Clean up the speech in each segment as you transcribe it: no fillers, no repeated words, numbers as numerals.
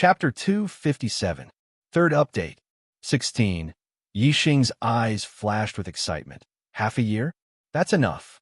Chapter 257. Third update. 16. Yixing's eyes flashed with excitement. Half a year? That's enough.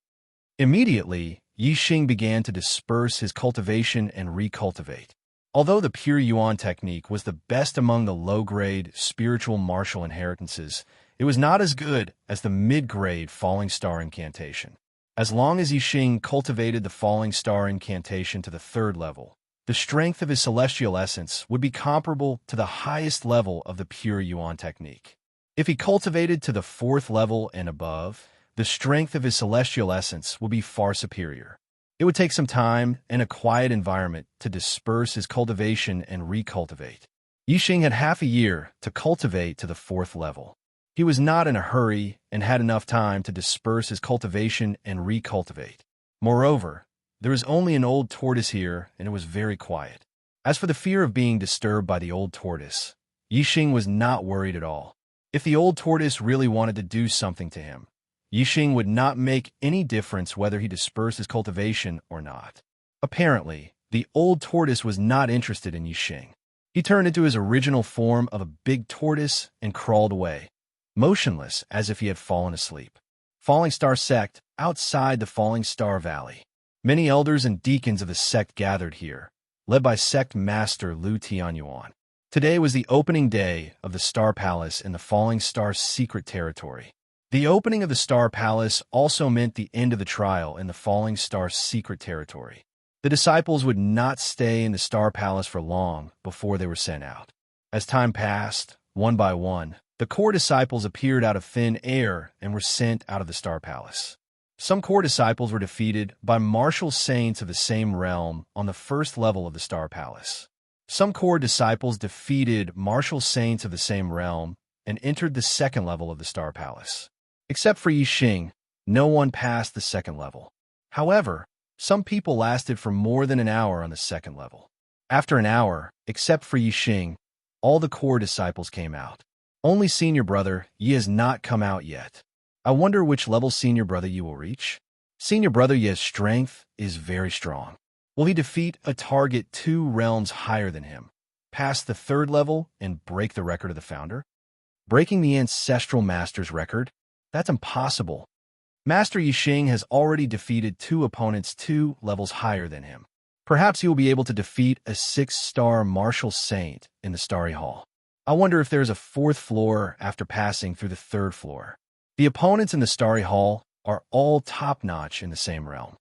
Immediately, Yixing began to disperse his cultivation and recultivate. Although the pure yuan technique was the best among the low-grade spiritual martial inheritances, it was not as good as the mid-grade falling star incantation. As long as Yixing cultivated the falling star incantation to the third level, the strength of his celestial essence would be comparable to the highest level of the pure yuan technique. If he cultivated to the fourth level and above, the strength of his celestial essence would be far superior. It would take some time and a quiet environment to disperse his cultivation and recultivate. Yixing had half a year to cultivate to the fourth level. He was not in a hurry and had enough time to disperse his cultivation and recultivate. Moreover, there was only an old tortoise here, and it was very quiet. As for the fear of being disturbed by the old tortoise, Yixing was not worried at all. If the old tortoise really wanted to do something to him, Yixing would not make any difference whether he dispersed his cultivation or not. Apparently, the old tortoise was not interested in Yixing. He turned into his original form of a big tortoise and crawled away, motionless as if he had fallen asleep. Falling Star Sect, outside the Falling Star Valley. Many elders and deacons of the sect gathered here, led by Sect Master Lu Tianyuan. Today was the opening day of the Star Palace in the Falling Star Secret Territory. The opening of the Star Palace also meant the end of the trial in the Falling Star Secret Territory. The disciples would not stay in the Star Palace for long before they were sent out. As time passed, one by one, the core disciples appeared out of thin air and were sent out of the Star Palace. Some core disciples were defeated by martial saints of the same realm on the first level of the Star Palace. Some core disciples defeated martial saints of the same realm and entered the second level of the Star Palace. Except for Yixing, no one passed the second level. However, some people lasted for more than an hour on the second level. After an hour, except for Yixing, all the core disciples came out. Only Senior Brother Yi has not come out yet. I wonder which level Senior Brother Yi will reach. Senior Brother Yi's strength is very strong. Will he defeat a target 2 realms higher than him, pass the third level, and break the record of the founder? Breaking the Ancestral Master's record? That's impossible. Master Yixing has already defeated 2 opponents 2 levels higher than him. Perhaps he will be able to defeat a 6-star martial saint in the Starry Hall. I wonder if there's a 4th floor after passing through the 3rd floor. The opponents in the Starry Hall are all top-notch in the same realm.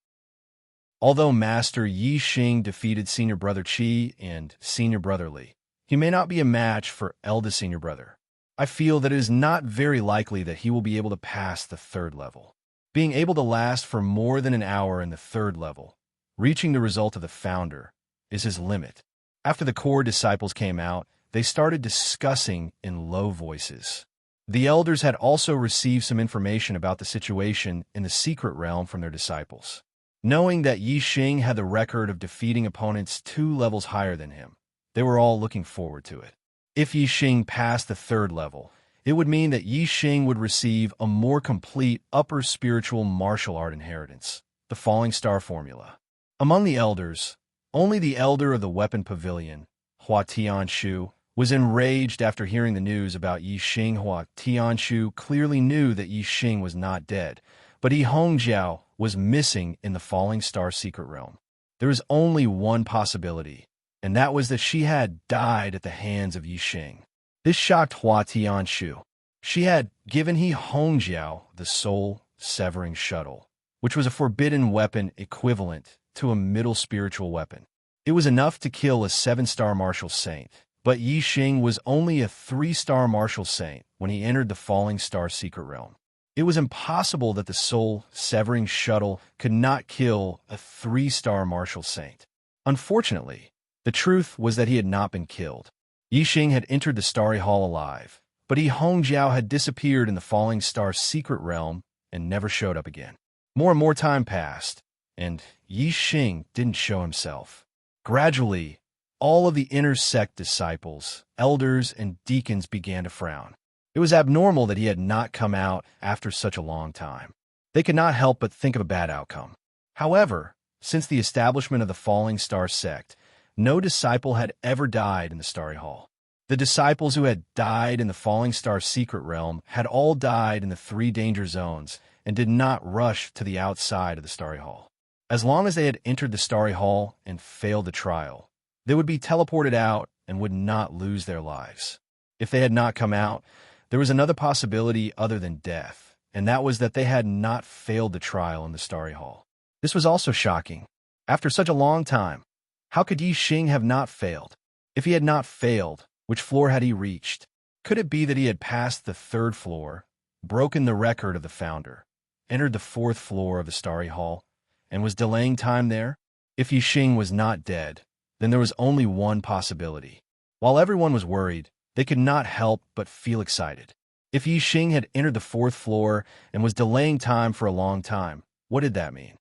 Although Master Yixing defeated Senior Brother Qi and Senior Brother Li, he may not be a match for eldest Senior Brother. I feel that it is not very likely that he will be able to pass the 3rd level. Being able to last for more than an hour in the 3rd level, reaching the result of the founder, is his limit. After the core disciples came out, they started discussing in low voices. The elders had also received some information about the situation in the secret realm from their disciples. Knowing that Yixing had the record of defeating opponents 2 levels higher than him, they were all looking forward to it. If Yixing passed the 3rd level, it would mean that Yixing would receive a more complete upper spiritual martial art inheritance, the Falling Star Formula. Among the elders, only the elder of the Weapon Pavilion, Hua Tianshu, was enraged after hearing the news about Yixing. Hua Tianshu clearly knew that Yixing was not dead, but Yi Hongjiao was missing in the Falling Star Secret Realm. There was only one possibility, and that was that she had died at the hands of Yixing. This shocked Hua Tianshu. She had given Yi Hongjiao the soul-severing shuttle, which was a forbidden weapon equivalent to a middle spiritual weapon. It was enough to kill a 7-star martial saint, but Yixing was only a 3-star martial saint when he entered the Falling Star Secret Realm. It was impossible that the soul-severing shuttle could not kill a 3-star martial saint. Unfortunately, the truth was that he had not been killed. Yixing had entered the Starry Hall alive, but Yi Hongjiao had disappeared in the Falling Star Secret Realm and never showed up again. More and more time passed, and Yixing didn't show himself. Gradually, all of the inner sect disciples, elders, and deacons began to frown. It was abnormal that he had not come out after such a long time. They could not help but think of a bad outcome. However, since the establishment of the Falling Star sect, No disciple had ever died in the Starry Hall. The disciples who had died in the Falling Star secret realm had all died in the 3 danger zones and did not rush to the outside of the Starry Hall. As long as they had entered the Starry Hall and failed the trial, they would be teleported out and would not lose their lives. If they had not come out, there was another possibility other than death, and that was that they had not failed the trial in the Starry Hall. This was also shocking. After such a long time, how could Yi Xing have not failed? If he had not failed, which floor had he reached? Could it be that he had passed the 3rd floor, broken the record of the founder, entered the 4th floor of the Starry Hall, and was delaying time there? If Yi Xing was not dead, then there was only one possibility. While everyone was worried, they could not help but feel excited. If Yi Xing had entered the 4th floor and was delaying time for a long time, what did that mean?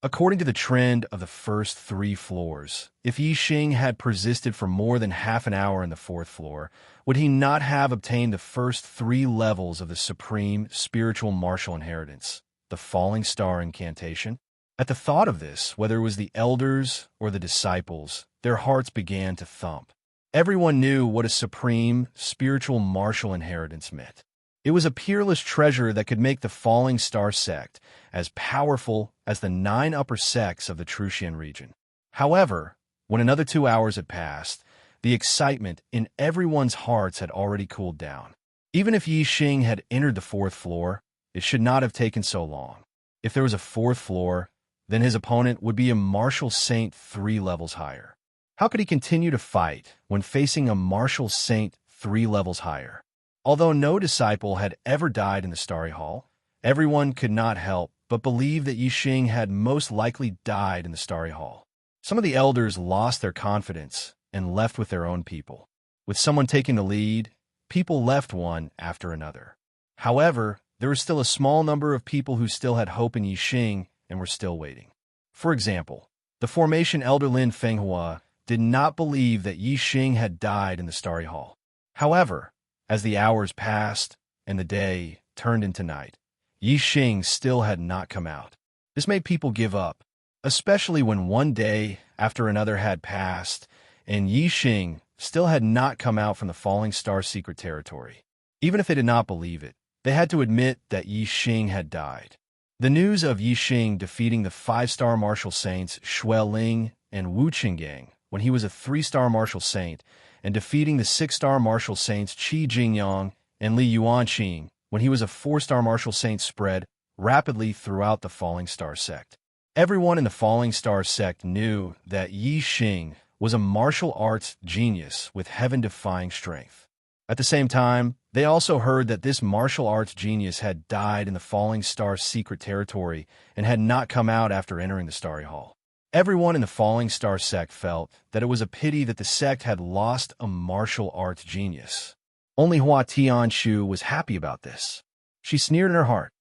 According to the trend of the first 3 floors, if Yi Xing had persisted for more than half an hour in the 4th floor, would he not have obtained the first 3 levels of the supreme spiritual martial inheritance, the Falling Star incantation? At the thought of this, whether it was the elders or the disciples, their hearts began to thump. Everyone knew what a supreme spiritual martial inheritance meant. It was a peerless treasure that could make the Falling Star sect as powerful as the 9 upper sects of the Truxian region. However, when another 2 hours had passed, the excitement in everyone's hearts had already cooled down. Even if Yi Xing had entered the 4th floor, it should not have taken so long. If there was a 4th floor, then his opponent would be a martial saint 3 levels higher. How could he continue to fight when facing a martial saint 3 levels higher? Although no disciple had ever died in the Starry Hall, everyone could not help but believe that Yi Xing had most likely died in the Starry Hall. Some of the elders lost their confidence and left with their own people. With someone taking the lead, people left one after another. However, there was still a small number of people who still had hope in Yi Xing and were still waiting. For example, the formation Elder Lin Fenghua did not believe that Yi Xing had died in the Starry Hall. However, as the hours passed and the day turned into night, Yi Xing still had not come out. This made people give up, especially when one day after another had passed and Yi Xing still had not come out from the Falling Star secret territory. Even if they did not believe it, they had to admit that Yi Xing had died. The news of Yi Xing defeating the 5-star martial saints Xue Ling and Wu Qinggang when he was a 3-star martial saint, and defeating the 6-star martial saints Qi Jingyang and Li Yuanqing when he was a 4-star martial saint spread rapidly throughout the Falling Star sect. Everyone in the Falling Star sect knew that Yi Xing was a martial arts genius with heaven-defying strength. At the same time, they also heard that this martial arts genius had died in the Falling Star secret territory and had not come out after entering the Starry Hall. Everyone in the Falling Star sect felt that it was a pity that the sect had lost a martial arts genius. Only Hua Tianshu was happy about this. She sneered in her heart.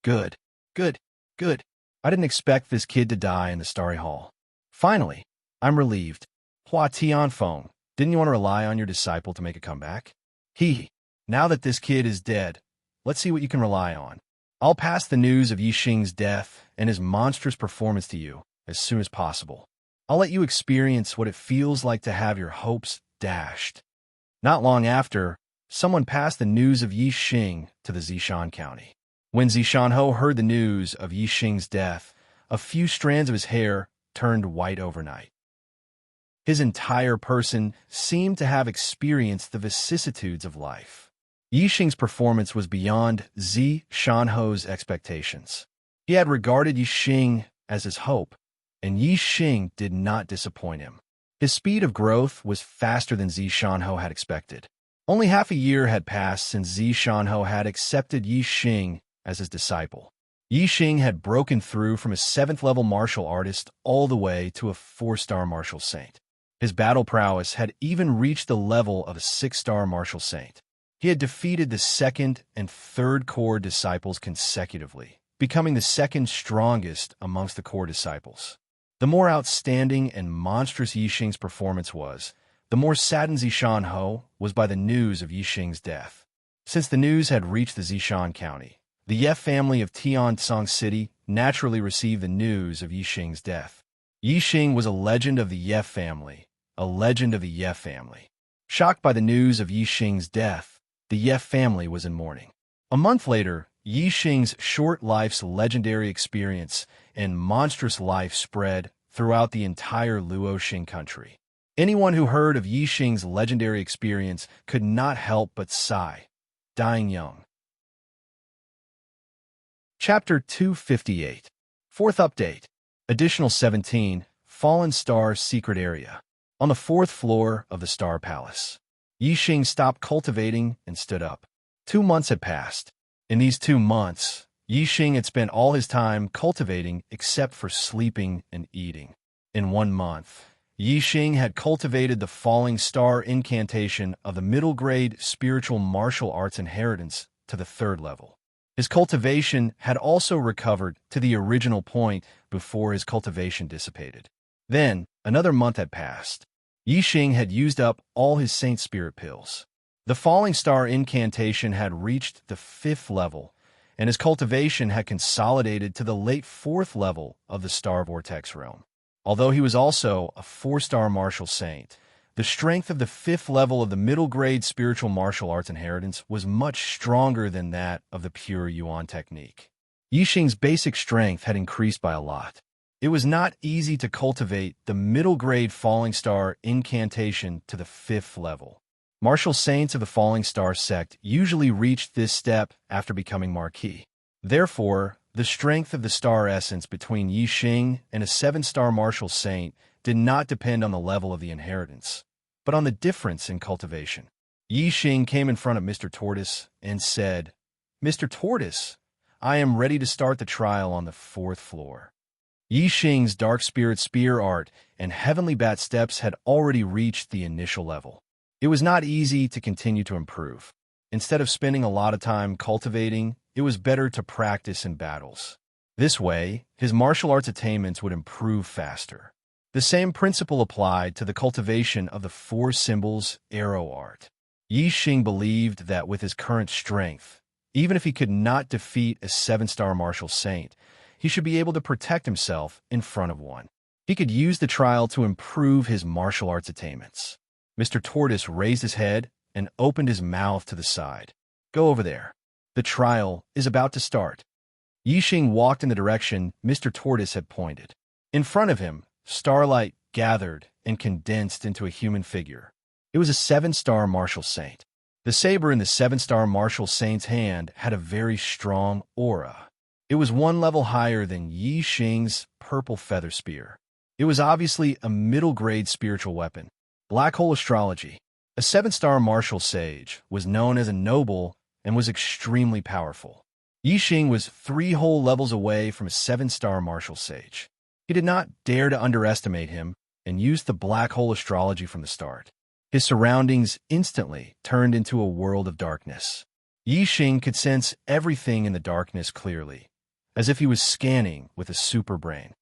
Good, good, good. I didn't expect this kid to die in the Starry Hall. Finally, I'm relieved. Hua Tianfeng, didn't you want to rely on your disciple to make a comeback? Now that this kid is dead, let's see what you can rely on. I'll pass the news of Yi Xing's death and his monstrous performance to you as soon as possible. I'll let you experience what it feels like to have your hopes dashed. Not long after, someone passed the news of Yi Xing to the Zishan County. When Zishanho heard the news of Yi Xing's death, a few strands of his hair turned white overnight. His entire person seemed to have experienced the vicissitudes of life. Yi Xing's performance was beyond Zishanho's expectations. He had regarded Yi Xing as his hope, and Yi Xing did not disappoint him. His speed of growth was faster than Zishanho had expected. Only half a year had passed since Zishanho had accepted Yi Xing as his disciple. Yi Xing had broken through from a 7th-level martial artist all the way to a 4-star martial saint. His battle prowess had even reached the level of a 6-star martial saint. He had defeated the 2nd and 3rd core disciples consecutively, becoming the 2nd strongest amongst the core disciples. The more outstanding and monstrous Yi Xing's performance was, the more saddened Zishanho was by the news of Yi Xing's death. Since the news had reached the Zishan County, the Ye family of Tiansong City naturally received the news of Yi Xing's death. Yixing was a legend of the Ye family, a legend of the Ye family. Shocked by the news of Yixing's death, the Ye family was in mourning. A month later, Yixing's short life's legendary experience and monstrous life spread throughout the entire Luoxing country. Anyone who heard of Yixing's legendary experience could not help but sigh, dying young. Chapter 258. Fourth update. Additional 17, Fallen Star Secret Area. On the fourth floor of the Star Palace, Yixing stopped cultivating and stood up. 2 months had passed. In these 2 months, Yixing had spent all his time cultivating except for sleeping and eating. In 1 month, Yixing had cultivated the Falling Star incantation of the middle-grade spiritual martial arts inheritance to the 3rd level. His cultivation had also recovered to the original point before his cultivation dissipated. Then, another month had passed. Yixing had used up all his Saint Spirit pills. The Falling Star incantation had reached the 5th level, and his cultivation had consolidated to the late 4th level of the Star Vortex realm. Although he was also a 4-star martial saint, the strength of the 5th level of the middle-grade spiritual martial arts inheritance was much stronger than that of the pure Yuan technique. Yixing's basic strength had increased by a lot. It was not easy to cultivate the middle-grade Falling Star incantation to the 5th level. Martial saints of the Falling Star sect usually reached this step after becoming Marquis. Therefore, the strength of the star essence between Yixing and a 7-star martial saint did not depend on the level of the inheritance, but on the difference in cultivation. Yixing came in front of Mr. Tortoise and said, "Mr. Tortoise, I am ready to start the trial on the 4th floor." Yixing's Dark Spirit Spear Art and Heavenly Bat Steps had already reached the initial level. It was not easy to continue to improve. Instead of spending a lot of time cultivating, it was better to practice in battles. This way, his martial arts attainments would improve faster. The same principle applied to the cultivation of the 4 symbols arrow art. Yixing believed that with his current strength, even if he could not defeat a 7-star martial saint, he should be able to protect himself in front of one. He could use the trial to improve his martial arts attainments. Mr. Tortoise raised his head and opened his mouth to the side. "Go over there. The trial is about to start." Yixing walked in the direction Mr. Tortoise had pointed. In front of him, starlight gathered and condensed into a human figure. It was a 7-star martial saint. The saber in the 7-star martial saint's hand had a very strong aura. It was 1 level higher than Yixing's purple feather spear. It was obviously a middle-grade spiritual weapon. Black Hole Astrology. A 7-star martial sage was known as a noble and was extremely powerful. Yixing was 3 whole levels away from a 7-star martial sage. He did not dare to underestimate him and used the Black Hole Astrology from the start. His surroundings instantly turned into a world of darkness. Yixing could sense everything in the darkness clearly, as if he was scanning with a super brain.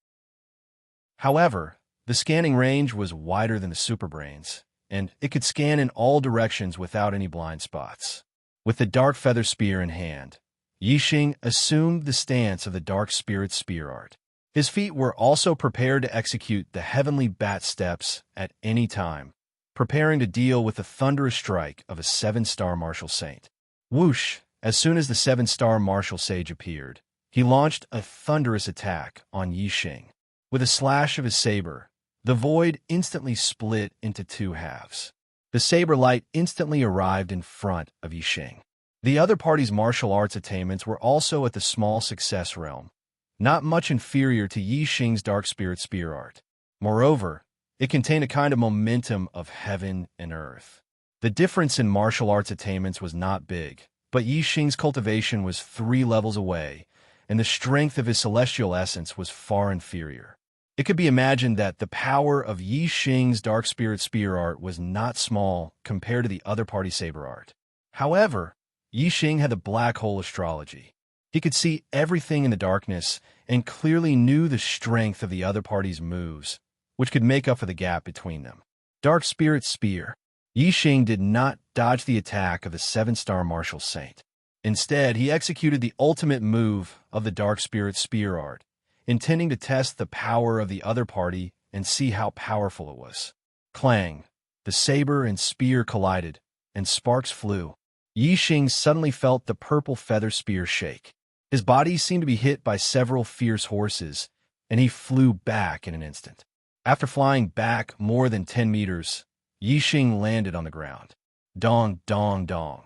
However, the scanning range was wider than the superbrain's, and it could scan in all directions without any blind spots. With the dark feather spear in hand, Yixing assumed the stance of the Dark Spirit Spear Art. His feet were also prepared to execute the Heavenly Bat Steps at any time, preparing to deal with the thunderous strike of a 7-star martial saint. Whoosh! As soon as the 7-star martial sage appeared, he launched a thunderous attack on Yixing. With a slash of his saber, the void instantly split into 2 halves. The saber light instantly arrived in front of Yixing. The other party's martial arts attainments were also at the small success realm, not much inferior to Yixing's Dark Spirit Spear Art. Moreover, it contained a kind of momentum of heaven and earth. The difference in martial arts attainments was not big, but Yixing's cultivation was 3 levels away, and the strength of his celestial essence was far inferior. It could be imagined that the power of Yixing's Dark Spirit Spear Art was not small compared to the other party's saber art. However, Yixing had the Black Hole Astrology. He could see everything in the darkness and clearly knew the strength of the other party's moves, which could make up for the gap between them. Dark Spirit Spear. Yixing did not dodge the attack of the 7-star martial saint. Instead, he executed the ultimate move of the Dark Spirit Spear Art, intending to test the power of the other party and see how powerful it was. Clang! The saber and spear collided, and sparks flew. Yi Xing suddenly felt the purple feather spear shake. His body seemed to be hit by several fierce horses, and he flew back in an instant. After flying back more than 10 meters, Yi Xing landed on the ground. Dong, dong, dong.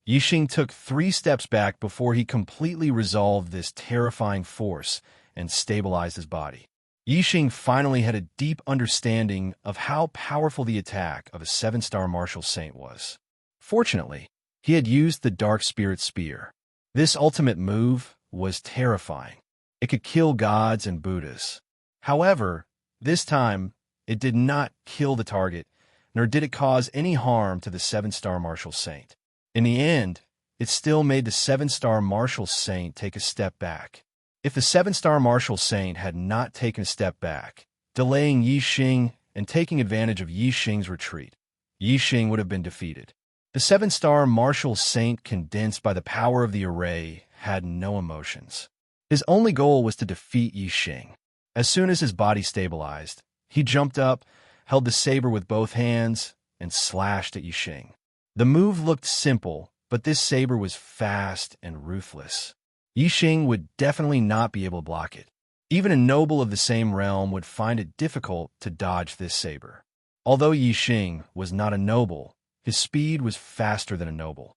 Yi Xing took 3 steps back before he completely resolved this terrifying force and stabilized his body. Yi Xing finally had a deep understanding of how powerful the attack of a 7-star martial saint was. Fortunately, he had used the Dark Spirit Spear. This ultimate move was terrifying. It could kill gods and Buddhas. However, this time, it did not kill the target, nor did it cause any harm to the 7-star martial saint. In the end, it still made the 7-star martial saint take a step back. If the 7-star martial saint had not taken a step back, delaying Yi Xing and taking advantage of Yi Xing's retreat, Yi Xing would have been defeated. The 7-star martial saint, condensed by the power of the array, had no emotions. His only goal was to defeat Yi Xing. As soon as his body stabilized, he jumped up, held the saber with both hands, and slashed at Yi Xing. The move looked simple, but this saber was fast and ruthless. Yi Xing would definitely not be able to block it. Even a noble of the same realm would find it difficult to dodge this saber. Although Yi Xing was not a noble, his speed was faster than a noble.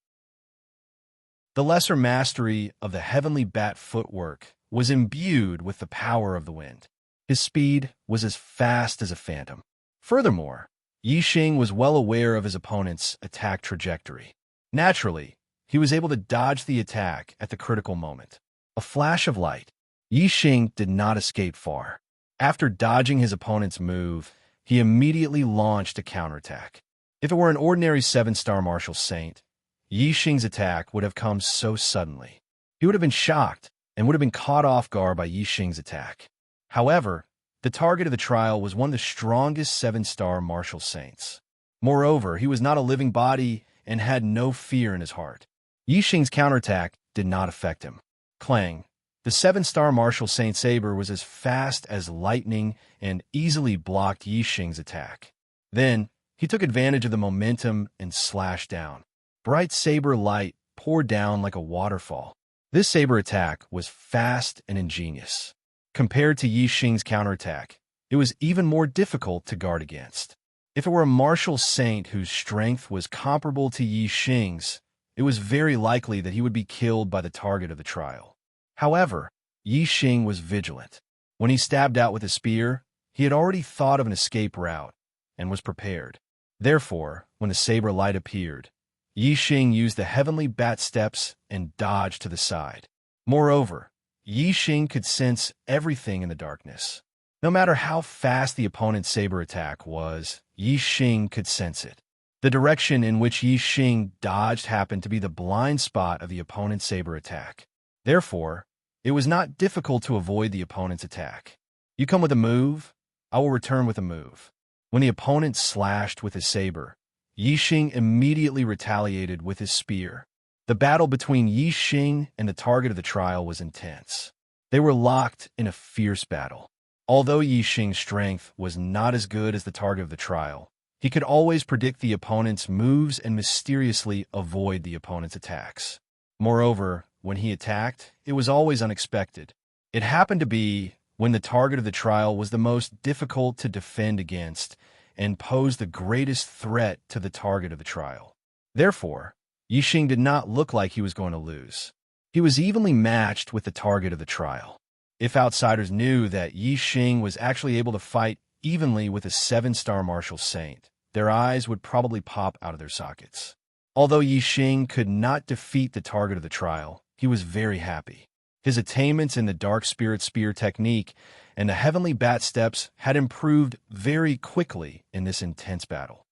The lesser mastery of the heavenly bat footwork was imbued with the power of the wind. His speed was as fast as a phantom. Furthermore, Yi Xing was well aware of his opponent's attack trajectory. Naturally, he was able to dodge the attack at the critical moment. A flash of light. Yi Xing did not escape far. After dodging his opponent's move, he immediately launched a counterattack. If it were an ordinary 7-star martial saint, Yi Xing's attack would have come so suddenly. He would have been shocked and would have been caught off guard by Yi Xing's attack. However, the target of the trial was one of the strongest 7-star martial saints. Moreover, he was not a living body and had no fear in his heart. Yi Xing's counterattack did not affect him. Clang! The 7-star martial saint saber was as fast as lightning and easily blocked Yi Xing's attack. Then, he took advantage of the momentum and slashed down. Bright saber light poured down like a waterfall. This saber attack was fast and ingenious. Compared to Yi Xing's counterattack, it was even more difficult to guard against. If it were a martial saint whose strength was comparable to Yi Xing's, it was very likely that he would be killed by the target of the trial. However, Yi Xing was vigilant. When he stabbed out with a spear, he had already thought of an escape route and was prepared. Therefore, when the saber light appeared, Yi Xing used the heavenly bat steps and dodged to the side. Moreover, Yi Xing could sense everything in the darkness. No matter how fast the opponent's saber attack was, Yi Xing could sense it. The direction in which Yi Xing dodged happened to be the blind spot of the opponent's saber attack. Therefore, it was not difficult to avoid the opponent's attack. You come with a move, I will return with a move. When the opponent slashed with his saber, Yi Xing immediately retaliated with his spear. The battle between Yi Xing and the target of the trial was intense. They were locked in a fierce battle. Although Yi Xing's strength was not as good as the target of the trial, he could always predict the opponent's moves and mysteriously avoid the opponent's attacks. Moreover, when he attacked, it was always unexpected. It happened to be when the target of the trial was the most difficult to defend against and posed the greatest threat to the target of the trial. Therefore, Yi Xing did not look like he was going to lose. He was evenly matched with the target of the trial. If outsiders knew that Yi Xing was actually able to fight evenly with a 7-star martial saint, their eyes would probably pop out of their sockets. Although Yi Xing could not defeat the target of the trial, he was very happy. His attainments in the Dark Spirit Spear technique and the Heavenly Bat Steps had improved very quickly in this intense battle.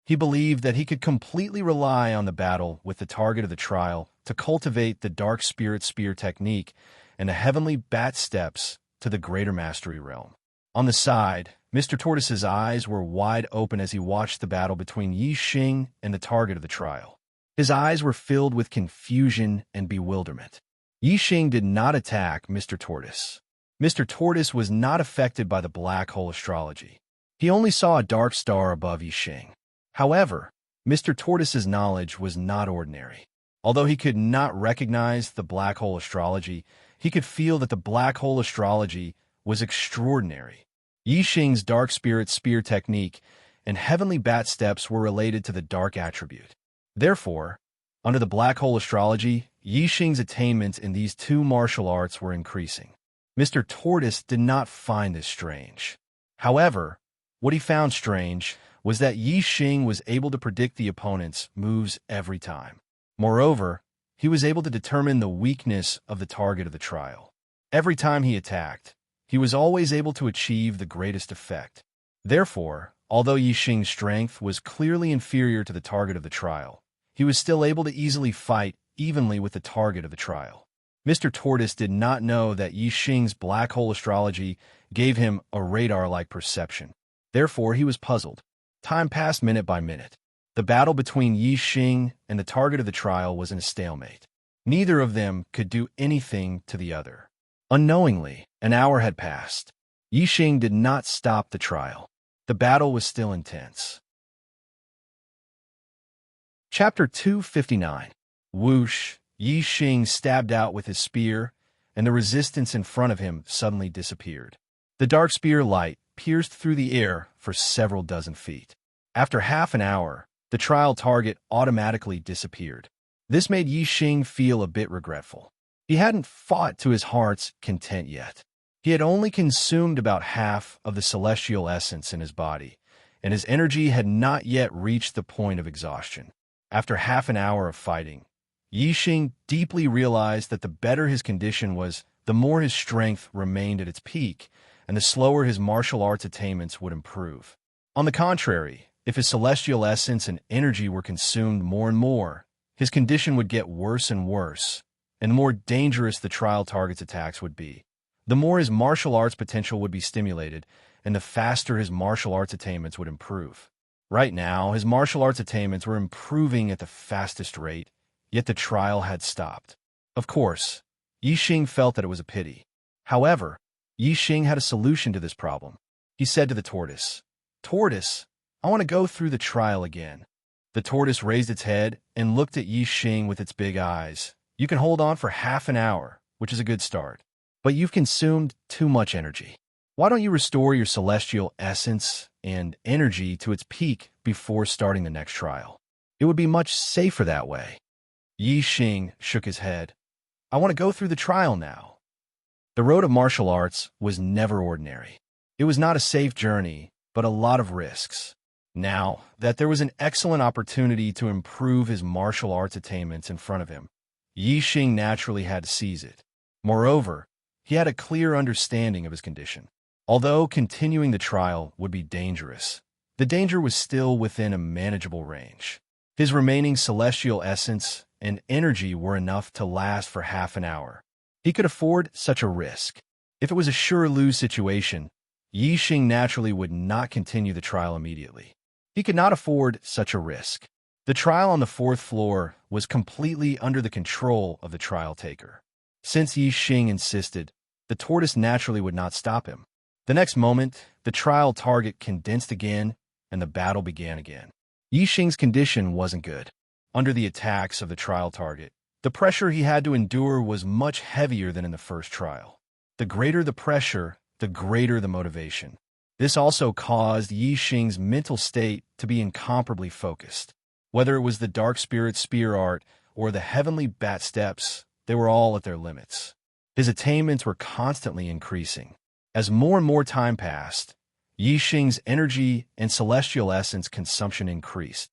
He believed that he could completely rely on the battle with the target of the trial to cultivate the Dark Spirit Spear technique and the Heavenly Bat Steps to the Greater Mastery realm. On the side, Mr. Tortoise's eyes were wide open as he watched the battle between Yi Xing and the target of the trial. His eyes were filled with confusion and bewilderment. Yi Xing did not attack Mr. Tortoise. Mr. Tortoise was not affected by the black hole astrology. He only saw a dark star above Yi Xing. However, Mr. Tortoise's knowledge was not ordinary. Although he could not recognize the black hole astrology, he could feel that the black hole astrology was extraordinary. Yi Xing's dark spirit spear technique and heavenly bat steps were related to the dark attribute. Therefore, under the black hole astrology, Yi Xing's attainments in these two martial arts were increasing. Mr. Tortoise did not find this strange. However, what he found strange was that Yi Xing was able to predict the opponent's moves every time. Moreover, he was able to determine the weakness of the target of the trial. Every time he attacked, he was always able to achieve the greatest effect. Therefore, although Yi Xing's strength was clearly inferior to the target of the trial, he was still able to easily fight evenly with the target of the trial. Mr. Tortoise did not know that Yi Xing's black hole astrology gave him a radar-like perception. Therefore, he was puzzled. Time passed minute by minute. The battle between Yi Xing and the target of the trial was in a stalemate. Neither of them could do anything to the other. Unknowingly, an hour had passed. Yi Xing did not stop the trial. The battle was still intense. Chapter 259. Whoosh! Yi Xing stabbed out with his spear, and the resistance in front of him suddenly disappeared. The dark spear light pierced through the air for several dozen feet. After half an hour, the trial target automatically disappeared. This made Yi Xing feel a bit regretful. He hadn't fought to his heart's content yet. He had only consumed about half of the celestial essence in his body, and his energy had not yet reached the point of exhaustion. After half an hour of fighting, Yi Xing deeply realized that the better his condition was, the more his strength remained at its peak, and the slower his martial arts attainments would improve. On the contrary, if his celestial essence and energy were consumed more and more, his condition would get worse and worse, and the more dangerous the trial target's attacks would be. The more his martial arts potential would be stimulated, and the faster his martial arts attainments would improve. Right now, his martial arts attainments were improving at the fastest rate, yet the trial had stopped. Of course, Yi Xing felt that it was a pity. However, Yi Xing had a solution to this problem. He said to the tortoise, "Tortoise, I want to go through the trial again." The tortoise raised its head and looked at Yi Xing with its big eyes. "You can hold on for half an hour, which is a good start. But you've consumed too much energy. Why don't you restore your celestial essence and energy to its peak before starting the next trial? It would be much safer that way." Yi Xing shook his head. "I want to go through the trial now." The road of martial arts was never ordinary. It was not a safe journey, but a lot of risks. Now that there was an excellent opportunity to improve his martial arts attainments in front of him, Yi Xing naturally had to seize it. Moreover, he had a clear understanding of his condition. Although continuing the trial would be dangerous, the danger was still within a manageable range. His remaining celestial essence and energy were enough to last for half an hour. He could afford such a risk. If it was a sure-lose situation, Yi Xing naturally would not continue the trial immediately. He could not afford such a risk. The trial on the fourth floor was completely under the control of the trial taker. Since Yi Xing insisted, the tortoise naturally would not stop him. The next moment, the trial target condensed again, and the battle began again. Yi Xing's condition wasn't good. Under the attacks of the trial target, the pressure he had to endure was much heavier than in the first trial. The greater the pressure, the greater the motivation. This also caused Yi Xing's mental state to be incomparably focused. Whether it was the dark spirit spear art or the heavenly bat steps, they were all at their limits. His attainments were constantly increasing. As more and more time passed, Yi Xing's energy and celestial essence consumption increased.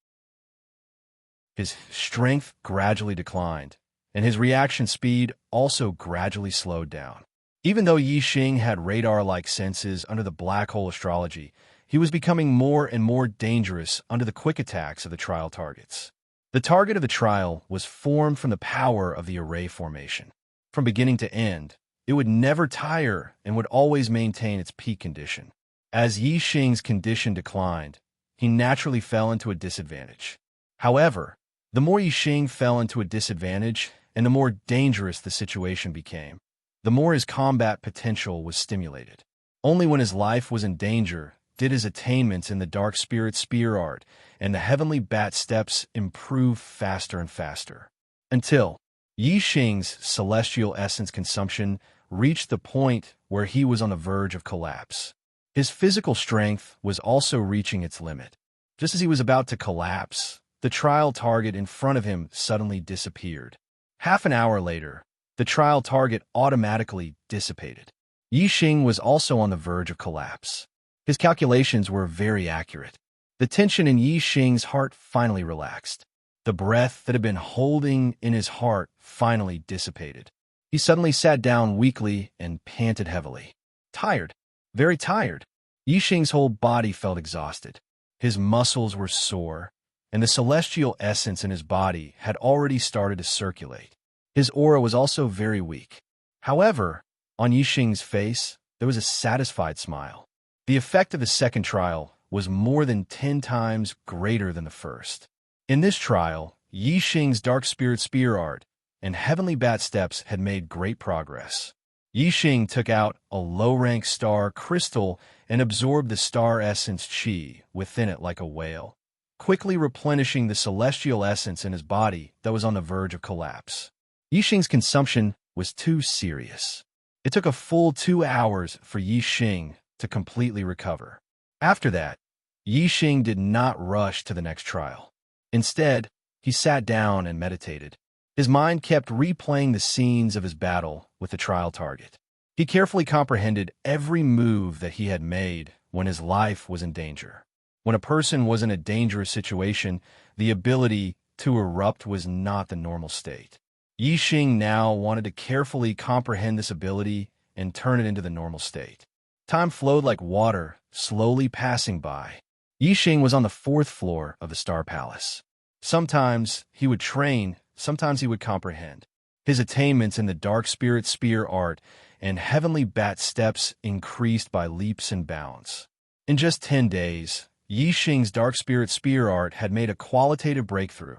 His strength gradually declined, and his reaction speed also gradually slowed down. Even though Yi Xing had radar-like senses under the black hole astrology, he was becoming more and more dangerous under the quick attacks of the trial targets. The target of the trial was formed from the power of the array formation. From beginning to end, it would never tire and would always maintain its peak condition. As Yi Xing's condition declined, he naturally fell into a disadvantage. However, the more Yi Xing fell into a disadvantage, and the more dangerous the situation became, the more his combat potential was stimulated. Only when his life was in danger did his attainments in the dark spirit spear art and the heavenly bat steps improve faster and faster. Until Yi Xing's celestial essence consumption reached the point where he was on the verge of collapse. His physical strength was also reaching its limit. Just as he was about to collapse, the trial target in front of him suddenly disappeared. Half an hour later, the trial target automatically dissipated. Yi Xing was also on the verge of collapse. His calculations were very accurate. The tension in Yi Xing's heart finally relaxed. The breath that had been holding in his heart finally dissipated. He suddenly sat down weakly and panted heavily. Tired, very tired. Yi Xing's whole body felt exhausted. His muscles were sore, and the celestial essence in his body had already started to circulate. His aura was also very weak. However, on Yi Xing's face, there was a satisfied smile. The effect of the second trial was more than 10 times greater than the first. In this trial, Yi Xing's dark spirit spear art and heavenly bat steps had made great progress. Yi Xing took out a low-rank star crystal and absorbed the star essence chi within it like a whale, quickly replenishing the celestial essence in his body that was on the verge of collapse. Yi Xing's consumption was too serious. It took a full 2 hours for Yi Xing to completely recover. After that, Yi Xing did not rush to the next trial. Instead, he sat down and meditated. His mind kept replaying the scenes of his battle with the trial target. He carefully comprehended every move that he had made when his life was in danger. When a person was in a dangerous situation, the ability to erupt was not the normal state. Yi Xing now wanted to carefully comprehend this ability and turn it into the normal state. Time flowed like water, slowly passing by. Yi Xing was on the 4th floor of the Star Palace. Sometimes he would train, sometimes he would comprehend. His attainments in the dark spirit spear art and heavenly bat steps increased by leaps and bounds. In just 10 days, Yi Xing's dark spirit spear art had made a qualitative breakthrough,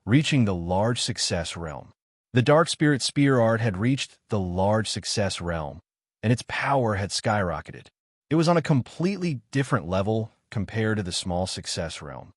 reaching the large success realm. The dark spirit spear art had reached the large success realm, and its power had skyrocketed. It was on a completely different level compared to the small success realm.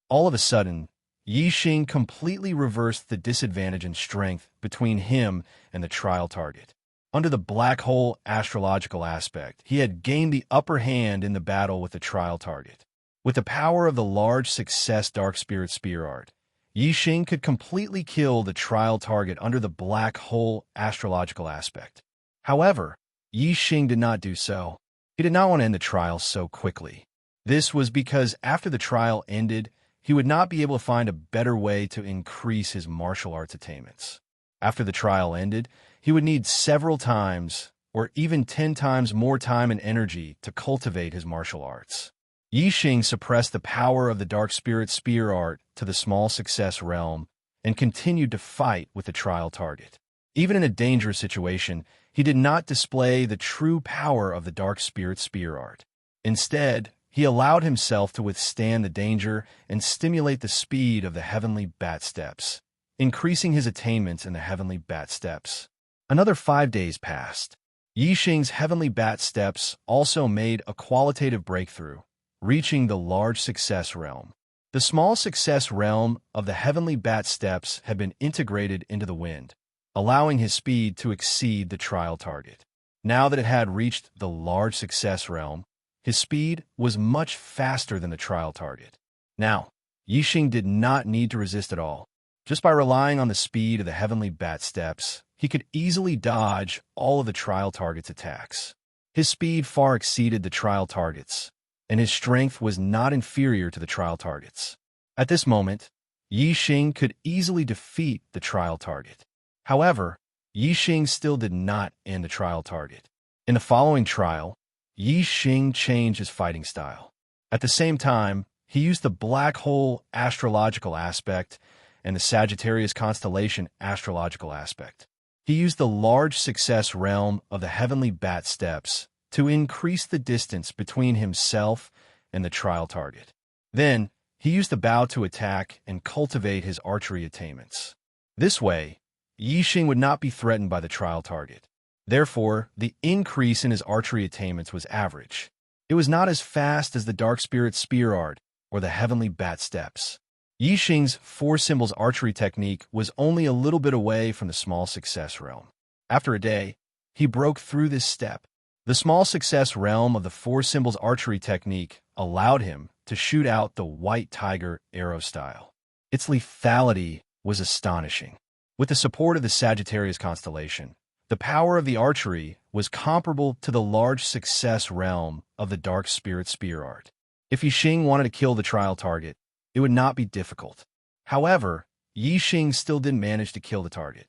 All of a sudden, Yi Xing completely reversed the disadvantage in strength between him and the trial target. Under the black hole astrological aspect, he had gained the upper hand in the battle with the trial target. With the power of the large success dark spirit spear art, Yi Xing could completely kill the trial target under the black hole astrological aspect. However, Yi Xing did not do so. He did not want to end the trial so quickly. This was because after the trial ended, he would not be able to find a better way to increase his martial arts attainments. After the trial ended, he would need several times, or even 10 times more time and energy to cultivate his martial arts. Yi Xing suppressed the power of the dark spirit spear art to the small success realm and continued to fight with the trial target. Even in a dangerous situation, he did not display the true power of the dark spirit spear art. Instead, he allowed himself to withstand the danger and stimulate the speed of the heavenly bat steps, increasing his attainments in the heavenly bat steps. Another 5 days passed. Yi Xing's heavenly bat steps also made a qualitative breakthrough, reaching the large success realm. The small success realm of the heavenly bat steps had been integrated into the wind, allowing his speed to exceed the trial target. Now that it had reached the large success realm, his speed was much faster than the trial target. Now, Yi Xing did not need to resist at all. Just by relying on the speed of the heavenly bat steps, he could easily dodge all of the trial target's attacks. His speed far exceeded the trial target's, and his strength was not inferior to the trial target's. At this moment, Yi Xing could easily defeat the trial target. However, Yi Xing still did not end the trial target. In the following trial, Yi Xing changed his fighting style. At the same time, he used the black hole astrological aspect and the Sagittarius constellation astrological aspect. He used the large success realm of the heavenly bat steps to increase the distance between himself and the trial target. Then, he used the bow to attack and cultivate his archery attainments. This way, Yixing would not be threatened by the trial target. Therefore, the increase in his archery attainments was average. It was not as fast as the Dark Spirit Spear Art or the Heavenly Bat Steps. Yixing's four symbols archery technique was only a little bit away from the small success realm. After a day, he broke through this step. The small success realm of the four symbols archery technique allowed him to shoot out the white tiger arrow style. Its lethality was astonishing. With the support of the Sagittarius constellation, the power of the archery was comparable to the large success realm of the Dark Spirit Spear Art. If Yixing wanted to kill the trial target, it would not be difficult. However, Yixing still didn't manage to kill the target.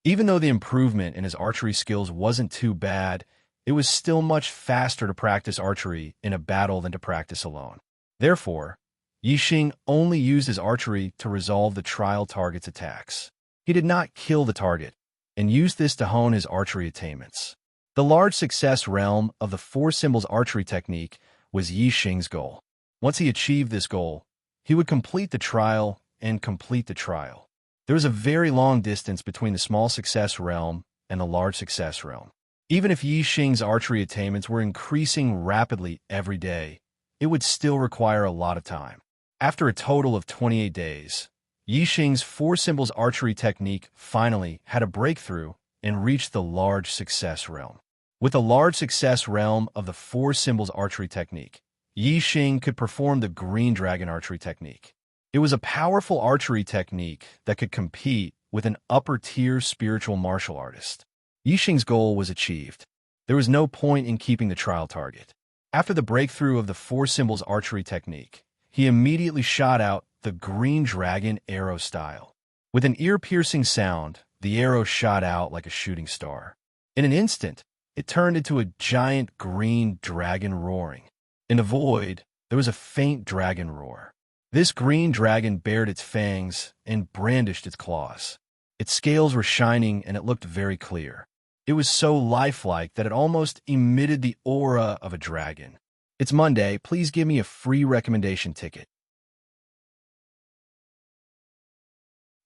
Even though the improvement in his archery skills wasn't too bad, it was still much faster to practice archery in a battle than to practice alone. Therefore, Yixing only used his archery to resolve the trial target's attacks. He did not kill the target, and used this to hone his archery attainments. The large success realm of the four symbols archery technique was Yixing's goal. Once he achieved this goal, he would complete the trial and complete the trial. There was a very long distance between the small success realm and the large success realm. Even if Yixing's archery attainments were increasing rapidly every day, it would still require a lot of time. After a total of 28 days, Yixing's four symbols archery technique finally had a breakthrough and reached the large success realm. With the large success realm of the four symbols archery technique, Yixing could perform the green dragon archery technique. It was a powerful archery technique that could compete with an upper-tier spiritual martial artist. Yixing's goal was achieved. There was no point in keeping the trial target. After the breakthrough of the four symbols archery technique, he immediately shot out the green dragon arrow style. With an ear-piercing sound, the arrow shot out like a shooting star. In an instant, it turned into a giant green dragon roaring. In the void, there was a faint dragon roar. This green dragon bared its fangs and brandished its claws. Its scales were shining and it looked very clear. It was so lifelike that it almost emitted the aura of a dragon. It's Monday. Please give me a free recommendation ticket.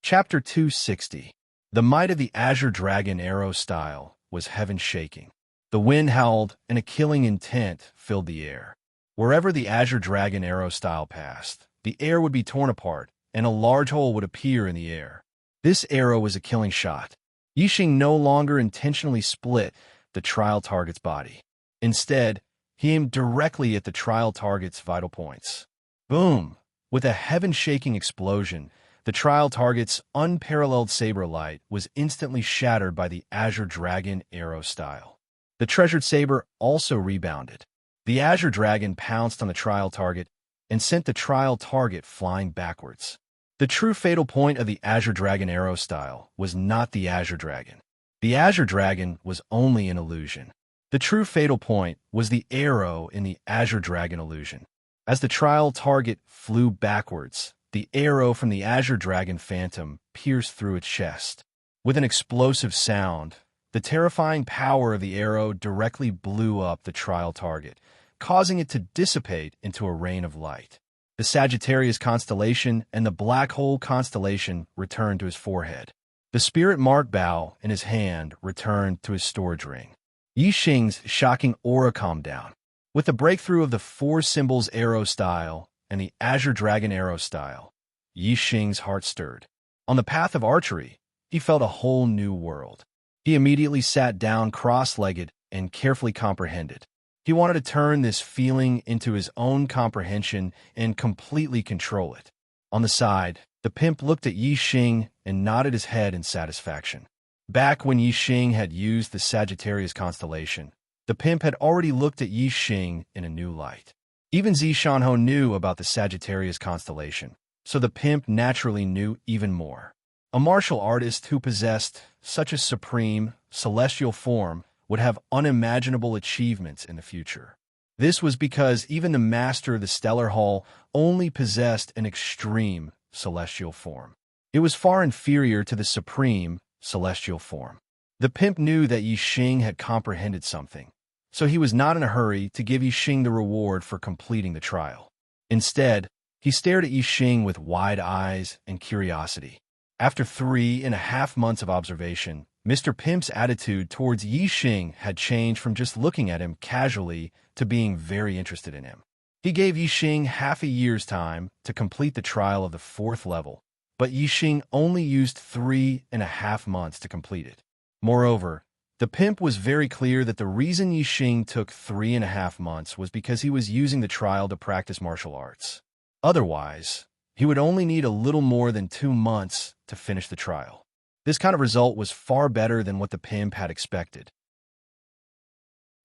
Chapter 260. The might of the Azure Dragon arrow style was heaven-shaking. The wind howled and a killing intent filled the air. Wherever the Azure Dragon arrow style passed, the air would be torn apart and a large hole would appear in the air. This arrow was a killing shot. Yixing no longer intentionally split the trial target's body. Instead, he aimed directly at the trial target's vital points. Boom! With a heaven-shaking explosion, the trial target's unparalleled saber light was instantly shattered by the Azure Dragon arrow style. The treasured saber also rebounded. The Azure Dragon pounced on the trial target and sent the trial target flying backwards. The true fatal point of the Azure Dragon arrow style was not the Azure Dragon. The Azure Dragon was only an illusion. The true fatal point was the arrow in the Azure Dragon illusion. As the trial target flew backwards, the arrow from the Azure Dragon phantom pierced through its chest. With an explosive sound, the terrifying power of the arrow directly blew up the trial target, causing it to dissipate into a rain of light. The Sagittarius constellation and the Black Hole constellation returned to his forehead. The spirit mark bow in his hand returned to his storage ring. Yixing's shocking aura calmed down. With the breakthrough of the four symbols arrow style and the Azure Dragon arrow style, Yixing's heart stirred. On the path of archery, he felt a whole new world. He immediately sat down cross-legged and carefully comprehended. He wanted to turn this feeling into his own comprehension and completely control it. On the side, the pimp looked at Yixing and nodded his head in satisfaction. Back when Yixing had used the Sagittarius constellation, the pimp had already looked at Yixing in a new light. Even Zishanho knew about the Sagittarius constellation, so the pimp naturally knew even more. A martial artist who possessed such a supreme, celestial form would have unimaginable achievements in the future. This was because even the master of the Stellar Hall only possessed an extreme celestial form. It was far inferior to the supreme celestial form. The pimp knew that Yixing had comprehended something, so he was not in a hurry to give Yixing the reward for completing the trial. Instead, he stared at Yixing with wide eyes and curiosity. After 3.5 months of observation, Mr. Pimp's attitude towards Yi Xing had changed from just looking at him casually to being very interested in him. He gave Yi Xing half a year's time to complete the trial of the 4th level, but Yi Xing only used 3.5 months to complete it. Moreover, the pimp was very clear that the reason Yi Xing took 3.5 months was because he was using the trial to practice martial arts. Otherwise, he would only need a little more than 2 months to finish the trial. This kind of result was far better than what the pimp had expected.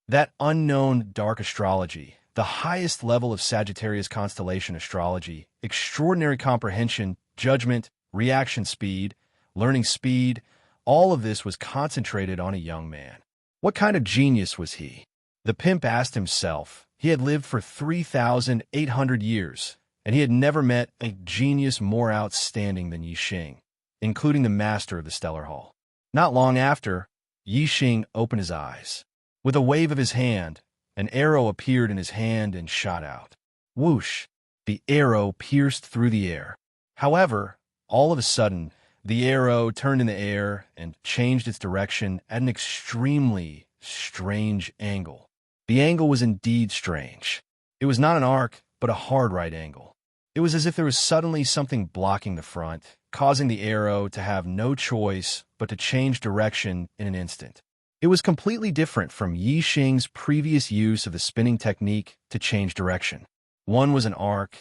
That unknown dark astrology, the highest level of Sagittarius constellation astrology, extraordinary comprehension, judgment, reaction speed, learning speed, all of this was concentrated on a young man. What kind of genius was he? The pimp asked himself. He had lived for 3,800 years, and he had never met a genius more outstanding than Yi Xing, including the master of the Stellar Hall. Not long after, Yi Xing opened his eyes. With a wave of his hand, an arrow appeared in his hand and shot out. Whoosh! The arrow pierced through the air. However, all of a sudden, the arrow turned in the air and changed its direction at an extremely strange angle. The angle was indeed strange. It was not an arc, but a hard right angle. It was as if there was suddenly something blocking the front, causing the arrow to have no choice but to change direction in an instant. It was completely different from Yi Xing's previous use of the spinning technique to change direction. One was an arc,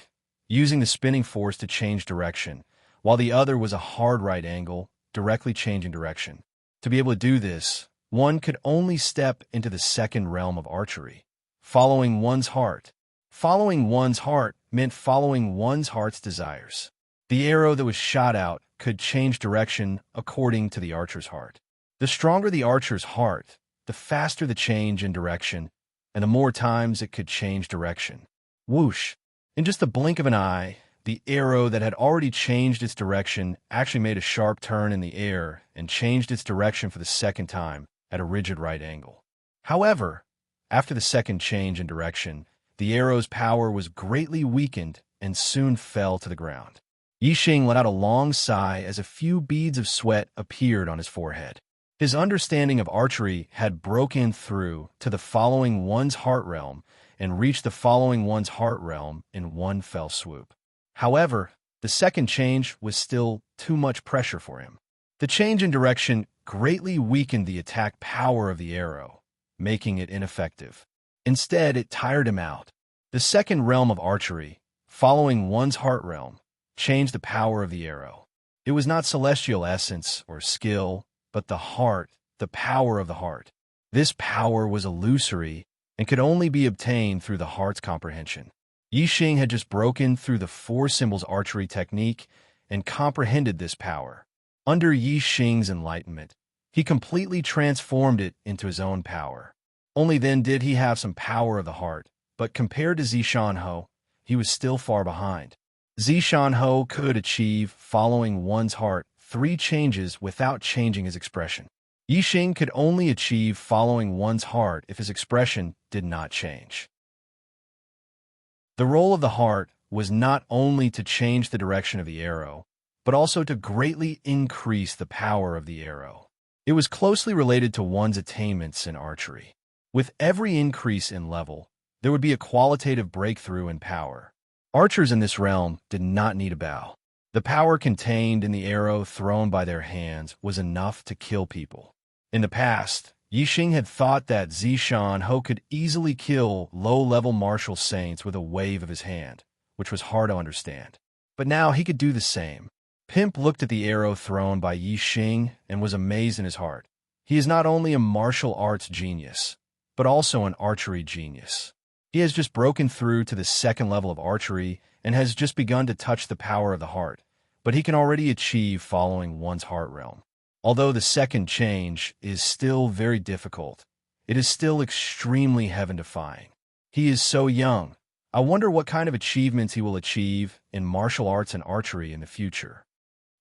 using the spinning force to change direction, while the other was a hard right angle, directly changing direction. To be able to do this, one could only step into the second realm of archery, following one's heart. Following one's heart meant following one's heart's desires. The arrow that was shot out could change direction according to the archer's heart. The stronger the archer's heart, the faster the change in direction, and the more times it could change direction. Whoosh! In just the blink of an eye, the arrow that had already changed its direction actually made a sharp turn in the air and changed its direction for the second time at a rigid right angle. However, after the second change in direction, the arrow's power was greatly weakened and soon fell to the ground. Yi Xing let out a long sigh as a few beads of sweat appeared on his forehead. His understanding of archery had broken through to the following one's heart realm and reached the following one's heart realm in one fell swoop. However, the second change was still too much pressure for him. The change in direction greatly weakened the attack power of the arrow, making it ineffective. Instead, it tired him out. The second realm of archery, following one's heart realm, changed the power of the arrow. It was not celestial essence or skill, but the heart, the power of the heart. This power was illusory and could only be obtained through the heart's comprehension. Yi Xing had just broken through the 4 symbols archery technique and comprehended this power. Under Yi Xing's enlightenment, he completely transformed it into his own power. Only then did he have some power of the heart, but compared to Zishan, he was still far behind. Zishan could achieve, following one's heart, 3 changes without changing his expression. Yi Xing could only achieve following one's heart if his expression did not change. The role of the heart was not only to change the direction of the arrow, but also to greatly increase the power of the arrow. It was closely related to one's attainments in archery. With every increase in level, there would be a qualitative breakthrough in power. Archers in this realm did not need a bow. The power contained in the arrow thrown by their hands was enough to kill people. In the past, Yi Xing had thought that Zishan could easily kill low-level martial saints with a wave of his hand, which was hard to understand. But now he could do the same. Pimp looked at the arrow thrown by Yi Xing and was amazed in his heart. He is not only a martial arts genius, but also an archery genius. He has just broken through to the second level of archery and has just begun to touch the power of the heart, but he can already achieve following one's heart realm. Although the second change is still very difficult, it is still extremely heaven-defying. He is so young. I wonder what kind of achievements he will achieve in martial arts and archery in the future.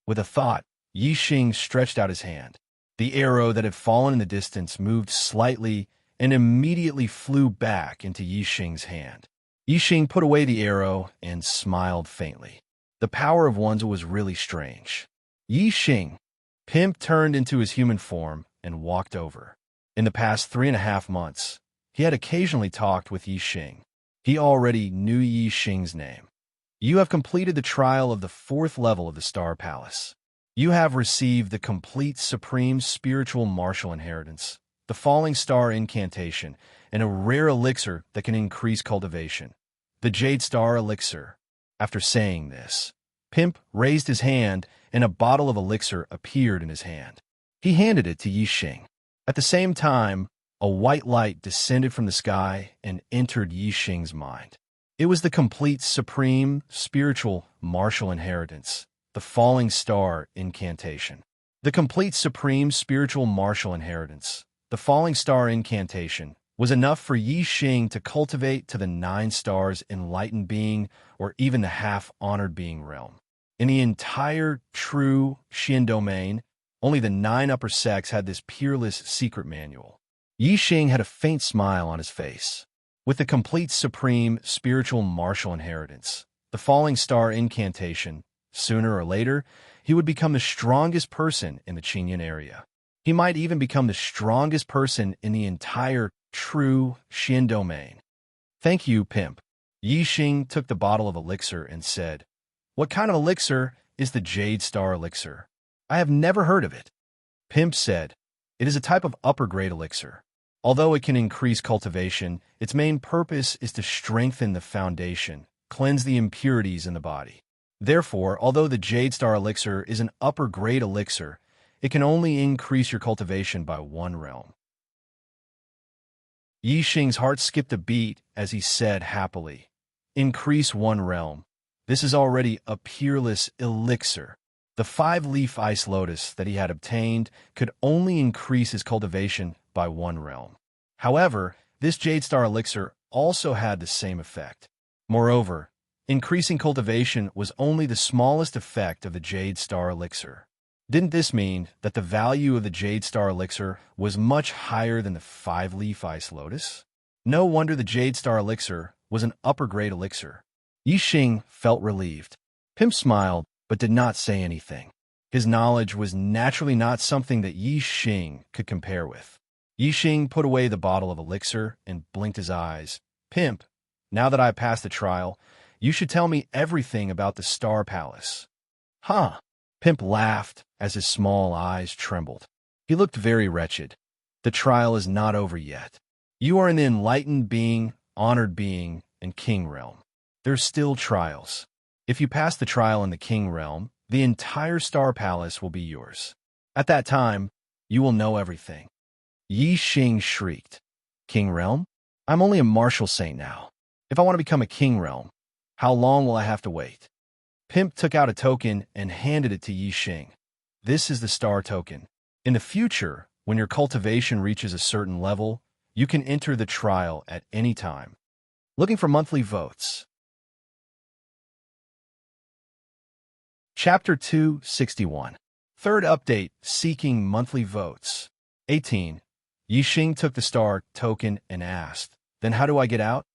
With a thought, Yi Xing stretched out his hand. The arrow that had fallen in the distance moved slightly and immediately flew back into Yi Xing's hand. Yi Xing put away the arrow and smiled faintly. The power of one's was really strange. Yi Xing. Pimp turned into his human form and walked over. In the past 3.5 months, he had occasionally talked with Yi Xing. He already knew Yi Xing's name. You have completed the trial of the 4th level of the Star Palace. You have received the complete supreme spiritual martial inheritance, the falling star incantation, and a rare elixir that can increase cultivation, the Jade Star Elixir. After saying this, Pimp raised his hand and a bottle of elixir appeared in his hand. He handed it to Yi Xing. At the same time, a white light descended from the sky and entered Yi Xing's mind. It was the complete supreme spiritual martial inheritance, the falling star incantation. The complete supreme spiritual martial inheritance, the falling star incantation, was enough for Yi Xing to cultivate to the 9 stars enlightened being or even the half-honored being realm. In the entire true Xian domain, only the 9 upper sects had this peerless secret manual. Yi Xing had a faint smile on his face. With the complete supreme spiritual martial inheritance, the falling star incantation, sooner or later, he would become the strongest person in the Qinyan area. He might even become the strongest person in the entire true Xian domain. Thank you, Pimp. Yi Xing took the bottle of elixir and said, "What kind of elixir is the Jade Star Elixir? I have never heard of it." Pimp said, "It is a type of upper-grade elixir. Although it can increase cultivation, its main purpose is to strengthen the foundation, cleanse the impurities in the body. Therefore, although the Jade Star Elixir is an upper-grade elixir, it can only increase your cultivation by 1 realm." Yi Xing's heart skipped a beat as he said happily, "Increase 1 realm. This is already a peerless elixir." The 5-leaf ice lotus that he had obtained could only increase his cultivation by 1 realm. However, this Jade Star Elixir also had the same effect. Moreover, increasing cultivation was only the smallest effect of the Jade Star Elixir. Didn't this mean that the value of the Jade Star Elixir was much higher than the 5-leaf ice lotus? No wonder the Jade Star Elixir was an upper-grade elixir. Yi Xing felt relieved. Pimp smiled, but did not say anything. His knowledge was naturally not something that Yi Xing could compare with. Yi Xing put away the bottle of elixir and blinked his eyes. "Pimp, now that I passed the trial, you should tell me everything about the Star Palace." "Huh?" Pimp laughed as his small eyes trembled. He looked very wretched. "The trial is not over yet. You are in the enlightened being, honored being, and king realm. There's still trials. If you pass the trial in the king realm, the entire Star Palace will be yours. At that time, you will know everything." Yi Xing shrieked. "King realm? I'm only a martial saint now. If I want to become a king realm, how long will I have to wait?" Pimp took out a token and handed it to Yi Xing. "This is the star token. In the future, when your cultivation reaches a certain level, you can enter the trial at any time." Looking for monthly votes. Chapter 261. Third update, seeking monthly votes. 18. Yi Xing took the star token and asked, "Then how do I get out?"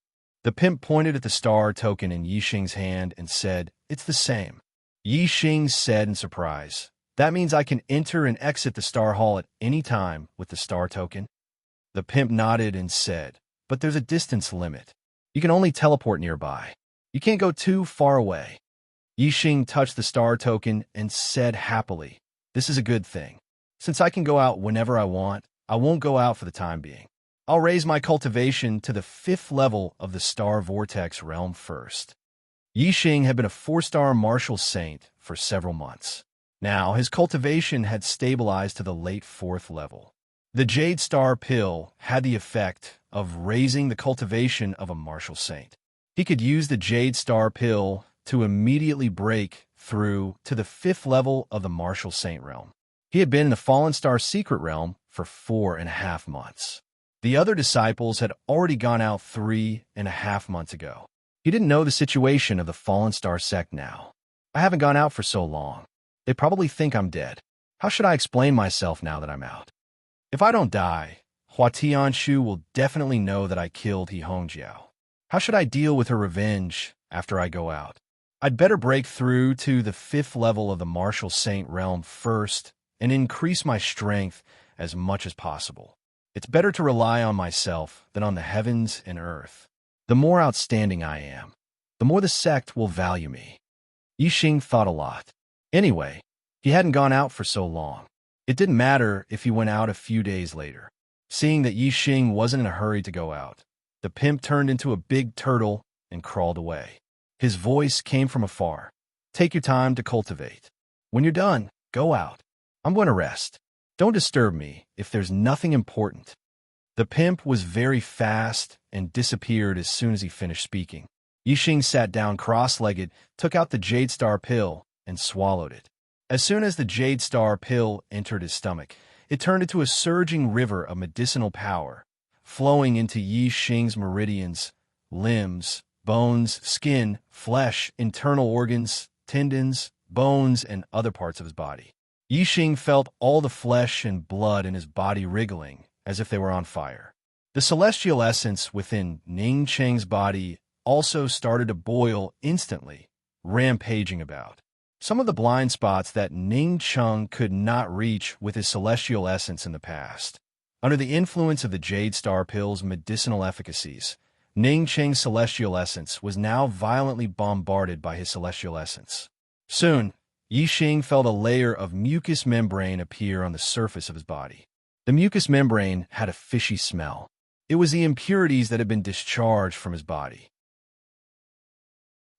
The pimp pointed at the star token in Yi Xing's hand and said, "It's the same." Yi Xing said in surprise, "That means I can enter and exit the star hall at any time with the star token?" The pimp nodded and said, "But there's a distance limit. You can only teleport nearby. You can't go too far away." Yi Xing touched the star token and said happily, "This is a good thing. Since I can go out whenever I want, I won't go out for the time being. I'll raise my cultivation to the 5th level of the Star Vortex realm first." Yi Xing had been a 4-star martial saint for several months. Now, his cultivation had stabilized to the late 4th level. The Jade Star Pill had the effect of raising the cultivation of a martial saint. He could use the Jade Star Pill to immediately break through to the 5th level of the martial saint realm. He had been in the Fallen Star secret realm for 4.5 months. The other disciples had already gone out 3.5 months ago. He didn't know the situation of the Fallen Star sect now. "I haven't gone out for so long. They probably think I'm dead. How should I explain myself now that I'm out? If I don't die, Hua Tianshu will definitely know that I killed He Hongjiao. How should I deal with her revenge after I go out? I'd better break through to the 5th level of the martial saint realm first and increase my strength as much as possible. It's better to rely on myself than on the heavens and earth. The more outstanding I am, the more the sect will value me. Yixing thought a lot. Anyway, he hadn't gone out for so long. It didn't matter if he went out a few days later. Seeing that Yixing wasn't in a hurry to go out, the pimp turned into a big turtle and crawled away. His voice came from afar. Take your time to cultivate. When you're done, go out. I'm going to rest. Don't disturb me if there's nothing important. The pimp was very fast and disappeared as soon as he finished speaking. Yixing sat down cross-legged, took out the Jade Star pill, and swallowed it. As soon as the Jade Star pill entered his stomach, it turned into a surging river of medicinal power, flowing into Yixing's meridians, limbs, bones, skin, flesh, internal organs, tendons, bones, and other parts of his body. Yixing felt all the flesh and blood in his body wriggling, as if they were on fire. The celestial essence within Ning Cheng's body also started to boil instantly, rampaging about. Some of the blind spots that Ning Cheng could not reach with his celestial essence in the past. Under the influence of the Jade Star pill's medicinal efficacies, Ning Cheng's celestial essence was now violently bombarded by his celestial essence. Soon, Yixing felt a layer of mucous membrane appear on the surface of his body. The mucous membrane had a fishy smell. It was the impurities that had been discharged from his body.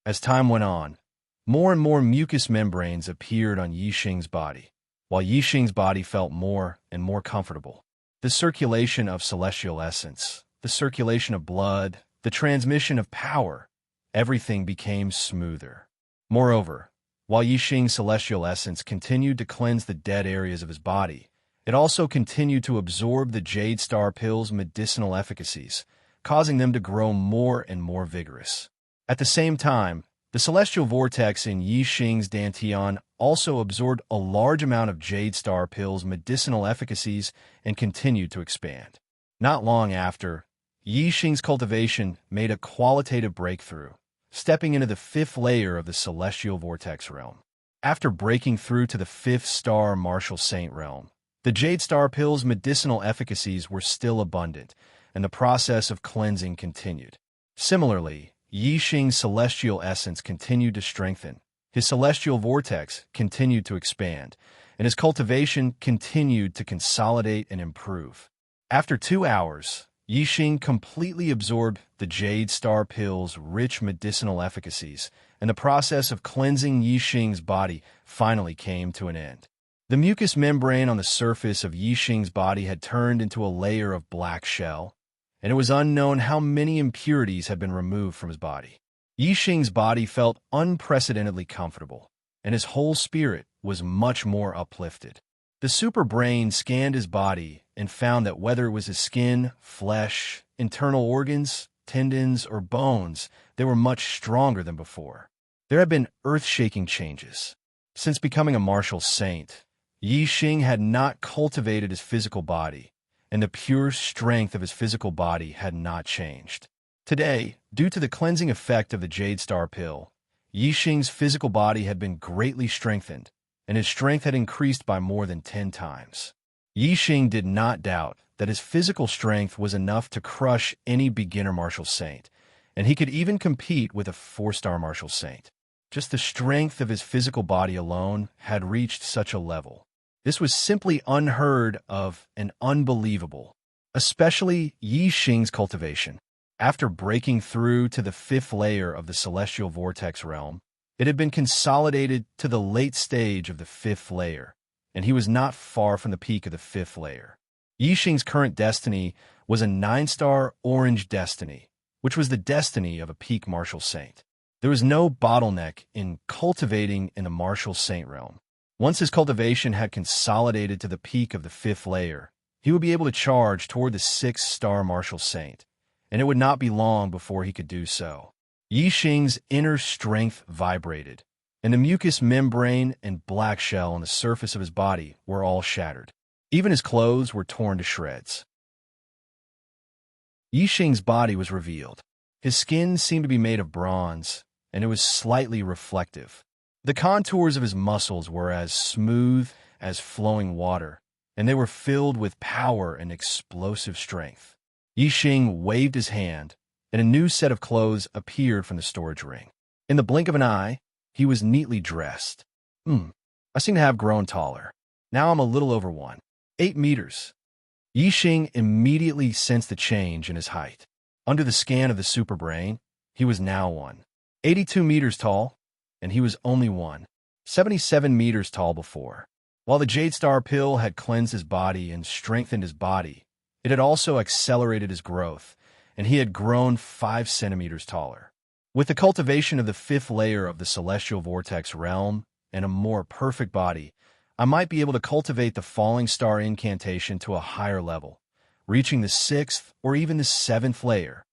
As time went on, more and more mucous membranes appeared on Yixing's body, while Yixing's body felt more and more comfortable. The circulation of celestial essence, the circulation of blood, the transmission of power, everything became smoother. Moreover, while Yixing's celestial essence continued to cleanse the dead areas of his body, it also continued to absorb the Jade Star pill's medicinal efficacies, causing them to grow more and more vigorous. At the same time, the celestial vortex in Yixing's dantian also absorbed a large amount of Jade Star pill's medicinal efficacies and continued to expand. Not long after, Yixing's cultivation made a qualitative breakthrough, stepping into the 5th layer of the celestial vortex realm. After breaking through to the 5th star martial saint realm, the Jade Star pill's medicinal efficacies were still abundant, and the process of cleansing continued. Similarly, Yixing's celestial essence continued to strengthen, his celestial vortex continued to expand, and his cultivation continued to consolidate and improve. After 2 hours, Yixing completely absorbed the Jade Star pill's rich medicinal efficacies, and the process of cleansing Yixing's body finally came to an end. The mucous membrane on the surface of Yixing's body had turned into a layer of black shell, and it was unknown how many impurities had been removed from his body. Yixing's body felt unprecedentedly comfortable, and his whole spirit was much more uplifted. The super brain scanned his body and found that whether it was his skin, flesh, internal organs, tendons, or bones, they were much stronger than before. There had been earth-shaking changes. Since becoming a martial saint, Yixing had not cultivated his physical body, and the pure strength of his physical body had not changed. Today, due to the cleansing effect of the Jade Star pill, Yixing's physical body had been greatly strengthened, and his strength had increased by more than 10 times. Yixing did not doubt that his physical strength was enough to crush any beginner martial saint, and he could even compete with a 4-star martial saint. Just the strength of his physical body alone had reached such a level. This was simply unheard of and unbelievable, especially Yixing's cultivation. After breaking through to the 5th layer of the celestial vortex realm, it had been consolidated to the late stage of the 5th layer, and he was not far from the peak of the 5th layer. Yixing's current destiny was a 9-star orange destiny, which was the destiny of a peak martial saint. There was no bottleneck in cultivating in the martial saint realm. Once his cultivation had consolidated to the peak of the 5th layer, he would be able to charge toward the 6-star martial saint, and it would not be long before he could do so. Yixing's inner strength vibrated, and the mucous membrane and black shell on the surface of his body were all shattered. Even his clothes were torn to shreds. Yixing's body was revealed. His skin seemed to be made of bronze, and it was slightly reflective. The contours of his muscles were as smooth as flowing water, and they were filled with power and explosive strength. Yixing waved his hand, and a new set of clothes appeared from the storage ring. In the blink of an eye, he was neatly dressed. I seem to have grown taller. Now I'm a little over 8 meters. Yixing immediately sensed the change in his height. Under the scan of the superbrain, he was now 82 meters tall, and he was only 77 meters tall before. While the Jade Star pill had cleansed his body and strengthened his body, it had also accelerated his growth, and he had grown 5 centimeters taller. With the cultivation of the 5th layer of the Celestial Vortex realm and a more perfect body, I might be able to cultivate the Falling Star incantation to a higher level, reaching the 6th or even the 7th layer.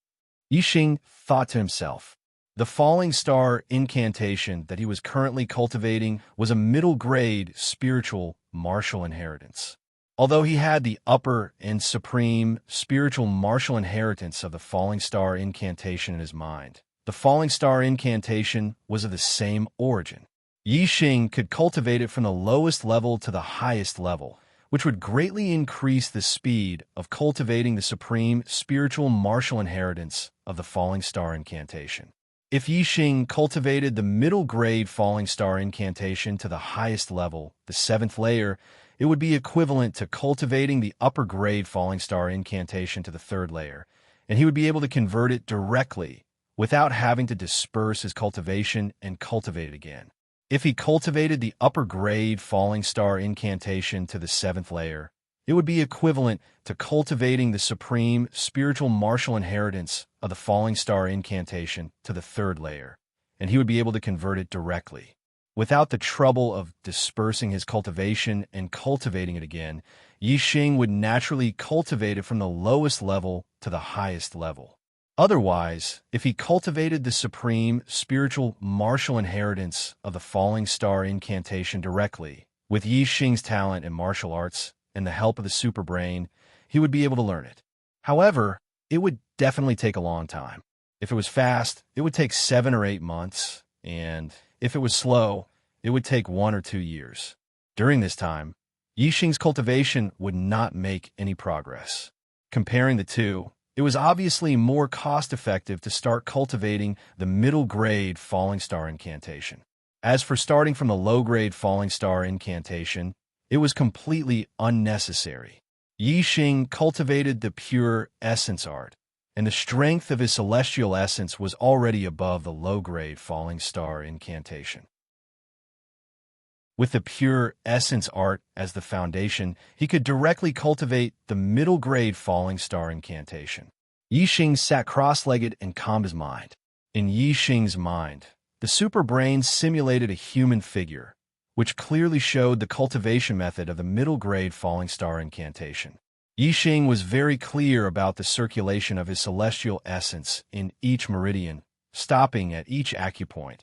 Yixing thought to himself. The Falling Star incantation that he was currently cultivating was a middle-grade spiritual martial inheritance. Although he had the upper and supreme spiritual martial inheritance of the Falling Star incantation in his mind, the Falling Star incantation was of the same origin. Yixing could cultivate it from the lowest level to the highest level, which would greatly increase the speed of cultivating the supreme spiritual martial inheritance of the Falling Star incantation. If Yixing cultivated the middle-grade Falling Star incantation to the highest level, the 7th layer, it would be equivalent to cultivating the upper-grade Falling Star incantation to the 3rd layer, and he would be able to convert it directly without having to disperse his cultivation and cultivate it again. If he cultivated the upper-grade Falling Star incantation to the 7th layer, it would be equivalent to cultivating the supreme spiritual martial inheritance of the Falling Star incantation to the 3rd layer, and he would be able to convert it directly. Without the trouble of dispersing his cultivation and cultivating it again, Yixing would naturally cultivate it from the lowest level to the highest level. Otherwise, if he cultivated the supreme spiritual martial inheritance of the Falling Star incantation directly, with Yixing's talent in martial arts and the help of the superbrain, he would be able to learn it. However, it would definitely take a long time. If it was fast, it would take 7 or 8 months, and if it was slow, it would take 1 or 2 years. During this time, Yixing's cultivation would not make any progress. Comparing the two, it was obviously more cost-effective to start cultivating the middle-grade Falling Star incantation. As for starting from the low-grade Falling Star incantation, it was completely unnecessary. Yixing cultivated the pure essence art, and the strength of his celestial essence was already above the low-grade Falling Star incantation. With the pure essence art as the foundation, he could directly cultivate the middle-grade Falling Star incantation. Yixing sat cross-legged and calmed his mind. In Yixing's mind, the superbrain simulated a human figure, which clearly showed the cultivation method of the middle-grade Falling Star incantation. Yixing was very clear about the circulation of his celestial essence in each meridian, stopping at each acupoint,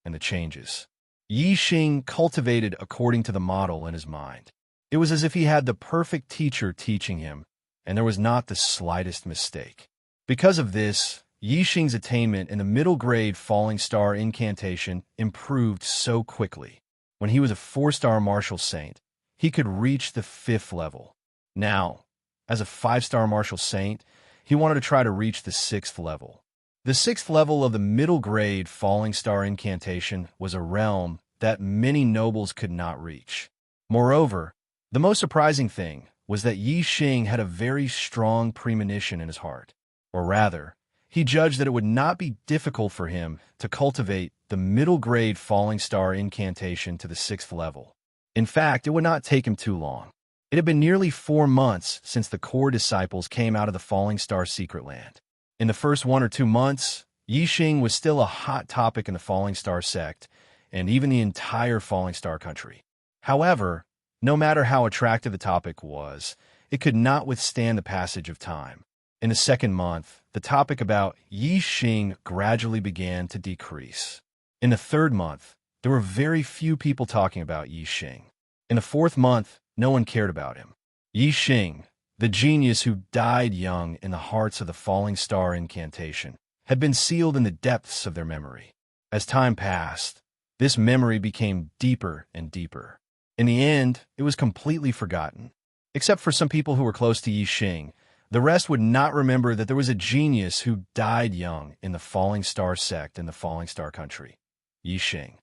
and the changes. Yixing cultivated according to the model in his mind. It was as if he had the perfect teacher teaching him, and there was not the slightest mistake. Because of this, Yixing's attainment in the middle-grade Falling Star incantation improved so quickly. When he was a 4-star martial saint, he could reach the 5th level. Now, as a 5-star martial saint, he wanted to try to reach the 6th level. The 6th level of the middle-grade Falling Star incantation was a realm that many nobles could not reach. Moreover, the most surprising thing was that Yixing had a very strong premonition in his heart. Or rather, he judged that it would not be difficult for him to cultivate the middle-grade Falling Star incantation to the 6th level. In fact, it would not take him too long. It had been nearly 4 months since the core disciples came out of the Falling Star secret land. In the first 1 or 2 months, Yixing was still a hot topic in the Falling Star sect, and even the entire Falling Star country. However, no matter how attractive the topic was, it could not withstand the passage of time. In the 2nd month, the topic about Yixing gradually began to decrease. In the 3rd month, there were very few people talking about Yixing. In the 4th month, no one cared about him. Yixing, the genius who died young in the hearts of the Falling Star incantation, had been sealed in the depths of their memory. As time passed, this memory became deeper and deeper. In the end, it was completely forgotten. Except for some people who were close to Yixing, the rest would not remember that there was a genius who died young in the Falling Star sect in the Falling Star country. Yixing.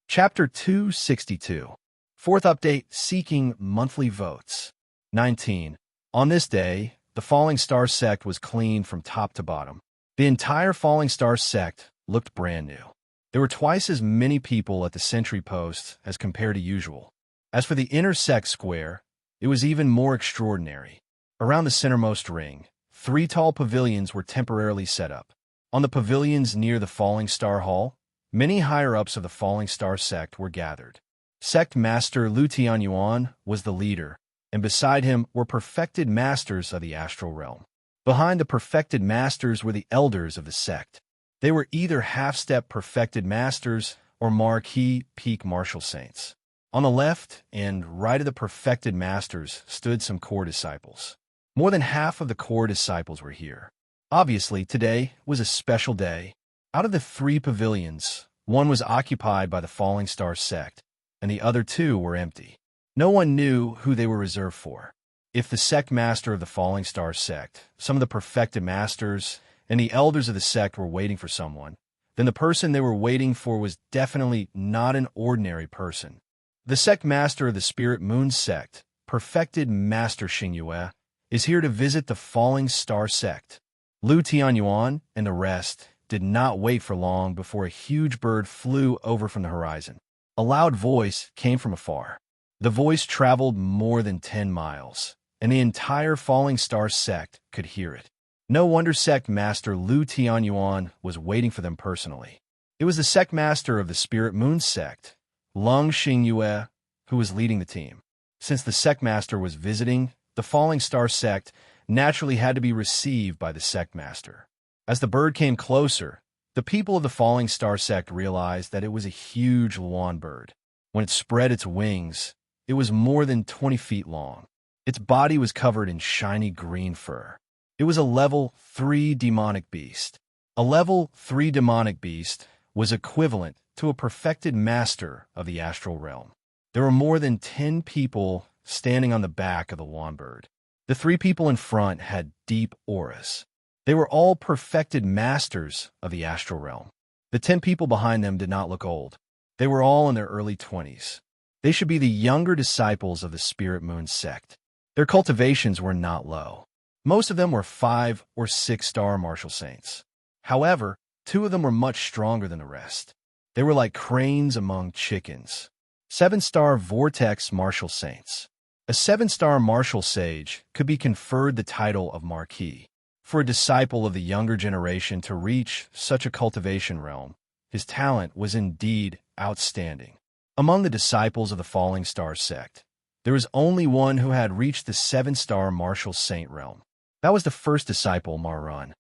Chapter 262. Fourth update, Seeking Monthly Votes. 19. On this day, the Falling Star sect was cleaned from top to bottom. The entire Falling Star sect looked brand new. There were twice as many people at the sentry post as compared to usual. As for the inner sect square, it was even more extraordinary. Around the centermost ring, 3 tall pavilions were temporarily set up. On the pavilions near the Falling Star Hall, many higher-ups of the Falling Star sect were gathered. Sect Master Lu Tianyuan was the leader, and beside him were perfected masters of the astral realm. Behind the perfected masters were the elders of the sect. They were either half-step perfected masters or marquee peak martial saints. On the left and right of the perfected masters stood some core disciples. More than half of the core disciples were here. Obviously, today was a special day. Out of the 3 pavilions, one was occupied by the Falling Star sect, and the other 2 were empty. No one knew who they were reserved for. If the sect master of the Falling Star sect, some of the perfected masters, and the elders of the sect were waiting for someone, then the person they were waiting for was definitely not an ordinary person. The sect master of the Spirit Moon sect, perfected Master Xingyue, is here to visit the Falling Star sect. Lu Tianyuan and the rest did not wait for long before a huge bird flew over from the horizon. A loud voice came from afar. The voice traveled more than 10 miles, and the entire Falling Star sect could hear it. No wonder sect master Lu Tianyuan was waiting for them personally. It was the sect master of the Spirit Moon sect, Lung Xingyue, who was leading the team. Since the sect master was visiting, the Falling Star sect naturally had to be received by the sect master. As the bird came closer, the people of the Falling Star sect realized that it was a huge Luan bird. When it spread its wings, it was more than 20 feet long. Its body was covered in shiny green fur. It was a level 3 demonic beast. A level 3 demonic beast was equivalent to a perfected master of the astral realm. There were more than 10 people standing on the back of the Luan bird. The 3 people in front had deep auras. They were all perfected masters of the astral realm. The 10 people behind them did not look old. They were all in their early 20s. They should be the younger disciples of the Spirit Moon sect. Their cultivations were not low. Most of them were 5 or 6 star martial saints. However, 2 of them were much stronger than the rest. They were like cranes among chickens. 7-star vortex martial saints. A 7-star martial sage could be conferred the title of marquis. For a disciple of the younger generation to reach such a cultivation realm, his talent was indeed outstanding. Among the disciples of the Falling Star sect, there was only one who had reached the 7-star martial saint realm. That was the first disciple, Marun.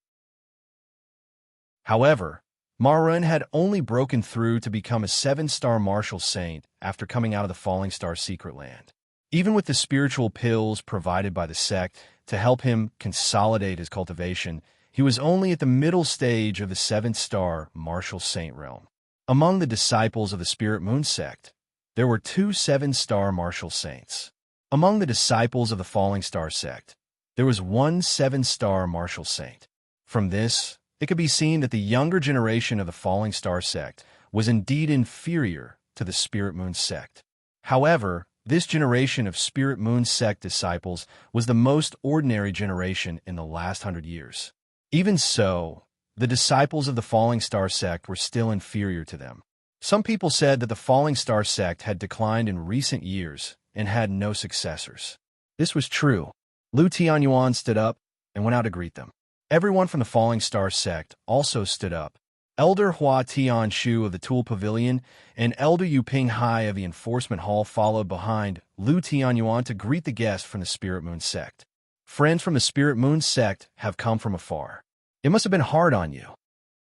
However, Marun had only broken through to become a 7-star martial saint after coming out of the Falling Star secret land. Even with the spiritual pills provided by the sect to help him consolidate his cultivation, he was only at the middle stage of the 7th-star martial saint realm. Among the disciples of the Spirit Moon sect, there were 2 7-star martial saints. Among the disciples of the Falling Star sect, there was 1 7-star martial saint. From this, it could be seen that the younger generation of the Falling Star sect was indeed inferior to the Spirit Moon sect. However, this generation of Spirit Moon sect disciples was the most ordinary generation in the last 100 years. Even so, the disciples of the Falling Star sect were still inferior to them. Some people said that the Falling Star sect had declined in recent years and had no successors. This was true. Lu Tianyuan stood up and went out to greet them. Everyone from the Falling Star sect also stood up. Elder Hua Tianshu of the Tool Pavilion and Elder Yuping Hai of the Enforcement Hall followed behind Lu Tianyuan to greet the guests from the Spirit Moon sect. Friends from the Spirit Moon sect have come from afar. It must have been hard on you.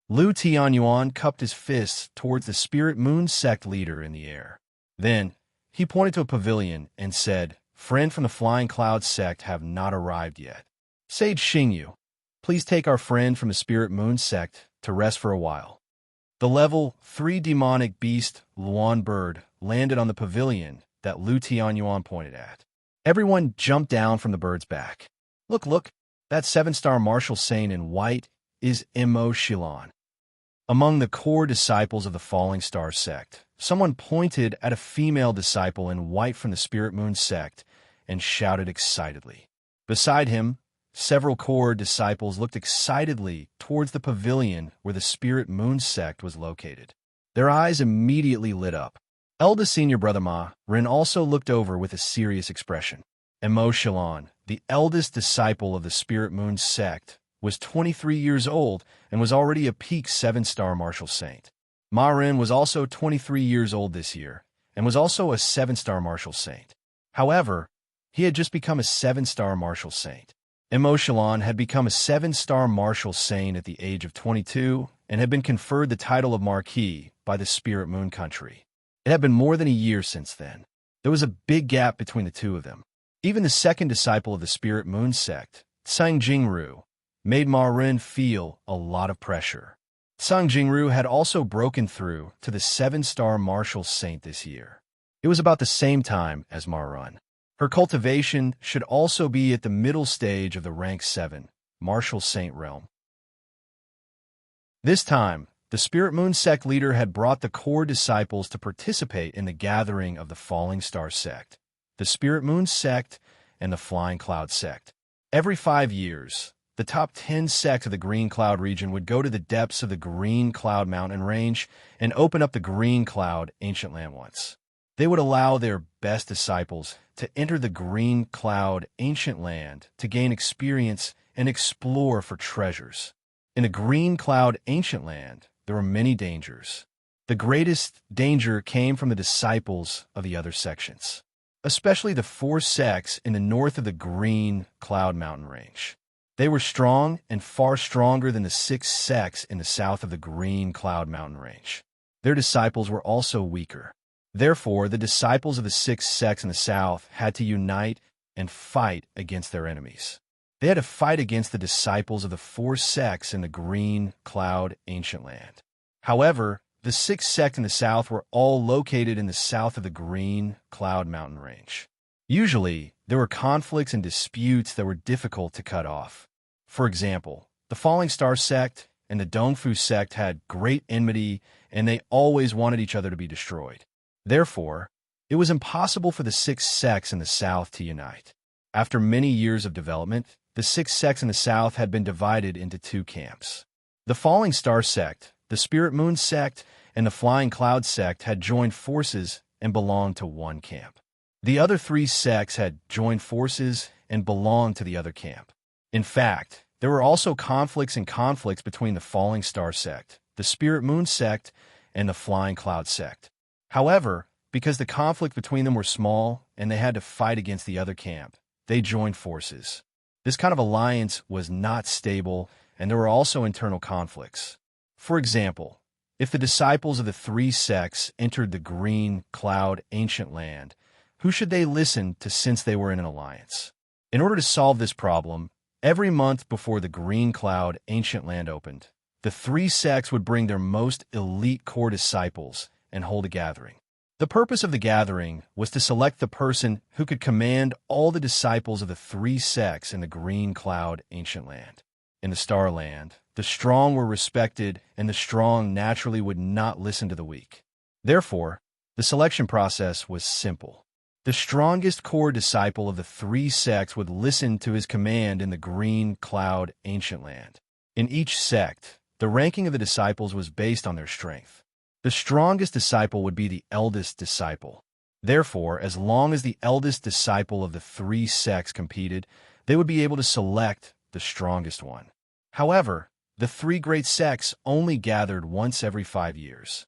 Lu Tianyuan cupped his fists towards the Spirit Moon sect leader in the air. Then, he pointed to a pavilion and said, "Friend from the Flying Cloud sect have not arrived yet. Sage Xingyu, Please take our friend from the Spirit Moon sect to rest for a while. The level 3 demonic beast Luan bird landed on the pavilion that Lu Tianyuan pointed at. Everyone jumped down from the bird's back. Look, that 7-star martial saint in white is Imo Shilon. Among the core disciples of the Falling Star sect, someone pointed at a female disciple in white from the Spirit Moon sect and shouted excitedly. Beside him, several core disciples looked excitedly towards the pavilion where the Spirit Moon sect was located. Their eyes immediately lit up. Eldest senior brother Ma Rin also looked over with a serious expression. Imo Shilon, the eldest disciple of the Spirit Moon sect, was 23 years old and was already a peak 7-star martial saint. Ma Rin was also 23 years old this year and was also a 7-star martial saint. However, he had just become a 7-star martial saint. Imo Shilon had become a 7-star martial saint at the age of 22 and had been conferred the title of Marquis by the Spirit Moon country. It had been more than a year since then. There was a big gap between the two of them. Even the second disciple of the Spirit Moon sect, Tsang Jingru, made Ma Rin feel a lot of pressure. Tsang Jingru had also broken through to the 7-star martial saint this year. It was about the same time as Ma Rin. Her cultivation should also be at the middle stage of the rank 7 martial saint realm. This time, the Spirit Moon sect leader had brought the core disciples to participate in the gathering of the Falling Star sect, the Spirit Moon sect, and the Flying Cloud sect. Every 5 years, the top 10 sects of the Green Cloud region would go to the depths of the Green Cloud mountain range and open up the Green Cloud ancient land once. They would allow their best disciples to enter the Green Cloud ancient land to gain experience and explore for treasures. In the Green Cloud ancient land, there were many dangers. The greatest danger came from the disciples of the other sections, especially the 4 sects in the north of the Green Cloud mountain range. They were strong and far stronger than the 6 sects in the south of the Green Cloud mountain range. Their disciples were also weaker. Therefore, the disciples of the 6 sects in the south had to unite and fight against their enemies. They had to fight against the disciples of the 4 sects in the Green Cloud ancient land. However, the 6 sects in the south were all located in the south of the Green Cloud mountain range. Usually, there were conflicts and disputes that were difficult to cut off. For example, the Falling Star sect and the Dongfu sect had great enmity, and they always wanted each other to be destroyed. Therefore, it was impossible for the 6 sects in the south to unite. After many years of development, the 6 sects in the south had been divided into 2 camps. The Falling Star sect, the Spirit Moon sect, and the Flying Cloud sect had joined forces and belonged to one camp. The other 3 sects had joined forces and belonged to the other camp. In fact, there were also conflicts between the Falling Star sect, the Spirit Moon sect, and the Flying Cloud sect. However, because the conflict between them were small and they had to fight against the other camp, they joined forces. This kind of alliance was not stable, and there were also internal conflicts. For example, if the disciples of the 3 sects entered the Green Cloud ancient land, who should they listen to since they were in an alliance? In order to solve this problem, every month before the Green Cloud ancient land opened, the 3 sects would bring their most elite core disciples and hold a gathering. The purpose of the gathering was to select the person who could command all the disciples of the 3 sects in the Green Cloud ancient land. In the Star Land, the strong were respected, and the strong naturally would not listen to the weak. Therefore, the selection process was simple. The strongest core disciple of the 3 sects would listen to his command in the Green Cloud ancient land. In each sect, the ranking of the disciples was based on their strength. The strongest disciple would be the eldest disciple. Therefore, as long as the eldest disciple of the 3 sects competed, they would be able to select the strongest one. However, the 3 great sects only gathered once every 5 years.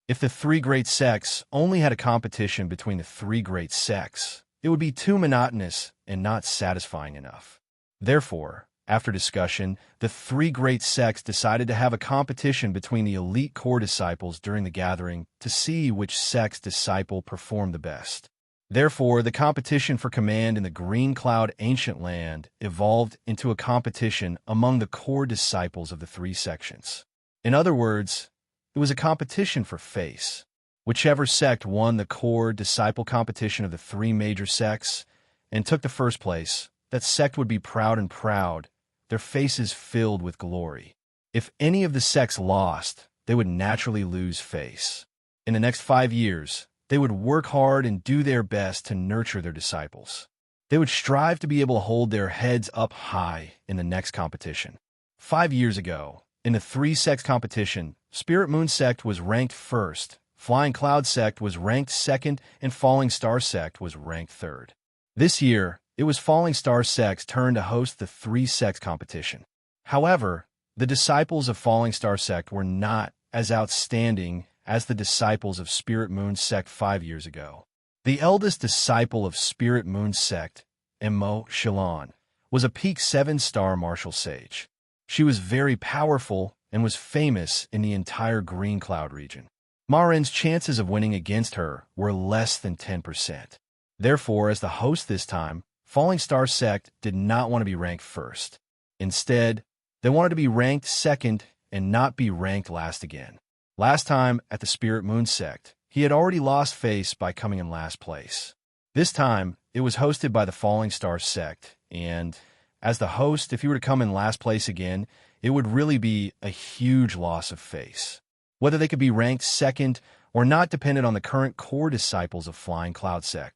If the 3 great sects only had a competition between the 3 great sects, it would be too monotonous and not satisfying enough. Therefore, after discussion, the 3 great sects decided to have a competition between the elite core disciples during the gathering to see which sect's disciple performed the best. Therefore, the competition for command in the Green Cloud Ancient Land evolved into a competition among the core disciples of the three sections. In other words, it was a competition for face. Whichever sect won the core disciple competition of the three major sects and took the first place, that sect would be proud and proud, their faces filled with glory. If any of the sects lost, they would naturally lose face. In the next 5 years, they would work hard and do their best to nurture their disciples. They would strive to be able to hold their heads up high in the next competition. 5 years ago, in the three sects competition, Spirit Moon Sect was ranked first, Flying Cloud Sect was ranked second, and Falling Star Sect was ranked third. This year, it was Falling Star Sect's turn to host the three sects competition. However, the disciples of Falling Star Sect were not as outstanding as the disciples of Spirit Moon Sect 5 years ago. The eldest disciple of Spirit Moon Sect, Mo Shilon, was a peak 7-star martial sage. She was very powerful and was famous in the entire Green Cloud region. Marin's chances of winning against her were less than 10%. Therefore, as the host this time, Falling Star Sect did not want to be ranked first. Instead, they wanted to be ranked second and not be ranked last again. Last time, at the Spirit Moon Sect, he had already lost face by coming in last place. This time, it was hosted by the Falling Star Sect, and as the host, if he were to come in last place again, it would really be a huge loss of face. Whether they could be ranked second or not depended on the current core disciples of Flying Cloud Sect.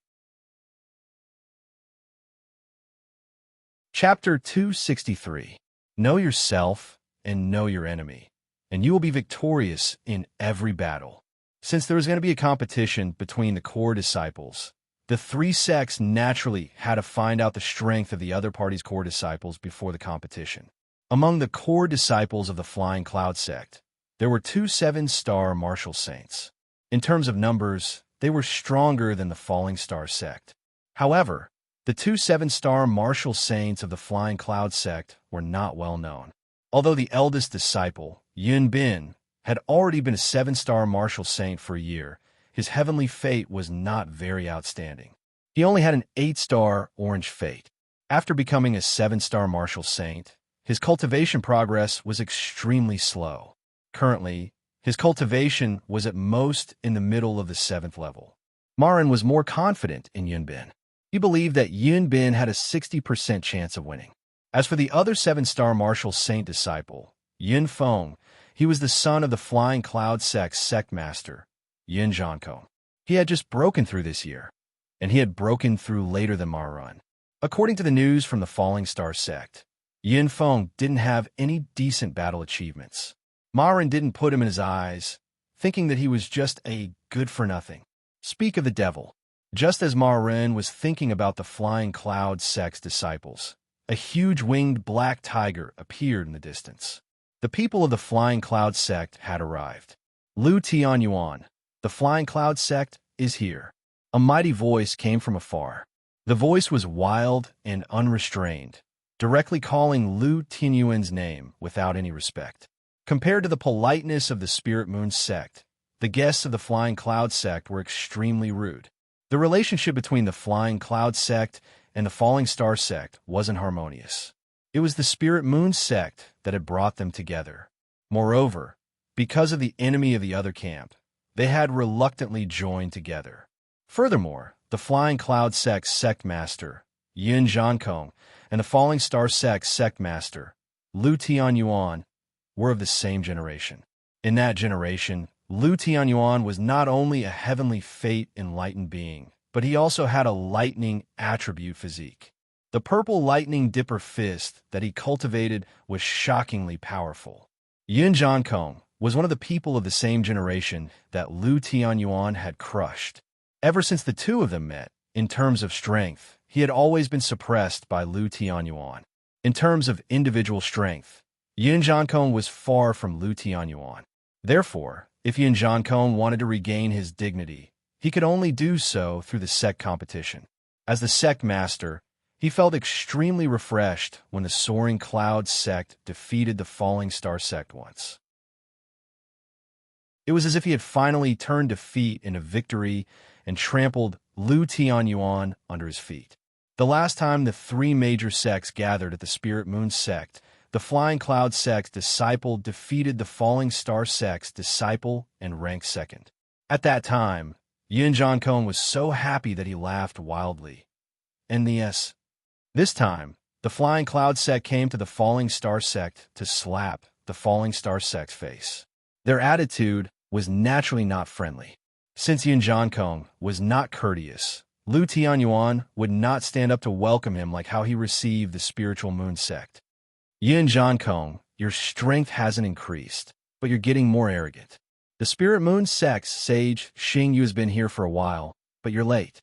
Chapter 263. Know yourself and know your enemy, and you will be victorious in every battle. Since there was going to be a competition between the core disciples, the three sects naturally had to find out the strength of the other party's core disciples before the competition. Among the core disciples of the Flying Cloud Sect, there were 2 7-star martial saints. In terms of numbers, they were stronger than the Falling Star Sect. However, the 2 7-star martial saints of the Flying Cloud Sect were not well known. Although the eldest disciple, Yun Bin, had already been a 7-star martial saint for a year, his heavenly fate was not very outstanding. He only had an 8-star orange fate. After becoming a 7-star martial saint, his cultivation progress was extremely slow. Currently, his cultivation was at most in the middle of the 7th level. Marin was more confident in Yun Bin. He believed that Yun Bin had a 60% chance of winning. As for the other 7-star martial saint disciple, Yun Feng, he was the son of the Flying Cloud Sect's sect master, Yin Zhankong. He had just broken through this year, and he had broken through later than Marun. According to the news from the Falling Star Sect, Yin Feng didn't have any decent battle achievements. Marun didn't put him in his eyes, thinking that he was just a good-for-nothing. Speak of the devil. Just as Marun was thinking about the Flying Cloud Sect's disciples, a huge winged black tiger appeared in the distance. The people of the Flying Cloud Sect had arrived. Lu Tianyuan, the Flying Cloud Sect, is here. A mighty voice came from afar. The voice was wild and unrestrained, directly calling Lu Tianyuan's name without any respect. Compared to the politeness of the Spirit Moon Sect, the guests of the Flying Cloud Sect were extremely rude. The relationship between the Flying Cloud Sect and the Falling Star Sect wasn't harmonious. It was the Spirit Moon Sect that had brought them together. Moreover, because of the enemy of the other camp, they had reluctantly joined together. Furthermore, the Flying Cloud Sect's sect master, Yin Zhankong, and the Falling Star Sect's sect master, Lu Tianyuan, were of the same generation. In that generation, Lu Tianyuan was not only a heavenly fate enlightened being, but he also had a lightning attribute physique. The purple lightning dipper fist that he cultivated was shockingly powerful. Yin Zhankong was one of the people of the same generation that Lu Tianyuan had crushed. Ever since the two of them met, in terms of strength, he had always been suppressed by Lu Tianyuan. In terms of individual strength, Yin Zhankong was far from Lu Tianyuan. Therefore, if Yin Zhankong wanted to regain his dignity, he could only do so through the sect competition. As the sect master, he felt extremely refreshed when the Soaring Cloud Sect defeated the Falling Star Sect once. It was as if he had finally turned defeat into victory and trampled Lu Tianyuan under his feet. The last time the three major sects gathered at the Spirit Moon sect, the Flying Cloud sect's disciple defeated the Falling Star sect's disciple and ranked second. At that time, Yin Jiankong was so happy that he laughed wildly. And this time, the Flying Cloud sect came to the Falling Star sect to slap the Falling Star sect's face. Their attitude was naturally not friendly. Since Yin Jiankong was not courteous, Lu Tianyuan would not stand up to welcome him like how he received the Spiritual Moon sect. Yin Jiankong, your strength hasn't increased, but you're getting more arrogant. The Spirit Moon sect's sage Xingyu has been here for a while, but you're late.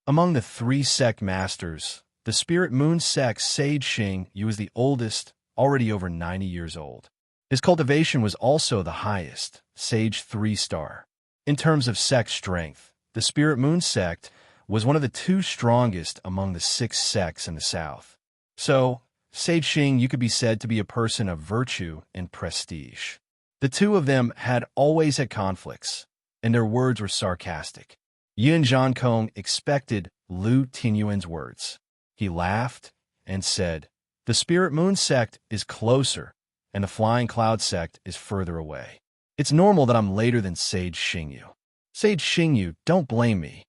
Among the three sect masters, the Spirit Moon sect's sage Xingyu is the oldest, already over 90 years old. His cultivation was also the highest, sage 3-star. In terms of sect strength, the Spirit Moon sect was one of the two strongest among the 6 sects in the south. So, Sage Xing, you could be said to be a person of virtue and prestige. The two of them had always had conflicts, and their words were sarcastic. Yin Jiankong expected Lu Tianyuan's words. He laughed and said, "The Spirit Moon sect is closer, and the Flying Cloud sect is further away. It's normal that I'm later than Sage Xingyu. Sage Xingyu, don't blame me."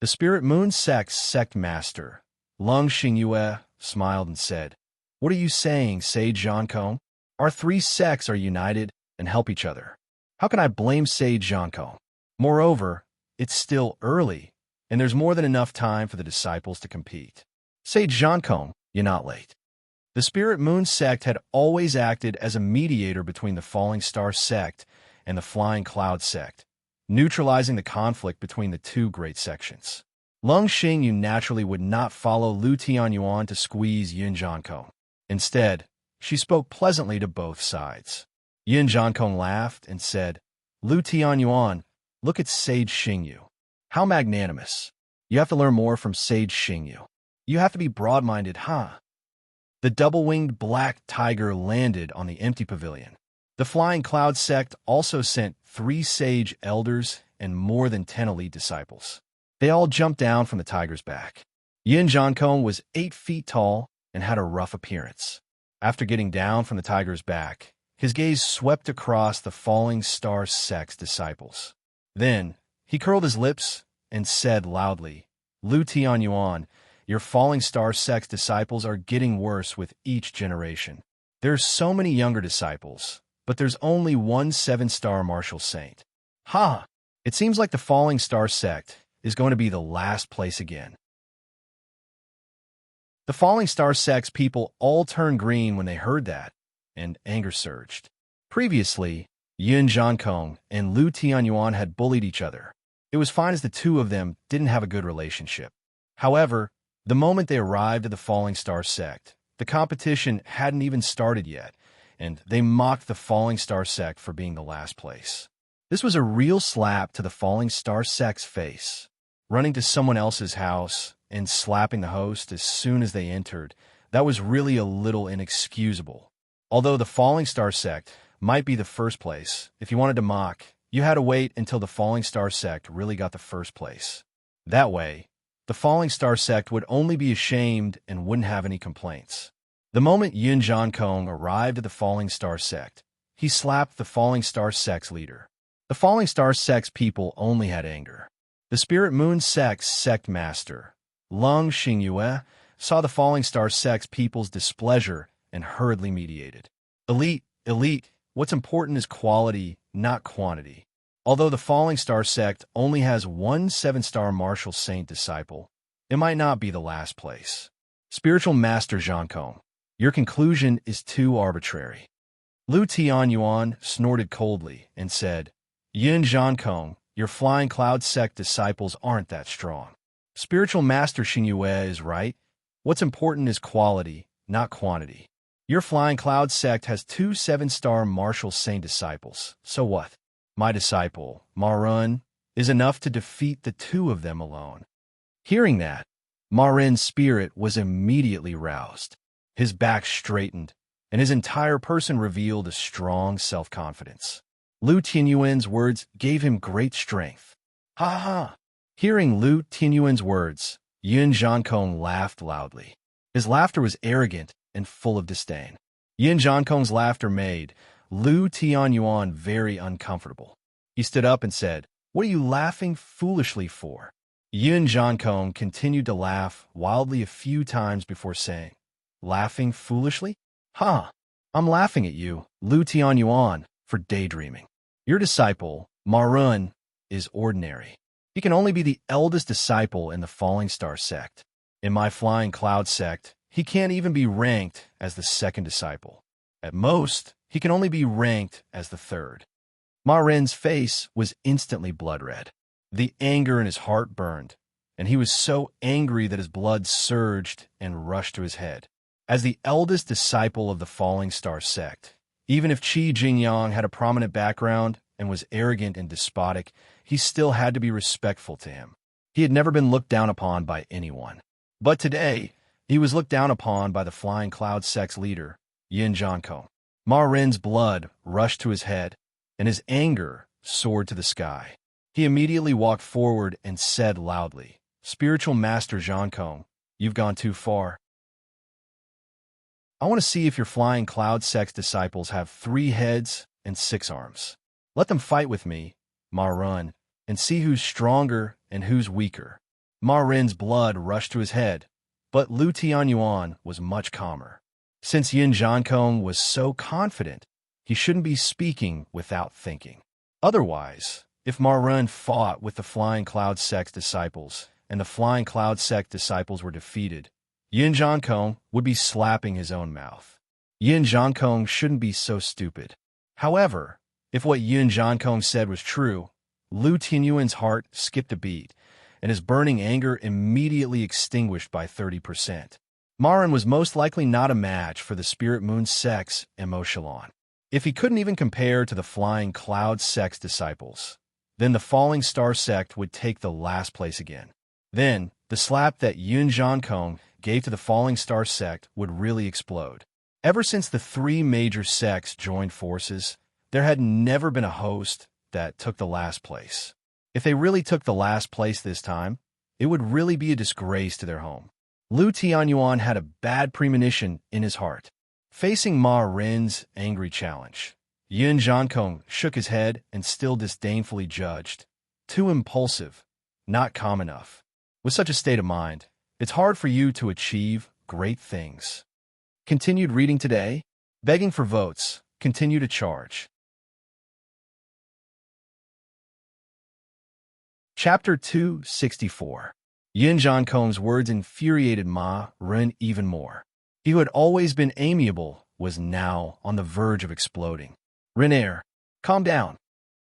The Spirit Moon sect's sect master, Lung Xingyue, smiled and said, "What are you saying, Sage Jiankong? Our 3 sects are united and help each other. How can I blame Sage Jiankong? Moreover, it's still early, and there's more than enough time for the disciples to compete. Sage Jiankong, you're not late." The Spirit Moon sect had always acted as a mediator between the Falling Star sect and the Flying Cloud sect, neutralizing the conflict between the two great sections. Lung Xingyu naturally would not follow Lu Tianyuan to squeeze Yin Jiankong. Instead, she spoke pleasantly to both sides. Yin Jiankong laughed and said, "Lu Tianyuan, look at Sage Xingyu. How magnanimous. You have to learn more from Sage Xingyu. You have to be broad-minded, huh?" The double-winged black tiger landed on the empty pavilion. The Flying Cloud sect also sent 3 sage elders and more than 10 elite disciples. They all jumped down from the tiger's back. Yin Jiankong was 8 feet tall and had a rough appearance. After getting down from the tiger's back, his gaze swept across the Falling Star sect's disciples. Then, he curled his lips and said loudly, "Lu Tianyuan, your Falling Star sect's disciples are getting worse with each generation. There's so many younger disciples, but there's only one 7-star martial saint. Ha! It seems like the Falling Star sect is going to be the last place again." The Falling Star sect's people all turned green when they heard that, and anger surged. Previously, Yin Jiankong and Lu Tianyuan had bullied each other. It was fine as the two of them didn't have a good relationship. However, the moment they arrived at the Falling Star sect, the competition hadn't even started yet, and they mocked the Falling Star sect for being the last place. This was a real slap to the Falling Star sect's face. Running to someone else's house and slapping the host as soon as they entered, that was really a little inexcusable. Although the Falling Star sect might be the first place, if you wanted to mock, you had to wait until the Falling Star sect really got the first place. That way, the Falling Star sect would only be ashamed and wouldn't have any complaints. The moment Yin Jiankong arrived at the Falling Star sect, he slapped the Falling Star sect's leader. The Falling Star sect's people only had anger. The Spirit Moon sect's sect master, Lung Xingyue, saw the Falling Star sect's people's displeasure and hurriedly mediated. Elite, what's important is quality, not quantity. Although the Falling Star sect only has one 7-star martial saint disciple, it might not be the last place. Spiritual Master Jiankong, your conclusion is too arbitrary." Lu Tianyuan snorted coldly and said, "Yin Jiankong, your Flying Cloud sect disciples aren't that strong. Spiritual Master Xingyue is right. What's important is quality, not quantity. Your Flying Cloud sect has 2 7-star martial saint disciples. So what? My disciple, Ma Run, is enough to defeat the 2 of them alone." Hearing that, Ma Ren's spirit was immediately roused. His back straightened, and his entire person revealed a strong self-confidence. Lu Tianyuan's words gave him great strength. Ha ha ha! Hearing Lu Tianyuan's words, Yun Jiankong laughed loudly. His laughter was arrogant and full of disdain. Yun Jiankong's laughter made Lu Tianyuan very uncomfortable. He stood up and said, "What are you laughing foolishly for?" Yun Jiankong continued to laugh wildly a few times before saying, "Laughing foolishly? Huh! I'm laughing at you, Lu Tianyuan, for daydreaming. Your disciple, Ma Run, is ordinary. He can only be the eldest disciple in the Falling Star sect. In my Flying Cloud sect, he can't even be ranked as the second disciple. At most, he can only be ranked as the third." Ma Ren's face was instantly blood red. The anger in his heart burned, and he was so angry that his blood surged and rushed to his head. As the eldest disciple of the Falling Star sect, even if Qi Jingyang had a prominent background and was arrogant and despotic, he still had to be respectful to him. He had never been looked down upon by anyone. But today, he was looked down upon by the Flying Cloud sect's leader, Yin Jiankong. Ma Ren's blood rushed to his head, and his anger soared to the sky. He immediately walked forward and said loudly, "Spiritual Master Jiankong, you've gone too far. I want to see if your Flying Cloud sect's disciples have 3 heads and 6 arms. Let them fight with me, Ma Run, and see who's stronger and who's weaker." Ma Ren's blood rushed to his head, but Lu Tianyuan was much calmer. Since Yin Jiankong was so confident, he shouldn't be speaking without thinking. Otherwise, if Ma Run fought with the Flying Cloud sect's disciples and the Flying Cloud sect disciples were defeated, Yin Jiankong would be slapping his own mouth. Yin Jiankong shouldn't be so stupid. However, if what Yin Jiankong said was true, Lu Tianyuan's heart skipped a beat, and his burning anger immediately extinguished by 30%. Ma Run was most likely not a match for the Spirit Moon sect's Emochelon. If he couldn't even compare to the Flying Cloud sect's disciples, then the Falling Star sect would take the last place again. Then, the slap that Yun Jiankong gave to the Falling Star sect would really explode. Ever since the 3 major sects joined forces, there had never been a host that took the last place. If they really took the last place this time, it would really be a disgrace to their home. Lu Tianyuan had a bad premonition in his heart. Facing Ma Ren's angry challenge, Yun Jiankong shook his head and still disdainfully judged. Too impulsive, not calm enough. With such a state of mind, it's hard for you to achieve great things. Continued reading today, begging for votes, continue to charge. Chapter 264. Yin Jiankong's words infuriated Ma Ren even more. He who had always been amiable was now on the verge of exploding. "Renair, calm down."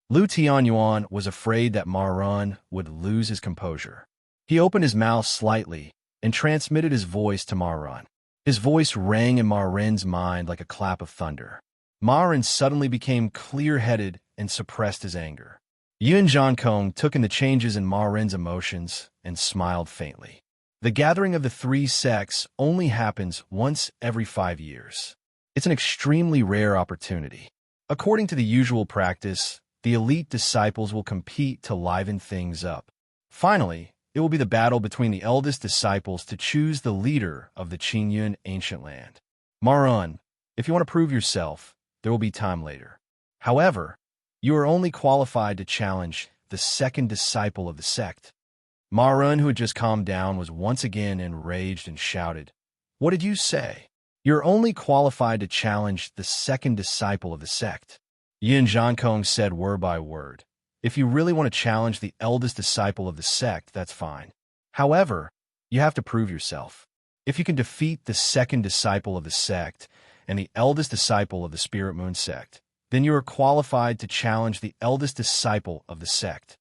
Lu Tianyuan was afraid that Ma Ren would lose his composure. He opened his mouth slightly and transmitted his voice to Ma Ren. His voice rang in Ma Ren's mind like a clap of thunder. Ma Ren suddenly became clear-headed and suppressed his anger. Yun Jiankong took in the changes in Ma Ren's emotions and smiled faintly. The gathering of the 3 sects only happens once every 5 years. It's an extremely rare opportunity. According to the usual practice, the elite disciples will compete to liven things up. Finally, it will be the battle between the eldest disciples to choose the leader of the Qingyun ancient land. Ma Run, if you want to prove yourself, there will be time later. However, you are only qualified to challenge the second disciple of the sect. Ma Run, who had just calmed down, was once again enraged and shouted, "What did you say? You're only qualified to challenge the second disciple of the sect." Yin Jiankong said word by word, "If you really want to challenge the eldest disciple of the sect, that's fine. However, you have to prove yourself. If you can defeat the second disciple of the sect and the eldest disciple of the Spirit Moon sect, then you are qualified to challenge the eldest disciple of the sect."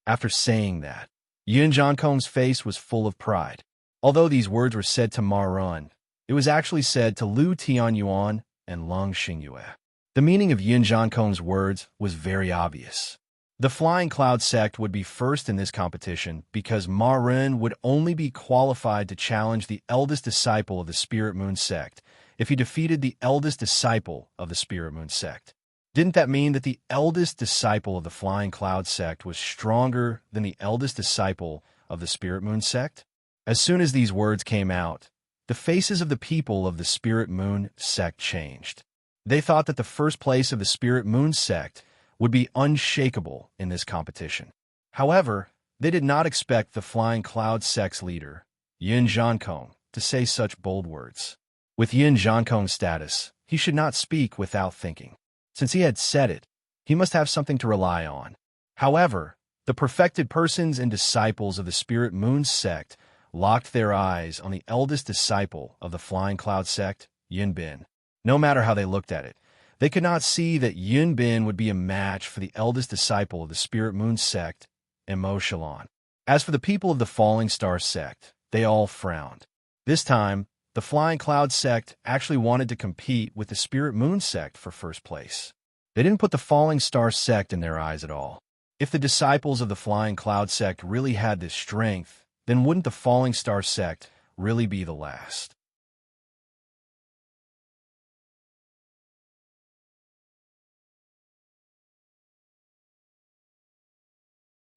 After saying that, Yun Jiankong's face was full of pride. Although these words were said to Ma Run, it was actually said to Lu Tianyuan and Long Xingyue. The meaning of Yun Jiankong's words was very obvious. The Flying Cloud sect would be first in this competition because Ma Run would only be qualified to challenge the eldest disciple of the Spirit Moon sect if he defeated the eldest disciple of the Spirit Moon sect. Didn't that mean that the eldest disciple of the Flying Cloud sect was stronger than the eldest disciple of the Spirit Moon sect? As soon as these words came out, the faces of the people of the Spirit Moon sect changed. They thought that the first place of the Spirit Moon sect would be unshakable in this competition. However, they did not expect the Flying Cloud sect's leader, Yin Zhankong, to say such bold words. With Yin Zhankong's status, he should not speak without thinking. Since he had said it, he must have something to rely on. However, the perfected persons and disciples of the Spirit Moon sect locked their eyes on the eldest disciple of the Flying Cloud sect, Yin Bin. No matter how they looked at it, they could not see that Yin Bin would be a match for the eldest disciple of the Spirit Moon sect, Emoshalon. As for the people of the Falling Star sect, they all frowned. This time, the Flying Cloud sect actually wanted to compete with the Spirit Moon sect for first place. They didn't put the Falling Star sect in their eyes at all. If the disciples of the Flying Cloud sect really had this strength, then wouldn't the Falling Star sect really be the last?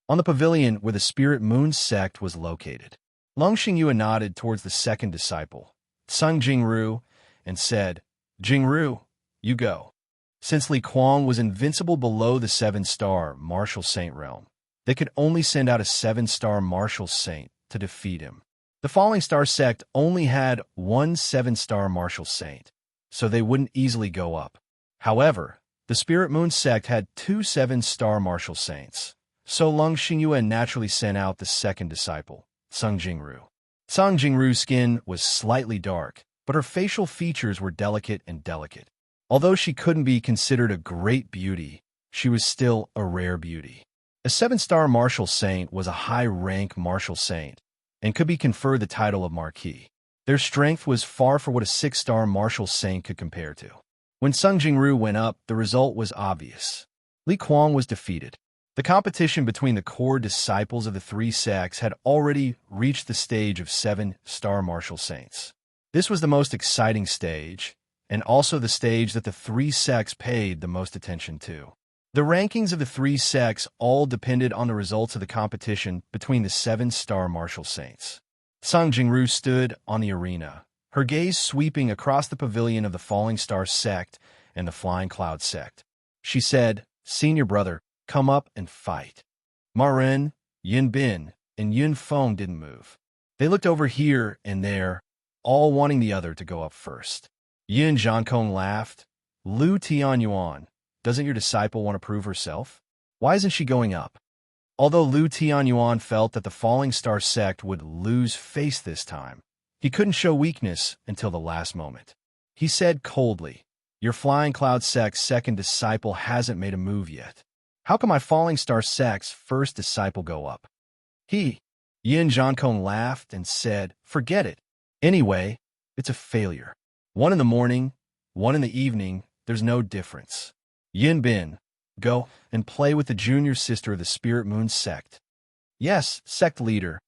On the pavilion where the Spirit Moon sect was located, Lung Xingyue nodded towards the second disciple, Sung Jingru, and said, "Jingru, you go." Since Li Kuang was invincible below the 7-star Martial Saint realm, they could only send out a 7-star Martial Saint to defeat him. The Falling Star sect only had one 7-star Martial Saint, so they wouldn't easily go up. However, the Spirit Moon sect had two 7-star Martial Saints, so Lung Xingyue naturally sent out the second disciple, Sung Jingru. Sung Jingru's skin was slightly dark, but her facial features were delicate. Although she couldn't be considered a great beauty, she was still a rare beauty. A 7-star Martial Saint was a high-rank Martial Saint and could be conferred the title of Marquis. Their strength was far from what a 6-star Martial Saint could compare to. When Sung Jingru went up, the result was obvious. Li Kuang was defeated. The competition between the core disciples of the three sects had already reached the stage of 7-star Martial Saints. This was the most exciting stage, and also the stage that the three sects paid the most attention to. The rankings of the three sects all depended on the results of the competition between the 7-star Martial Saints. Sung Jingru stood on the arena, her gaze sweeping across the pavilion of the Falling Star sect and the Flying Cloud sect. She said, "Senior brother, come up and fight." Ma Ren, Yin Bin, and Yun Feng didn't move. They looked over here and there, all wanting the other to go up first. Yin Zhankong laughed. "Lu Tianyuan, doesn't your disciple want to prove herself? Why isn't she going up?" Although Lu Tianyuan felt that the Falling Star sect would lose face this time, he couldn't show weakness until the last moment. He said coldly, "Your Flying Cloud sect's second disciple hasn't made a move yet. How can my Falling Star sect's first disciple go up?" Yin Zhankong laughed and said, "Forget it. Anyway, it's a failure. 1 in the morning, 1 in the evening, there's no difference. Yin Bin, go and play with the junior sister of the Spirit Moon sect." "Yes, sect leader."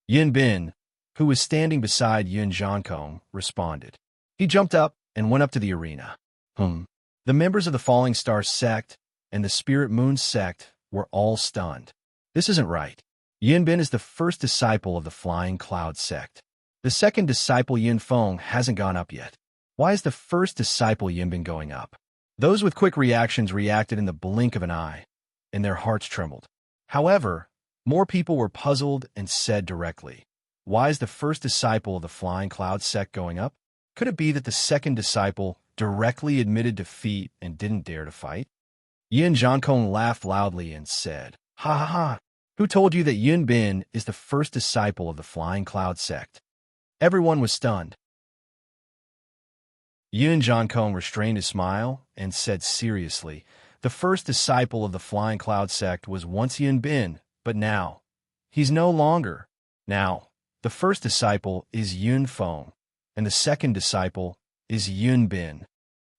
Yin Bin, who was standing beside Yin Zhankong, responded. He jumped up and went up to the arena. The members of the Falling Star sect and the Spirit Moon sect were all stunned. This isn't right. Yin Bin is the first disciple of the Flying Cloud sect. The second disciple Yin Feng hasn't gone up yet. Why is the first disciple Yin Bin going up? Those with quick reactions reacted in the blink of an eye, and their hearts trembled. However, more people were puzzled and said directly, "Why is the first disciple of the Flying Cloud sect going up? Could it be that the second disciple directly admitted defeat and didn't dare to fight?" Yin Zhankong laughed loudly and said, "Ha ha ha! Who told you that Yin Bin is the first disciple of the Flying Cloud sect?" Everyone was stunned. Yin Zhankong restrained his smile and said seriously, "The first disciple of the Flying Cloud sect was once Yin Bin, but now, he's no longer. Now, the first disciple is Yun Feng, and the second disciple is Yun Bin."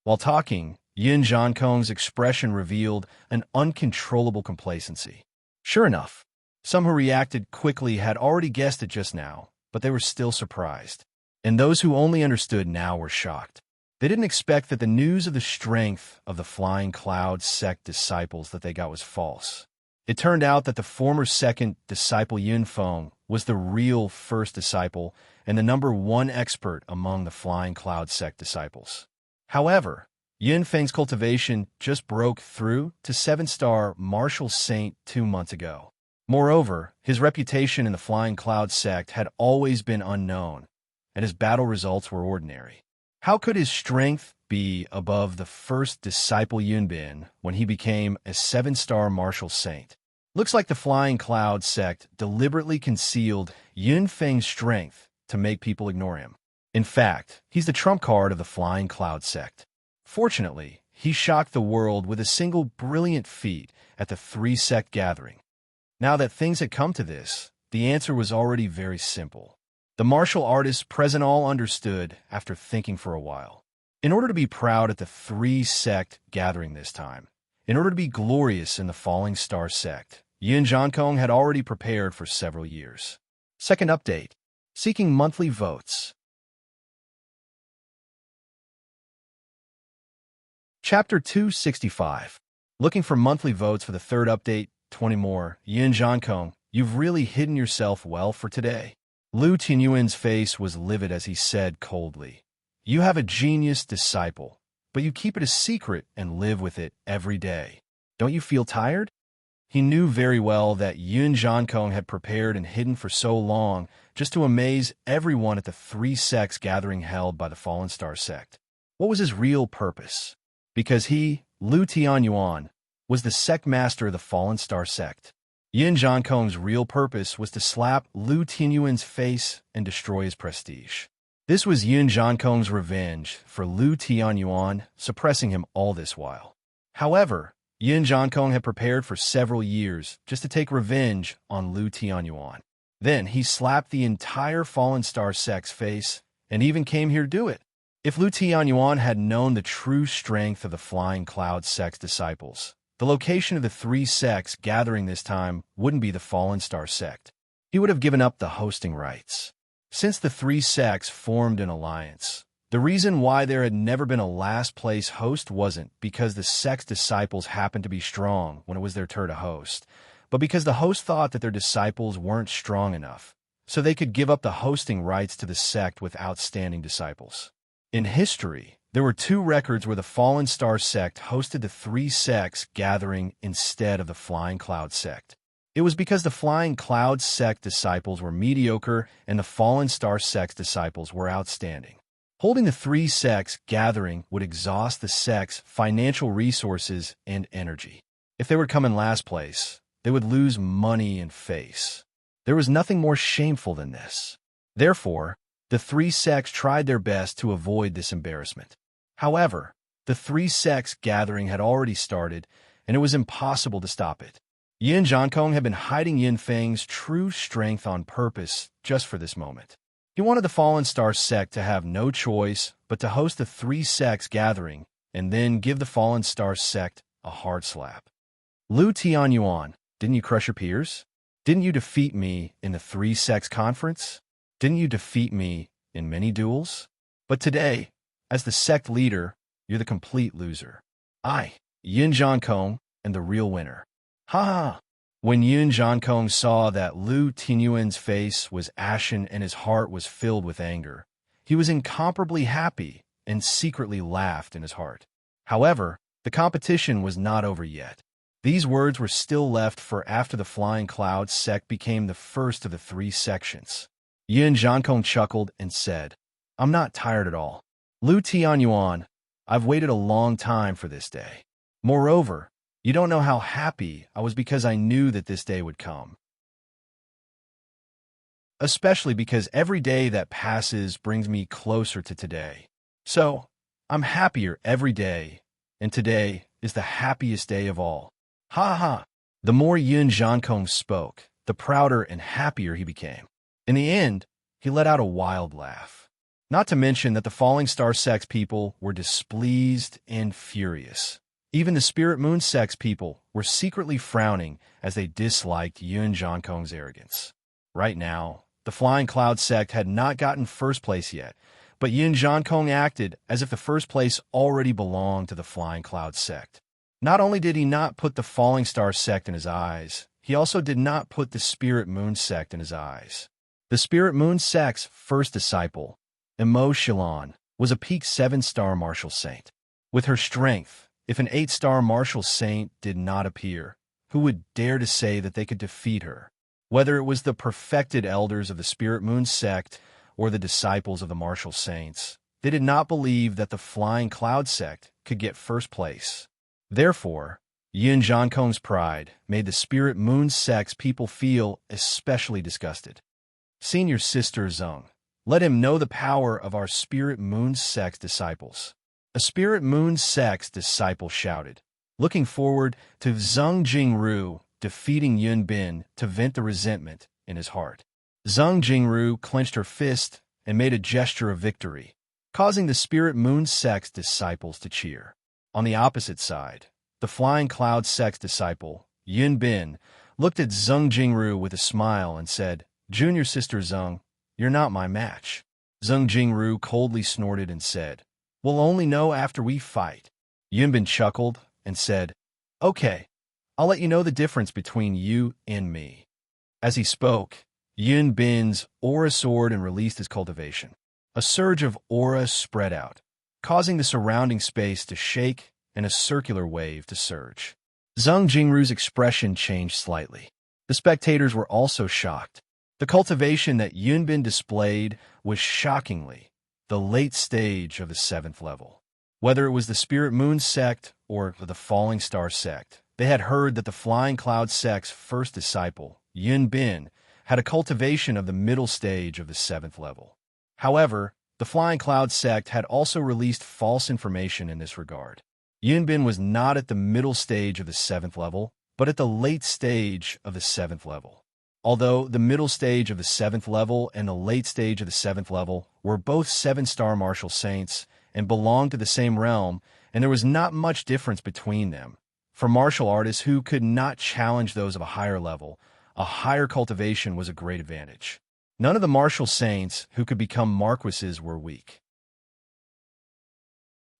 While talking, Yin Zhankong's expression revealed an uncontrollable complacency. Sure enough, some who reacted quickly had already guessed it just now, but they were still surprised. And those who only understood now were shocked. They didn't expect that the news of the strength of the Flying Cloud sect disciples that they got was false. It turned out that the former second disciple Yunfeng was the real first disciple and the #1 expert among the Flying Cloud sect disciples. However, Yunfeng's cultivation just broke through to 7-star martial saint 2 months ago. Moreover, his reputation in the Flying Cloud sect had always been unknown, and his battle results were ordinary. How could his strength be above the first disciple Yunbin when he became a 7-star martial saint? Looks like the Flying Cloud sect deliberately concealed Yunfeng's strength to make people ignore him. In fact, he's the trump card of the Flying Cloud sect. Fortunately, he shocked the world with a single brilliant feat at the 3-sect gathering. Now that things had come to this, the answer was already very simple. The martial artists present all understood after thinking for a while. In order to be proud at the 3-sect gathering this time, in order to be glorious in the Falling Star sect, Yun Jiankong had already prepared for several years. Second update, seeking monthly votes. Chapter 265. Looking for monthly votes for the third update, 20 more. Yun Jiankong, you've really hidden yourself well for today. Lu Tianyuan's face was livid as he said coldly, you have a genius disciple, but you keep it a secret and live with it every day. Don't you feel tired? He knew very well that Yun Jiankong had prepared and hidden for so long just to amaze everyone at the 3 sects gathering held by the Fallen Star sect. What was his real purpose? Because he, Lu Tianyuan, was the sect master of the Fallen Star sect. Yun Jiankong's real purpose was to slap Lu Tianyuan's face and destroy his prestige. This was Yun Jiankong's revenge for Lu Tianyuan, suppressing him all this while. However, Yun Jiankong had prepared for several years just to take revenge on Lu Tianyuan. Then he slapped the entire Fallen Star sect's face and even came here to do it. If Lu Tianyuan had known the true strength of the Flying Cloud sect's disciples, the location of the 3 sects gathering this time wouldn't be the Fallen Star sect. He would have given up the hosting rights. Since the 3 sects formed an alliance, the reason why there had never been a last-place host wasn't because the sect's disciples happened to be strong when it was their turn to host, but because the host thought that their disciples weren't strong enough, so they could give up the hosting rights to the sect with outstanding disciples. In history, there were 2 records where the Fallen Star sect hosted the 3 sects gathering instead of the Flying Cloud sect. It was because the Flying Cloud sect disciples were mediocre and the Fallen Star sect's disciples were outstanding. Holding the 3 sects gathering would exhaust the sect's financial resources and energy. If they would come in last place, they would lose money and face. There was nothing more shameful than this. Therefore, the 3 sects tried their best to avoid this embarrassment. However, the 3 sects gathering had already started, and it was impossible to stop it. Yun Jiankong had been hiding Yunfeng's true strength on purpose just for this moment. He wanted the Fallen Star sect to have no choice but to host the 3 sects gathering and then give the Fallen Star sect a hard slap. Lu Tianyuan, didn't you crush your peers? Didn't you defeat me in the 3 sects conference? Didn't you defeat me in many duels? But today, as the sect leader, you're the complete loser. I, Yun Jiankong, am the real winner. Ha ha! When Yun Jiankong saw that Lu Tianyuan's face was ashen and his heart was filled with anger, he was incomparably happy and secretly laughed in his heart. However, the competition was not over yet. These words were still left for after the Flying Cloud sect became the first of the 3 sections. Yun Jiankong chuckled and said, I'm not tired at all. Lu Tianyuan, I've waited a long time for this day. Moreover, you don't know how happy I was because I knew that this day would come. Especially because every day that passes brings me closer to today. So, I'm happier every day, and today is the happiest day of all. Ha ha! The more Yun Jiankong spoke, the prouder and happier he became. In the end, he let out a wild laugh. Not to mention that the Falling Star sect's people were displeased and furious. Even the Spirit Moon sect's people were secretly frowning as they disliked Yun Jiankong's arrogance. Right now, the Flying Cloud sect had not gotten first place yet, But Yin Zhankong acted as if the first place already belonged to the Flying Cloud sect. Not only did he not put the Falling Star sect in his eyes, he also did not put the Spirit Moon sect in his eyes. The Spirit Moon sect's first disciple, Emo Shilon, was a peak 7-star martial saint. With her strength, if an 8-star martial saint did not appear, who would dare to say that they could defeat her? Whether it was the perfected elders of the Spirit Moon sect or the disciples of the martial saints, they did not believe that the Flying Cloud sect could get first place. Therefore, Yin Zhankong's pride made the Spirit Moon sect's people feel especially disgusted. Senior Sister Zeng, let him know the power of our Spirit Moon sect's disciples. A Spirit Moon sect's disciple shouted, looking forward to Zeng Jingru defeating Yun Bin to vent the resentment in his heart. Zeng Jingru clenched her fist and made a gesture of victory, causing the Spirit Moon sect's disciples to cheer. On the opposite side, the Flying Cloud sect's disciple, Yun Bin, looked at Zeng Jingru with a smile and said, Junior Sister Zeng, you're not my match. Zeng Jingru coldly snorted and said, We'll only know after we fight. Yun Bin chuckled and said, Okay, I'll let you know the difference between you and me. As he spoke, Yun Bin's aura soared and released his cultivation. A surge of aura spread out, causing the surrounding space to shake and a circular wave to surge. Zeng Jingru's expression changed slightly. The spectators were also shocked. The cultivation that Yun Bin displayed was shockingly the late stage of the 7th level. Whether it was the Spirit Moon sect or the Falling Star sect, they had heard that the Flying Cloud sect's first disciple, Yun Bin, had a cultivation of the middle stage of the 7th level. However, the Flying Cloud sect had also released false information in this regard. Yun Bin was not at the middle stage of the 7th level, but at the late stage of the 7th level. Although the middle stage of the 7th level and the late stage of the 7th level were both 7-star martial saints and belonged to the same realm, and there was not much difference between them. For martial artists who could not challenge those of a higher level, a higher cultivation was a great advantage. None of the martial saints who could become marquises were weak.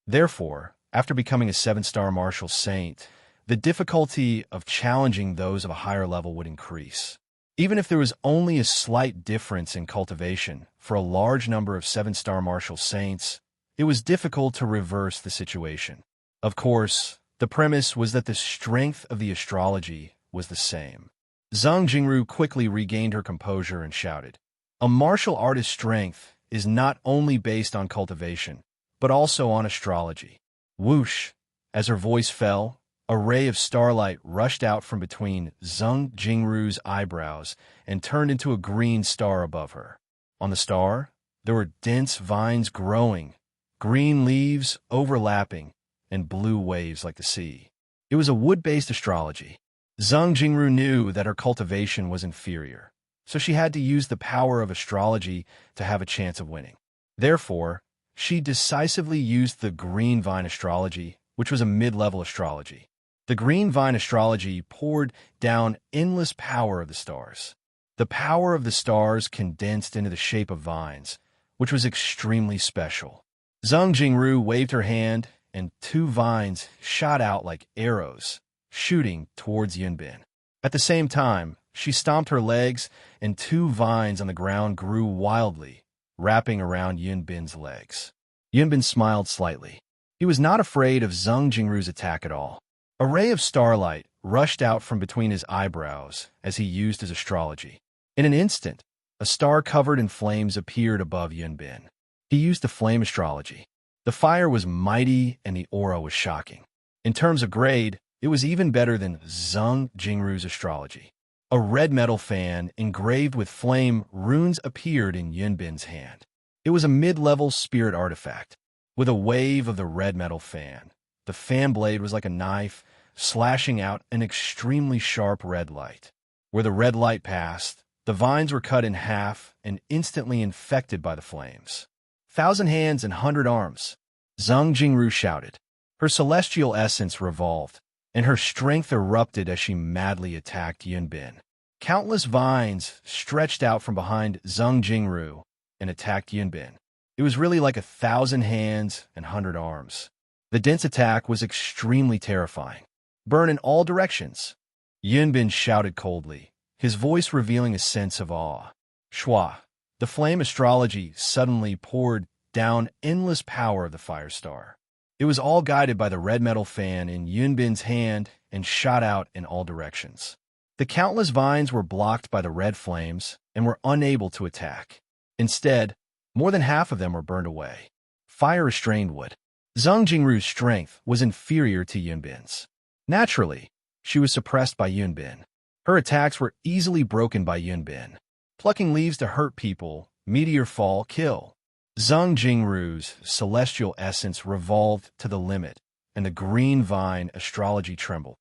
Therefore, after becoming a 7-star martial saint, the difficulty of challenging those of a higher level would increase. Even if there was only a slight difference in cultivation for a large number of 7-star martial saints, it was difficult to reverse the situation. Of course, the premise was that the strength of the astrology was the same. Zeng Jingru quickly regained her composure and shouted, A martial artist's strength is not only based on cultivation, but also on astrology. Whoosh! As her voice fell, a ray of starlight rushed out from between Zeng Jingru's eyebrows and turned into a green star above her. On the star, there were dense vines growing, green leaves overlapping, and blue waves like the sea. It was a wood-based astrology. Zeng Jingru knew that her cultivation was inferior, so she had to use the power of astrology to have a chance of winning. Therefore, she decisively used the green vine astrology, which was a mid-level astrology. The green vine astrology poured down endless power of the stars. The power of the stars condensed into the shape of vines, which was extremely special. Zeng Jingru waved her hand, and 2 vines shot out like arrows, shooting towards Yun Bin. At the same time, she stomped her legs, and 2 vines on the ground grew wildly, wrapping around Yun Bin's legs. Yun Bin smiled slightly. He was not afraid of Zeng Jingru's attack at all. A ray of starlight rushed out from between his eyebrows as he used his astrology. In an instant, a star covered in flames appeared above Yun Bin. He used the flame astrology. The fire was mighty and the aura was shocking. In terms of grade, it was even better than Zeng Jingru's astrology. A red metal fan engraved with flame runes appeared in Yun Bin's hand. It was a mid-level spirit artifact. With a wave of the red metal fan, the fan blade was like a knife, slashing out an extremely sharp red light. Where the red light passed, the vines were cut in half and instantly infected by the flames. 1,000 hands and 100 arms, Zeng Jingru shouted. Her celestial essence revolved, and her strength erupted as she madly attacked Yun Bin. Countless vines stretched out from behind Zeng Jingru and attacked Yun Bin. It was really like 1,000 hands and 100 arms. The dense attack was extremely terrifying. Burn in all directions. Yunbin shouted coldly, his voice revealing a sense of awe. Shua, the flame astrology suddenly poured down endless power of the fire star. It was all guided by the red metal fan in Yunbin's hand and shot out in all directions. The countless vines were blocked by the red flames and were unable to attack. Instead, more than half of them were burned away. Fire restrained wood. Zhang Jingru's strength was inferior to Yunbin's. Naturally, she was suppressed by Yunbin. Her attacks were easily broken by Yunbin. Plucking leaves to hurt people, meteor fall, kill. Zhang Jingru's celestial essence revolved to the limit, and the green vine astrology trembled.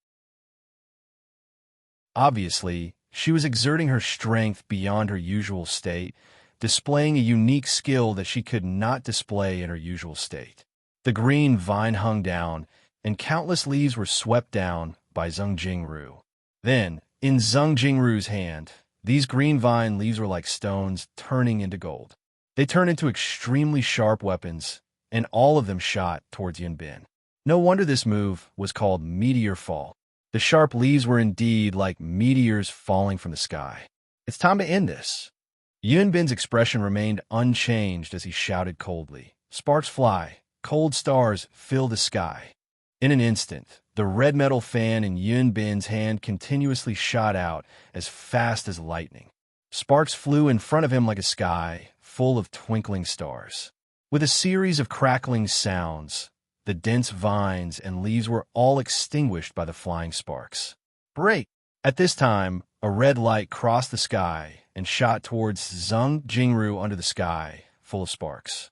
Obviously, she was exerting her strength beyond her usual state, displaying a unique skill that she could not display in her usual state. The green vine hung down, and countless leaves were swept down by Zhang Jingru. Then, in Zhang Jingru's hand, these green vine leaves were like stones turning into gold. They turned into extremely sharp weapons, and all of them shot towards Yunbin. No wonder this move was called meteor fall. The sharp leaves were indeed like meteors falling from the sky. It's time to end this. Yunbin's expression remained unchanged as he shouted coldly. Sparks fly, cold stars fill the sky. In an instant, the red metal fan in Yunbin's hand continuously shot out as fast as lightning. Sparks flew in front of him like a sky full of twinkling stars. With a series of crackling sounds, the dense vines and leaves were all extinguished by the flying sparks. Break! At this time, a red light crossed the sky and shot towards Zhang Jingru under the sky, full of sparks.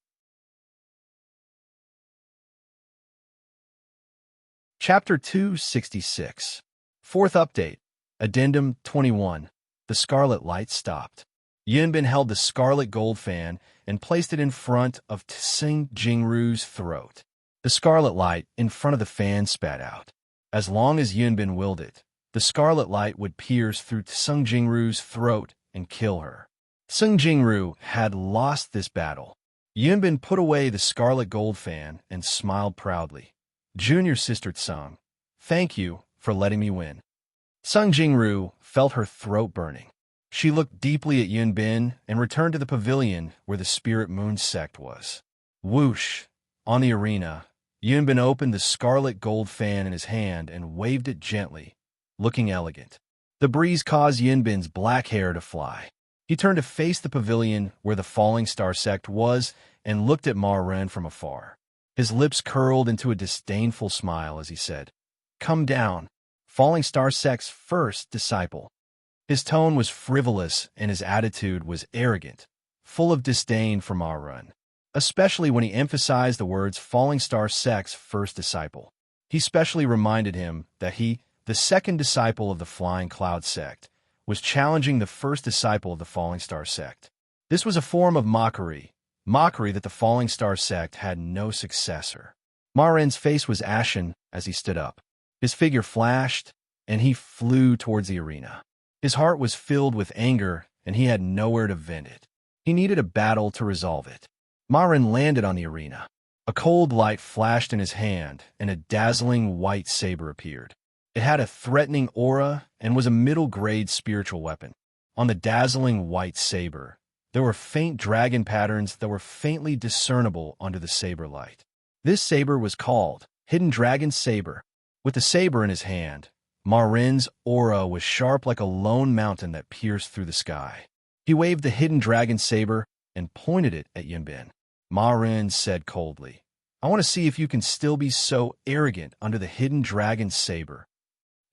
Chapter 266. Fourth update. Addendum 21. The scarlet light stopped. Yunbin held the scarlet gold fan and placed it in front of Zhang Jingru's throat. The scarlet light in front of the fan spat out. As long as Yunbin willed it, the scarlet light would pierce through Zhang Jingru's throat and kill her. Zhang Jingru had lost this battle. Yunbin put away the scarlet gold fan and smiled proudly. Junior sister Zhang, thank you for letting me win. Zhang Jingru felt her throat burning. She looked deeply at Yunbin and returned to the pavilion where the spirit moon sect was. Whoosh! On the arena, Yunbin opened the scarlet gold fan in his hand and waved it gently, looking elegant. The breeze caused Yunbin's black hair to fly. He turned to face the pavilion where the falling star sect was and looked at Ma Ren from afar. His lips curled into a disdainful smile as he said, Come down, falling star sect's first disciple. His tone was frivolous and his attitude was arrogant, full of disdain for Ma Ren, especially when he emphasized the words falling star sect's first disciple. He specially reminded him that he, the second disciple of the flying cloud sect, was challenging the first disciple of the falling star sect. This was a form of mockery that the falling star sect had no successor. Ma Ren's face was ashen as he stood up. His figure flashed, and he flew towards the arena. His heart was filled with anger, and he had nowhere to vent it. He needed a battle to resolve it. Ma Ren landed on the arena. A cold light flashed in his hand, and a dazzling white saber appeared. It had a threatening aura and was a middle-grade spiritual weapon. On the dazzling white saber, there were faint dragon patterns that were faintly discernible under the saber light. This saber was called Hidden Dragon Saber. With the saber in his hand, Ma Ren's aura was sharp like a lone mountain that pierced through the sky. He waved the Hidden Dragon Saber and pointed it at Yunbin. Ma Ren said coldly, I want to see if you can still be so arrogant under the Hidden Dragon Saber.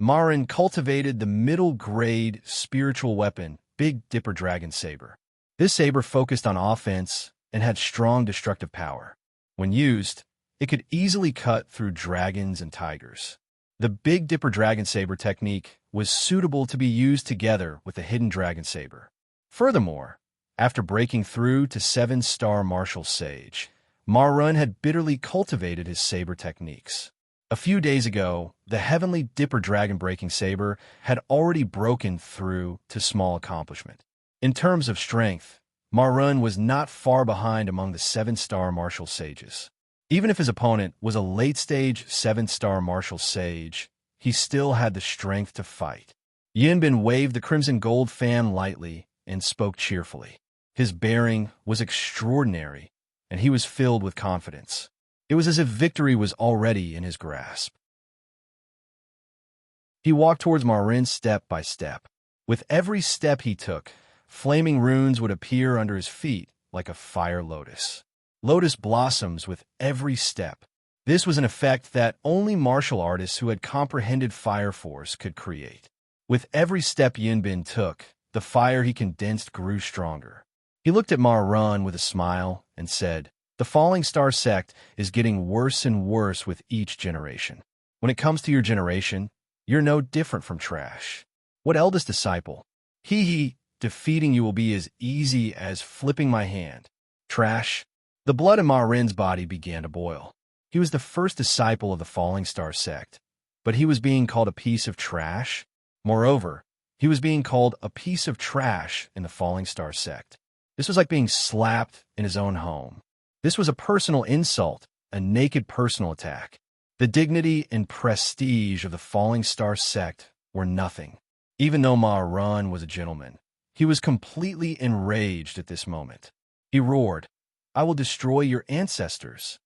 Ma Ren cultivated the middle-grade spiritual weapon, Big Dipper Dragon Saber. This saber focused on offense and had strong destructive power. When used, it could easily cut through dragons and tigers. The Big Dipper Dragon Saber technique was suitable to be used together with the Hidden Dragon Saber. Furthermore, after breaking through to 7-star Martial Sage, Ma Ren had bitterly cultivated his saber techniques. A few days ago, the Heavenly Dipper Dragon Breaking Saber had already broken through to small accomplishment. In terms of strength, Ma was not far behind among the 7-star martial sages. Even if his opponent was a late-stage 7-star martial sage, he still had the strength to fight. Yinbin waved the crimson gold fan lightly and spoke cheerfully. His bearing was extraordinary, and he was filled with confidence. It was as if victory was already in his grasp. He walked towards Ma step by step. With every step he took, flaming runes would appear under his feet like a fire lotus. Lotus blossoms with every step. This was an effect that only martial artists who had comprehended fire force could create. With every step Yinbin took, the fire he condensed grew stronger. He looked at Ma with a smile and said, "The Falling Star sect is getting worse and worse with each generation. When it comes to your generation, you're no different from trash. What eldest disciple? Defeating you will be as easy as flipping my hand. Trash." The blood in Ma body began to boil. He was the first disciple of the Falling Star sect, but he was being called a piece of trash. Moreover, he was being called a piece of trash in the Falling Star sect. This was like being slapped in his own home. This was a personal insult, a naked personal attack. The dignity and prestige of the Falling Star sect were nothing. Even though Ma was a gentleman, he was completely enraged at this moment. He roared, "I will destroy your ancestors."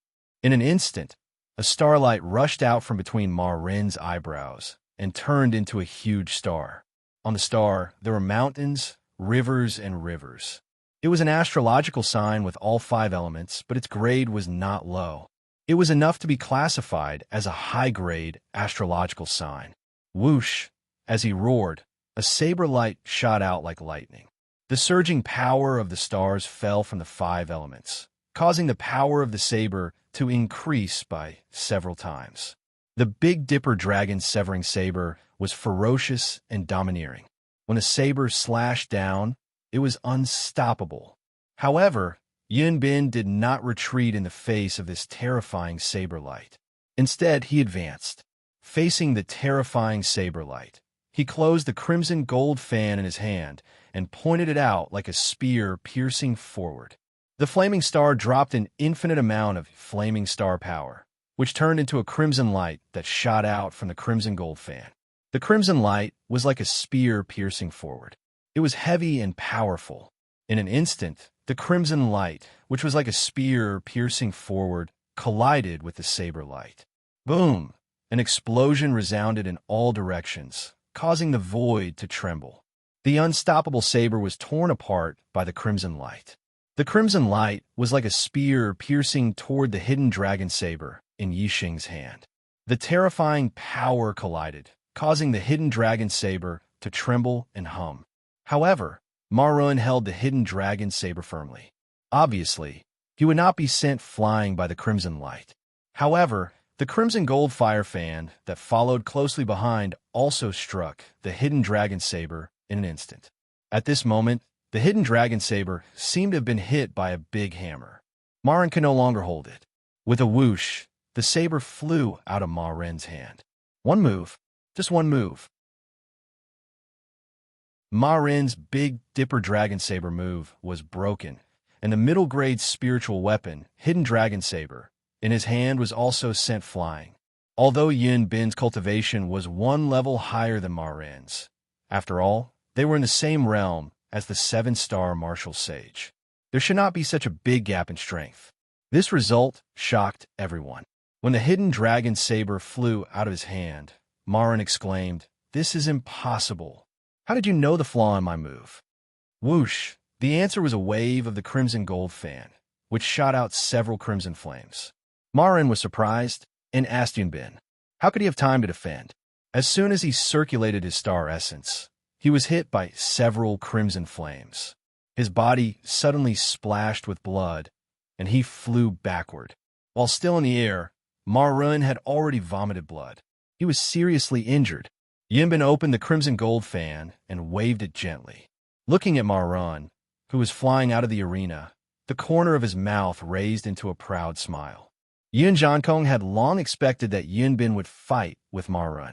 In an instant, a starlight rushed out from between Ma eyebrows and turned into a huge star. On the star, there were mountains, rivers, and rivers. It was an astrological sign with all 5 elements, but its grade was not low. It was enough to be classified as a high-grade astrological sign. Whoosh! As he roared, a saber light shot out like lightning. The surging power of the stars fell from the 5 elements, causing the power of the saber to increase by several times. The Big Dipper dragon severing saber was ferocious and domineering. When the saber slashed down, it was unstoppable. However, Yinbin did not retreat in the face of this terrifying saber light. Instead, he advanced. Facing the terrifying saber light, he closed the crimson gold fan in his hand and pointed it out like a spear piercing forward. The flaming star dropped an infinite amount of flaming star power, which turned into a crimson light that shot out from the crimson gold fan. The crimson light was like a spear piercing forward. It was heavy and powerful. In an instant, the crimson light, which was like a spear piercing forward, collided with the saber light. Boom! An explosion resounded in all directions, causing the void to tremble. The unstoppable saber was torn apart by the crimson light. The crimson light was like a spear piercing toward the hidden dragon saber in Yixing's hand. The terrifying power collided, causing the hidden dragon saber to tremble and hum. However, Ma held the hidden dragon saber firmly. Obviously, he would not be sent flying by the crimson light. However, the crimson gold fire fan that followed closely behind also struck the hidden dragon saber in an instant. At this moment, the hidden dragon saber seemed to have been hit by a big hammer. Ma could no longer hold it. With a whoosh, the saber flew out of Ma hand. One move, just one move. Ma Big Dipper Dragon Saber move was broken, and the middle-grade spiritual weapon, Hidden Dragon Saber, in his hand was also sent flying. Although Yinbin's cultivation was 1 level higher than Ma after all, they were in the same realm as the 7-star martial sage. There should not be such a big gap in strength. This result shocked everyone. When the hidden dragon saber flew out of his hand, Ma exclaimed, "This is impossible. How did you know the flaw in my move?" Whoosh! The answer was a wave of the crimson gold fan, which shot out several crimson flames. Ma was surprised and asked Yinbin, how could he have time to defend? As soon as he circulated his star essence, he was hit by several crimson flames. His body suddenly splashed with blood, and he flew backward. While still in the air, Ma had already vomited blood. He was seriously injured. Yinbin opened the crimson gold fan and waved it gently. Looking at Ma who was flying out of the arena, the corner of his mouth raised into a proud smile. Yin Jiankong had long expected that Yinbin would fight with Ma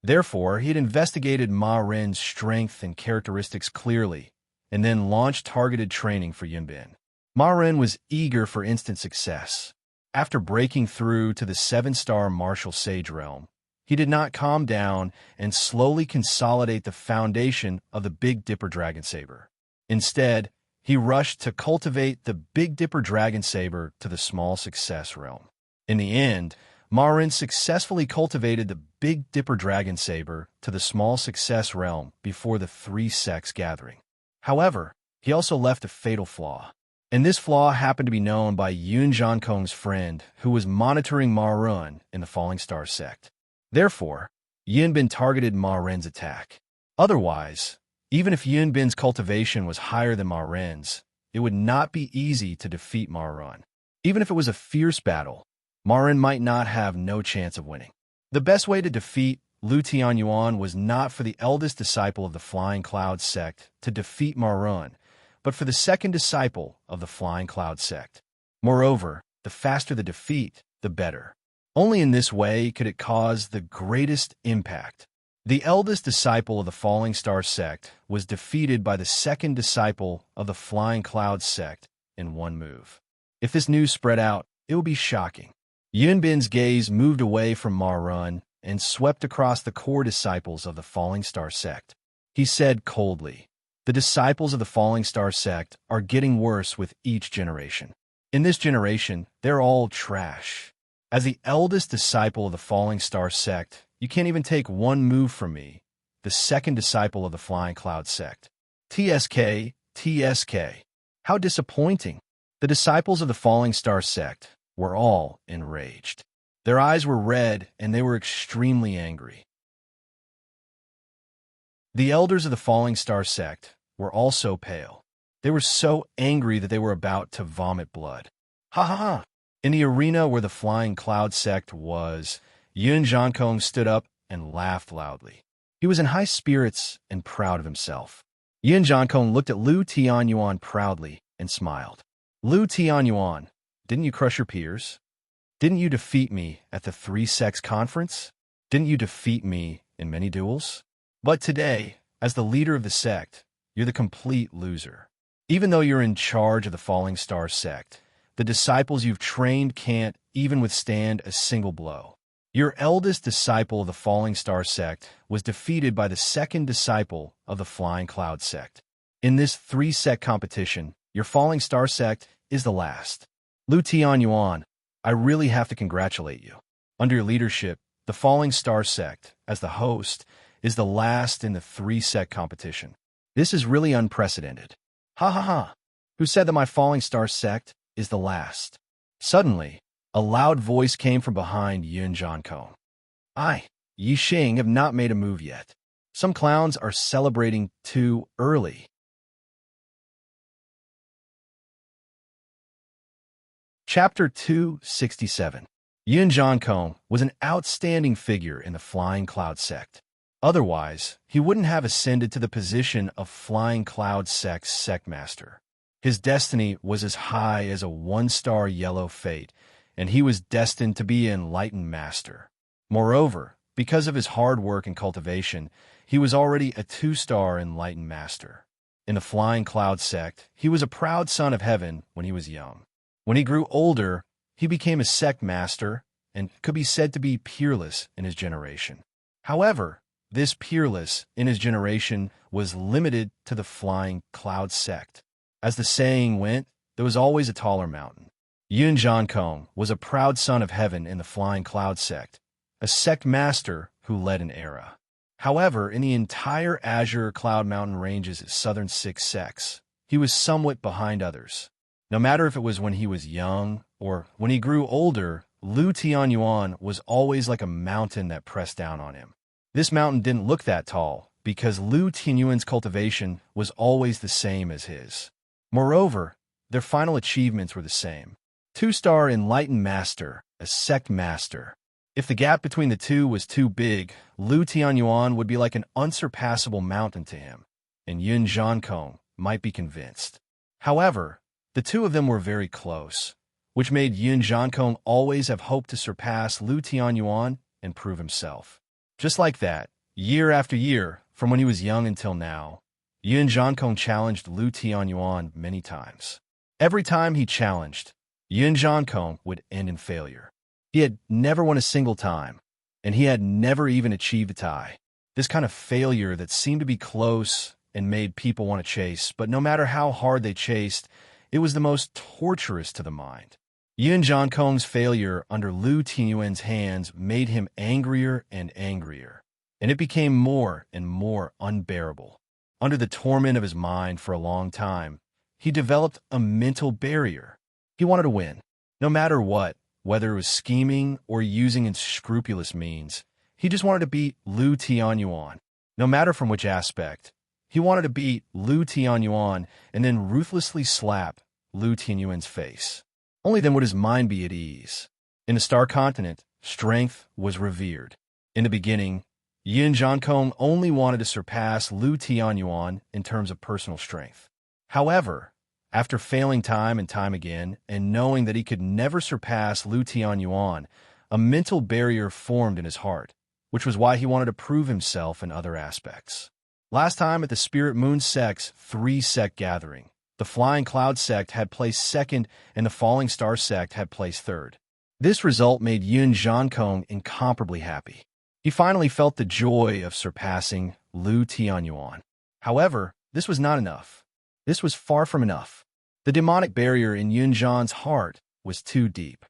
Therefore, he had investigated Ma strength and characteristics clearly, and then launched targeted training for Yunbin. Ma Ren was eager for instant success. After breaking through to the 7-star martial sage realm, he did not calm down and slowly consolidate the foundation of the Big Dipper Dragon Saber. Instead, he rushed to cultivate the Big Dipper Dragon Saber to the small success realm. In the end, Ma Ren successfully cultivated the Big Dipper Dragon Saber to the small success realm before the 3 sects gathering. However, he also left a fatal flaw. And this flaw happened to be known by Yun Jiankong's friend, who was monitoring Ma Ren in the Falling Star sect. Therefore, Yunbin targeted Ma Ren's attack. Otherwise, even if Yunbin's cultivation was higher than Ma Ren's, it would not be easy to defeat Ma Ren. Even if it was a fierce battle, Ma Ren might not have no chance of winning. The best way to defeat Lu Tianyuan was not for the eldest disciple of the Flying Cloud sect to defeat Ma Ren, but for the second disciple of the Flying Cloud sect. Moreover, the faster the defeat, the better. Only in this way could it cause the greatest impact. The eldest disciple of the Falling Star sect was defeated by the second disciple of the Flying Cloud sect in one move. If this news spread out, it would be shocking. Yunbin's gaze moved away from Ma Ren and swept across the core disciples of the Falling Star sect. He said coldly, "The disciples of the Falling Star sect are getting worse with each generation. In this generation, they're all trash. As the eldest disciple of the Falling Star sect, you can't even take one move from me, the second disciple of the Flying Cloud sect. TSK, TSK. How disappointing." The disciples of the Falling Star sect were all enraged. Their eyes were red and they were extremely angry. The elders of the Falling Star sect were also pale. They were so angry that they were about to vomit blood. Ha ha ha! In the arena where the Flying Cloud sect was, Yun Jiankong stood up and laughed loudly. He was in high spirits and proud of himself. Yun Jiankong looked at Lu Tianyuan proudly and smiled. "Lu Tianyuan, didn't you crush your peers? Didn't you defeat me at the 3 sects conference? Didn't you defeat me in many duels? But today, as the leader of the sect, you're the complete loser. Even though you're in charge of the Falling Star sect, the disciples you've trained can't even withstand a single blow. Your eldest disciple of the Falling Star sect was defeated by the second disciple of the Flying Cloud sect. In this 3-sect competition, your Falling Star sect is the last. Lu Tianyuan, I really have to congratulate you. Under your leadership, the Falling Star sect, as the host, is the last in the 3-sect competition. This is really unprecedented. Ha ha ha! Who said that my Falling Star sect is the last?" Suddenly, a loud voice came from behind Yun Jiankong. "I, Yi Xing, have not made a move yet. Some clowns are celebrating too early." Chapter 267. Yun Jiankong was an outstanding figure in the Flying Cloud sect. Otherwise, he wouldn't have ascended to the position of Flying Cloud sect's sectmaster. His destiny was as high as a 1-star yellow fate, and he was destined to be an enlightened master. Moreover, because of his hard work and cultivation, he was already a 2-star enlightened master. In the Flying Cloud sect, he was a proud son of heaven when he was young. When he grew older, he became a sect master and could be said to be peerless in his generation. However, this peerless in his generation was limited to the Flying Cloud sect. As the saying went, there was always a taller mountain. Yun Jiankong was a proud son of heaven in the Flying Cloud sect, a sect master who led an era. However, in the entire Azure Cloud Mountain range's southern 6 sects, he was somewhat behind others. No matter if it was when he was young or when he grew older, Lu Tianyuan was always like a mountain that pressed down on him. This mountain didn't look that tall because Lu Tianyuan's cultivation was always the same as his. Moreover, their final achievements were the same. 2-star enlightened master, a sect master. If the gap between the two was too big, Lu Tianyuan would be like an unsurpassable mountain to him, and Yun Jiankong might be convinced. However, the two of them were very close, which made Yun Jiankong always have hoped to surpass Lu Tianyuan and prove himself. Just like that, year after year, from when he was young until now, Yun Jiankong challenged Lu Tianyuan many times. Every time he challenged, Yun Jiankong would end in failure. He had never won a single time, and he had never even achieved a tie. This kind of failure that seemed to be close and made people want to chase, but no matter how hard they chased, it was the most torturous to the mind. Yun Jiankong's failure under Lu Tianyuan's hands made him angrier and angrier, and it became more and more unbearable. Under the torment of his mind for a long time, he developed a mental barrier. He wanted to win, no matter what, whether it was scheming or using unscrupulous means. He just wanted to beat Lu Tianyuan, no matter from which aspect. He wanted to beat Lu Tianyuan and then ruthlessly slap Lu Tianyuan's face. Only then would his mind be at ease. In the Star Continent, strength was revered. In the beginning, Yun Jiankong only wanted to surpass Lu Tianyuan in terms of personal strength. However, after failing time and time again and knowing that he could never surpass Lu Tianyuan, a mental barrier formed in his heart, which was why he wanted to prove himself in other aspects. Last time at the Spirit Moon Sect's 3-sect gathering, the Flying Cloud Sect had placed second and the Falling Star Sect had placed third. This result made Yun Jiankong incomparably happy. He finally felt the joy of surpassing Lu Tianyuan. However, this was not enough. This was far from enough. The demonic barrier in Yun Jian's heart was too deep.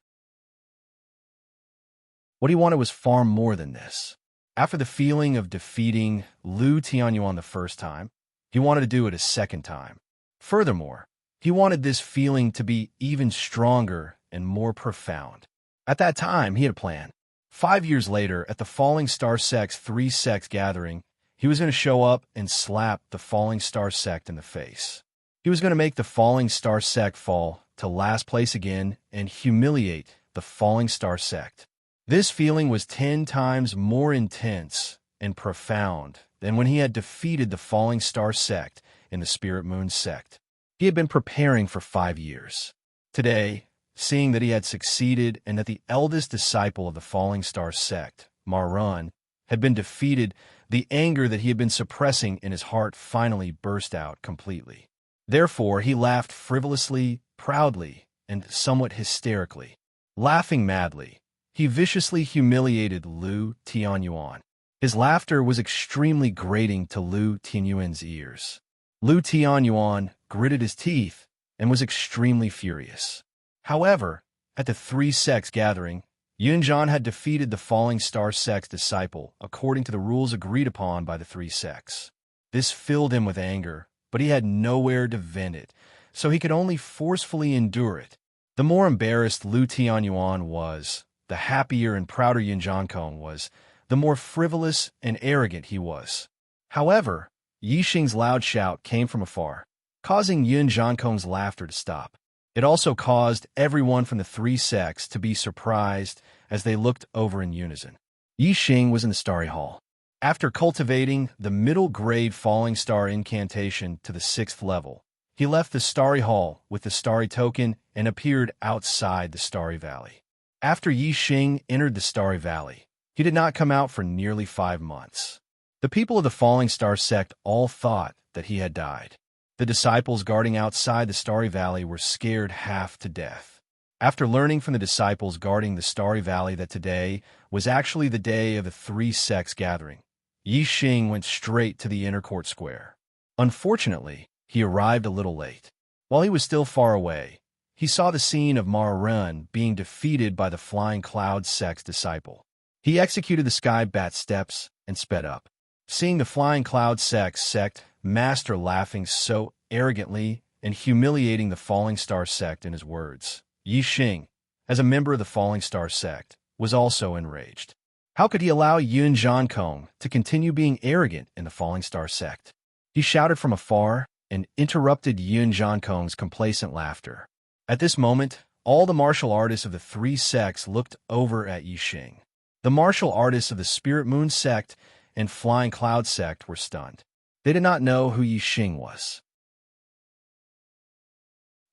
What he wanted was far more than this. After the feeling of defeating Lu Tianyuan the first time, he wanted to do it a second time. Furthermore, he wanted this feeling to be even stronger and more profound. At that time, he had a plan. 5 years later, at the Falling Star Sect's 3-sect gathering, he was going to show up and slap the Falling Star Sect in the face. He was going to make the Falling Star Sect fall to last place again and humiliate the Falling Star Sect. This feeling was 10 times more intense and profound than when he had defeated the Falling Star Sect in the Spirit Moon Sect. He had been preparing for 5 years. Today, seeing that he had succeeded and that the eldest disciple of the Falling Star Sect, Marun, had been defeated, the anger that he had been suppressing in his heart finally burst out completely. Therefore, he laughed frivolously, proudly, and somewhat hysterically. Laughing madly, he viciously humiliated Lu Tianyuan. His laughter was extremely grating to Lu Tianyuan's ears. Lu Tianyuan gritted his teeth and was extremely furious. However, at the 3-sects gathering, Yun Jian had defeated the Falling Star Sect's disciple according to the rules agreed upon by the 3 sects. This filled him with anger, but he had nowhere to vent it, so he could only forcefully endure it. The more embarrassed Lu Tianyuan was, the happier and prouder Yun Jiankong was, the more frivolous and arrogant he was. However, Yixing's loud shout came from afar, causing Yun Jiankong's laughter to stop. It also caused everyone from the 3 sects to be surprised as they looked over in unison. Yixing was in the Starry Hall. After cultivating the middle-grade Falling Star incantation to the 6th level, he left the Starry Hall with the Starry Token and appeared outside the Starry Valley. After Yixing entered the Starry Valley, he did not come out for nearly 5 months. The people of the Falling Star Sect all thought that he had died. The disciples guarding outside the Starry Valley were scared half to death. After learning from the disciples guarding the Starry Valley that today was actually the day of the 3 sects gathering, Yixing went straight to the inner court square. Unfortunately, he arrived a little late. While he was still far away, he saw the scene of Marun being defeated by the Flying Cloud Sect's disciple. He executed the Sky Bat steps and sped up. Seeing the Flying Cloud sect master laughing so arrogantly and humiliating the Falling Star Sect in his words, Yixing, as a member of the Falling Star Sect, was also enraged. How could he allow Yun Jiankong to continue being arrogant in the Falling Star Sect? He shouted from afar and interrupted Yun Jiankong's complacent laughter. At this moment, all the martial artists of the 3 sects looked over at Yixing. The martial artists of the Spirit Moon Sect and Flying Cloud Sect were stunned. They did not know who Yixing was.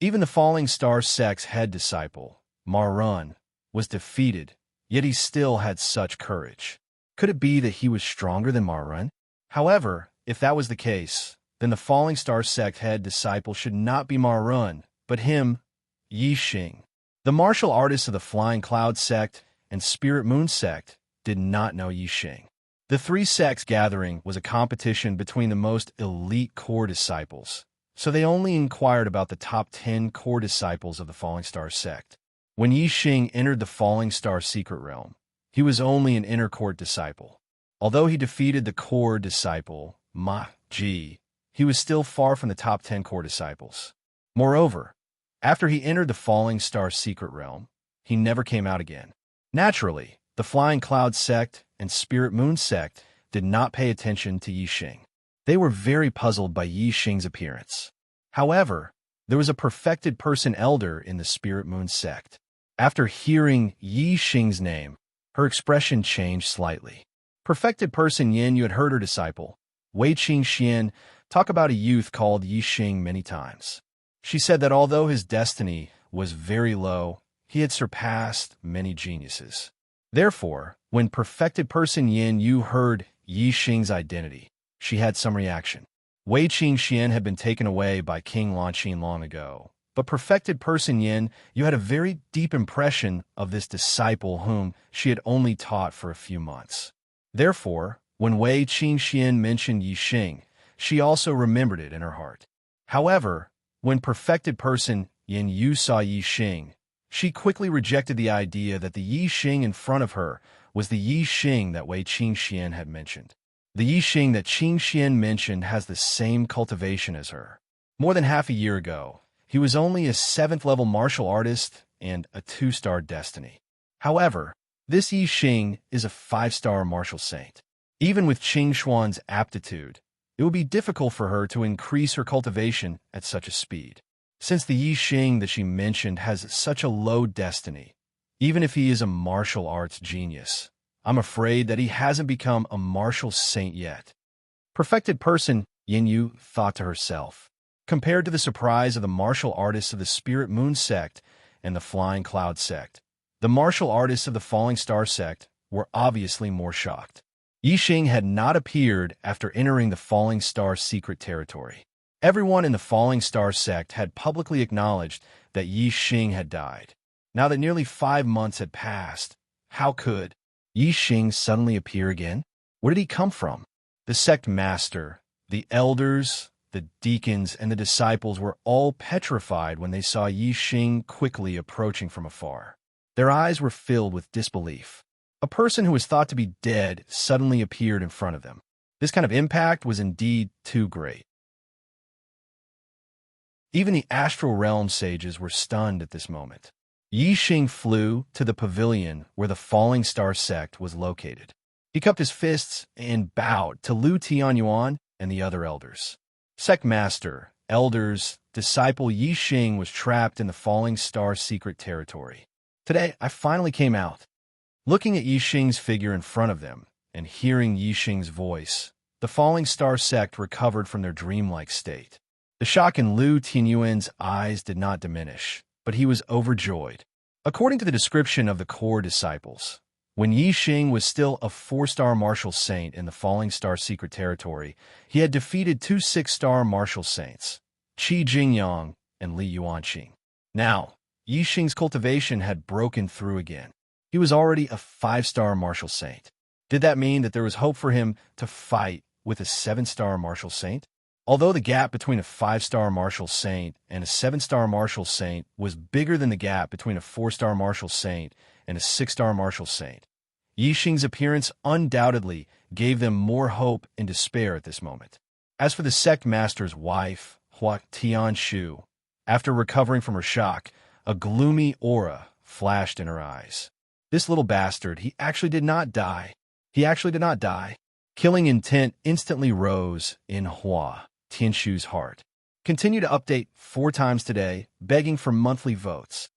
Even the Falling Star Sect's head disciple, Marun, was defeated, yet he still had such courage. Could it be that he was stronger than Marun? However, if that was the case, then the Falling Star sect head disciple should not be Ma Run, but him, Yi Xing. The martial artists of the Flying Cloud sect and Spirit Moon sect did not know Yi Xing. The three sects gathering was a competition between the most elite core disciples, so they only inquired about the top 10 core disciples of the Falling Star sect. When Yi Xing entered the Falling Star secret realm, he was only an inner court disciple. Although he defeated the core disciple, Ma Ji, he was still far from the top 10 core disciples. Moreover, after he entered the Falling Star secret realm, he never came out again. Naturally, the Flying Cloud sect and Spirit Moon sect did not pay attention to Yi Xing. They were very puzzled by Yi Xing's appearance. However, there was a perfected person elder in the Spirit Moon sect. After hearing Yi Xing's name, her expression changed slightly. Perfected person Yin, you had heard her disciple, Wei Qing Xian, talk about a youth called Yi Xing many times. She said that although his destiny was very low, he had surpassed many geniuses. Therefore, when perfected person Yin Yu heard Yi Xing's identity, she had some reaction. Wei Qing Xian had been taken away by King Lanqin long ago, but perfected person Yin Yu had a very deep impression of this disciple whom she had only taught for a few months. Therefore, when Wei Qing Xian mentioned Yi Xing, she also remembered it in her heart. However, when perfected person Yin Yu saw Yi Xing, she quickly rejected the idea that the Yi Xing in front of her was the Yi Xing that Wei Qing Xian had mentioned. The Yi Xing that Qing Xian mentioned has the same cultivation as her. More than half a year ago, he was only a 7th-level martial artist and a 2-star destiny. However, this Yi Xing is a 5-star martial saint. Even with Qing Xuan's aptitude, it would be difficult for her to increase her cultivation at such a speed. Since the Yi Xing that she mentioned has such a low destiny, even if he is a martial arts genius, I'm afraid that he hasn't become a martial saint yet. Perfected person Yin Yu thought to herself. Compared to the surprise of the martial artists of the Spirit Moon sect and the Flying Cloud sect, the martial artists of the Falling Star sect were obviously more shocked. Yi Xing had not appeared after entering the Falling Star secret territory. Everyone in the Falling Star sect had publicly acknowledged that Yi Xing had died. Now that nearly 5 months had passed, how could Yi Xing suddenly appear again? Where did he come from? The sect master, the elders, the deacons, and the disciples were all petrified when they saw Yi Xing quickly approaching from afar. Their eyes were filled with disbelief. A person who was thought to be dead suddenly appeared in front of them. This kind of impact was indeed too great. Even the astral realm sages were stunned at this moment. Yi Xing flew to the pavilion where the Falling Star sect was located. He cupped his fists and bowed to Lu Tianyuan and the other elders. Sect master, elders, disciple Yi Xing was trapped in the Falling Star secret territory. Today, I finally came out. Looking at Yi Xing's figure in front of them and hearing Yi Xing's voice, the Falling Star sect recovered from their dreamlike state. The shock in Lu Tianyuan's eyes did not diminish, but he was overjoyed. According to the description of the core disciples, when Yi Xing was still a 4-star martial saint in the Falling Star secret territory, he had defeated 2 6-star martial saints, Qi Jingyang and Li Yuanqing. Now, Yi Xing's cultivation had broken through again. He was already a 5-star martial saint. Did that mean that there was hope for him to fight with a 7-star martial saint? Although the gap between a 5-star martial saint and a 7-star martial saint was bigger than the gap between a 4-star martial saint and a 6-star martial saint, Yi Xing's appearance undoubtedly gave them more hope and despair at this moment. As for the sect master's wife, Hua Tianshu, after recovering from her shock, a gloomy aura flashed in her eyes. This little bastard, he actually did not die. Killing intent instantly rose in Hua Tianshu's heart. Continue to update 4 times today, begging for monthly votes.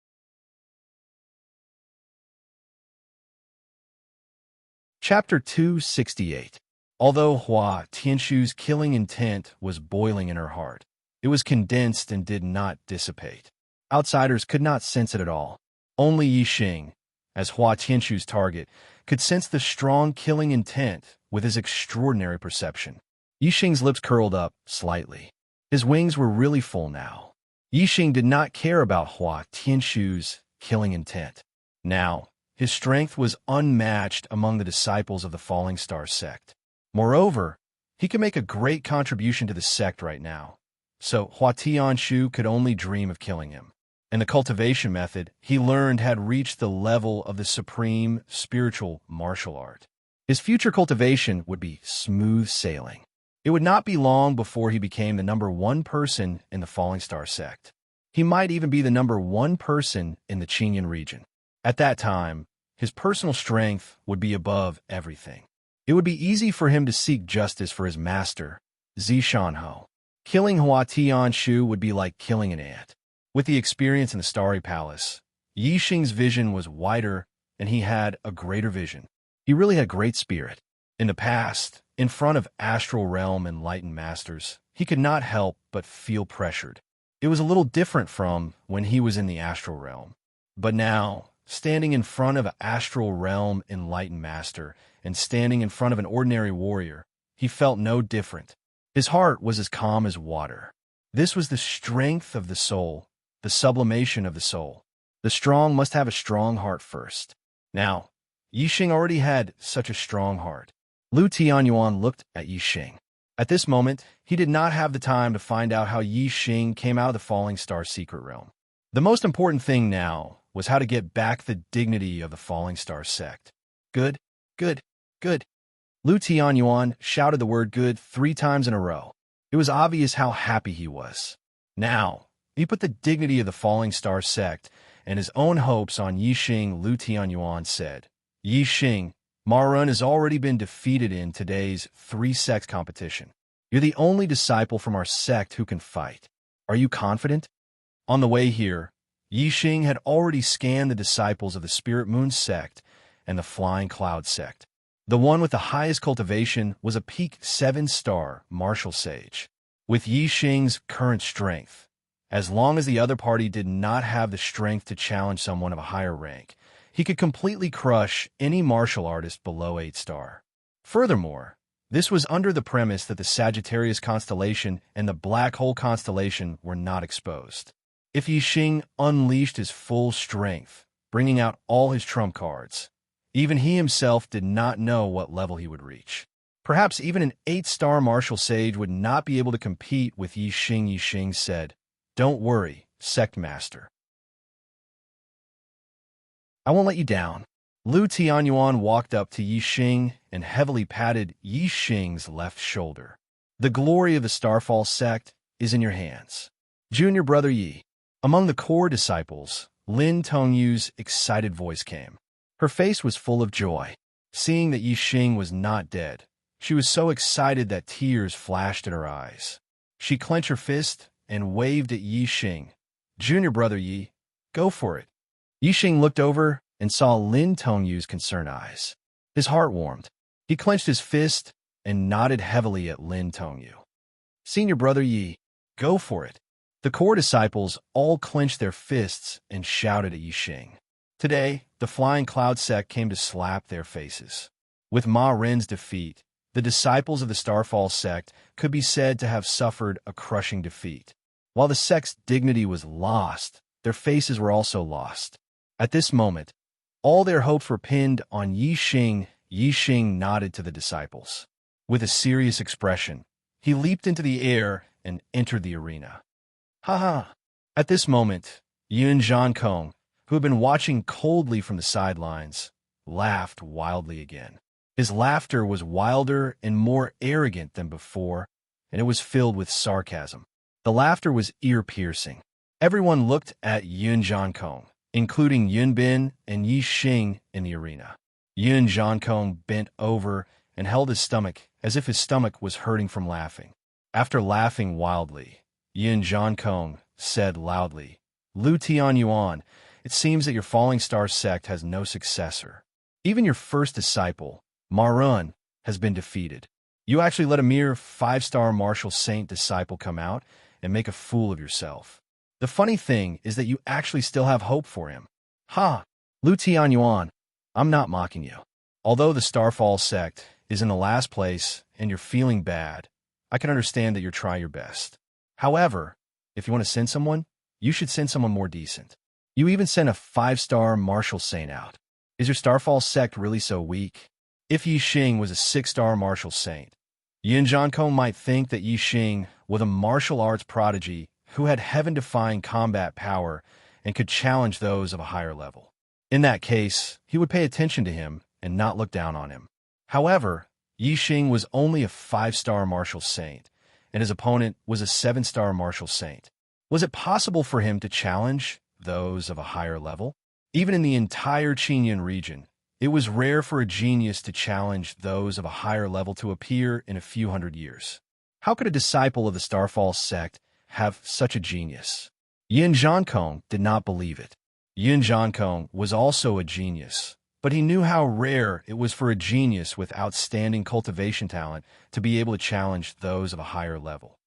Chapter 268. Although Hua Tianshu's killing intent was boiling in her heart, it was condensed and did not dissipate. Outsiders could not sense it at all. Only Yi Xing, as Hua Tianshu's target, could sense the strong killing intent with his extraordinary perception. Yixing's lips curled up slightly. His wings were really full now. Yixing did not care about Hua Tianshu's killing intent. Now, his strength was unmatched among the disciples of the Falling Star sect. Moreover, he could make a great contribution to the sect right now, so Hua Tianshu could only dream of killing him. And the cultivation method he learned had reached the level of the supreme spiritual martial art. His future cultivation would be smooth sailing. It would not be long before he became the #1 person in the Falling Star sect. He might even be the #1 person in the Qinyan region. At that time, his personal strength would be above everything. It would be easy for him to seek justice for his master, Zishanho. Killing Hua Tianshu would be like killing an ant. With the experience in the Starry Palace, Yixing's vision was wider and he had a greater vision. He really had great spirit. In the past, in front of Astral Realm enlightened masters, he could not help but feel pressured. It was a little different from when he was in the Astral Realm. But now, standing in front of an Astral Realm enlightened master and standing in front of an ordinary warrior, he felt no different. His heart was as calm as water. This was the strength of the soul, the sublimation of the soul. The strong must have a strong heart first. Now, Yixing already had such a strong heart. Lu Tianyuan looked at Yixing. At this moment, he did not have the time to find out how Yixing came out of the Falling Star secret realm. The most important thing now was how to get back the dignity of the Falling Star sect. Good, good, good. Lu Tianyuan shouted the word good 3 times in a row. It was obvious how happy he was. Now, he put the dignity of the Falling Star sect and his own hopes on Yixing. Lu Tianyuan said, Yixing, Marun has already been defeated in today's 3-sect competition. You're the only disciple from our sect who can fight. Are you confident? On the way here, Yixing had already scanned the disciples of the Spirit Moon sect and the Flying Cloud sect. The one with the highest cultivation was a peak 7-star martial sage. With Yixing's current strength, as long as the other party did not have the strength to challenge someone of a higher rank, he could completely crush any martial artist below 8-star. Furthermore, this was under the premise that the Sagittarius constellation and the Black Hole constellation were not exposed. If Yixing unleashed his full strength, bringing out all his trump cards, even he himself did not know what level he would reach. Perhaps even an 8-star martial sage would not be able to compete with Yixing. Yixing said, "Don't worry, Sect Master. I won't let you down." Lu Tianyuan walked up to Yixing and heavily patted Yixing's left shoulder. "The glory of the Starfall sect is in your hands. Junior brother Yi." Among the core disciples, Lin Tongyu's excited voice came. Her face was full of joy. Seeing that Yixing was not dead, she was so excited that tears flashed in her eyes. She clenched her fist and waved at Yixing. "Junior brother Yi, go for it." Yixing looked over and saw Lin Tongyu's concerned eyes. His heart warmed. He clenched his fist and nodded heavily at Lin Tongyu. "Senior brother Yi, go for it." The core disciples all clenched their fists and shouted at Yixing. Today, the Flying Cloud sect came to slap their faces. With Ma Ren's defeat, the disciples of the Starfall sect could be said to have suffered a crushing defeat. While the sect's dignity was lost, their faces were also lost. At this moment, all their hopes were pinned on Yixing. Yixing nodded to the disciples. With a serious expression, he leaped into the air and entered the arena. "Ha ha!" At this moment, Yun Zhankong, who had been watching coldly from the sidelines, laughed wildly again. His laughter was wilder and more arrogant than before, and it was filled with sarcasm. The laughter was ear-piercing. Everyone looked at Yun Zhankong, including Yun Bin and Yixing in the arena. Yun Zhankong bent over and held his stomach as if his stomach was hurting from laughing. After laughing wildly, Yun Zhankong said loudly, "Lu Tianyuan, it seems that your Falling Star sect has no successor. Even your first disciple, Marun, has been defeated. You actually let a mere 5-star martial saint disciple come out and make a fool of yourself. The funny thing is that you actually still have hope for him. Ha! Lu Tianyuan, I'm not mocking you. Although the Starfall sect is in the last place and you're feeling bad, I can understand that you're trying your best. However, if you want to send someone, you should send someone more decent. You even sent a 5-star martial saint out. Is your Starfall sect really so weak? If Yi Xing was a 6-star martial saint, Yin Jiankong might think that Yi Xing was a martial arts prodigy who had heaven-defying combat power and could challenge those of a higher level. In that case, he would pay attention to him and not look down on him. However, Yi Xing was only a 5-star martial saint, and his opponent was a 7-star martial saint. Was it possible for him to challenge those of a higher level? Even in the entire Qinyan region, it was rare for a genius to challenge those of a higher level to appear in a few hundred years. How could a disciple of the Starfall sect have such a genius? Yin Jiankong did not believe it. Yin Jiankong was also a genius, but he knew how rare it was for a genius with outstanding cultivation talent to be able to challenge those of a higher level.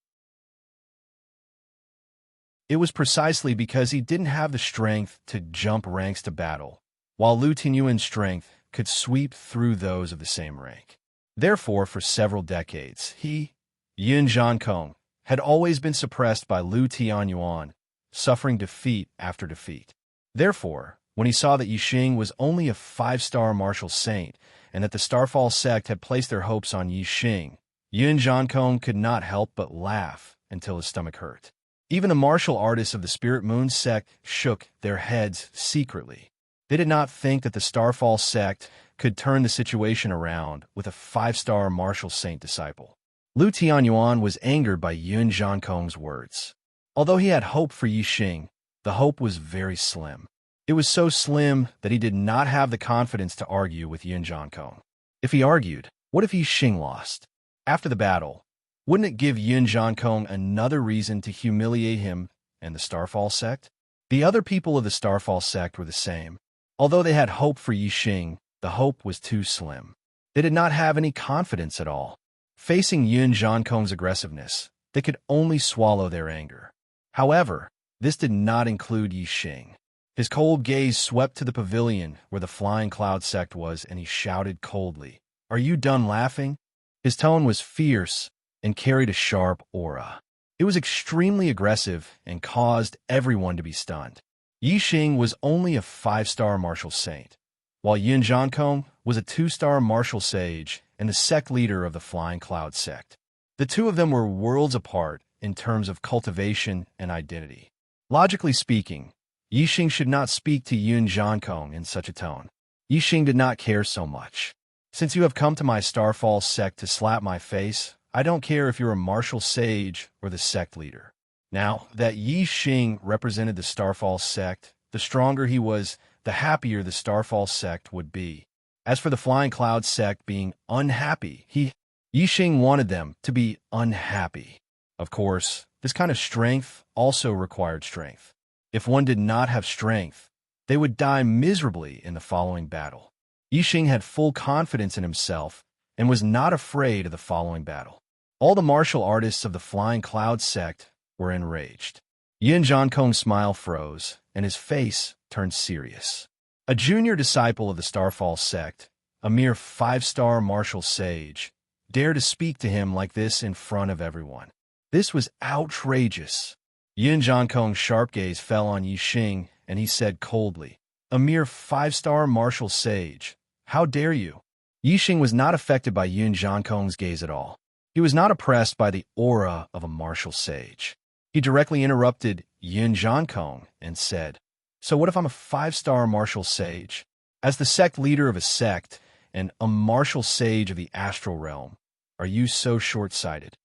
It was precisely because he didn't have the strength to jump ranks to battle, while Lu Tinyuan's strength could sweep through those of the same rank. Therefore, for several decades, he, Yin Jiankong, had always been suppressed by Lu Tianyuan, suffering defeat after defeat. Therefore, when he saw that Yi Xing was only a 5-star martial saint and that the Starfall sect had placed their hopes on Yi Xing, Yin Jiankong could not help but laugh until his stomach hurt. Even the martial artists of the Spirit Moon sect shook their heads secretly. They did not think that the Starfall sect could turn the situation around with a 5-star martial saint disciple. Lu Tianyuan was angered by Yin Jiankong's words. Although he had hope for Yi Xing, the hope was very slim. It was so slim that he did not have the confidence to argue with Yin Jiankong. If he argued, what if Yi Xing lost? After the battle, wouldn't it give Yin Jiankong another reason to humiliate him and the Starfall sect? The other people of the Starfall sect were the same. Although they had hope for Yi Xing, the hope was too slim. They did not have any confidence at all. Facing Yin Jiankong's aggressiveness, they could only swallow their anger. However, this did not include Yi Xing. His cold gaze swept to the pavilion where the Flying Cloud sect was, and he shouted coldly, "Are you done laughing?" His tone was fierce and carried a sharp aura. It was extremely aggressive and caused everyone to be stunned. Yi Xing was only a 5-star martial saint, while Yin Jiankong was a 2-star martial sage and the sect leader of the Flying Cloud sect. The two of them were worlds apart in terms of cultivation and identity. Logically speaking, Yi Xing should not speak to Yin Jiankong in such a tone. Yi Xing did not care so much. Since you have come to my Starfall sect to slap my face, I don't care if you're a martial sage or the sect leader. Now, that Yi Xing represented the Starfall sect, the stronger he was, the happier the Starfall sect would be. As for the Flying Cloud sect being unhappy, Yi Xing wanted them to be unhappy. Of course, this kind of strength also required strength. If one did not have strength, they would die miserably in the following battle. Yi Xing had full confidence in himself and was not afraid of the following battle. All the martial artists of the Flying Cloud sect were enraged. Yin Jiankong's smile froze, and his face turned serious. A junior disciple of the Starfall sect, a mere 5-star martial sage, dared to speak to him like this in front of everyone. This was outrageous. Yin Jiankong's sharp gaze fell on Yi Xing, and he said coldly, "A mere 5-star martial sage. How dare you?" Yi Xing was not affected by Yin Jiankong's gaze at all. He was not oppressed by the aura of a martial sage. He directly interrupted Yin Jiankong and said, "So what if I'm a 5-star martial sage? As the sect leader of a sect and a martial sage of the astral realm, are you so short-sighted?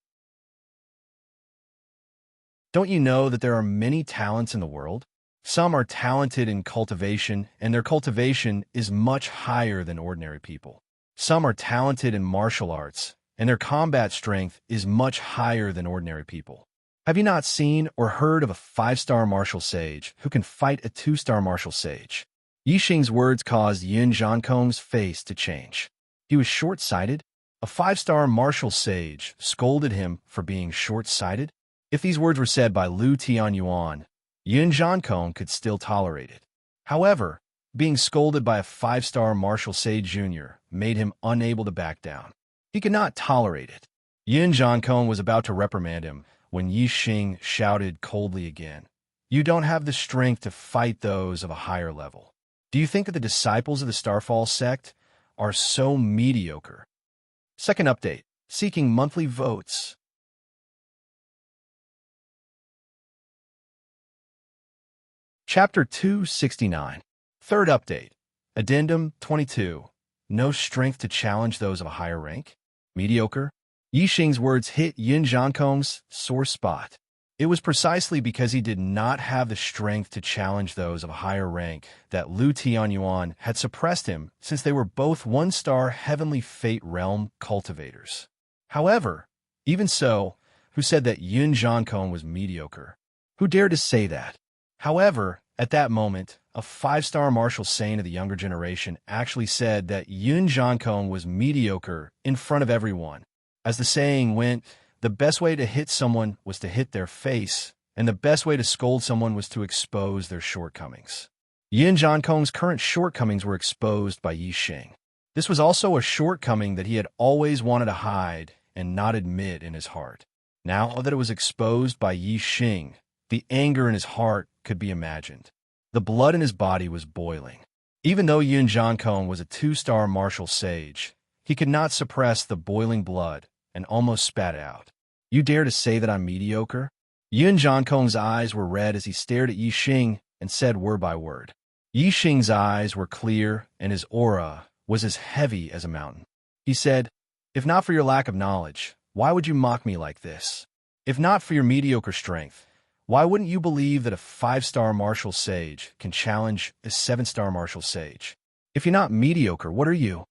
Don't you know that there are many talents in the world? Some are talented in cultivation, and their cultivation is much higher than ordinary people. Some are talented in martial arts, and their combat strength is much higher than ordinary people. Have you not seen or heard of a 5-star martial sage who can fight a 2-star martial sage?" Yi Xing's words caused Yin Jiankong's face to change. He was short-sighted? A 5-star martial sage scolded him for being short-sighted? If these words were said by Lu Tianyuan, Yin Jiankong could still tolerate it. However, being scolded by a 5-star martial sage junior made him unable to back down. He could not tolerate it. Yin Jiankong was about to reprimand him when Yi Xing shouted coldly again, "You don't have the strength to fight those of a higher level. Do you think that the disciples of the Starfall sect are so mediocre?" Second update, seeking monthly votes. Chapter 269. Third update. Addendum 22. No strength to challenge those of a higher rank? Mediocre? Yi Xing's words hit Yin Jiankong's sore spot. It was precisely because he did not have the strength to challenge those of a higher rank that Lu Tianyuan had suppressed him, since they were both one-star Heavenly Fate Realm cultivators. However, even so, who said that Yin Jiankong was mediocre? Who dared to say that? However, at that moment, a five-star martial saint of the younger generation actually said that Yun Jiankong was mediocre in front of everyone. As the saying went, the best way to hit someone was to hit their face, and the best way to scold someone was to expose their shortcomings. Yin Jiankong's current shortcomings were exposed by Yi Xing. This was also a shortcoming that he had always wanted to hide and not admit in his heart. Now that it was exposed by Yi Xing, the anger in his heart could be imagined. The blood in his body was boiling. Even though Yun Jiankong was a two-star martial sage, he could not suppress the boiling blood and almost spat out. "You dare to say that I'm mediocre?" Yun Jiankong's eyes were red as he stared at Yi Xing and said word by word. Yi Xing's eyes were clear and his aura was as heavy as a mountain. He said, "If not for your lack of knowledge, why would you mock me like this? If not for your mediocre strength, why wouldn't you believe that a five-star martial sage can challenge a seven-star martial sage? If you're not mediocre, what are you?"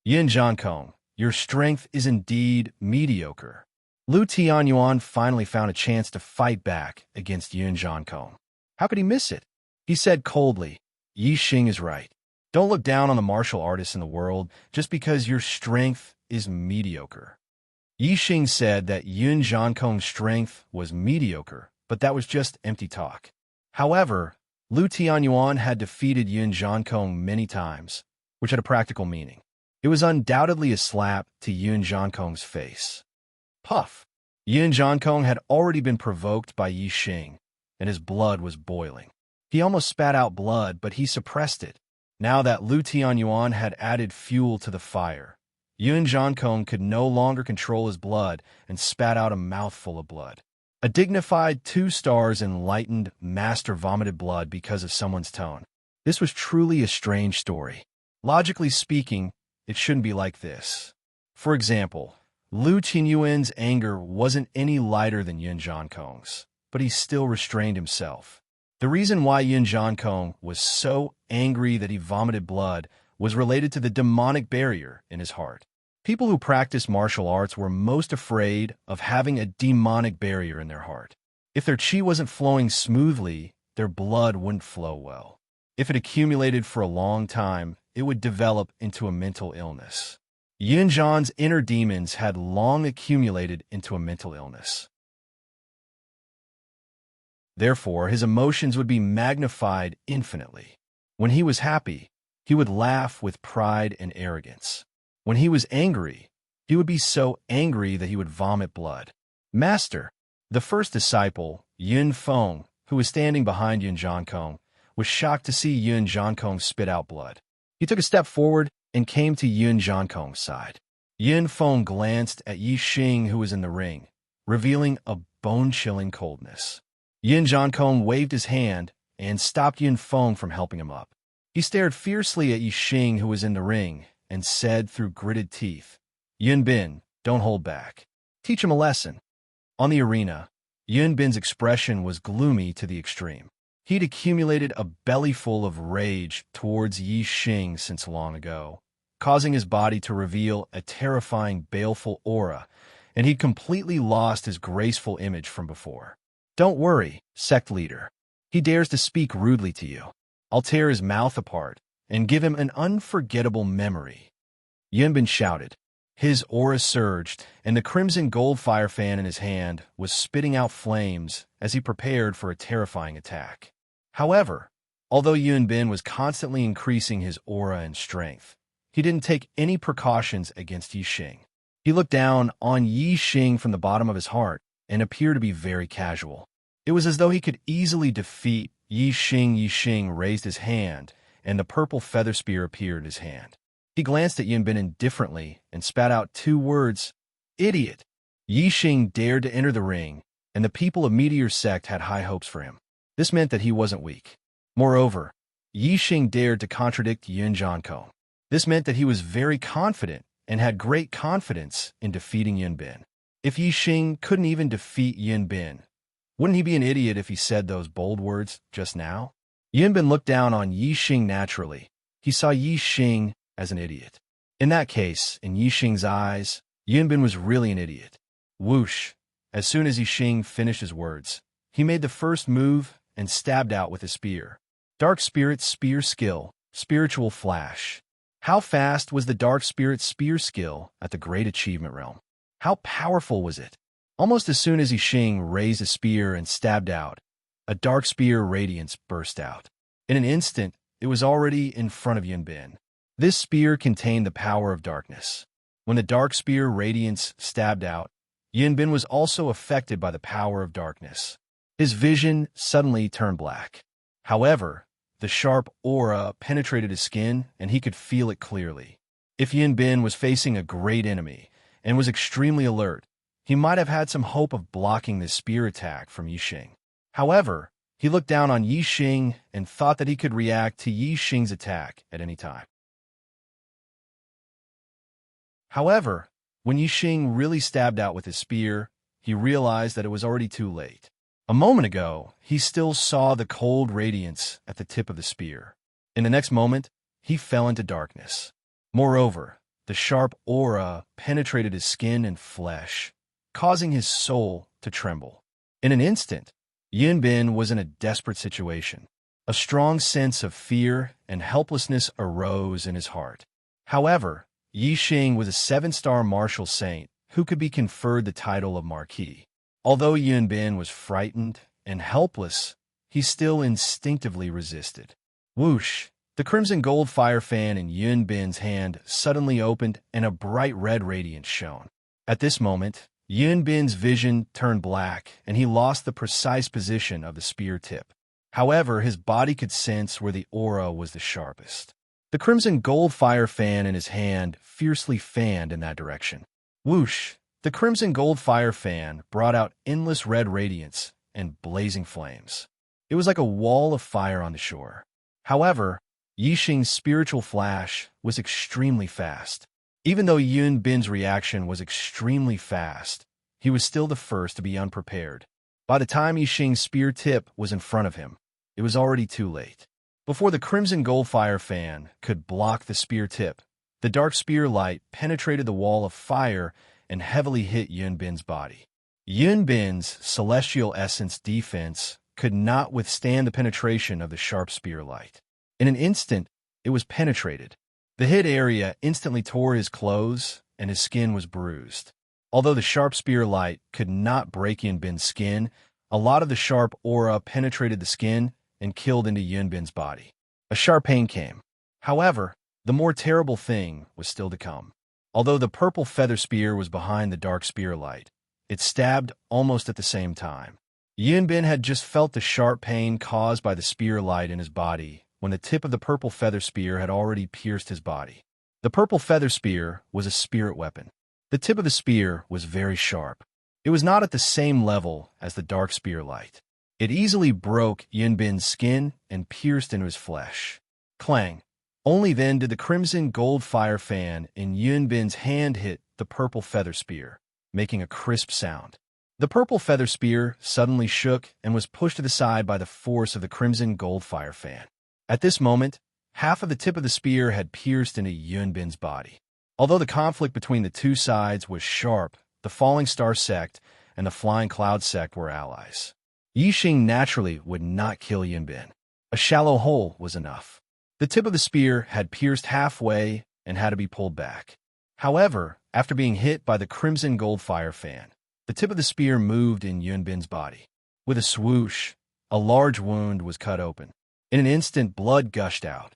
"Yin Jiankong, your strength is indeed mediocre." Lu Tianyuan finally found a chance to fight back against Yin Jiankong. How could he miss it? He said coldly, "Yi Xing is right. Don't look down on the martial artists in the world just because your strength is mediocre." Yi Xing said that Yin Jiankong's strength was mediocre, but that was just empty talk. However, Lu Tianyuan had defeated Yin Jiankong many times, which had a practical meaning. It was undoubtedly a slap to Yin Jiankong's face. Puff! Yin Jiankong had already been provoked by Yi Xing, and his blood was boiling. He almost spat out blood, but he suppressed it. Now that Lu Tianyuan had added fuel to the fire, Yin Jiankong could no longer control his blood and spat out a mouthful of blood. A dignified 2 stars enlightened master vomited blood because of someone's tone. This was truly a strange story. Logically speaking, it shouldn't be like this. For example, Lu Tianyuan's anger wasn't any lighter than Yin Jiankong's, but he still restrained himself. The reason why Yin Jiankong was so angry that he vomited blood was related to the demonic barrier in his heart. People who practice martial arts were most afraid of having a demonic barrier in their heart. If their qi wasn't flowing smoothly, their blood wouldn't flow well. If it accumulated for a long time, it would develop into a mental illness. Yin Zhan's inner demons had long accumulated into a mental illness. Therefore, his emotions would be magnified infinitely. When he was happy, he would laugh with pride and arrogance. When he was angry, he would be so angry that he would vomit blood. Master, the first disciple, Yin Feng, who was standing behind Yin Jiankong, was shocked to see Yin Jiankong spit out blood. He took a step forward and came to Yin Jiankong's side. Yin Feng glanced at Yi Xing, who was in the ring, revealing a bone-chilling coldness. Yin Jiankong waved his hand and stopped Yin Feng from helping him up. He stared fiercely at Yi Xing, who was in the ring, and said through gritted teeth, "Yun Bin, don't hold back. Teach him a lesson." On the arena, Yun Bin's expression was gloomy to the extreme. He'd accumulated a bellyful of rage towards Yi Xing since long ago, causing his body to reveal a terrifying, baleful aura, and he'd completely lost his graceful image from before. "Don't worry, sect leader. He dares to speak rudely to you. I'll tear his mouth apart and give him an unforgettable memory." Yun Bin shouted. His aura surged, and the crimson gold fire fan in his hand was spitting out flames as he prepared for a terrifying attack. However, although Yun Bin was constantly increasing his aura and strength, he didn't take any precautions against Yi Xing. He looked down on Yi Xing from the bottom of his heart and appeared to be very casual. It was as though he could easily defeat Yi Xing. Yi Xing raised his hand, and the purple feather spear appeared in his hand. He glanced at Yunbin indifferently and spat out 2 words, "Idiot." Yi Xing dared to enter the ring, and the people of Meteor Sect had high hopes for him. This meant that he wasn't weak. Moreover, Yi Xing dared to contradict Yun Zhanko. This meant that he was very confident and had great confidence in defeating Yunbin. If Yi Xing couldn't even defeat Yunbin, wouldn't he be an idiot if he said those bold words just now? Yunbin looked down on Yi Xing naturally. He saw Yi Xing as an idiot. In that case, in Yi Xing's eyes, Yunbin was really an idiot. Whoosh! As soon as Yi Xing finished his words, he made the first move and stabbed out with his spear. Dark Spirit Spear Skill, Spiritual Flash. How fast was the Dark Spirit Spear skill at the Great Achievement Realm? How powerful was it? Almost as soon as Yi Xing raised a spear and stabbed out, a dark spear radiance burst out. In an instant, it was already in front of Yunbin. This spear contained the power of darkness. When the dark spear radiance stabbed out, Yunbin was also affected by the power of darkness. His vision suddenly turned black. However, the sharp aura penetrated his skin, and he could feel it clearly. If Yunbin was facing a great enemy and was extremely alert, he might have had some hope of blocking this spear attack from Yi Xing. However, he looked down on Yi Xing and thought that he could react to Yi Xing's attack at any time. However, when Yi Xing really stabbed out with his spear, he realized that it was already too late. A moment ago, he still saw the cold radiance at the tip of the spear. In the next moment, he fell into darkness. Moreover, the sharp aura penetrated his skin and flesh, causing his soul to tremble. In an instant, Yunbin was in a desperate situation. A strong sense of fear and helplessness arose in his heart. However, Yi Xing was a 7-star martial saint who could be conferred the title of Marquis. Although Yunbin was frightened and helpless, he still instinctively resisted. Whoosh! The crimson gold fire fan in Yunbin's hand suddenly opened and a bright red radiance shone. At this moment, Yunbin's vision turned black and he lost the precise position of the spear tip. However, his body could sense where the aura was the sharpest. The crimson gold fire fan in his hand fiercely fanned in that direction. Whoosh! The crimson gold fire fan brought out endless red radiance and blazing flames. It was like a wall of fire on the shore. However, Yi Xing's spiritual flash was extremely fast. Even though Yunbin's reaction was extremely fast, he was still the first to be unprepared. By the time Yi Xing's spear tip was in front of him, it was already too late. Before the crimson gold fire fan could block the spear tip, the dark spear light penetrated the wall of fire and heavily hit Yunbin's body. Yunbin's celestial essence defense could not withstand the penetration of the sharp spear light. In an instant, it was penetrated. The hit area instantly tore his clothes, and his skin was bruised. Although the sharp spear light could not break Yunbin's skin, a lot of the sharp aura penetrated the skin and killed into Yunbin's body. A sharp pain came. However, the more terrible thing was still to come. Although the purple feather spear was behind the dark spear light, it stabbed almost at the same time. Yunbin had just felt the sharp pain caused by the spear light in his body when the tip of the purple feather spear had already pierced his body. The purple feather spear was a spirit weapon. The tip of the spear was very sharp. It was not at the same level as the dark spear light. It easily broke Yunbin's skin and pierced into his flesh. Clang! Only then did the crimson gold fire fan in Yunbin's hand hit the purple feather spear, making a crisp sound. The purple feather spear suddenly shook and was pushed to the side by the force of the crimson gold fire fan. At this moment, half of the tip of the spear had pierced into Yunbin's body. Although the conflict between the two sides was sharp, the Falling Star sect and the Flying Cloud sect were allies. Yi Xing naturally would not kill Yunbin. A shallow hole was enough. The tip of the spear had pierced halfway and had to be pulled back. However, after being hit by the crimson gold fire fan, the tip of the spear moved in Yunbin's body. With a swoosh, a large wound was cut open. In an instant, blood gushed out.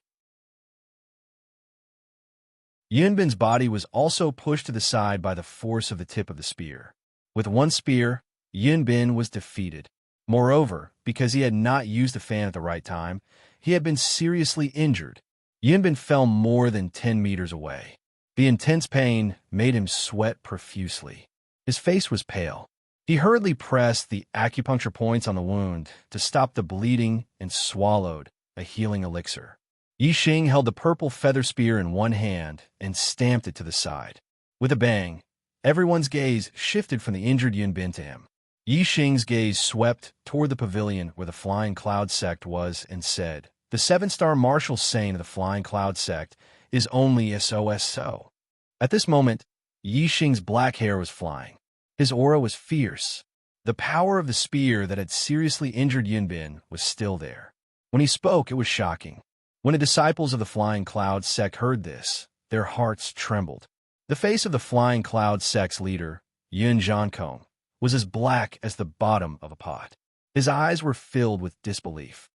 Yunbin's body was also pushed to the side by the force of the tip of the spear. With one spear, Yunbin was defeated. Moreover, because he had not used the fan at the right time, he had been seriously injured. Yunbin fell more than 10 meters away. The intense pain made him sweat profusely. His face was pale. He hurriedly pressed the acupuncture points on the wound to stop the bleeding and swallowed a healing elixir. Yixing held the purple feather spear in one hand and stamped it to the side. With a bang, everyone's gaze shifted from the injured Yunbin to him. Yixing's gaze swept toward the pavilion where the Flying Cloud sect was and said, "The 7-star martial saint of the Flying Cloud sect is only SOSO." At this moment, Yixing's black hair was flying. His aura was fierce. The power of the spear that had seriously injured Yunbin was still there. When he spoke, it was shocking. When the disciples of the Flying Cloud sect heard this, their hearts trembled. The face of the Flying Cloud sect's leader, Yun Jiankong, was as black as the bottom of a pot. His eyes were filled with disbelief.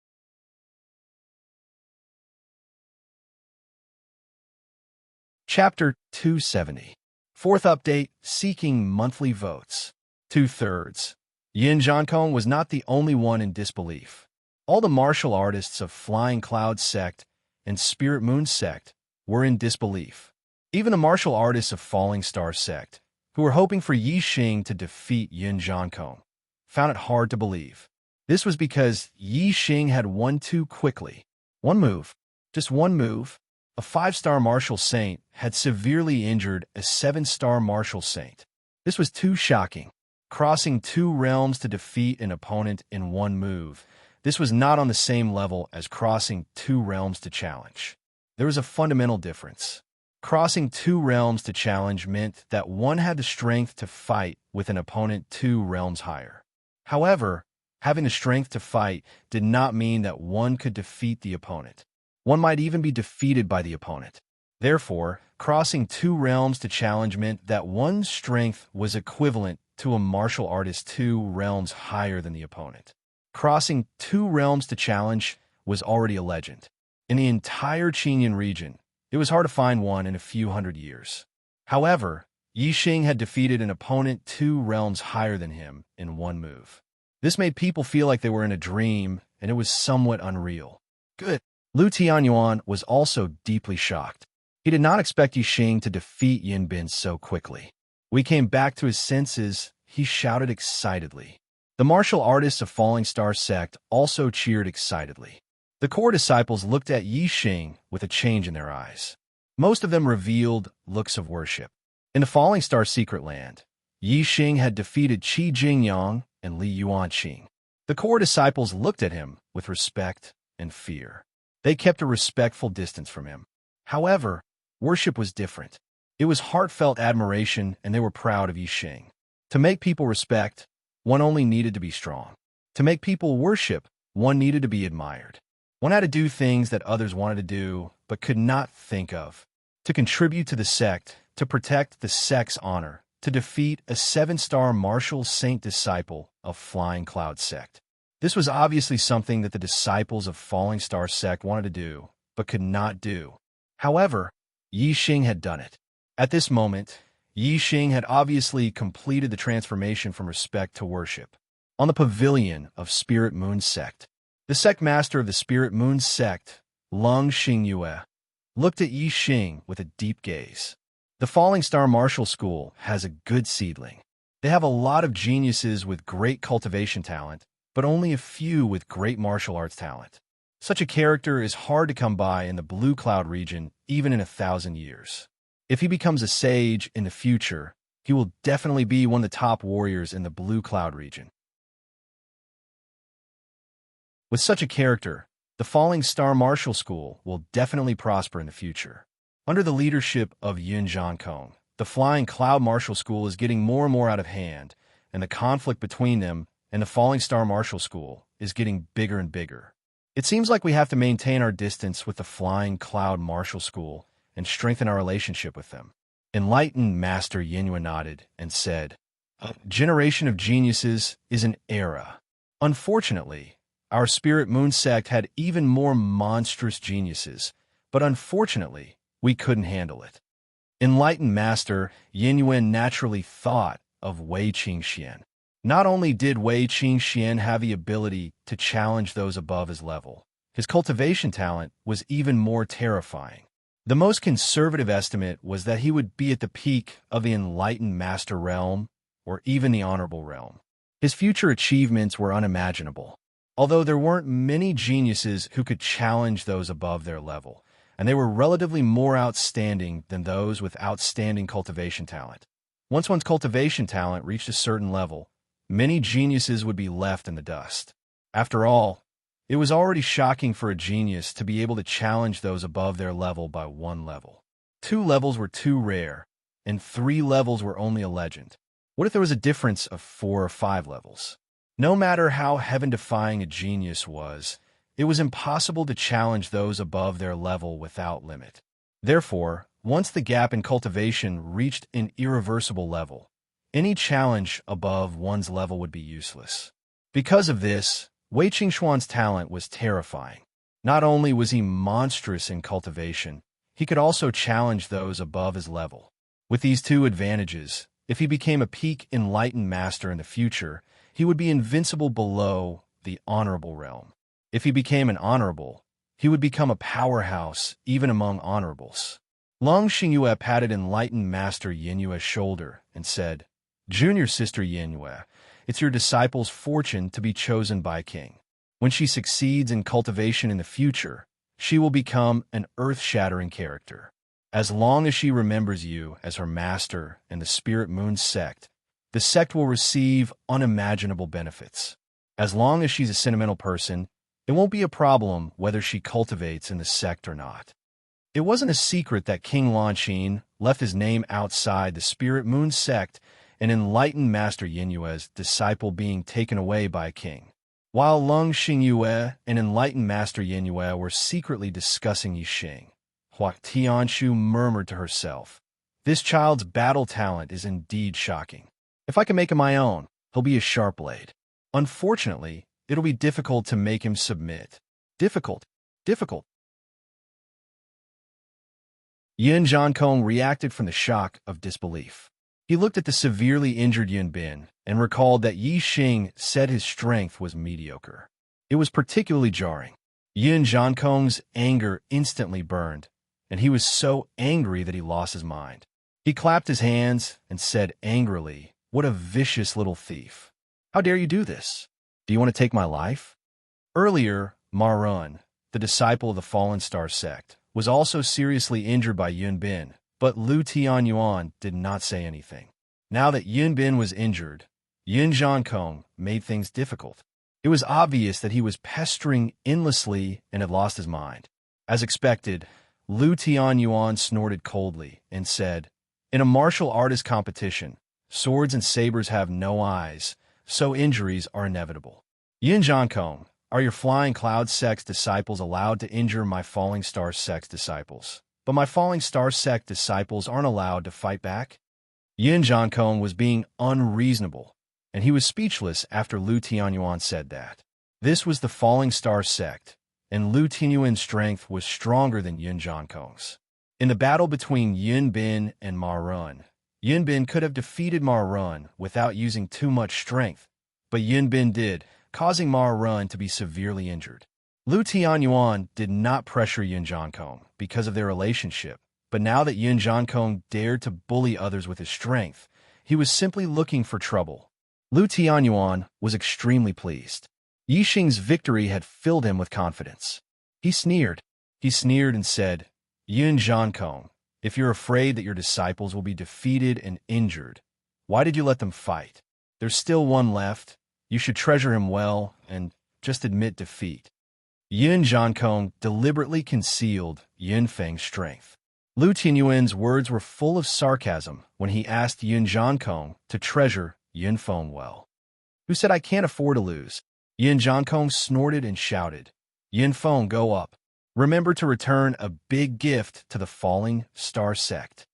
Chapter 270. Fourth update, seeking monthly votes. 2/3. Yun Jiankong was not the only one in disbelief. All the martial artists of Flying Cloud sect and Spirit Moon sect were in disbelief. Even the martial artists of Falling Star sect, who were hoping for Yixing to defeat Yun Jiankong, found it hard to believe. This was because Yixing had won too quickly. One move, just one move, a 5-star martial saint had severely injured a 7-star martial saint. This was too shocking. Crossing 2 realms to defeat an opponent in one move. This was not on the same level as crossing 2 realms to challenge. There was a fundamental difference. Crossing 2 realms to challenge meant that one had the strength to fight with an opponent 2 realms higher. However, having the strength to fight did not mean that one could defeat the opponent. One might even be defeated by the opponent. Therefore, crossing 2 realms to challenge meant that one's strength was equivalent to a martial artist 2 realms higher than the opponent. Crossing 2 realms to challenge was already a legend. In the entire Qinyan region, it was hard to find one in a few hundred years. However, Yixing had defeated an opponent 2 realms higher than him in one move. This made people feel like they were in a dream, and it was somewhat unreal. Good. Lu Tianyuan was also deeply shocked. He did not expect Yixing to defeat Yunbin so quickly. When he came back to his senses, he shouted excitedly. The martial artists of Falling Star sect also cheered excitedly. The core disciples looked at Yixing with a change in their eyes. Most of them revealed looks of worship. In the Falling Star secret land, Yixing had defeated Qi Jingyang and Li Yuanqing. The core disciples looked at him with respect and fear. They kept a respectful distance from him. However, worship was different. It was heartfelt admiration, and they were proud of Yixing. To make people respect, one only needed to be strong. To make people worship, one needed to be admired. One had to do things that others wanted to do, but could not think of. To contribute to the sect, to protect the sect's honor, to defeat a 7-star martial saint disciple of Flying Cloud sect. This was obviously something that the disciples of Falling Star sect wanted to do, but could not do. However, Yixing had done it. At this moment, Yixing had obviously completed the transformation from respect to worship. On the pavilion of Spirit Moon sect, the sect master of the Spirit Moon sect, Lung Xingyue, looked at Yixing with a deep gaze. The Falling Star Martial School has a good seedling. They have a lot of geniuses with great cultivation talent, but only a few with great martial arts talent. Such a character is hard to come by in the Blue Cloud region, even in 1,000 years. If he becomes a sage in the future, he will definitely be one of the top warriors in the Blue Cloud region. With such a character, the Falling Star Martial School will definitely prosper in the future. Under the leadership of Yun Jiankong, the Flying Cloud Martial School is getting more and more out of hand, and the conflict between them and the Falling Star Martial School is getting bigger and bigger. It seems like we have to maintain our distance with the Flying Cloud Martial School and strengthen our relationship with them. Enlightened Master Yinhua nodded and said, "A generation of geniuses is an era. Unfortunately, our Spirit Moon sect had even more monstrous geniuses, but unfortunately, we couldn't handle it. Enlightened Master Yin Yuan naturally thought of Wei Qingxian. Not only did Wei Qingxian have the ability to challenge those above his level, his cultivation talent was even more terrifying. The most conservative estimate was that he would be at the peak of the Enlightened Master realm, or even the Honorable realm. His future achievements were unimaginable, although there weren't many geniuses who could challenge those above their level, and they were relatively more outstanding than those with outstanding cultivation talent. Once one's cultivation talent reached a certain level, many geniuses would be left in the dust. After all, it was already shocking for a genius to be able to challenge those above their level by 1 level. 2 levels were too rare, and 3 levels were only a legend. What if there was a difference of 4 or 5 levels? No matter how heaven-defying a genius was, it was impossible to challenge those above their level without limit. Therefore, once the gap in cultivation reached an irreversible level, any challenge above one's level would be useless. Because of this, Wei Qingxuan's talent was terrifying. Not only was he monstrous in cultivation, he could also challenge those above his level. With these 2 advantages, if he became a peak enlightened master in the future, he would be invincible below the honorable realm. If he became an honorable, he would become a powerhouse even among honorables. Long Xingyue patted enlightened master Yinyue's shoulder and said, "Junior sister Yinyue, it's your disciple's fortune to be chosen by king. When she succeeds in cultivation in the future, she will become an earth-shattering character. As long as she remembers you as her master and the Spirit Moon sect, the sect will receive unimaginable benefits. As long as she's a sentimental person, it won't be a problem whether she cultivates in the sect or not." It wasn't a secret that King Lanqin left his name outside the Spirit Moon sect and enlightened Master Yinyue's disciple being taken away by a king. While Lung Xingyue and enlightened Master Yinyue were secretly discussing Yixing, Hua Tianshu murmured to herself, "This child's battle talent is indeed shocking. If I can make him my own, he'll be a sharp blade. Unfortunately, it'll be difficult to make him submit. Difficult. Yin Zhankong reacted from the shock of disbelief. He looked at the severely injured Yun Bin and recalled that Yi Xing said his strength was mediocre. It was particularly jarring. Yin Zhankong's anger instantly burned, and he was so angry that he lost his mind. He clapped his hands and said angrily, "What a vicious little thief. How dare you do this? Do you want to take my life?" Earlier, Ma Run, the disciple of the Fallen Star sect, was also seriously injured by Yun Bin, but Lu Tianyuan did not say anything. Now that Yun Bin was injured, Yin Zhankong made things difficult. It was obvious that he was pestering endlessly and had lost his mind. As expected, Lu Tianyuan snorted coldly and said, "In a martial artist competition, swords and sabers have no eyes, so injuries are inevitable. Yin Zhankong, are your Flying Cloud Sect's disciples allowed to injure my Falling Star Sect's disciples? But my Falling Star Sect disciples aren't allowed to fight back?" Yin Zhankong was being unreasonable, and he was speechless after Lu Tianyuan said that. This was the Falling Star Sect, and Lu Tianyuan's strength was stronger than Yin Zhankong's. In the battle between Yun Bin and Ma Run, Yun Bin could have defeated Ma Run without using too much strength, but Yun Bin did, causing Ma Run to be severely injured. Lu Tianyuan did not pressure Yin Zhankong because of their relationship, but now that Yin Zhankong dared to bully others with his strength, he was simply looking for trouble. Lu Tianyuan was extremely pleased. Yixing's victory had filled him with confidence. He sneered and said, "Yin Zhankong, if you're afraid that your disciples will be defeated and injured, why did you let them fight? There's still one left. You should treasure him well and just admit defeat." Yin Zhankong deliberately concealed Yin Feng's strength. Lu Tianyuan's words were full of sarcasm when he asked Yin Zhankong to treasure Yin Feng well. "Who said I can't afford to lose?" Yin Zhankong snorted and shouted, "Yin Feng, go up. Remember to return a big gift to the Falling Star Sect."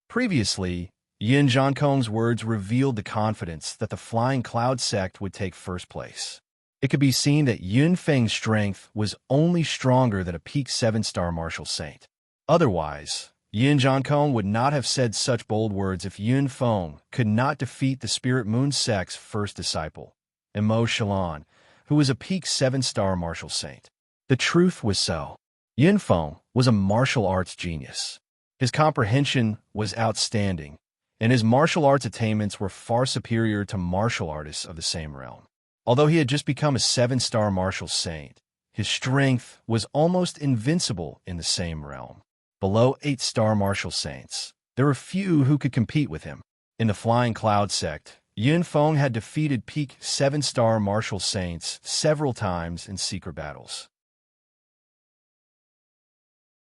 Previously, Yin Zhankong's words revealed the confidence that the Flying Cloud Sect would take first place. It could be seen that Yun Feng's strength was only stronger than a peak 7-star martial saint. Otherwise, Yin Jiankong would not have said such bold words if Yun Feng could not defeat the Spirit Moon sect's first disciple, Emo Shalon, who was a peak 7-star martial saint. The truth was so. Yun Feng was a martial arts genius. His comprehension was outstanding, and his martial arts attainments were far superior to martial artists of the same realm. Although he had just become a 7-star martial saint, his strength was almost invincible in the same realm. Below 8-star martial saints, there were few who could compete with him. In the Flying Cloud sect, Yun Feng had defeated peak 7-star martial saints several times in secret battles.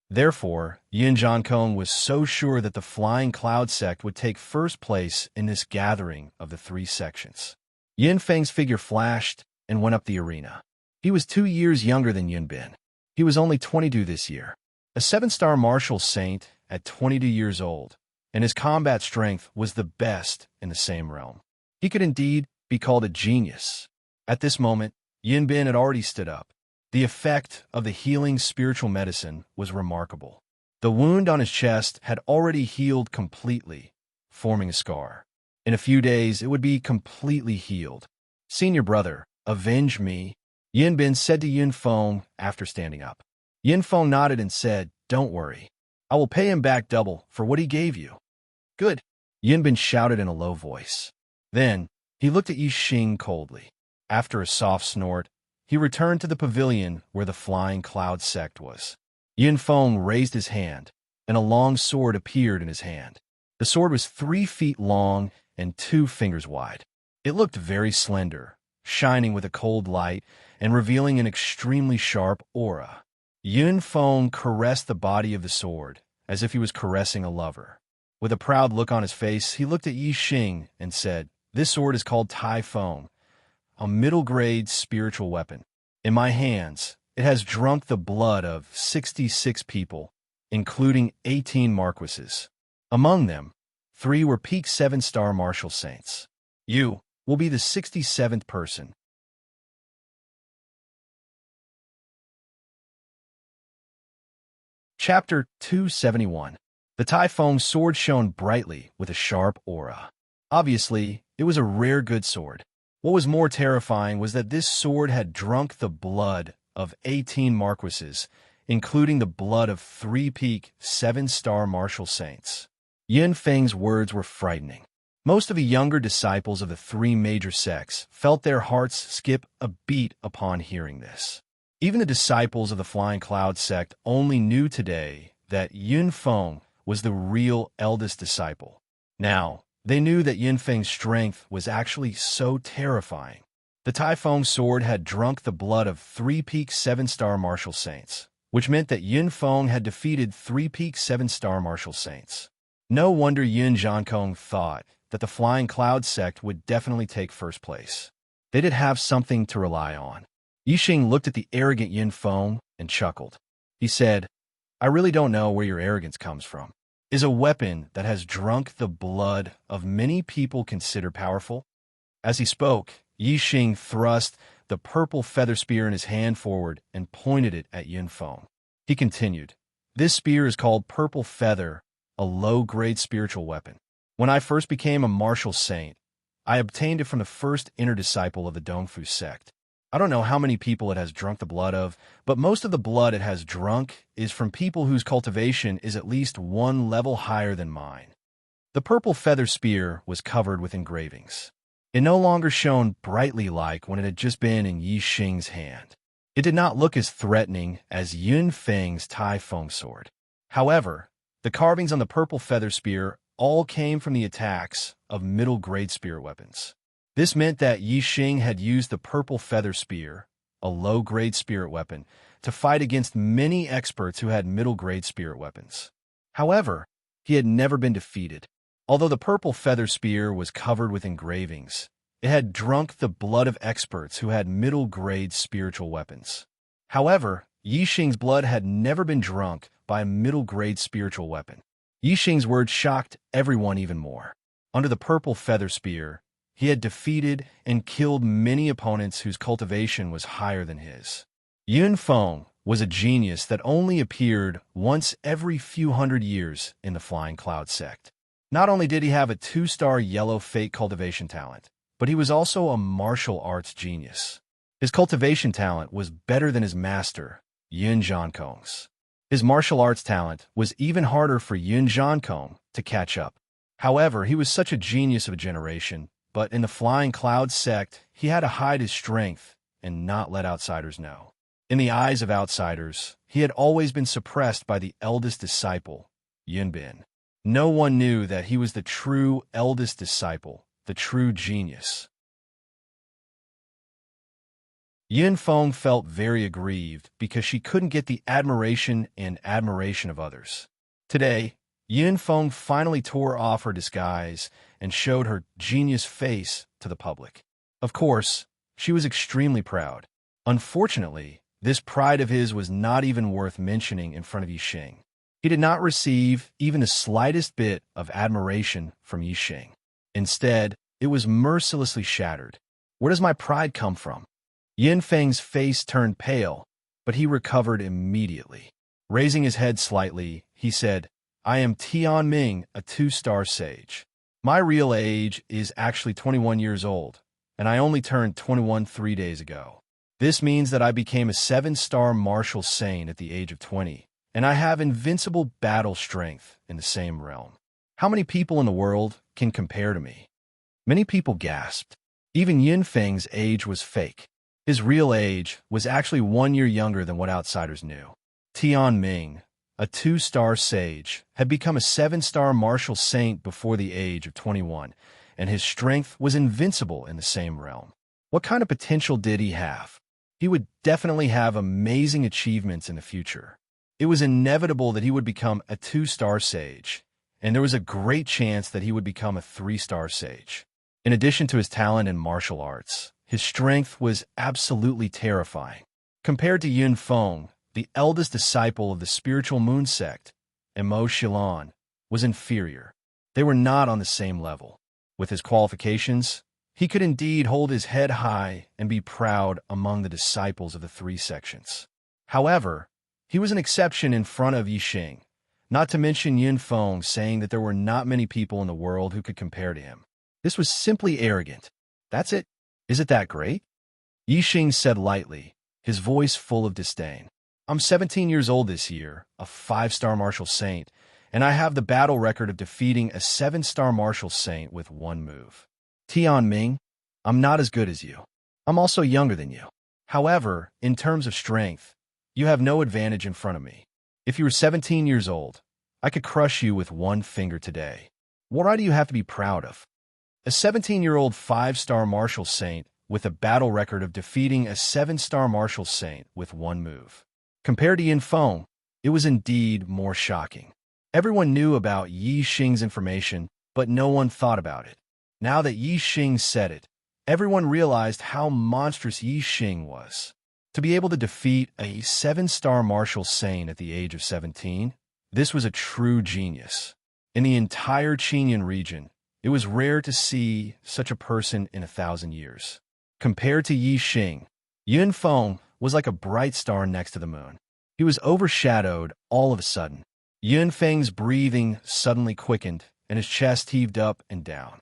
Therefore, Yin Jiankong was so sure that the Flying Cloud sect would take first place in this gathering of the 3 sections. Yin Feng's figure flashed and went up the arena. He was 2 years younger than Yun Bin. He was only 22 this year. A 7-star martial saint at 22 years old, and his combat strength was the best in the same realm. He could indeed be called a genius. At this moment, Yun Bin had already stood up. The effect of the healing spiritual medicine was remarkable. The wound on his chest had already healed completely, forming a scar. In a few days, it would be completely healed. "Senior brother, avenge me," Yun Bin said to Yun Feng after standing up. Yun Feng nodded and said, "Don't worry. I will pay him back double for what he gave you." "Good," Yun Bin shouted in a low voice. Then, he looked at Yi Xing coldly. After a soft snort, he returned to the pavilion where the Flying Cloud sect was. Yun Feng raised his hand, and a long sword appeared in his hand. The sword was 3 feet long and 2 fingers wide. It looked very slender, shining with a cold light and revealing an extremely sharp aura. Yun Feng caressed the body of the sword, as if he was caressing a lover. With a proud look on his face, he looked at Yi Xing and said, "This sword is called Tai Feng, a middle-grade spiritual weapon. In my hands, it has drunk the blood of 66 people, including 18 marquises. Among them, 3 were peak 7-star martial saints. You will be the 67th person." Chapter 271. The Tai Feng sword shone brightly with a sharp aura. Obviously, it was a rare good sword. What was more terrifying was that this sword had drunk the blood of 18 marquises, including the blood of 3 peak 7-star martial saints. Yun Feng's words were frightening. Most of the younger disciples of the 3 major sects felt their hearts skip a beat upon hearing this. Even the disciples of the Flying Cloud sect only knew today that Yun Feng was the real eldest disciple. Now, they knew that Yun Feng's strength was actually so terrifying. The Tai Feng sword had drunk the blood of 3 peak 7-star martial saints, which meant that Yun Feng had defeated 3 peak 7-star martial saints. No wonder Yin Jiankong thought that the Flying Cloud sect would definitely take first place. They did have something to rely on. Yi Xing looked at the arrogant Yun Feng and chuckled. He said, "I really don't know where your arrogance comes from. Is a weapon that has drunk the blood of many people considered powerful?" As he spoke, Yi Xing thrust the purple feather spear in his hand forward and pointed it at Yun Feng. He continued, "This spear is called Purple Feather, a low-grade spiritual weapon. When I first became a martial saint, I obtained it from the first inner disciple of the Dongfu sect. I don't know how many people it has drunk the blood of, but most of the blood it has drunk is from people whose cultivation is at least 1 level higher than mine." The purple feather spear was covered with engravings. It no longer shone brightly like when it had just been in Yi Xing's hand. It did not look as threatening as Yun Feng's Tai Feng sword. However, the carvings on the purple feather spear all came from the attacks of middle-grade spirit weapons. This meant that Yi Xing had used the purple feather spear, a low-grade spirit weapon, to fight against many experts who had middle-grade spirit weapons. However, he had never been defeated. Although the purple feather spear was covered with engravings, it had drunk the blood of experts who had middle-grade spiritual weapons. However, Yi Xing's blood had never been drunk by a middle-grade spiritual weapon. Yi Xing's words shocked everyone even more. Under the purple feather spear, he had defeated and killed many opponents whose cultivation was higher than his. Yun Feng was a genius that only appeared once every few hundred years in the Flying Cloud sect. Not only did he have a 2-star yellow fate cultivation talent, but he was also a martial arts genius. His cultivation talent was better than his master, Yun Jiankong's. His martial arts talent was even harder for Yun Jiankong to catch up. However, he was such a genius of a generation, but in the Flying Cloud sect, he had to hide his strength and not let outsiders know. In the eyes of outsiders, he had always been suppressed by the eldest disciple, Yun Bin. No one knew that he was the true eldest disciple, the true genius. Yin Feng felt very aggrieved because she couldn't get the admiration of others. Today, Yin Feng finally tore off her disguise and showed her genius face to the public. Of course, she was extremely proud. Unfortunately, this pride of his was not even worth mentioning in front of Yixing. He did not receive even the slightest bit of admiration from Yixing. Instead, it was mercilessly shattered. Where does my pride come from? Yin Feng's face turned pale, but he recovered immediately. Raising his head slightly, he said, I am Tian Ming, a 2-star sage. My real age is actually 21 years old, and I only turned 21 3 days ago. This means that I became a 7-star martial saint at the age of 20, and I have invincible battle strength in the same realm. How many people in the world can compare to me? Many people gasped. Even Yin Feng's age was fake. His real age was actually 1 year younger than what outsiders knew. Tian Ming, a 2-star sage, had become a 7-star martial saint before the age of 21, and his strength was invincible in the same realm. What kind of potential did he have? He would definitely have amazing achievements in the future. It was inevitable that he would become a 2-star sage, and there was a great chance that he would become a 3-star sage. In addition to his talent in martial arts, his strength was absolutely terrifying. Compared to Yun Feng, the eldest disciple of the spiritual moon sect, Mo Xilan, was inferior. They were not on the same level. With his qualifications, he could indeed hold his head high and be proud among the disciples of the 3 sections. However, he was an exception in front of Yixing, not to mention Yun Feng saying that there were not many people in the world who could compare to him. This was simply arrogant. That's it. Is it that great? Yixing said lightly, his voice full of disdain. I'm 17 years old this year, a 5-star martial saint, and I have the battle record of defeating a 7-star martial saint with 1 move. Tian Ming, I'm not as good as you. I'm also younger than you. However, in terms of strength, you have no advantage in front of me. If you were 17 years old, I could crush you with 1 finger today. What do you have to be proud of? A 17-year-old 5-star martial saint with a battle record of defeating a 7-star martial saint with 1 move. Compared to Yin Feng, it was indeed more shocking. Everyone knew about Yixing's information, but no one thought about it. Now that Yixing said it, everyone realized how monstrous Yixing was. To be able to defeat a 7-star martial saint at the age of 17, this was a true genius. In the entire Qinyan region, it was rare to see such a person in 1,000 years. Compared to Yixing, Yun Feng was like a bright star next to the moon. He was overshadowed all of a sudden. Yun Feng's breathing suddenly quickened, and his chest heaved up and down.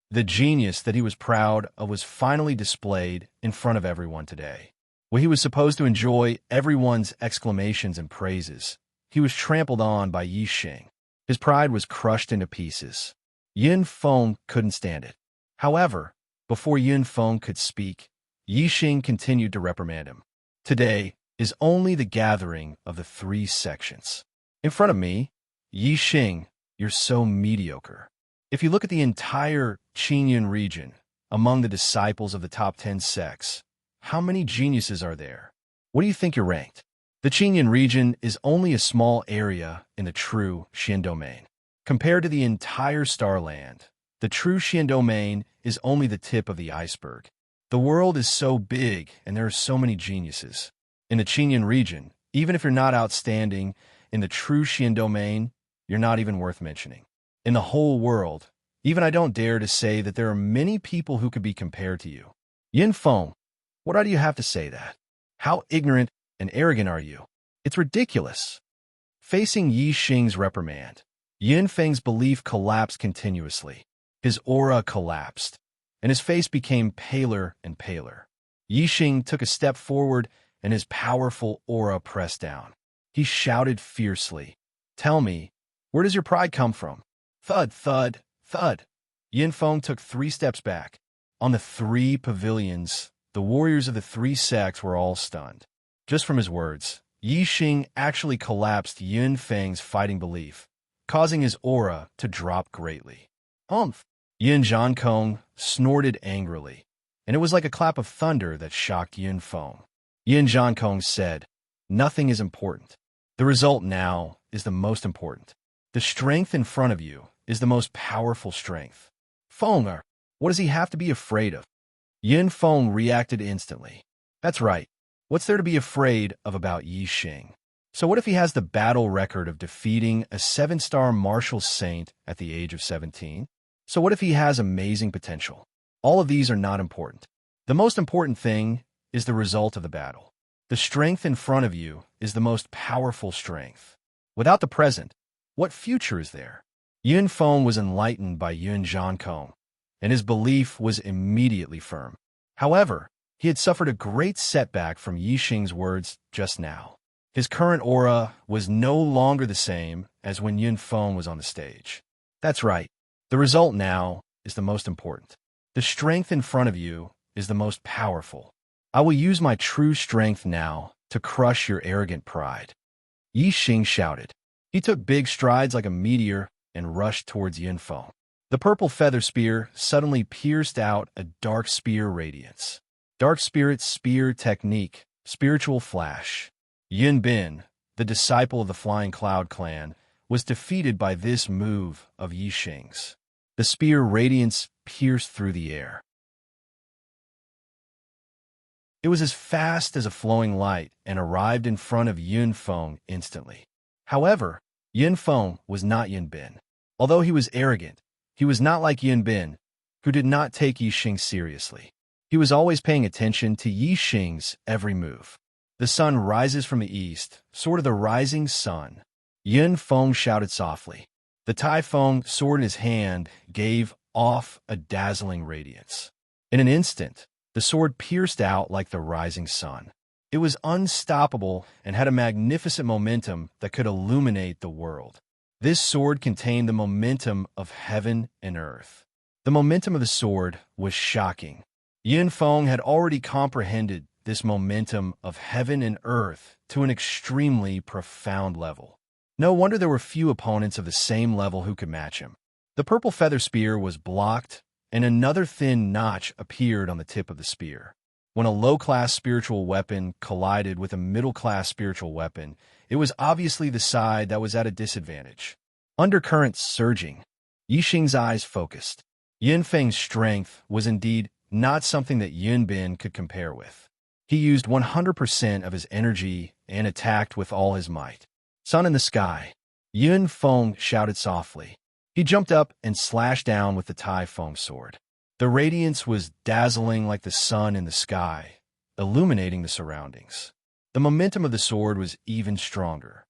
The genius that he was proud of was finally displayed in front of everyone today. Where he was supposed to enjoy everyone's exclamations and praises, he was trampled on by Yixing. His pride was crushed into pieces. Yun Feng couldn't stand it. However, before Yun Feng could speak, Yixing continued to reprimand him. Today is only the gathering of the 3 sections. In front of me, Yixing, you're so mediocre. If you look at the entire Qinyan region, among the disciples of the top 10 sects, how many geniuses are there? What do you think you're ranked? The Qinyan region is only a small area in the true Xian domain. Compared to the entire Starland, the true Xian domain is only the tip of the iceberg. The world is so big and there are so many geniuses. In the Qinyan region, even if you're not outstanding in the true Xian domain, you're not even worth mentioning. In the whole world, even I don't dare to say that there are many people who could be compared to you. Yin Feng, What do you have to say that? How ignorant and arrogant are you? It's ridiculous. Facing Yi Xing's reprimand, Yin Feng's belief collapsed continuously. His aura collapsed, and his face became paler and paler. Yi Xing took a step forward, and his powerful aura pressed down. He shouted fiercely, "Tell me, where does your pride come from?" Thud, thud, thud. Yin Feng took 3 steps back. On the 3 pavilions, the warriors of the 3 sects were all stunned. Just from his words, Yi Xing actually collapsed Yin Feng's fighting belief, causing his aura to drop greatly. Umph! Yin Zhankong snorted angrily, and it was like a clap of thunder that shocked Yin Feng. Yin Zhankong said, "Nothing is important. The result now is the most important. The strength in front of you is the most powerful strength." Feng, what does he have to be afraid of? Yin Feng reacted instantly. That's right. What's there to be afraid of about Yi Xing? So what if he has the battle record of defeating a 7-star martial saint at the age of 17? So what if he has amazing potential? All of these are not important. The most important thing is the result of the battle. The strength in front of you is the most powerful strength. Without the present, what future is there? Yin Feng was enlightened by Yin Zhankong, and his belief was immediately firm. However, he had suffered a great setback from Yi Xing's words just now. His current aura was no longer the same as when Yin Feng was on the stage. That's right. The result now is the most important. The strength in front of you is the most powerful. I will use my true strength now to crush your arrogant pride. Yi Xing shouted. He took big strides like a meteor and rushed towards Yin Feng. The purple feather spear suddenly pierced out a dark spear radiance. Dark Spirit Spear Technique, Spiritual Flash. Yin Bin, the disciple of the Flying Cloud clan, was defeated by this move of Yi Xing's. The spear radiance pierced through the air. It was as fast as a flowing light and arrived in front of Yin Feng instantly. However, Yin Feng was not Yin Bin. Although he was arrogant, he was not like Yin Bin, who did not take Yi Xing seriously. He was always paying attention to Yi Xing's every move. The sun rises from the east, sort of the rising sun. Yin Feng shouted softly. The Tai Feng sword in his hand gave off a dazzling radiance. In an instant, the sword pierced out like the rising sun. It was unstoppable and had a magnificent momentum that could illuminate the world. This sword contained the momentum of heaven and earth. The momentum of the sword was shocking. Yin Feng had already comprehended this momentum of heaven and earth to an extremely profound level. No wonder there were few opponents of the same level who could match him. The purple feather spear was blocked, and another thin notch appeared on the tip of the spear. When a low-class spiritual weapon collided with a middle-class spiritual weapon, it was obviously the side that was at a disadvantage. Undercurrents surging. Yi Xing's eyes focused. Yin Feng's strength was indeed not something that Yin Bin could compare with. He used 100% of his energy and attacked with all his might. Sun in the sky. Yin Feng shouted softly. He jumped up and slashed down with the Tai Feng sword. The radiance was dazzling like the sun in the sky, illuminating the surroundings. The momentum of the sword was even stronger.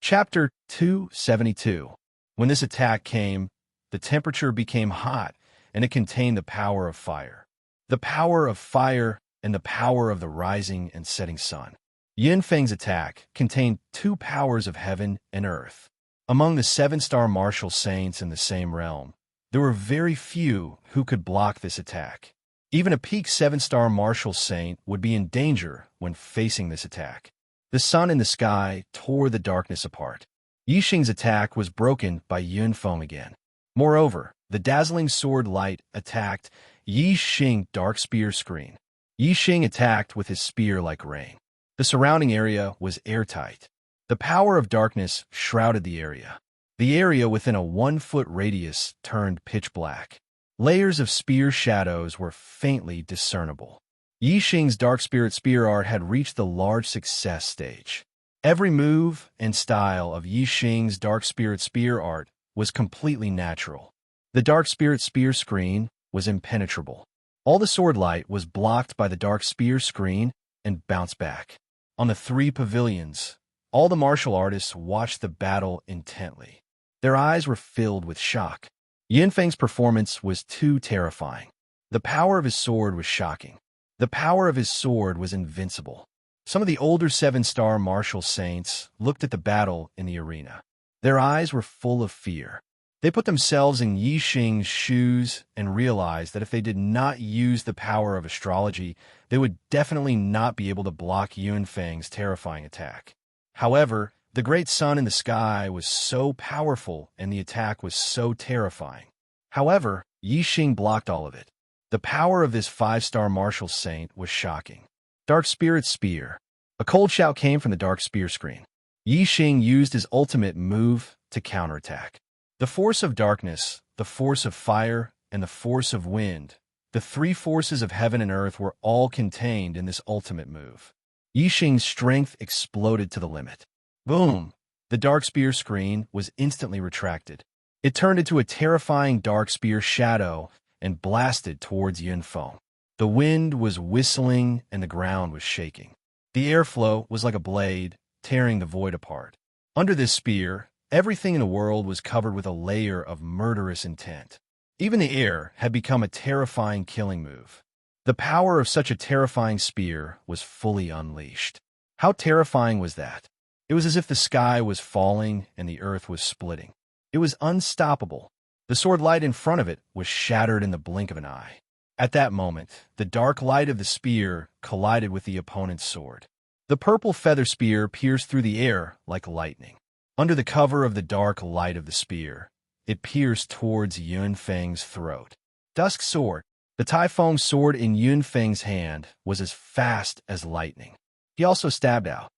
Chapter 272. When this attack came, the temperature became hot, and it contained the power of fire. The power of fire and the power of the rising and setting sun. Yin Feng's attack contained 2 powers of heaven and earth. Among the 7-star martial saints in the same realm, there were very few who could block this attack. Even a peak 7-star martial saint would be in danger when facing this attack. The sun in the sky tore the darkness apart. Yi Xing's attack was broken by Yin Feng again. Moreover, the dazzling sword light attacked Yi Xing dark spear screen. Yi Xing attacked with his spear like rain. The surrounding area was airtight. The power of darkness shrouded the area. The area within a 1-foot radius turned pitch black. Layers of spear shadows were faintly discernible. Yi Xing's dark spirit spear art had reached the large success stage. Every move and style of Yi Xing's dark spirit spear art was completely natural. The dark spirit spear screen was impenetrable. All the sword light was blocked by the dark spear screen and bounced back. On the three pavilions, all the martial artists watched the battle intently. Their eyes were filled with shock. Yunfeng's performance was too terrifying. The power of his sword was shocking. The power of his sword was invincible. Some of the older seven-star martial saints looked at the battle in the arena. Their eyes were full of fear. They put themselves in Yixing's shoes and realized that if they did not use the power of astrology, they would definitely not be able to block Yunfeng's terrifying attack. However, the great sun in the sky was so powerful and the attack was so terrifying. However, Yixing blocked all of it. The power of this five-star martial saint was shocking. Dark Spirit Spear. A cold shout came from the dark spear screen. Yixing used his ultimate move to counterattack. The force of darkness, the force of fire, and the force of wind, the three forces of heaven and earth were all contained in this ultimate move. Yixing's strength exploded to the limit. Boom! The dark spear screen was instantly retracted. It turned into a terrifying dark spear shadow and blasted towards Yunfeng. The wind was whistling and the ground was shaking. The airflow was like a blade, tearing the void apart. Under this spear, everything in the world was covered with a layer of murderous intent. Even the air had become a terrifying killing move. The power of such a terrifying spear was fully unleashed. How terrifying was that? It was as if the sky was falling and the earth was splitting. It was unstoppable. The sword light in front of it was shattered in the blink of an eye. At that moment, the dark light of the spear collided with the opponent's sword. The purple feather spear pierced through the air like lightning. Under the cover of the dark light of the spear, it pierced towards Yunfeng's throat. Dusk sword. The Taifeng sword in Yunfeng's hand was as fast as lightning. He also stabbed out.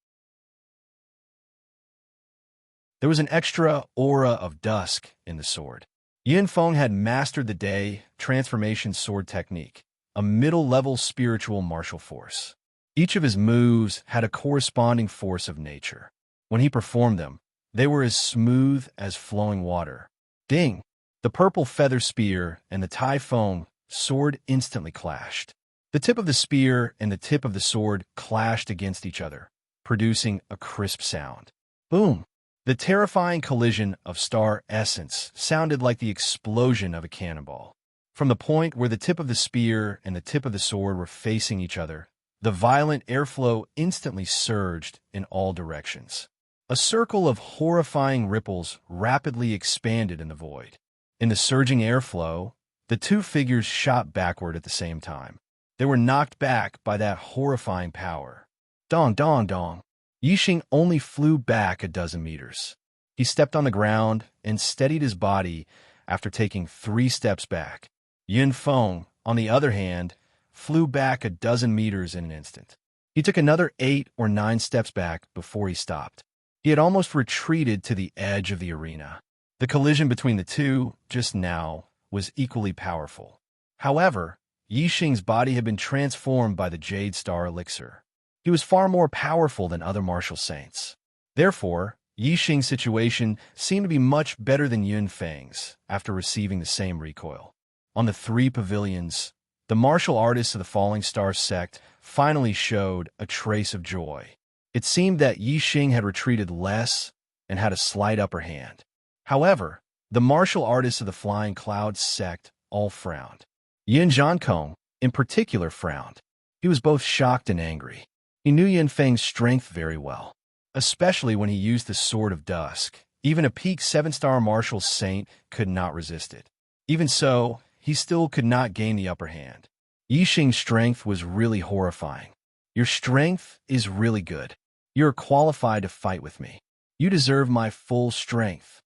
There was an extra aura of dusk in the sword. Yunfeng had mastered the day transformation sword technique, a middle-level spiritual martial force. Each of his moves had a corresponding force of nature. When he performed them, they were as smooth as flowing water. Ding! The purple feather spear and the Taifeng sword instantly clashed. The tip of the spear and the tip of the sword clashed against each other, producing a crisp sound. Boom! The terrifying collision of star essence sounded like the explosion of a cannonball. From the point where the tip of the spear and the tip of the sword were facing each other, the violent airflow instantly surged in all directions. A circle of horrifying ripples rapidly expanded in the void. In the surging airflow, the two figures shot backward at the same time. They were knocked back by that horrifying power. Dong, dong, dong. Yixing only flew back a dozen meters. He stepped on the ground and steadied his body after taking 3 steps back. Yunfeng, on the other hand, flew back a dozen meters in an instant. He took another 8 or 9 steps back before he stopped. He had almost retreated to the edge of the arena. The collision between the two, just now, was equally powerful. However, Yixing's body had been transformed by the Jade Star Elixir. He was far more powerful than other martial saints. Therefore, Yixing's situation seemed to be much better than Yunfeng's after receiving the same recoil. On the 3 pavilions, the martial artists of the Falling Star sect finally showed a trace of joy. It seemed that Yixing had retreated less and had a slight upper hand. However, the martial artists of the Flying Cloud sect all frowned. Yin Zhankong, in particular, frowned. He was both shocked and angry. He knew Yunfeng's strength very well, especially when he used the Sword of Dusk. Even a peak 7-star martial saint could not resist it. Even so, he still could not gain the upper hand. Yixing's strength was really horrifying. Your strength is really good. You are qualified to fight with me. You deserve my full strength.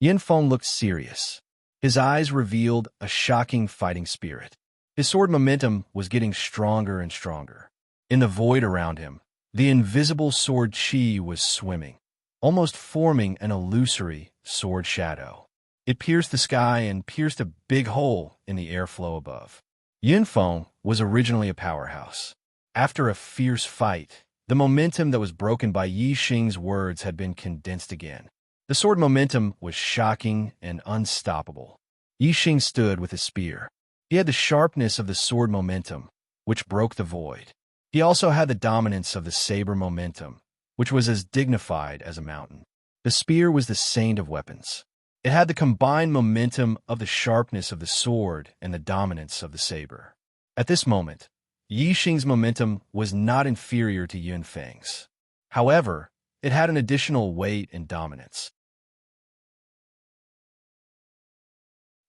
Yunfeng looked serious. His eyes revealed a shocking fighting spirit. His sword momentum was getting stronger and stronger. In the void around him, the invisible sword chi was swimming, almost forming an illusory sword shadow. It pierced the sky and pierced a big hole in the airflow above. Yunfeng was originally a powerhouse. After a fierce fight, the momentum that was broken by Yixing's words had been condensed again. The sword momentum was shocking and unstoppable. Yixing stood with his spear. He had the sharpness of the sword momentum, which broke the void. He also had the dominance of the saber momentum, which was as dignified as a mountain. The spear was the saint of weapons. It had the combined momentum of the sharpness of the sword and the dominance of the saber. At this moment, Yixing's momentum was not inferior to Yunfeng's. However, it had an additional weight and dominance.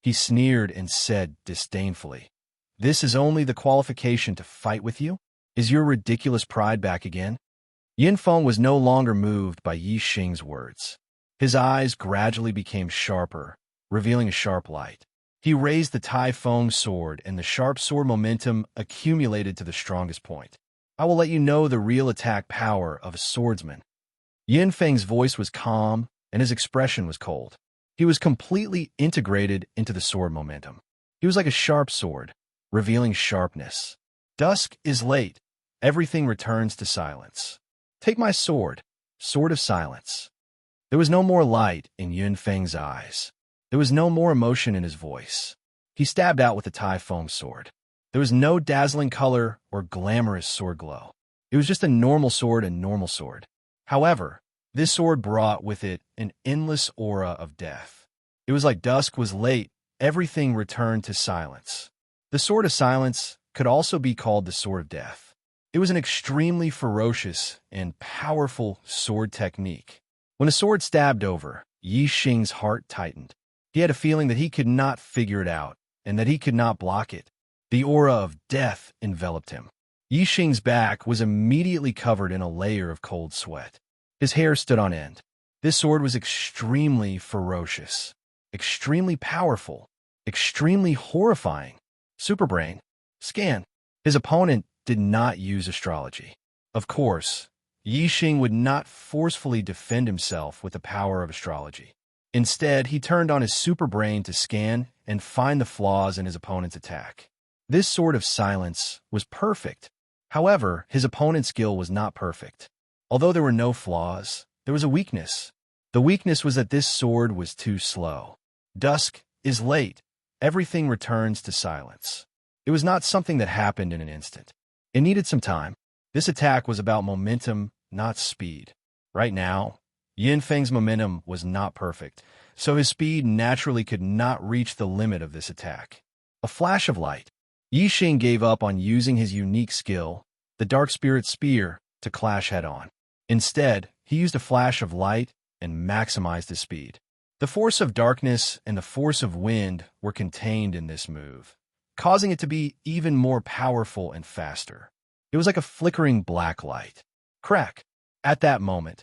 He sneered and said disdainfully, "This is only the qualification to fight with you? Is your ridiculous pride back again?" Yunfeng was no longer moved by Yixing's words. His eyes gradually became sharper, revealing a sharp light. He raised the Tai-Feng sword, and the sharp sword momentum accumulated to the strongest point. "I will let you know the real attack power of a swordsman." Yunfeng's voice was calm, and his expression was cold. He was completely integrated into the sword momentum. He was like a sharp sword, revealing sharpness. "Dusk is late. Everything returns to silence. Take my sword, sword of silence." There was no more light in Yunfeng's eyes. There was no more emotion in his voice. He stabbed out with the Tai-Feng sword. There was no dazzling color or glamorous sword glow. It was just a normal sword and normal sword. However, this sword brought with it an endless aura of death. It was like dusk was late, everything returned to silence. The sword of silence could also be called the sword of death. It was an extremely ferocious and powerful sword technique. When the sword stabbed over, Yixing's heart tightened. He had a feeling that he could not figure it out, and that he could not block it. The aura of death enveloped him. Yixing's back was immediately covered in a layer of cold sweat. His hair stood on end. This sword was extremely ferocious, extremely powerful, extremely horrifying. Superbrain. Scan. His opponent did not use astrology. Of course, Yixing would not forcefully defend himself with the power of astrology. Instead, he turned on his superbrain to scan and find the flaws in his opponent's attack. This sword of silence was perfect. However, his opponent's skill was not perfect. Although there were no flaws, there was a weakness. The weakness was that this sword was too slow. Dusk is late. Everything returns to silence. It was not something that happened in an instant. It needed some time. This attack was about momentum, not speed. Right now, Yunfeng's momentum was not perfect, so his speed naturally could not reach the limit of this attack. A flash of light. Yixing gave up on using his unique skill, the Dark Spirit Spear, to clash head-on. Instead, he used a flash of light and maximized his speed. The force of darkness and the force of wind were contained in this move, causing it to be even more powerful and faster. It was like a flickering black light. Crack. At that moment,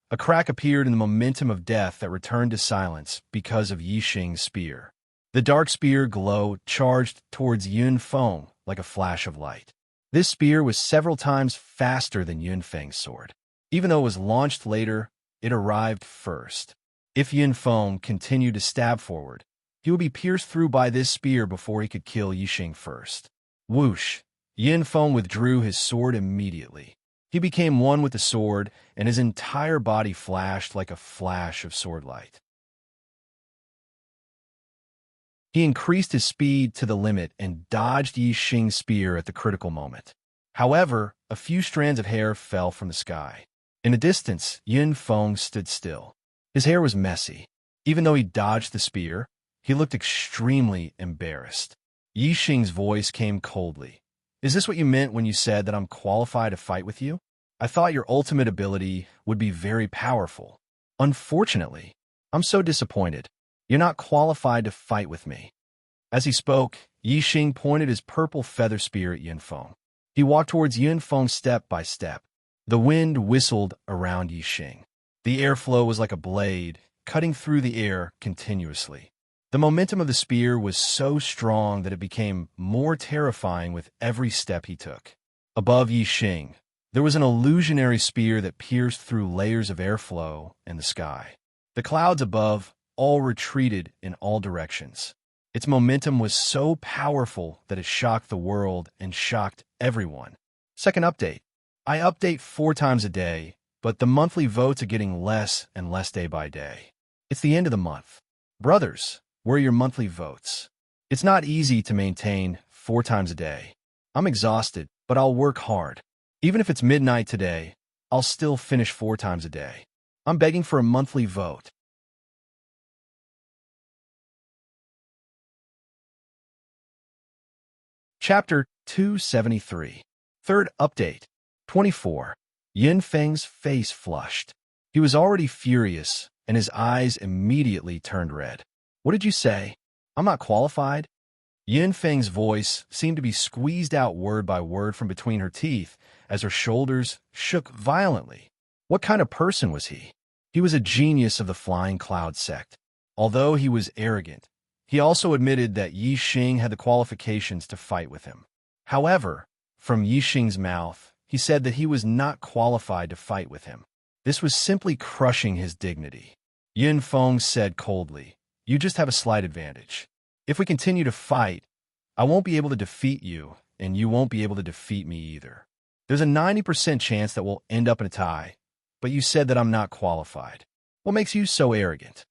a crack appeared in the momentum of death that returned to silence because of Yixing's spear. The dark spear glow charged towards Yunfeng like a flash of light. This spear was several times faster than Yunfeng's sword. Even though it was launched later, it arrived first. If Yunfeng continued to stab forward, he would be pierced through by this spear before he could kill Yixing first. Whoosh! Yunfeng withdrew his sword immediately. He became one with the sword, and his entire body flashed like a flash of sword light. He increased his speed to the limit and dodged Yixing's spear at the critical moment. However, a few strands of hair fell from the sky. In the distance, Yunfeng stood still. His hair was messy. Even though he dodged the spear, he looked extremely embarrassed. Yixing's voice came coldly. "Is this what you meant when you said that I'm qualified to fight with you? I thought your ultimate ability would be very powerful. Unfortunately, I'm so disappointed. You're not qualified to fight with me." As he spoke, Yixing pointed his purple feather spear at Yunfeng. He walked towards Yunfeng step by step. The wind whistled around Yixing. The airflow was like a blade, cutting through the air continuously. The momentum of the spear was so strong that it became more terrifying with every step he took. Above Yixing, there was an illusionary spear that pierced through layers of airflow and the sky. The clouds above all retreated in all directions. Its momentum was so powerful that it shocked the world and shocked everyone. Second update. I update 4 times a day, but the monthly votes are getting less and less day by day. It's the end of the month. Brothers, Where are your monthly votes? It's not easy to maintain 4 times a day. I'm exhausted, but I'll work hard. Even if it's midnight today, I'll still finish 4 times a day. I'm begging for a monthly vote. Chapter 273. Third update. 24. Yin Feng's face flushed. He was already furious, and his eyes immediately turned red. What did you say? I'm not qualified? Yin Feng's voice seemed to be squeezed out word by word from between her teeth as her shoulders shook violently. What kind of person was he? He was a genius of the Flying Cloud sect. Although he was arrogant, he also admitted that Yi Xing had the qualifications to fight with him. However, from Yi Xing's mouth, he said that he was not qualified to fight with him. This was simply crushing his dignity. Yin Feng said coldly, "You just have a slight advantage. If we continue to fight, I won't be able to defeat you, and you won't be able to defeat me either. There's a 90% chance that we'll end up in a tie, but you said that I'm not qualified. What makes you so arrogant?"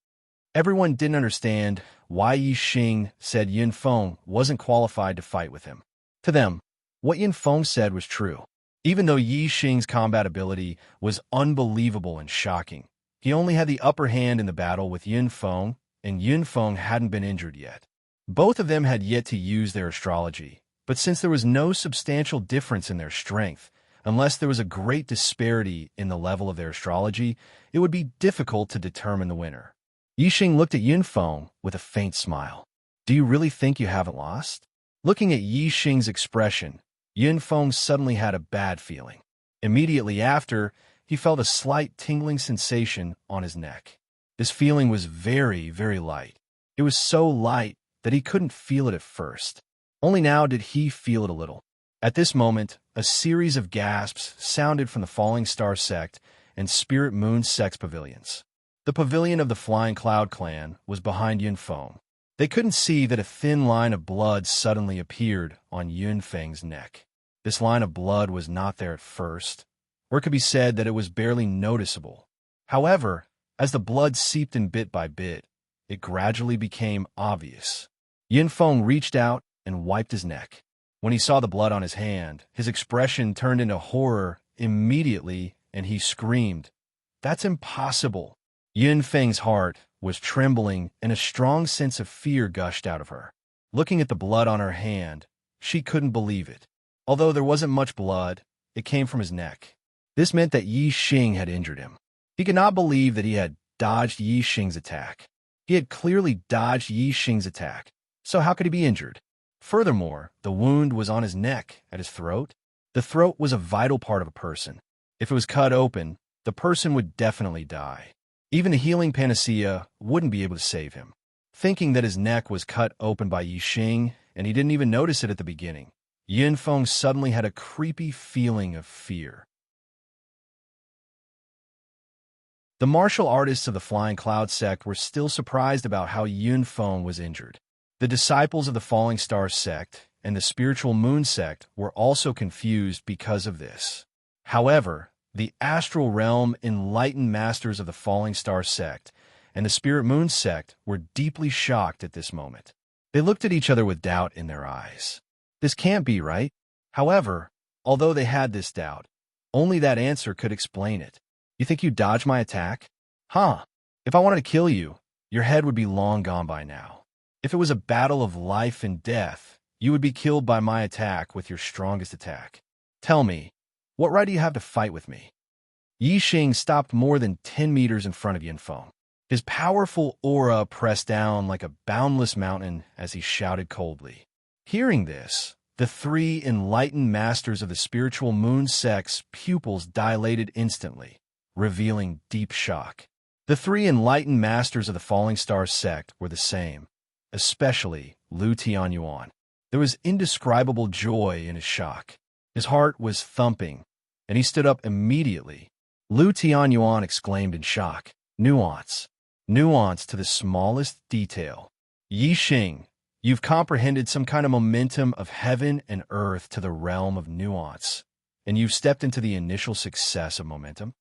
Everyone didn't understand why Yi Xing said Yin Feng wasn't qualified to fight with him. To them, what Yin Feng said was true. Even though Yi Xing's combat ability was unbelievable and shocking, he only had the upper hand in the battle with Yin Feng, and Yin Feng hadn't been injured yet. Both of them had yet to use their astrology, but since there was no substantial difference in their strength, unless there was a great disparity in the level of their astrology, it would be difficult to determine the winner. Yi Xing looked at Yin Feng with a faint smile. "Do you really think you haven't lost?" Looking at Yi Xing's expression, Yin Feng suddenly had a bad feeling. Immediately after, he felt a slight tingling sensation on his neck. This feeling was very, very light. It was so light that he couldn't feel it at first. Only now did he feel it a little. At this moment, a series of gasps sounded from the Falling Star sect and Spirit Moon sect's pavilions. The pavilion of the Flying Cloud clan was behind Yin Feng. They couldn't see that a thin line of blood suddenly appeared on Yin Feng's neck. This line of blood was not there at first, or it could be said that it was barely noticeable. However, as the blood seeped in bit by bit, it gradually became obvious. Yin Feng reached out and wiped his neck. When he saw the blood on his hand, his expression turned into horror immediately, and he screamed, "That's impossible!" Yin Feng's heart was trembling, and a strong sense of fear gushed out of her. Looking at the blood on her hand, she couldn't believe it. Although there wasn't much blood, it came from his neck. This meant that Yi Xing had injured him. He could not believe that he had dodged Yi Xing's attack. He had clearly dodged Yi Xing's attack, so how could he be injured? Furthermore, the wound was on his neck, at his throat. The throat was a vital part of a person. If it was cut open, the person would definitely die. Even the healing panacea wouldn't be able to save him. Thinking that his neck was cut open by Yi Xing, and he didn't even notice it at the beginning, Yin Feng suddenly had a creepy feeling of fear. The martial artists of the Flying Cloud sect were still surprised about how Yin Feng was injured. The disciples of the Falling Star sect and the Spiritual Moon sect were also confused because of this. However, the Astral Realm enlightened masters of the Falling Star sect and the Spirit Moon sect were deeply shocked at this moment. They looked at each other with doubt in their eyes. This can't be right. However, although they had this doubt, only that answer could explain it. You think you dodged my attack? Huh. If I wanted to kill you, your head would be long gone by now. If it was a battle of life and death, you would be killed by my attack with your strongest attack. Tell me, what right do you have to fight with me? Yi Xing stopped more than 10 meters in front of Yin Feng. His powerful aura pressed down like a boundless mountain as he shouted coldly. Hearing this, the 3 enlightened masters of the Spiritual Moon sect's pupils dilated instantly, revealing deep shock. The 3 enlightened masters of the Falling Star sect were the same, especially Lu Tianyuan. There was indescribable joy in his shock. His heart was thumping, and he stood up immediately. Lu Tianyuan exclaimed in shock, "Nuance! Nuance to the smallest detail. Yi Xing, you've comprehended some kind of momentum of heaven and earth to the realm of nuance, and you've stepped into the initial success of momentum."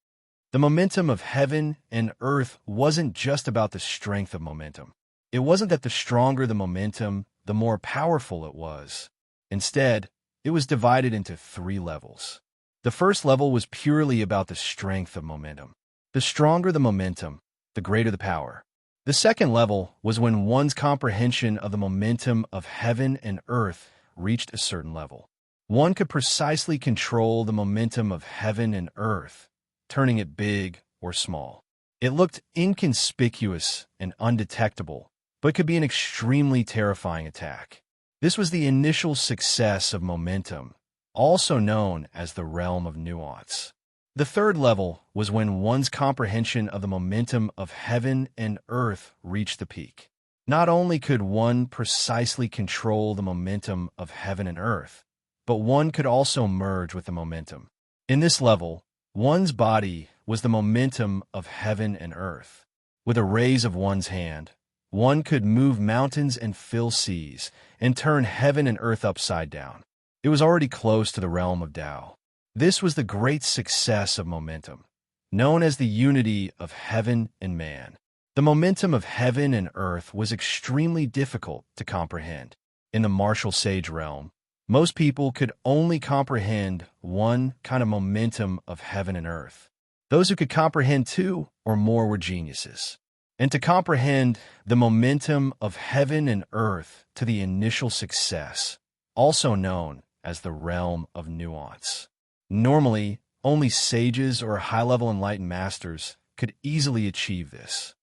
The momentum of heaven and earth wasn't just about the strength of momentum. It wasn't that the stronger the momentum, the more powerful it was. Instead, it was divided into 3 levels. The first level was purely about the strength of momentum. The stronger the momentum, the greater the power. The second level was when one's comprehension of the momentum of heaven and earth reached a certain level. One could precisely control the momentum of heaven and earth, turning it big or small. It looked inconspicuous and undetectable, but could be an extremely terrifying attack. This was the initial success of momentum, also known as the realm of nuance. The third level was when one's comprehension of the momentum of heaven and earth reached the peak. Not only could one precisely control the momentum of heaven and earth, but one could also merge with the momentum. In this level, one's body was the momentum of heaven and earth. With a raise of one's hand, one could move mountains and fill seas, and turn heaven and earth upside down. It was already close to the realm of Tao. This was the great success of momentum, known as the unity of heaven and man. The momentum of heaven and earth was extremely difficult to comprehend. In the martial sage realm, most people could only comprehend one kind of momentum of heaven and earth. Those who could comprehend 2 or more were geniuses. And to comprehend the momentum of heaven and earth to the initial success, also known as the realm of nuance. Normally, only sages or high-level enlightened masters could easily achieve this.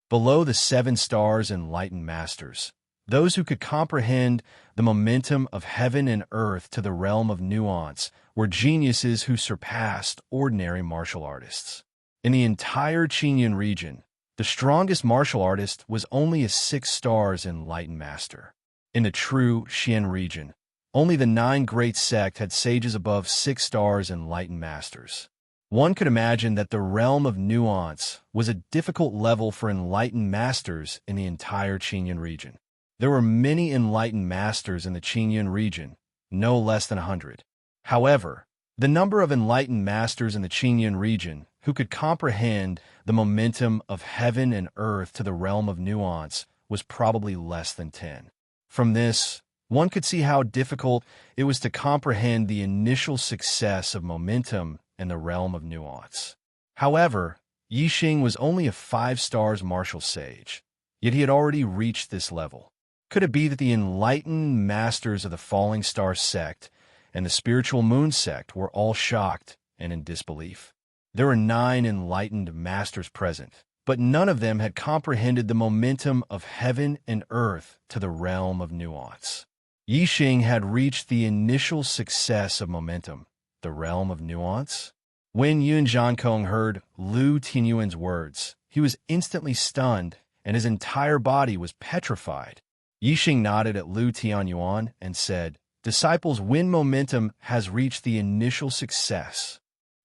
Below the 7 stars enlightened masters, those who could comprehend the momentum of heaven and earth to the realm of nuance were geniuses who surpassed ordinary martial artists. In the entire Qingyun region, the strongest martial artist was only a 6 stars enlightened master. In the true Xian region, only the 9 great sect had sages above 6 stars enlightened masters. One could imagine that the realm of nuance was a difficult level for enlightened masters in the entire Qingyun region. There were many enlightened masters in the Qingyun region, no less than 100. However, the number of enlightened masters in the Qingyun region who could comprehend the momentum of heaven and earth to the realm of nuance was probably less than 10. From this, one could see how difficult it was to comprehend the initial success of momentum in the realm of nuance. However, Yixing was only a 5 stars martial sage, yet he had already reached this level. Could it be that the enlightened masters of the Falling Star sect and the Spiritual Moon sect were all shocked and in disbelief? There were 9 enlightened masters present, but none of them had comprehended the momentum of heaven and earth to the realm of nuance. Yixing had reached the initial success of momentum, the realm of nuance. When Yun Zhankong heard Lu Tianyuan's words, he was instantly stunned, and his entire body was petrified. Yixing nodded at Lu Tianyuan and said, "Disciples, when momentum has reached the initial success."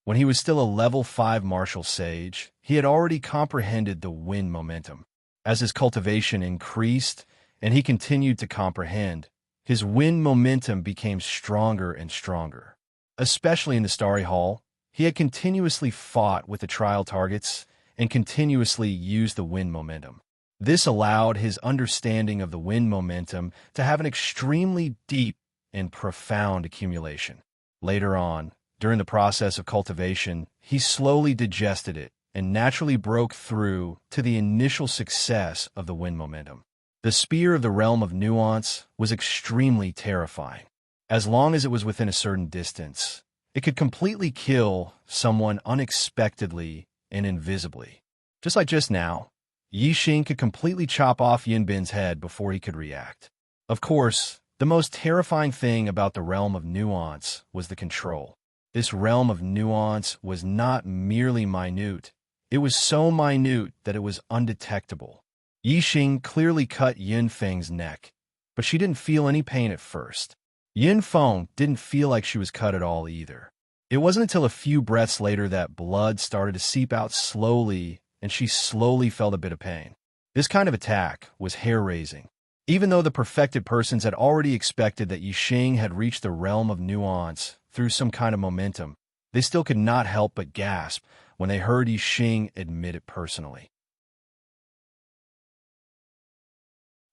When he was still a level 5 martial sage, he had already comprehended the wind momentum. As his cultivation increased and he continued to comprehend, his wind momentum became stronger and stronger. Especially in the Starry Hall, he had continuously fought with the trial targets and continuously used the wind momentum. This allowed his understanding of the wind momentum to have an extremely deep and profound accumulation. Later on, during the process of cultivation, he slowly digested it and naturally broke through to the initial success of the wind momentum. The spear of the realm of nuance was extremely terrifying. As long as it was within a certain distance, it could completely kill someone unexpectedly and invisibly. Just like just now, Yixing could completely chop off Yinbin's head before he could react. Of course, the most terrifying thing about the realm of nuance was the control. This realm of nuance was not merely minute. It was so minute that it was undetectable. Yixing clearly cut Yin Feng's neck, but she didn't feel any pain at first. Yin Feng didn't feel like she was cut at all either. It wasn't until a few breaths later that blood started to seep out slowly and she slowly felt a bit of pain. This kind of attack was hair-raising. Even though the perfected persons had already expected that Yixing had reached the realm of nuance through some kind of momentum, they still could not help but gasp when they heard Yixing admit it personally.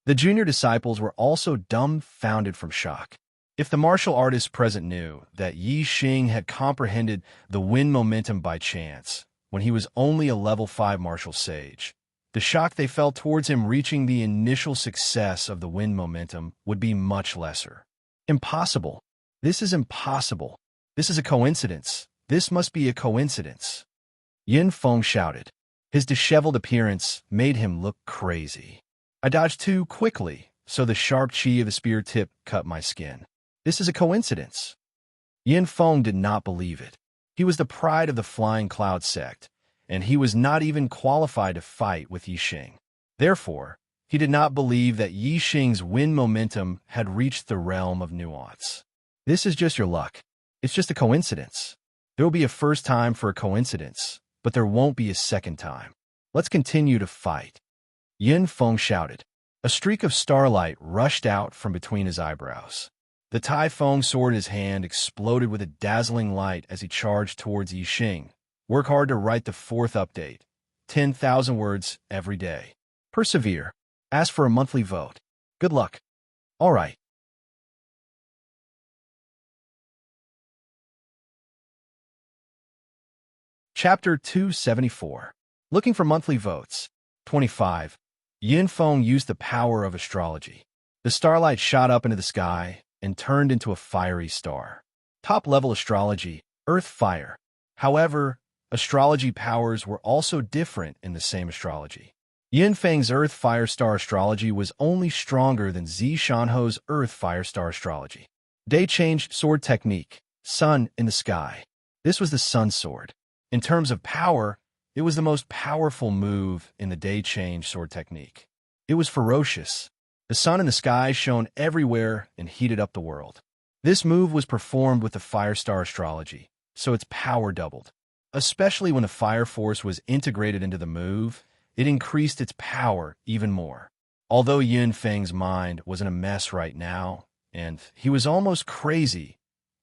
The junior disciples were also dumbfounded from shock. If the martial artists present knew that Yi Xing had comprehended the wind momentum by chance, when he was only a level 5 martial sage, the shock they felt towards him reaching the initial success of the wind momentum would be much lesser. Impossible. This is impossible. This is a coincidence. This must be a coincidence. Yin Feng shouted. His disheveled appearance made him look crazy. I dodged too quickly, so the sharp chi of the spear tip cut my skin. This is a coincidence. Yin Feng did not believe it. He was the pride of the Flying Cloud sect, and he was not even qualified to fight with Yi Xing. Therefore, he did not believe that Yi Xing's wind momentum had reached the realm of nuance. This is just your luck. It's just a coincidence. There will be a first time for a coincidence, but there won't be a second time. Let's continue to fight. Yin Feng shouted. A streak of starlight rushed out from between his eyebrows. The Tai Feng sword in his hand exploded with a dazzling light as he charged towards Yi Xing. Work hard to write the 4th update. 10,000 words every day. Persevere. Ask for a monthly vote. Good luck. All right. Chapter 274. Looking for monthly votes. 25. Yin Feng used the power of astrology. The starlight shot up into the sky and turned into a fiery star. Top-level astrology, Earth Fire. However, astrology powers were also different in the same astrology. Yin Feng's Earth Fire Star astrology was only stronger than Zi Shanho's Earth Fire Star astrology. Day Change Sword Technique, Sun in the Sky. This was the Sun Sword. In terms of power, it was the most powerful move in the Day Change Sword Technique. It was ferocious. The sun in the sky shone everywhere and heated up the world. This move was performed with the Fire Star astrology, so its power doubled. Especially when the fire force was integrated into the move, it increased its power even more. Although Yin Feng's mind was in a mess right now, and he was almost crazy,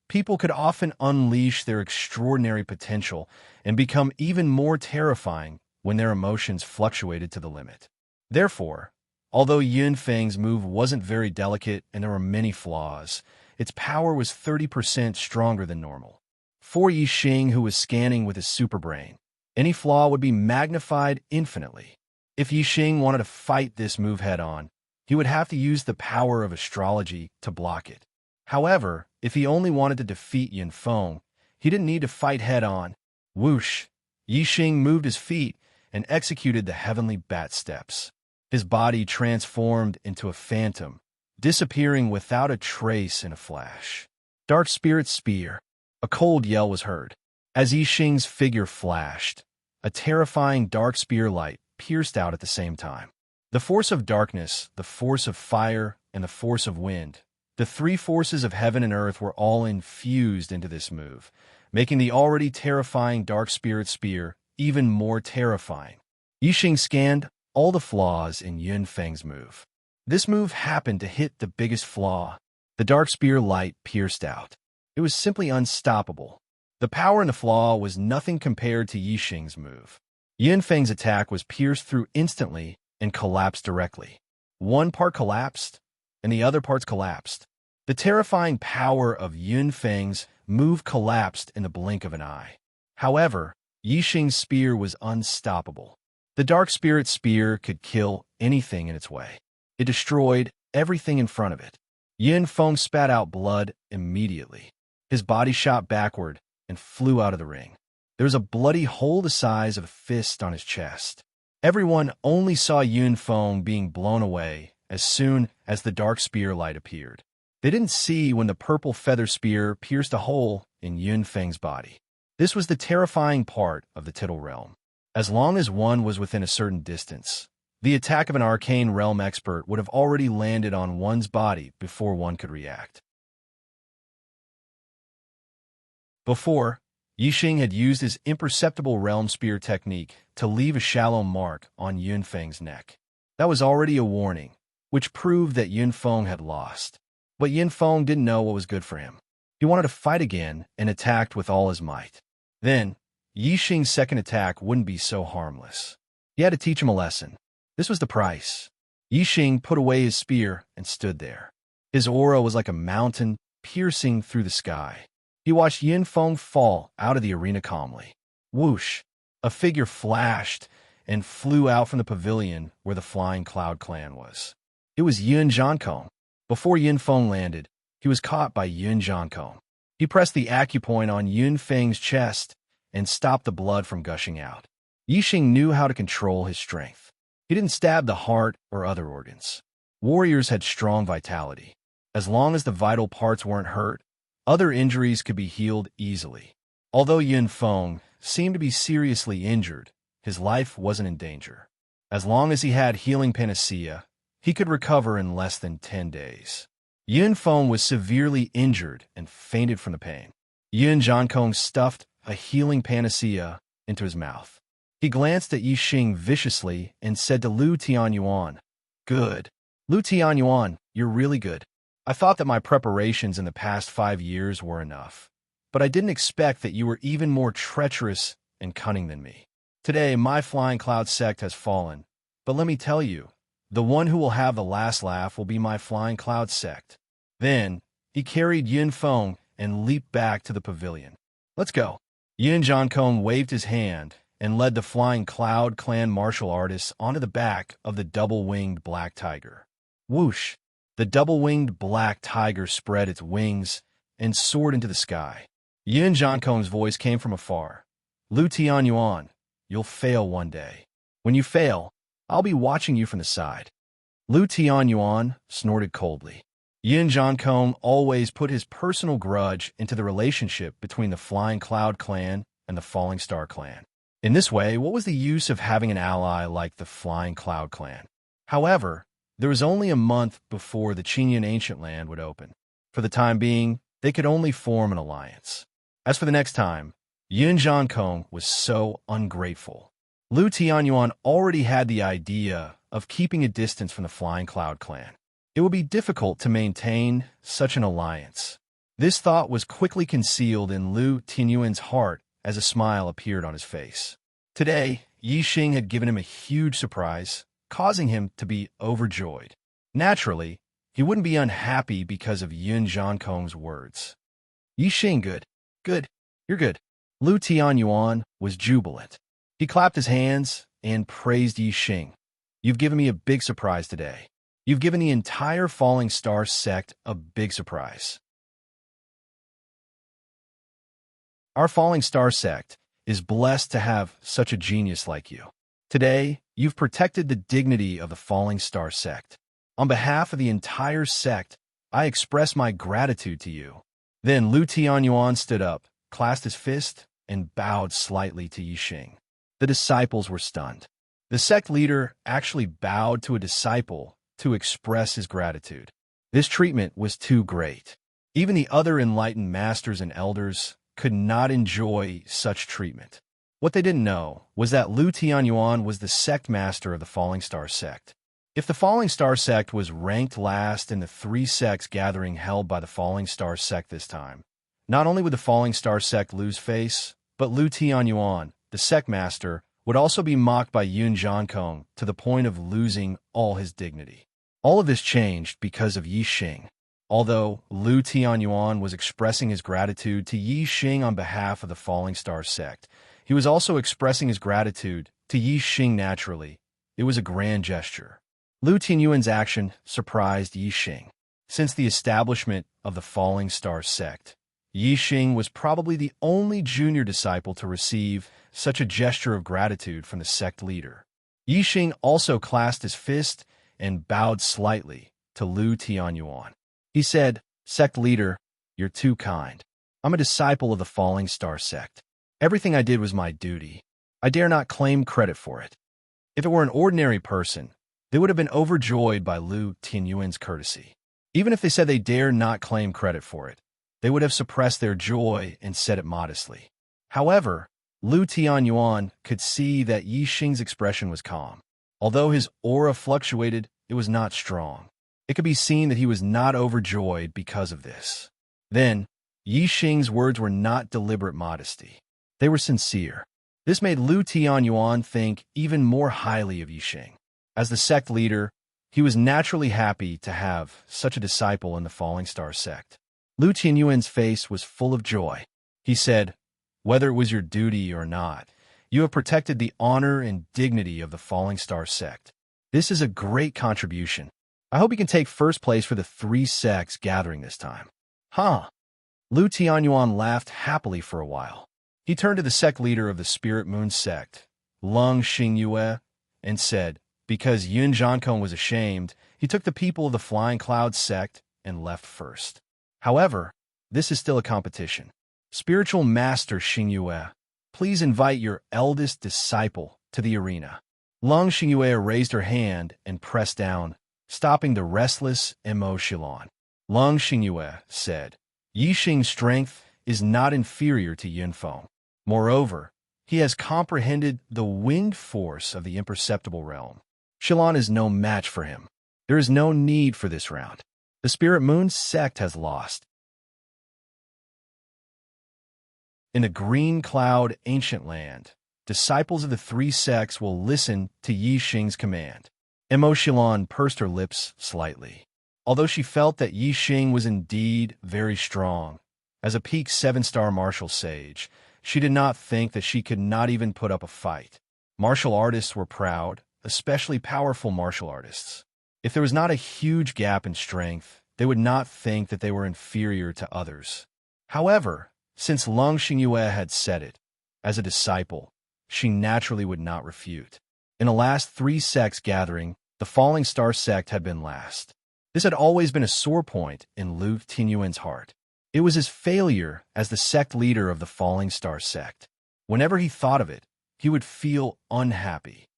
people could often unleash their extraordinary potential and become even more terrifying when their emotions fluctuated to the limit. Therefore, although Yin Feng's move wasn't very delicate and there were many flaws, its power was 30% stronger than normal. For Yi Xing, who was scanning with his superbrain, any flaw would be magnified infinitely. If Yi Xing wanted to fight this move head-on, he would have to use the power of astrology to block it. However, if he only wanted to defeat Yin Feng, he didn't need to fight head-on. Whoosh! Yi Xing moved his feet and executed the heavenly bat steps. His body transformed into a phantom, disappearing without a trace in a flash. Dark Spirit Spear. A cold yell was heard. As Yi Xing's figure flashed, a terrifying dark spear light pierced out at the same time. The force of darkness, the force of fire, and the force of wind, the 3 forces of heaven and earth were all infused into this move, making the already terrifying Dark Spirit Spear even more terrifying. Yi Xing scanned all the flaws in Yin Feng's move. This move happened to hit the biggest flaw. The dark spear light pierced out. It was simply unstoppable. The power in the flaw was nothing compared to Yi Xing's move. Yin Feng's attack was pierced through instantly and collapsed directly. One part collapsed, and the other parts collapsed. The terrifying power of Yin Feng's move collapsed in the blink of an eye. However, Yi Xing's spear was unstoppable. The Dark Spirit Spear could kill anything in its way. It destroyed everything in front of it. Yin Feng spat out blood immediately. His body shot backward and flew out of the ring. There was a bloody hole the size of a fist on his chest. Everyone only saw Yin Feng being blown away as soon as the dark spear light appeared. They didn't see when the purple feather spear pierced a hole in Yin Feng's body. This was the terrifying part of the Tittle Realm. As long as one was within a certain distance, the attack of an arcane realm expert would have already landed on one's body before one could react. Before, Yi Xing had used his imperceptible realm spear technique to leave a shallow mark on Yin Feng's neck. That was already a warning, which proved that Yin Feng had lost. But Yin Feng didn't know what was good for him. He wanted to fight again and attacked with all his might. Then, Yi Xing's second attack wouldn't be so harmless. He had to teach him a lesson. This was the price. Yixing put away his spear and stood there. His aura was like a mountain piercing through the sky. He watched Yunfeng fall out of the arena calmly. Whoosh! A figure flashed and flew out from the pavilion where the Flying Cloud clan was. It was Yun Jiankong. Before Yunfeng landed, he was caught by Yun Jiankong. He pressed the acupoint on Yunfeng's chest and stopped the blood from gushing out. Yixing knew how to control his strength. He didn't stab the heart or other organs. Warriors had strong vitality. As long as the vital parts weren't hurt, other injuries could be healed easily. Although Yunfeng seemed to be seriously injured, his life wasn't in danger. As long as he had healing panacea, he could recover in less than 10 days. Yunfeng was severely injured and fainted from the pain. Yun Jiankong stuffed a healing panacea into his mouth. He glanced at Yixing viciously and said to Lu Tianyuan, "Good. Lu Tianyuan, you're really good. I thought that my preparations in the past 5 years were enough, but I didn't expect that you were even more treacherous and cunning than me. Today, my Flying Cloud sect has fallen, but let me tell you, the one who will have the last laugh will be my Flying Cloud sect." Then, he carried Yunfeng and leaped back to the pavilion. "Let's go." Yun Jiankong waved his hand and led the Flying Cloud clan martial artists onto the back of the double-winged black tiger. Whoosh! The double-winged black tiger spread its wings and soared into the sky. Yun Jiankong's voice came from afar. "Lu Tianyuan, you'll fail one day. When you fail, I'll be watching you from the side." Lu Tianyuan snorted coldly. Yun Jiankong always put his personal grudge into the relationship between the Flying Cloud clan and the Falling Star clan. In this way, what was the use of having an ally like the Flying Cloud clan? However, there was only a month before the Qinyan Ancient Land would open. For the time being, they could only form an alliance. As for the next time, Yun Jiankong was so ungrateful. Lu Tianyuan already had the idea of keeping a distance from the Flying Cloud clan. It would be difficult to maintain such an alliance. This thought was quickly concealed in Lu Tianyuan's heart as a smile appeared on his face. Today, Yixing had given him a huge surprise, causing him to be overjoyed. Naturally, he wouldn't be unhappy because of Yun Jiankong's words. "Yixing, good. Good. You're good." Lu Tianyuan was jubilant. He clapped his hands and praised Yixing. "You've given me a big surprise today. You've given the entire Falling Star sect a big surprise. Our Falling Star sect is blessed to have such a genius like you. Today, you've protected the dignity of the Falling Star sect. On behalf of the entire sect, I express my gratitude to you." Then Lu Tianyuan stood up, clasped his fist, and bowed slightly to Yixing. The disciples were stunned. The sect leader actually bowed to a disciple to express his gratitude. This treatment was too great. Even the other enlightened masters and elders could not enjoy such treatment. What they didn't know was that Lu Tianyuan was the sect master of the Falling Star sect. If the Falling Star sect was ranked last in the 3 sects gathering held by the Falling Star sect this time, not only would the Falling Star sect lose face, but Lu Tianyuan, the sect master, would also be mocked by Yun Jiankong to the point of losing all his dignity. All of this changed because of Yixing. Although Lu Tianyuan was expressing his gratitude to Yixing on behalf of the Falling Star sect, he was also expressing his gratitude to Yixing naturally. It was a grand gesture. Lu Tianyuan's action surprised Yixing. Since the establishment of the Falling Star sect, Yixing was probably the only junior disciple to receive such a gesture of gratitude from the sect leader. Yixing also clasped his fist and bowed slightly to Lu Tianyuan. He said, "Sect leader, you're too kind. I'm a disciple of the Falling Star sect. Everything I did was my duty. I dare not claim credit for it." If it were an ordinary person, they would have been overjoyed by Lu Tianyuan's courtesy. Even if they said they dare not claim credit for it, they would have suppressed their joy and said it modestly. However, Lu Tianyuan could see that Yixing's expression was calm. Although his aura fluctuated, it was not strong. It could be seen that he was not overjoyed because of this. Then, Yixing's words were not deliberate modesty. They were sincere. This made Lu Tianyuan think even more highly of Yixing. As the sect leader, He was naturally happy to have such a disciple in the Falling Star sect. Lu Tianyuan's face was full of joy. He said, "Whether it was your duty or not, you have protected the honor and dignity of the Falling Star sect. This is a great contribution. I hope you can take first place for the 3 sects gathering this time." Huh? Lu Tianyuan laughed happily for a while. He turned to the sect leader of the Spirit Moon sect, Lung Xingyue, and said, because Yun Zhankong was ashamed, he took the people of the Flying Cloud sect and left first. However, this is still a competition. Spiritual Master Xingyue, please invite your eldest disciple to the arena. Lung Xingyue raised her hand and pressed down, stopping the restless Mo Shilon. Lung Xingyue said, Yixing's strength is not inferior to Yunfeng. Moreover, he has comprehended the winged force of the imperceptible realm. Shilon is no match for him. There is no need for this round. The Spirit Moon sect has lost. In the Green Cloud Ancient Land, disciples of the 3 sects will listen to Yixing's command. Mo Shilon pursed her lips slightly. Although she felt that Yixing was indeed very strong, as a peak 7-star martial sage, she did not think that she could not even put up a fight. Martial artists were proud, especially powerful martial artists. If there was not a huge gap in strength, they would not think that they were inferior to others. However, since Lung Xingyue had said it, as a disciple, she naturally would not refute. In the last 3 sects gathering, the Falling Star sect had been last. This had always been a sore point in Lu Tianyuan's heart. It was his failure as the sect leader of the Falling Star sect. Whenever he thought of it, he would feel unhappy.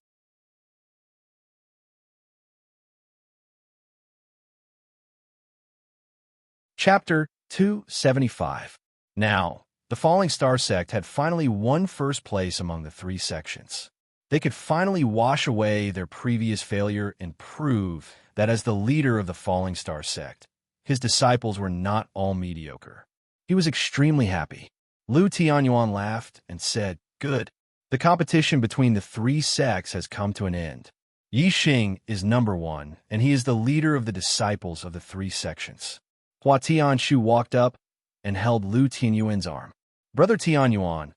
Chapter 275. Now, the Falling Star sect had finally won first place among the 3 sections. They could finally wash away their previous failure and prove that as the leader of the Falling Star sect, his disciples were not all mediocre. He was extremely happy. Lu Tianyuan laughed and said, "Good. The competition between the 3 sects has come to an end. Yixing is number 1, and he is the leader of the disciples of the 3 sections." Hua Tianshu walked up and held Lu Tianyuan's arm. "Brother Tianyuan,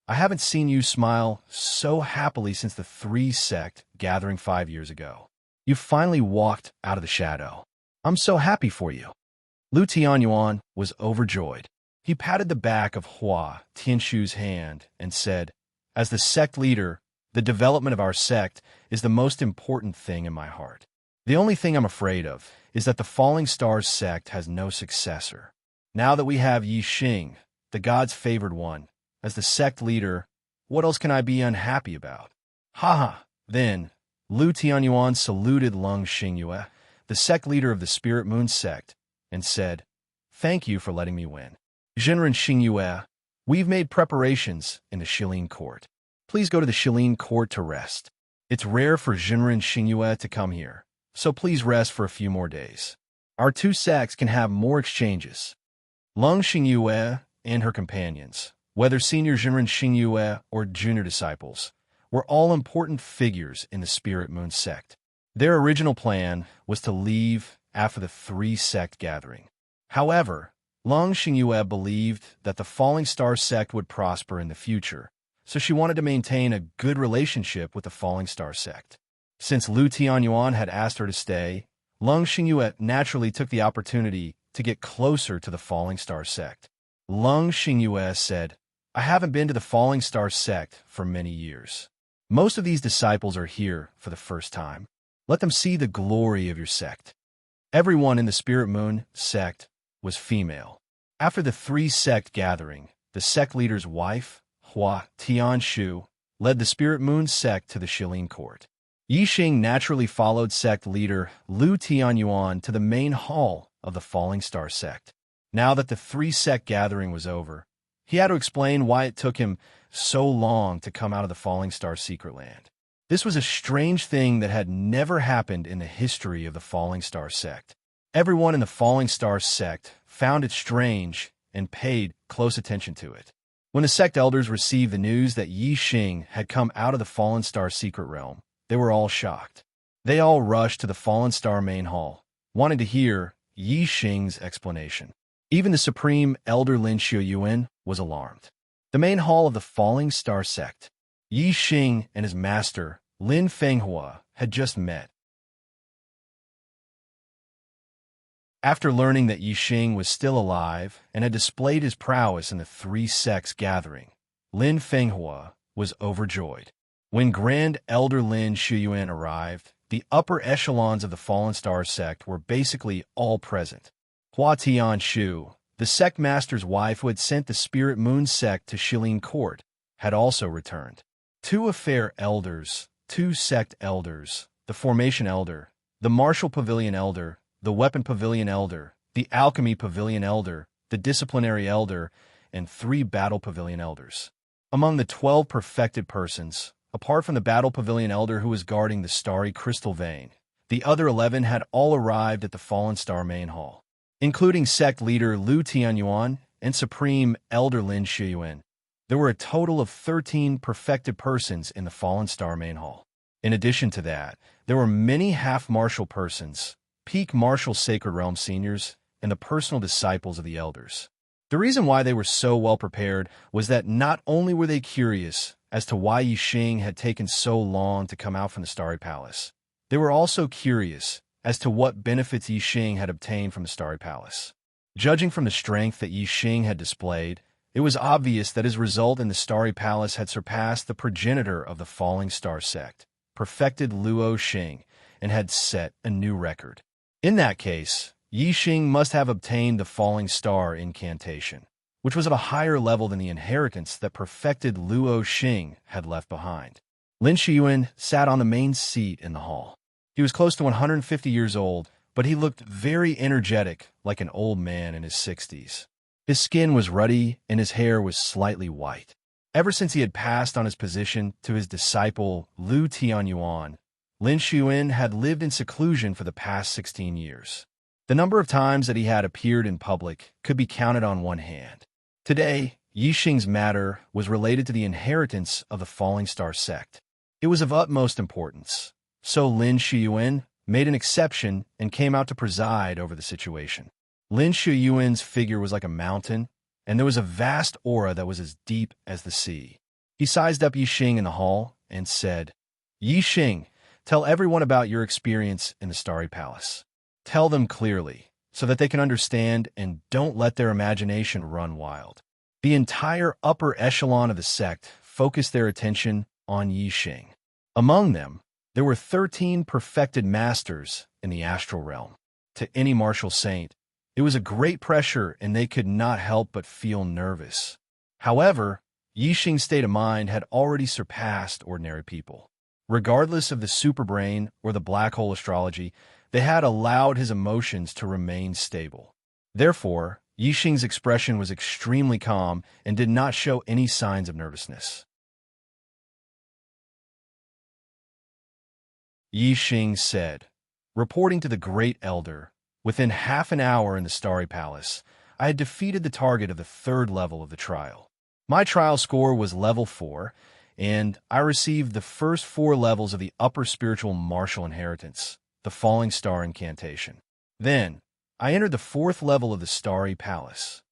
I haven't seen you smile so happily since the 3 sect gathering 5 years ago. You finally walked out of the shadow. I'm so happy for you." Lu Tianyuan was overjoyed. He patted the back of Hua Tianshu's hand and said, "As the sect leader, the development of our sect is the most important thing in my heart. The only thing I'm afraid of is that the Falling Stars sect has no successor. Now that we have Yixing, the God's favored one, as the sect leader, what else can I be unhappy about?" "Ha!" Then, Lu Tianyuan saluted Lung Xingyue, the sect leader of the Spirit Moon sect, and said, "Thank you for letting me win. Jinren Xingyue, we've made preparations in the Shilin court. Please go to the Shilin court to rest. It's rare for Jinren Xingyue to come here, so please rest for a few more days. Our 2 sects can have more exchanges." Lung Xingyue and her companions, whether senior Jinren Xingyue or junior disciples, were all important figures in the Spirit Moon sect. Their original plan was to leave after the 3 sect gathering. However, Lung Xingyue believed that the Falling Star sect would prosper in the future, so she wanted to maintain a good relationship with the Falling Star sect. Since Lu Tianyuan had asked her to stay, Lung Xingyue naturally took the opportunity to get closer to the Falling Star sect. Lung Xingyue said, "I haven't been to the Falling Star sect for many years. Most of these disciples are here for the first time. Let them see the glory of your sect." Everyone in the Spirit Moon sect was female. After the 3 sect gathering, the sect leader's wife, Hua Tianshu, led the Spirit Moon sect to the Shilin court. Yixing naturally followed sect leader Lu Tianyuan to the main hall of the Falling Star sect. Now that the 3 sect gathering was over, he had to explain why it took him so long to come out of the Falling Star secret land. This was a strange thing that had never happened in the history of the Falling Star sect. Everyone in the Falling Star sect found it strange and paid close attention to it. When the sect elders received the news that Yixing had come out of the Fallen Star secret realm, they were all shocked. They all rushed to the fallen star main hall, wanting to hear Yi Xing's explanation. Even the supreme elder Lin Xiuyuan was alarmed. The main hall of the falling star sect. Yi Xing and his master, Lin Fenghua, had just met. After learning that Yi Xing was still alive and had displayed his prowess in the three sects gathering, Lin Fenghua was overjoyed. When Grand Elder Lin Xiuyuan arrived, the upper echelons of the Fallen Star sect were basically all present. Hua Tianshu, the sect master's wife who had sent the Spirit Moon sect to Shilin Court, had also returned. Two affair elders, two sect elders, the Formation Elder, the Martial Pavilion Elder, the Weapon Pavilion Elder, the Alchemy Pavilion Elder, the Disciplinary Elder, and 3 Battle Pavilion Elders. Among the 12 perfected persons, apart from the Battle Pavilion Elder who was guarding the starry crystal vein, the other 11 had all arrived at the Fallen Star main hall, including sect leader Lu Tianyuan and Supreme Elder Lin Xiuyuan. There were a total of 13 perfected persons in the Fallen Star main hall. In addition to that, there were many half-martial persons, peak martial Sacred Realm seniors, and the personal disciples of the elders. The reason why they were so well prepared was that not only were they curious as to why Yi Xing had taken so long to come out from the Starry Palace, they were also curious as to what benefits Yi Xing had obtained from the Starry Palace. Judging from the strength that Yi Xing had displayed, it was obvious that his result in the Starry Palace had surpassed the progenitor of the Falling Star sect, perfected Luo Xing, and had set a new record. In that case, Yi Xing must have obtained the Falling Star incantation, which was of a higher level than the inheritance that perfected Luo Xing had left behind. Lin Xiuyuan sat on the main seat in the hall. He was close to 150 years old, but he looked very energetic, like an old man in his 60s. His skin was ruddy and his hair was slightly white. Ever since he had passed on his position to his disciple Lu Tianyuan, Lin Xiuyuan had lived in seclusion for the past 16 years. The number of times that he had appeared in public could be counted on one hand. Today, Yi Xing's matter was related to the inheritance of the Falling Star sect. It was of utmost importance, so Lin Xiuyuan made an exception and came out to preside over the situation. Lin Xiuyuan's figure was like a mountain, and there was a vast aura that was as deep as the sea. He sized up Yi Xing in the hall and said, "Yi Xing, tell everyone about your experience in the Starry Palace. Tell them clearly, so that they can understand and don't let their imagination run wild." The entire upper echelon of the sect focused their attention on Yi Xing. Among them, there were 13 perfected masters in the astral realm. To any martial saint, it was a great pressure and they could not help but feel nervous. However, Yi Xing's state of mind had already surpassed ordinary people. Regardless of the superbrain or the black hole astrology, they had allowed his emotions to remain stable. Therefore, Yi Xing's expression was extremely calm and did not show any signs of nervousness. Yi Xing said, reporting to the Great Elder, "Within half an hour in the Starry Palace, I had defeated the target of the 3rd level of the trial. My trial score was level 4, and I received the first 4 levels of the upper spiritual martial inheritance, the Falling Star incantation. Then, I entered the 4th level of the Starry Palace."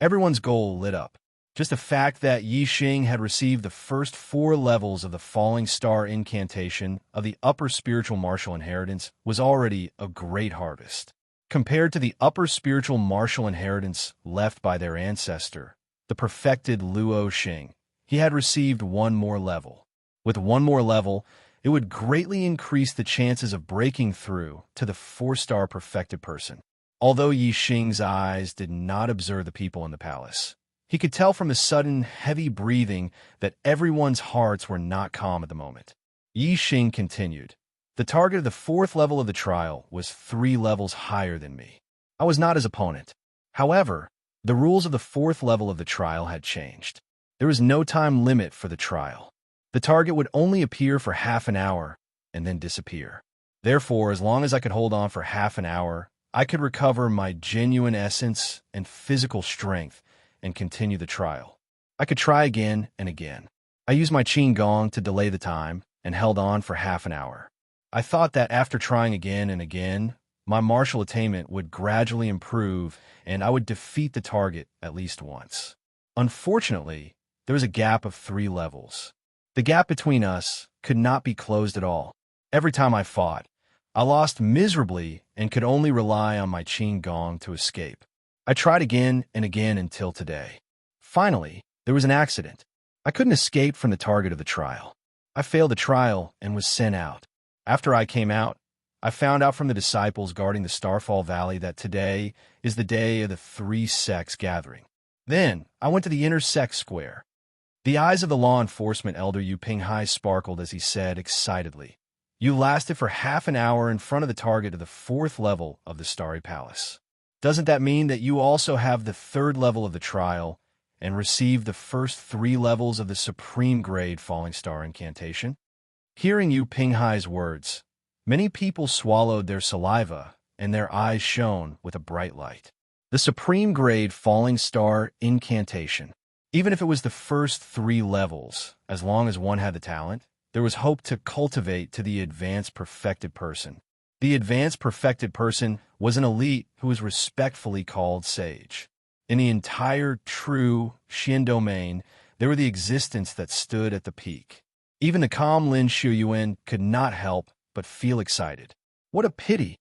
Everyone's goal lit up. Just the fact that Yi Xing had received the first 4 levels of the Falling Star incantation of the upper spiritual martial inheritance was already a great harvest. Compared to the upper spiritual martial inheritance left by their ancestor, the perfected Luo Xing, he had received 1 more level. With 1 more level, it would greatly increase the chances of breaking through to the 4-star perfected person. Although Yi Xing's eyes did not observe the people in the palace, he could tell from the sudden, heavy breathing that everyone's hearts were not calm at the moment. Yi Xing continued, "The target of the 4th level of the trial was 3 levels higher than me. I was not his opponent. However, the rules of the 4th level of the trial had changed. There was no time limit for the trial. The target would only appear for half an hour and then disappear. Therefore, as long as I could hold on for half an hour, I could recover my genuine essence and physical strength and continue the trial. I could try again and again. I used my Qin Gong to delay the time and held on for half an hour. I thought that after trying again and again, my martial attainment would gradually improve and I would defeat the target at least once. Unfortunately, there was a gap of 3 levels. The gap between us could not be closed at all. Every time I fought, I lost miserably and could only rely on my Qin Gong to escape. I tried again and again until today. Finally, there was an accident. I couldn't escape from the target of the trial. I failed the trial and was sent out. After I came out, I found out from the disciples guarding the Starfall Valley that today is the day of the 3 sects gathering. Then, I went to the inner sect square. The eyes of the law enforcement elder Yu Pinghai sparkled as he said excitedly, "You lasted for half an hour in front of the target of the 4th level of the Starry Palace. Doesn't that mean that you also have the 3rd level of the trial and received the first 3 levels of the supreme grade Falling Star incantation?" Hearing Yu Pinghai's words, many people swallowed their saliva and their eyes shone with a bright light. The supreme grade Falling Star incantation. Even if it was the first 3 levels, as long as one had the talent, there was hope to cultivate to the advanced perfected person. The advanced perfected person was an elite who was respectfully called sage. In the entire true Xian domain, there were the existence that stood at the peak. Even the calm Lin Shuyuan could not help but feel excited. What a pity!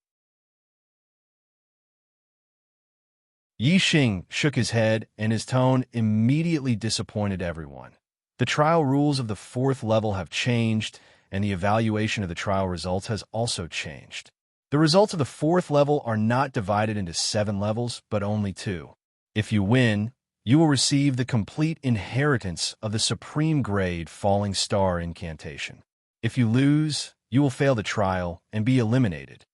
Yi Xing shook his head, and his tone immediately disappointed everyone. The trial rules of the 4th level have changed, and the evaluation of the trial results has also changed. The results of the 4th level are not divided into 7 levels, but only 2. If you win, you will receive the complete inheritance of the supreme grade Falling Star incantation. If you lose, you will fail the trial and be eliminated.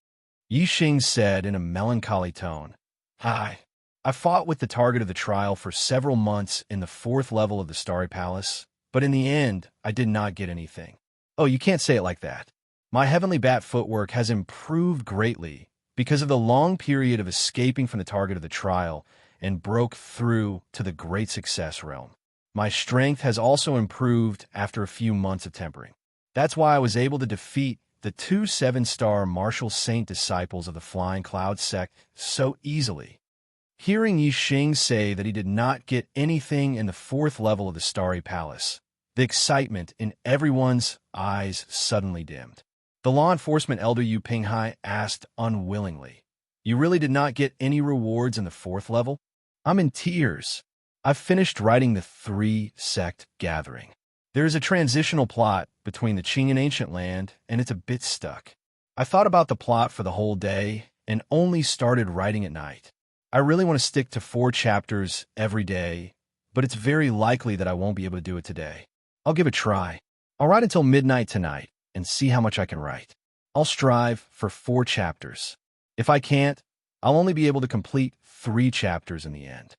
Yi Xing said in a melancholy tone, "Hi. I fought with the target of the trial for several months in the 4th level of the Starry Palace, but in the end, I did not get anything." "Oh, you can't say it like that. My Heavenly Bat footwork has improved greatly because of the long period of escaping from the target of the trial and broke through to the great success realm. My strength has also improved after a few months of tempering. That's why I was able to defeat the 2 7-star Martial Saint disciples of the Flying Cloud sect so easily." Hearing Yi Xing say that he did not get anything in the 4th level of the Starry Palace, the excitement in everyone's eyes suddenly dimmed. The law enforcement elder Yu Pinghai asked unwillingly, "You really did not get any rewards in the 4th level?" "I'm in tears. I've finished writing the 3 sect gathering. There is a transitional plot between the Qing and Ancient Land, and it's a bit stuck. I thought about the plot for the whole day and only started writing at night. I really want to stick to 4 chapters every day, but it's very likely that I won't be able to do it today. I'll give it a try. I'll write until midnight tonight and see how much I can write. I'll strive for 4 chapters. If I can't, I'll only be able to complete 3 chapters in the end."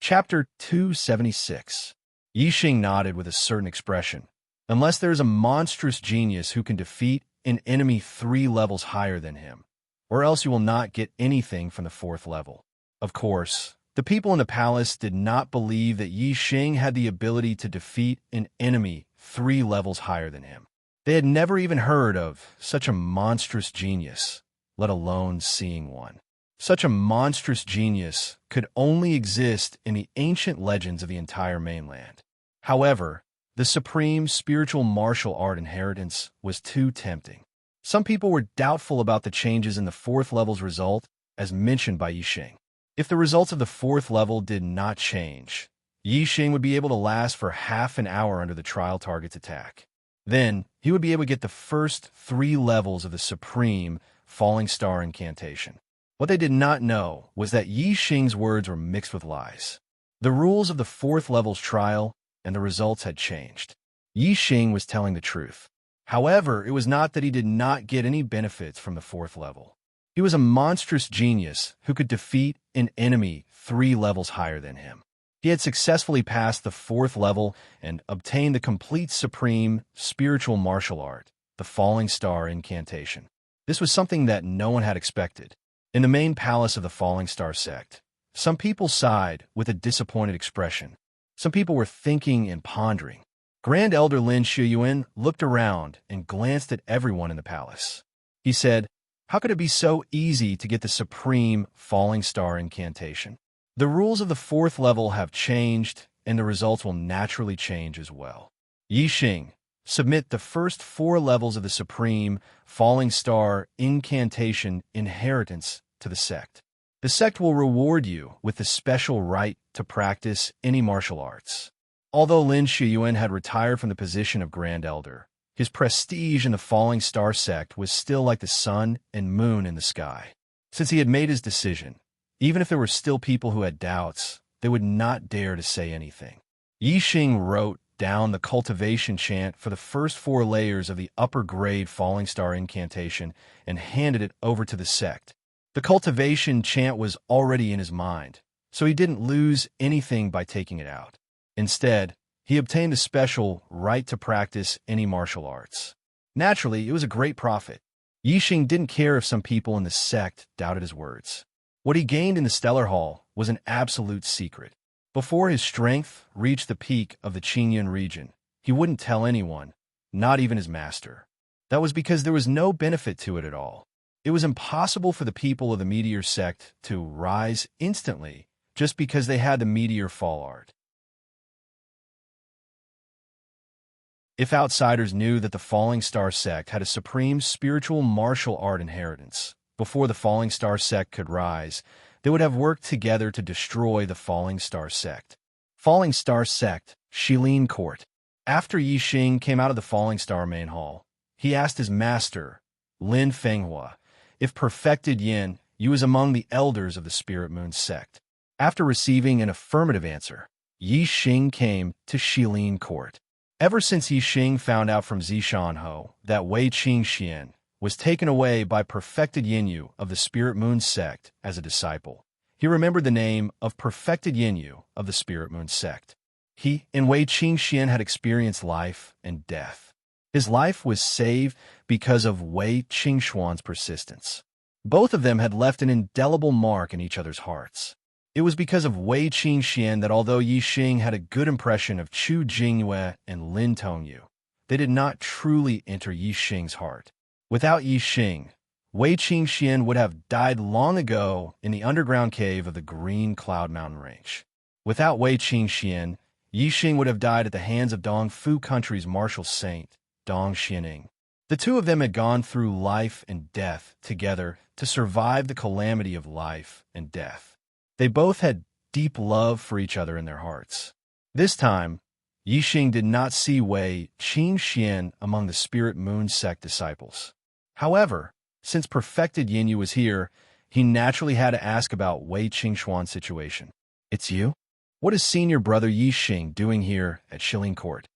Chapter 276. Yi Xing nodded with a certain expression. "Unless there is a monstrous genius who can defeat an enemy 3 levels higher than him, or else you will not get anything from the 4th level." Of course, the people in the palace did not believe that Yi Xing had the ability to defeat an enemy 3 levels higher than him. They had never even heard of such a monstrous genius, let alone seeing one. Such a monstrous genius could only exist in the ancient legends of the entire mainland. However, the supreme spiritual martial art inheritance was too tempting. Some people were doubtful about the changes in the 4th level's result, as mentioned by Yi Xing. If the results of the 4th level did not change, Yi Xing would be able to last for half an hour under the trial target's attack. Then, he would be able to get the first 3 levels of the supreme Falling Star incantation. What they did not know was that Yi Xing's words were mixed with lies. The rules of the 4th level's trial and the results had changed. Yi Xing was telling the truth. However, it was not that he did not get any benefits from the 4th level. He was a monstrous genius who could defeat an enemy 3 levels higher than him. He had successfully passed the 4th level and obtained the complete supreme spiritual martial art, the Falling Star incantation. This was something that no one had expected. In the main palace of the Falling Star sect, some people sighed with a disappointed expression. Some people were thinking and pondering. Grand Elder Lin Shuyuan looked around and glanced at everyone in the palace. He said, "How could it be so easy to get the supreme falling star incantation? The rules of the 4th level have changed, and the results will naturally change as well. Yixing, submit the first 4 levels of the supreme falling star incantation inheritance to the sect. The sect will reward you with the special right to practice any martial arts." Although Lin Shuyuan had retired from the position of Grand Elder, his prestige in the Falling Star sect was still like the sun and moon in the sky. Since he had made his decision, even if there were still people who had doubts, they would not dare to say anything. Yixing wrote down the cultivation chant for the first 4 layers of the upper grade Falling Star incantation and handed it over to the sect. The cultivation chant was already in his mind, so he didn't lose anything by taking it out. Instead, he obtained a special right to practice any martial arts. Naturally, it was a great profit. Yixing didn't care if some people in the sect doubted his words. What he gained in the Stellar Hall was an absolute secret. Before his strength reached the peak of the Qingyun region, he wouldn't tell anyone, not even his master. That was because there was no benefit to it at all. It was impossible for the people of the Meteor sect to rise instantly just because they had the Meteor Fall art. If outsiders knew that the Falling Star sect had a supreme spiritual martial art inheritance, before the Falling Star sect could rise, they would have worked together to destroy the Falling Star sect. Falling Star sect, Shilin Court. After Yixing came out of the Falling Star main hall, he asked his master, Lin Fenghua, if perfected Yin, you was among the elders of the Spirit Moon sect. After receiving an affirmative answer, Yixing came to Shilin Court. Ever since Yixing found out from Zishanho that Wei Qingxian was taken away by perfected Yinyu of the Spirit Moon sect as a disciple, he remembered the name of perfected Yinyu of the Spirit Moon sect. He and Wei Qingxian had experienced life and death. His life was saved because of Wei Qingxuan's persistence. Both of them had left an indelible mark in each other's hearts. It was because of Wei Qingxian that although Yixing had a good impression of Chu Jingyue and Lin Tongyu, they did not truly enter Yixing's heart. Without Yixing, Wei Qingxian would have died long ago in the underground cave of the Green Cloud Mountain Range. Without Wei Qingxian, Yixing would have died at the hands of Dongfu Country's martial saint, Dong Xianing. The two of them had gone through life and death together to survive the calamity of life and death. They both had deep love for each other in their hearts. This time, Yixing did not see Wei Qingxian among the Spirit Moon sect disciples. However, since perfected Yinyu was here, he naturally had to ask about Wei Qingxuan's situation. "It's you? What is senior brother Yixing doing here at Shilin Court?"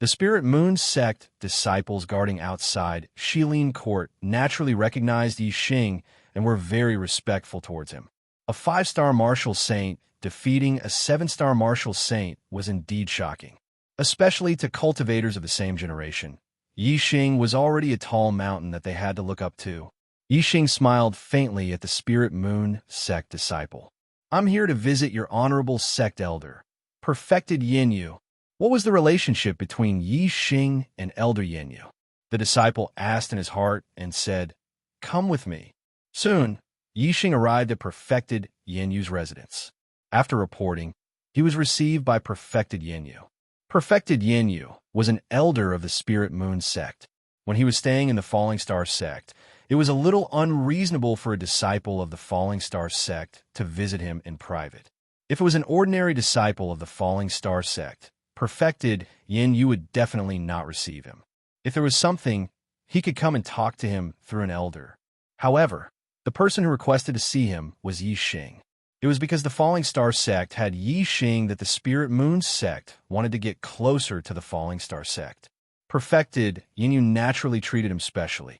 The Spirit Moon sect disciples guarding outside Shilin Court naturally recognized Yixing and were very respectful towards him. A 5-star martial saint defeating a 7-star martial saint was indeed shocking, especially to cultivators of the same generation. Yixing was already a tall mountain that they had to look up to. Yixing smiled faintly at the Spirit Moon sect disciple. "I'm here to visit your honorable sect elder, perfected Yinyu." What was the relationship between Yixing and Elder Yinyu? The disciple asked in his heart and said, "Come with me." Soon, Yixing arrived at perfected Yinyu's residence. After reporting, he was received by perfected Yinyu. Perfected Yinyu was an elder of the Spirit Moon sect. When he was staying in the Falling Star sect, it was a little unreasonable for a disciple of the Falling Star sect to visit him in private. If it was an ordinary disciple of the Falling Star sect, perfected Yinyu would definitely not receive him. If there was something, he could come and talk to him through an elder. However, the person who requested to see him was Yixing. It was because the Falling Star sect had Yixing that the Spirit Moon sect wanted to get closer to the Falling Star sect. Perfected Yinyu naturally treated him specially.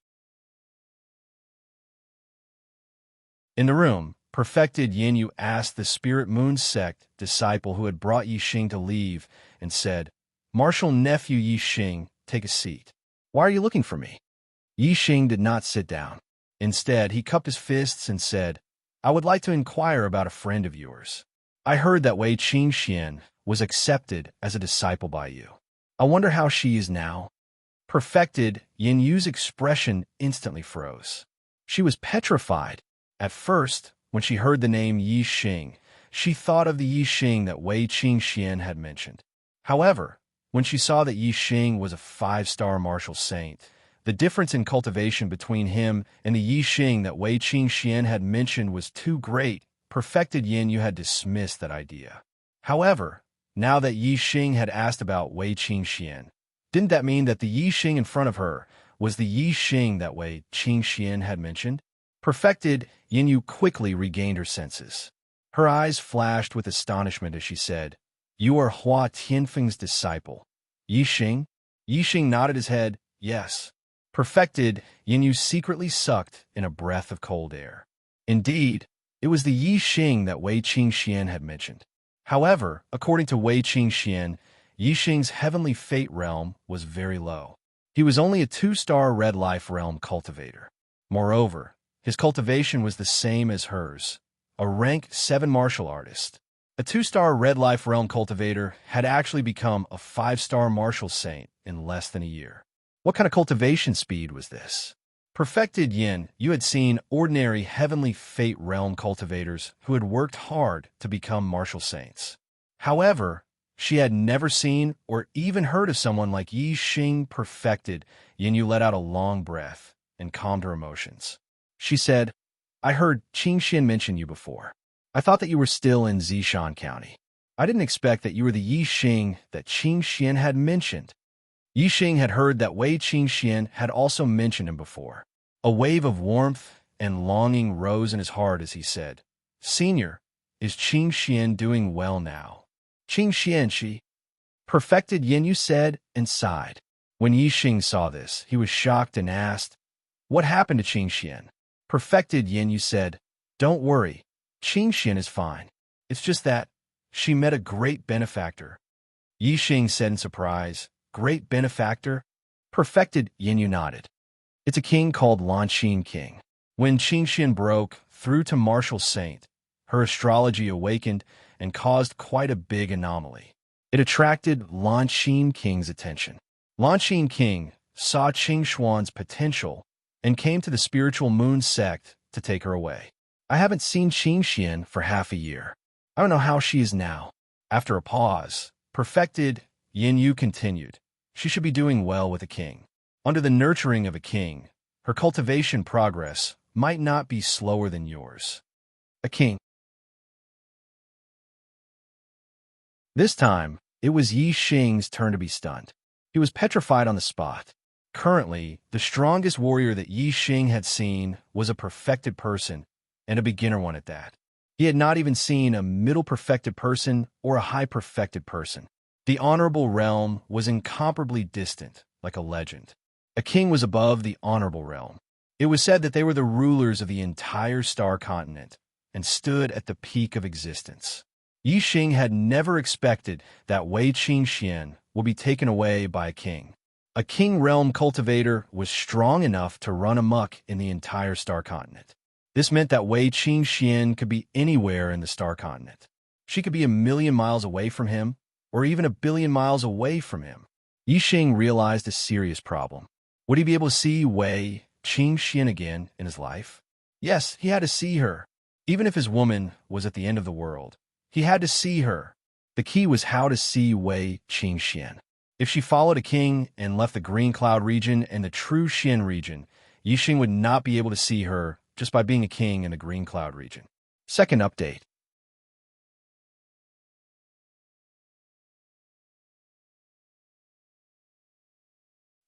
In the room, perfected Yinyu asked the Spirit Moon sect disciple who had brought Yixing to leave and said, "Martial nephew Yixing, take a seat." "Why are you looking for me?" Yixing did not sit down. Instead, he cupped his fists and said, "I would like to inquire about a friend of yours. I heard that Wei Qingxian was accepted as a disciple by you. I wonder how she is now. Perfected, Yin Yu's expression instantly froze. She was petrified. At first, when she heard the name Yi Xing, she thought of the Yi Xing that Wei Qingxian had mentioned. However, when she saw that Yi Xing was a 5-star martial saint, the difference in cultivation between him and the Yi Xing that Wei Qingxian had mentioned was too great. Perfected Yin Yu had dismissed that idea. However, now that Yi Xing had asked about Wei Qingxian, didn't that mean that the Yi Xing in front of her was the Yi Xing that Wei Qingxian had mentioned? Perfected, Yin Yu quickly regained her senses. Her eyes flashed with astonishment as she said, "You are Hua Tianfeng's disciple." Yi Xing? Yi Xing nodded his head, yes. Perfected, Yin Yu secretly sucked in a breath of cold air. Indeed, it was the Yi Xing that Wei Qingxian had mentioned. However, according to Wei Qingxian, Yi Xing's heavenly fate realm was very low. He was only a 2-star red life realm cultivator. Moreover, his cultivation was the same as hers, a rank 7 martial artist. A 2-star red life realm cultivator had actually become a 5-star martial saint in less than a year. What kind of cultivation speed was this? Perfected Yin, you had seen ordinary heavenly fate realm cultivators who had worked hard to become martial saints. However, she had never seen or even heard of someone like Yi Xing. Perfected Yin Yu let out a long breath and calmed her emotions. She said, "I heard Qingxian mention you before. I thought that you were still in Zishan County. I didn't expect that you were the Yi Xing that Qingxian had mentioned." Yi Xing had heard that Wei Qingxian had also mentioned him before. A wave of warmth and longing rose in his heart as he said, "Senior, is Qingxian doing well now?" "Qingxian, she..." Perfected Yin Yu said and sighed. When Yi Xing saw this, he was shocked and asked, "What happened to Qingxian?" Perfected Yin Yu said, "Don't worry, Qingxian is fine. It's just that she met a great benefactor." Yi Xing said in surprise, "Great benefactor?" Perfected Yin Yu nodded. "It's a king called Lanqin King. When Qingxian broke through to martial saint, her astrology awakened and caused quite a big anomaly. It attracted Lanqin King's attention. Lanqin King saw Qingxuan's potential and came to the spiritual moon sect to take her away. I haven't seen Qingxian for half a year. I don't know how she is now." After a pause, Perfected Yin Yu continued, "She should be doing well with a king. Under the nurturing of a king, her cultivation progress might not be slower than yours." A king. This time, it was Yi Xing's turn to be stunned. He was petrified on the spot. Currently, the strongest warrior that Yi Xing had seen was a perfected person, and a beginner one at that. He had not even seen a middle perfected person or a high perfected person. The honorable realm was incomparably distant, like a legend. A king was above the honorable realm. It was said that they were the rulers of the entire star continent and stood at the peak of existence. Yi Xing had never expected that Wei Qingxian would be taken away by a king. A king realm cultivator was strong enough to run amok in the entire star continent. This meant that Wei Qingxian could be anywhere in the star continent. She could be 1,000,000 miles away from him, or even 1,000,000,000 miles away from him. Yi Xing realized a serious problem. Would he be able to see Wei Qingxian again in his life? Yes, he had to see her. Even if his woman was at the end of the world, he had to see her. The key was how to see Wei Qingxian. If she followed a king and left the Green Cloud region and the True Xian region, Yi Xing would not be able to see her just by being a king in the Green Cloud region. Second update.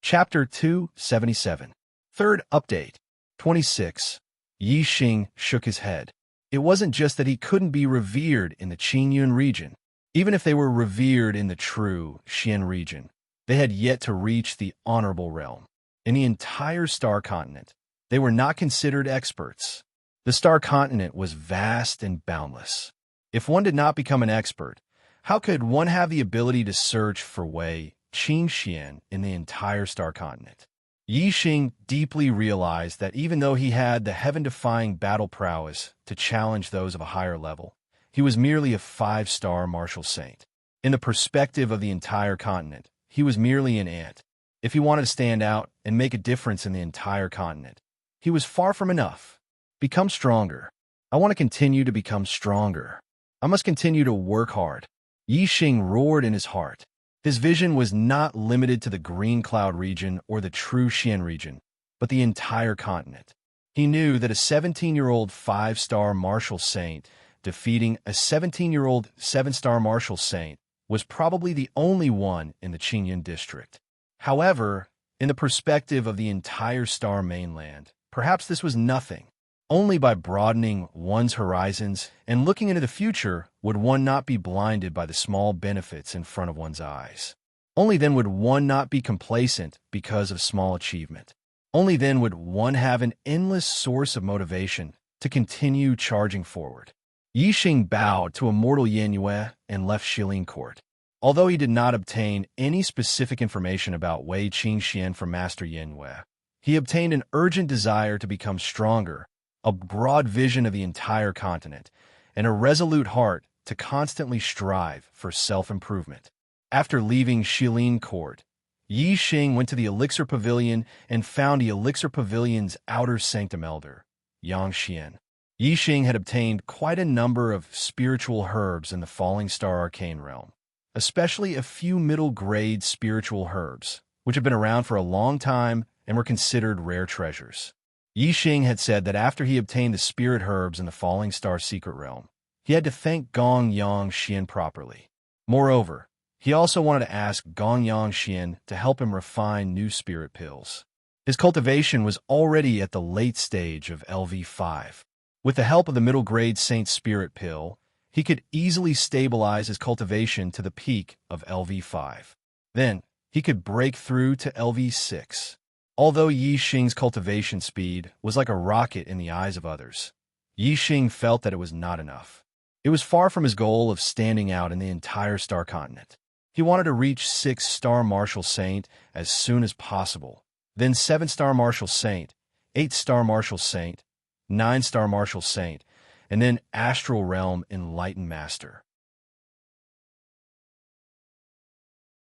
Chapter 277. Third update. 26. Yi Xing shook his head. It wasn't just that he couldn't be revered in the Qingyun region. Even if they were revered in the true Xian region, they had yet to reach the honorable realm. In the entire star continent, they were not considered experts. The star continent was vast and boundless. If one did not become an expert, how could one have the ability to search for Wei Qingxian in the entire star continent? Yi Xing deeply realized that even though he had the heaven-defying battle prowess to challenge those of a higher level, he was merely a 5-star martial saint. In the perspective of the entire continent, he was merely an ant. If he wanted to stand out and make a difference in the entire continent, he was far from enough. Become stronger. I want to continue to become stronger. I must continue to work hard. Yi Xing roared in his heart. His vision was not limited to the Green Cloud region or the True Xian region, but the entire continent. He knew that a 17-year-old 5-star martial saint defeating a 17-year-old 7-star martial saint was probably the only one in the Qingyun district. However, in the perspective of the entire Star Mainland, perhaps this was nothing. Only by broadening one's horizons and looking into the future would one not be blinded by the small benefits in front of one's eyes. Only then would one not be complacent because of small achievement. Only then would one have an endless source of motivation to continue charging forward. Yi Xing bowed to Immortal Yin Yue and left Shilin Court. Although he did not obtain any specific information about Wei Qingxian from Master Yin Yue, he obtained an urgent desire to become stronger, a broad vision of the entire continent, and a resolute heart to constantly strive for self-improvement. After leaving Shilin Court, Yi Xing went to the Elixir Pavilion and found the Elixir Pavilion's outer sanctum elder, Yang Xian. Yi Xing had obtained quite a number of spiritual herbs in the Falling Star Arcane Realm, especially a few middle-grade spiritual herbs, which had been around for a long time and were considered rare treasures. Yi Xing had said that after he obtained the spirit herbs in the Falling Star Secret Realm, he had to thank Gong Yang Xian properly. Moreover, he also wanted to ask Gong Yang Xian to help him refine new spirit pills. His cultivation was already at the late stage of LV5. With the help of the middle-grade Saint Spirit Pill, he could easily stabilize his cultivation to the peak of LV5. Then, he could break through to LV6. Although Yi Xing's cultivation speed was like a rocket in the eyes of others, Yi Xing felt that it was not enough. It was far from his goal of standing out in the entire Star Continent. He wanted to reach 6-star Martial Saint as soon as possible, then 7-star Martial Saint, 8-star Martial Saint, 9-star Martial Saint, and then Astral Realm Enlightened Master.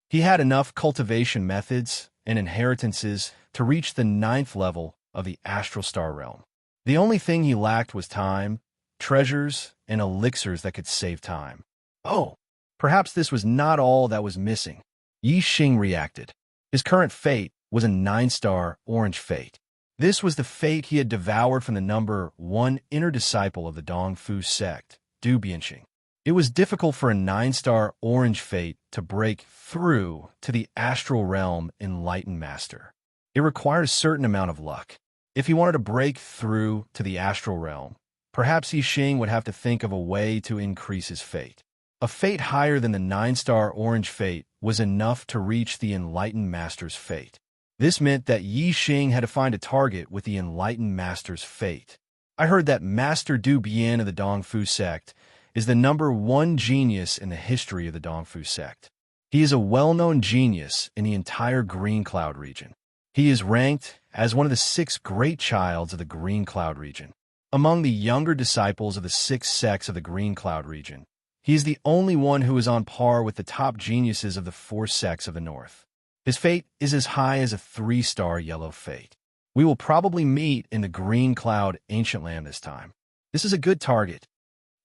He had enough cultivation methods and inheritances to reach the 9th level of the Astral Star Realm. The only thing he lacked was time, treasures, and elixirs that could save time. Oh, perhaps this was not all that was missing. Yi Xing reacted. His current fate was a 9-star Orange Fate. This was the fate he had devoured from the number 1 inner disciple of the Dongfu sect, Du Bianxing. It was difficult for a 9-star Orange Fate to break through to the Astral Realm Enlightened Master. It required a certain amount of luck. If he wanted to break through to the Astral Realm, perhaps Yi Xing would have to think of a way to increase his fate. A fate higher than the 9-star Orange Fate was enough to reach the Enlightened Master's fate. This meant that Yi Xing had to find a target with the Enlightened Master's fate. I heard that Master Du Bian of the Dongfu sect is the number 1 genius in the history of the Dongfu sect. He is a well-known genius in the entire Green Cloud region. He is ranked as one of the 6 great childs of the Green Cloud region. Among the younger disciples of the 6 sects of the Green Cloud region, he is the only one who is on par with the top geniuses of the 4 sects of the North. His fate is as high as a 3-star Yellow Fate. We will probably meet in the Green Cloud Ancient Land this time. This is a good target.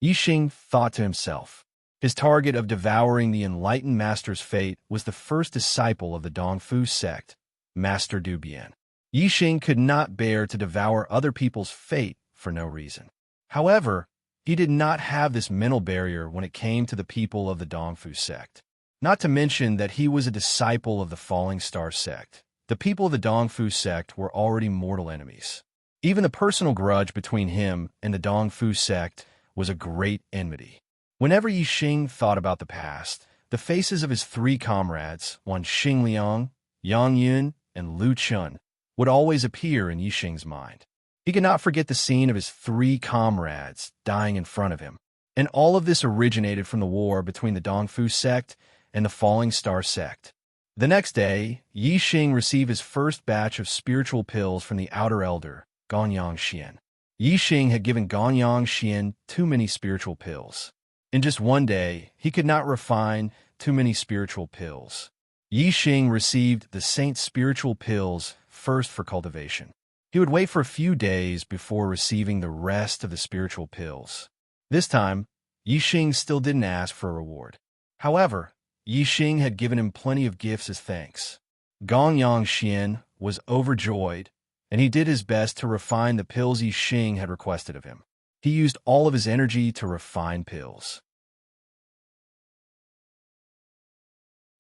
Yi Xing thought to himself. His target of devouring the Enlightened Master's fate was the first disciple of the Dongfu sect, Master Du Bian. Yi Xing could not bear to devour other people's fate for no reason. However, he did not have this mental barrier when it came to the people of the Dongfu sect. Not to mention that he was a disciple of the Falling Star sect. The people of the Dongfu sect were already mortal enemies. Even the personal grudge between him and the Dongfu sect was a great enmity. Whenever Yi Xing thought about the past, the faces of his 3 comrades, one Xing Liang, Yang Yun, and Lu Chun, would always appear in Yi Xing's mind. He could not forget the scene of his 3 comrades dying in front of him. And all of this originated from the war between the Dongfu sect and the Falling Star sect. The next day, Yi Xing received his first batch of spiritual pills from the Outer Elder, Gonyang Xian. Yi Xing had given Gonyang Xian too many spiritual pills. In just one day, he could not refine too many spiritual pills. Yi Xing received the saint's spiritual pills first for cultivation. He would wait for a few days before receiving the rest of the spiritual pills. This time, Yi Xing still didn't ask for a reward. However, Yi Xing had given him plenty of gifts as thanks. Gong Yang Xian was overjoyed, and he did his best to refine the pills Yi Xing had requested of him. He used all of his energy to refine pills.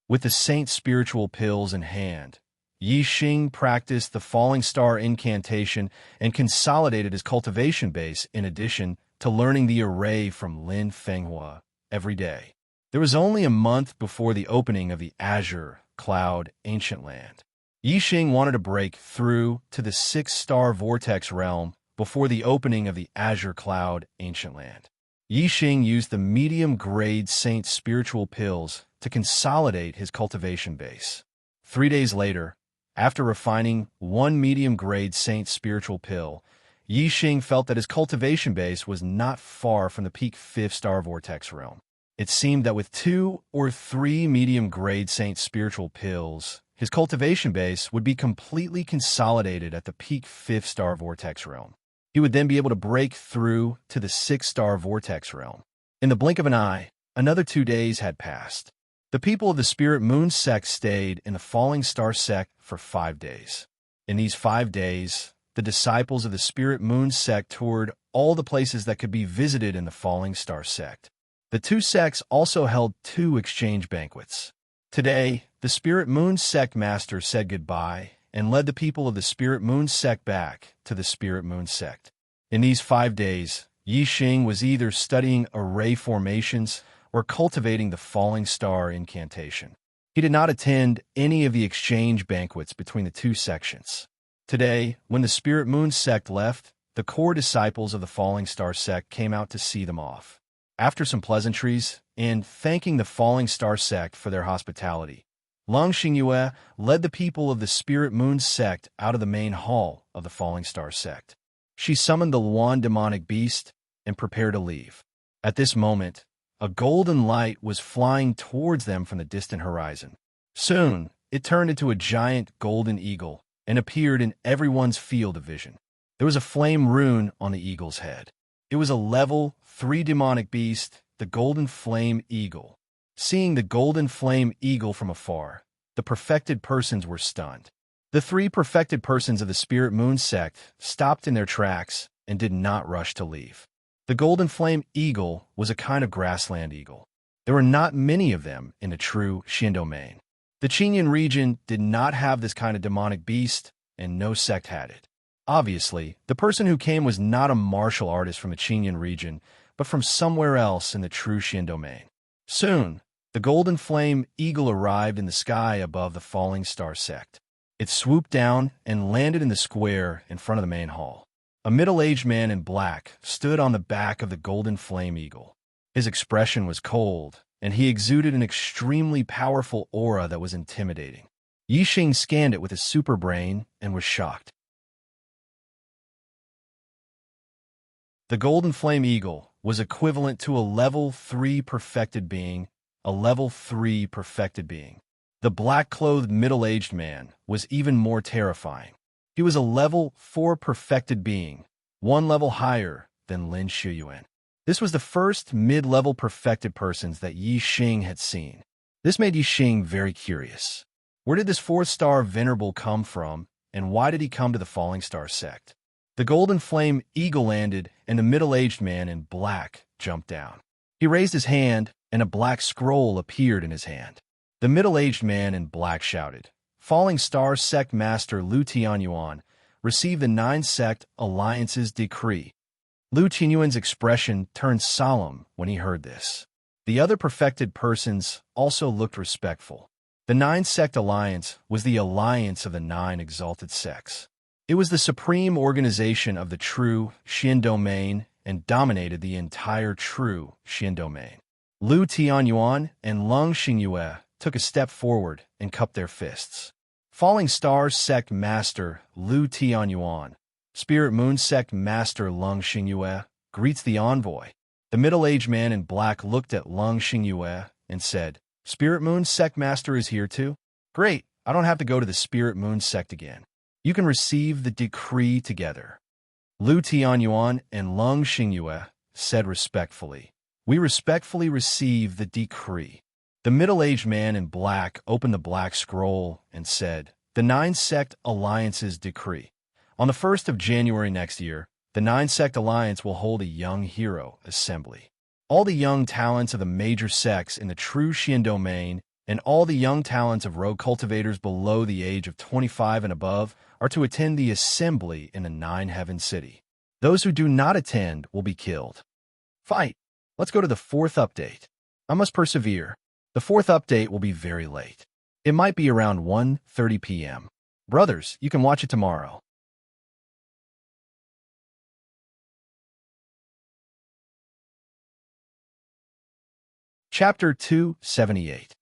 With the saint's spiritual pills in hand, Yi Xing practiced the falling star incantation and consolidated his cultivation base in addition to learning the array from Lin Fenghua every day. There was only a month before the opening of the Azure Cloud Ancient Land. Yi Xing wanted to break through to the 6-star vortex realm before the opening of the Azure Cloud Ancient Land. Yi Xing used the medium-grade Saint spiritual pills to consolidate his cultivation base. 3 days later, after refining one medium-grade Saint spiritual pill, Yi Xing felt that his cultivation base was not far from the peak 5th-star vortex realm. It seemed that with 2 or 3 medium-grade Saint spiritual pills, his cultivation base would be completely consolidated at the peak 5th-star vortex realm. He would then be able to break through to the 6th-star vortex realm. In the blink of an eye, another 2 days had passed. The people of the Spirit Moon sect stayed in the Falling Star sect for 5 days. In these 5 days, the disciples of the Spirit Moon sect toured all the places that could be visited in the Falling Star sect. The two sects also held 2 exchange banquets. Today, the Spirit Moon sect master said goodbye and led the people of the Spirit Moon sect back to the Spirit Moon sect. In these 5 days, Yi Xing was either studying array formations or cultivating the falling star incantation. He did not attend any of the exchange banquets between the 2 sections. Today, when the Spirit Moon sect left, the core disciples of the Falling Star sect came out to see them off. After some pleasantries and thanking the Falling Star sect for their hospitality, Long Xingyue led the people of the Spirit Moon sect out of the main hall of the Falling Star sect. She summoned the Luan demonic beast and prepared to leave. At this moment, a golden light was flying towards them from the distant horizon. Soon, it turned into a giant golden eagle and appeared in everyone's field of vision. There was a flame rune on the eagle's head. It was a level 3 demonic beast, the Golden Flame Eagle. Seeing the Golden Flame Eagle from afar, the perfected persons were stunned. The 3 perfected persons of the Spirit Moon sect stopped in their tracks and did not rush to leave. The Golden Flame Eagle was a kind of grassland eagle. There were not many of them in the true Xin domain. The Qinyan region did not have this kind of demonic beast, and no sect had it. Obviously, the person who came was not a martial artist from the Qinyan region, but from somewhere else in the true Xin domain. Soon, the Golden Flame Eagle arrived in the sky above the Falling Star sect. It swooped down and landed in the square in front of the main hall. A middle-aged man in black stood on the back of the Golden Flame Eagle. His expression was cold, and he exuded an extremely powerful aura that was intimidating. Yi Xing scanned it with his super brain and was shocked. The Golden Flame Eagle was equivalent to a level 3 perfected being, a level 3 perfected being. The black-clothed middle-aged man was even more terrifying. He was a level 4 perfected being, 1 level higher than Lin Shuyuan. This was the first mid-level perfected persons that Yi Xing had seen. This made Yi Xing very curious. Where did this 4th-star venerable come from, and why did he come to the Falling Star sect? The Golden Flame Eagle landed, and the middle-aged man in black jumped down. He raised his hand, and a black scroll appeared in his hand. The middle-aged man in black shouted, "Falling Star Sect Master Lu Tianyuan, receive the 9 Sect Alliance's decree." Lu Tianyuan's expression turned solemn when he heard this. The other perfected persons also looked respectful. The 9 Sect Alliance was the alliance of the 9 exalted sects. It was the supreme organization of the true Xin domain and dominated the entire true Xin domain. Lu Tianyuan and Long Xingyue took a step forward and cupped their fists. Falling Star Sect Master Lu Tianyuan, Spirit Moon Sect Master Long Xingyue, greets the envoy. The middle-aged man in black looked at Long Xingyue and said, Spirit Moon Sect Master is here too? Great, I don't have to go to the Spirit Moon Sect again. You can receive the decree together. Lu Tianyuan and Lung Xingyue said respectfully. We respectfully receive the decree. The middle-aged man in black opened the black scroll and said, The 9-Sect Alliance's decree. On the 1st of January next year, the 9-Sect Alliance will hold a Young Hero Assembly. All the young talents of the major sects in the true Xian domain and all the young talents of rogue cultivators below the age of 25 and above are to attend the assembly in the 9-Heaven City. Those who do not attend will be killed. Fight! Let's go to the 4th update. I must persevere. The 4th update will be very late. It might be around 1:30 p.m. Brothers, you can watch it tomorrow. Chapter 278.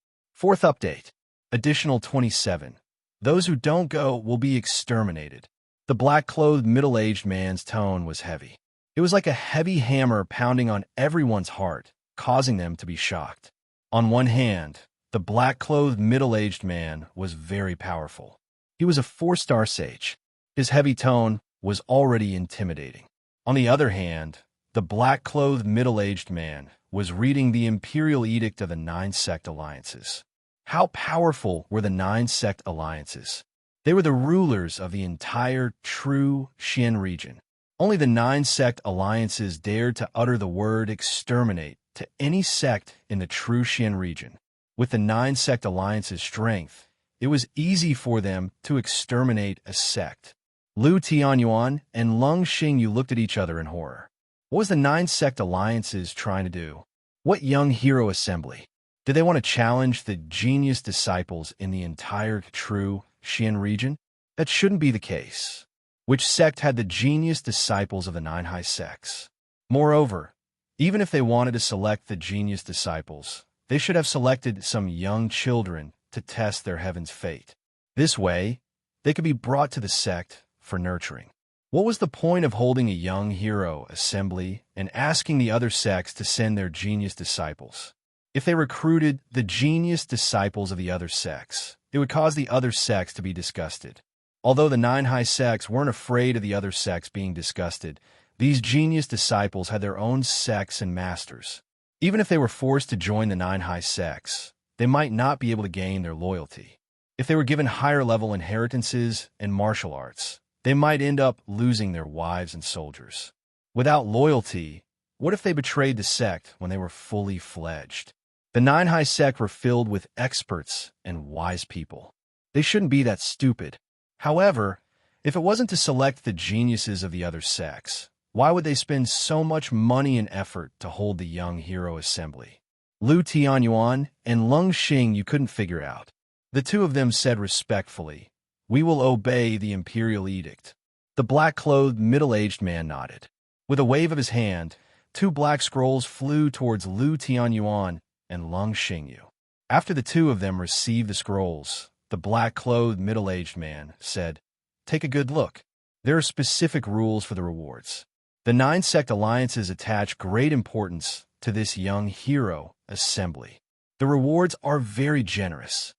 4th update. Additional 27. Those who don't go will be exterminated. The black-clothed middle-aged man's tone was heavy. It was like a heavy hammer pounding on everyone's heart, causing them to be shocked. On one hand, the black-clothed middle-aged man was very powerful. He was a 4-star sage. His heavy tone was already intimidating. On the other hand, the black-clothed middle-aged man was reading the imperial edict of the 9-Sect Alliances. How powerful were the 9-Sect Alliances? They were the rulers of the entire true Xian region. Only the 9-Sect Alliances dared to utter the word exterminate to any sect in the true Xian region. With the 9-Sect Alliance's strength, it was easy for them to exterminate a sect. Lu Tianyuan and Lung Xingyu looked at each other in horror. What was the 9-Sect Alliances trying to do? What Young Hero Assembly? Did they want to challenge the genius disciples in the entire true Xian region? That shouldn't be the case. Which sect had the genius disciples of the 9 high sects? Moreover, even if they wanted to select the genius disciples, they should have selected some young children to test their heaven's fate. This way, they could be brought to the sect for nurturing. What was the point of holding a Young Hero Assembly and asking the other sects to send their genius disciples? If they recruited the genius disciples of the other sects, it would cause the other sects to be disgusted. Although the 9 high sects weren't afraid of the other sects being disgusted, these genius disciples had their own sects and masters. Even if they were forced to join the 9 high sects, they might not be able to gain their loyalty. If they were given higher-level inheritances and martial arts, they might end up losing their wives and soldiers. Without loyalty, what if they betrayed the sect when they were fully fledged? The 9 high sect were filled with experts and wise people. They shouldn't be that stupid. However, if it wasn't to select the geniuses of the other sects, why would they spend so much money and effort to hold the Young Hero Assembly? Lu Tianyuan and Lung Xing you couldn't figure out. The two of them said respectfully, We will obey the imperial edict. The black-clothed middle-aged man nodded. With a wave of his hand, 2 black scrolls flew towards Lu Tianyuan and Lung Xingyu. After the two of them received the scrolls, the black-clothed middle-aged man said, Take a good look. There are specific rules for the rewards. The 9-Sect Alliances attach great importance to this Young Hero Assembly. The rewards are very generous.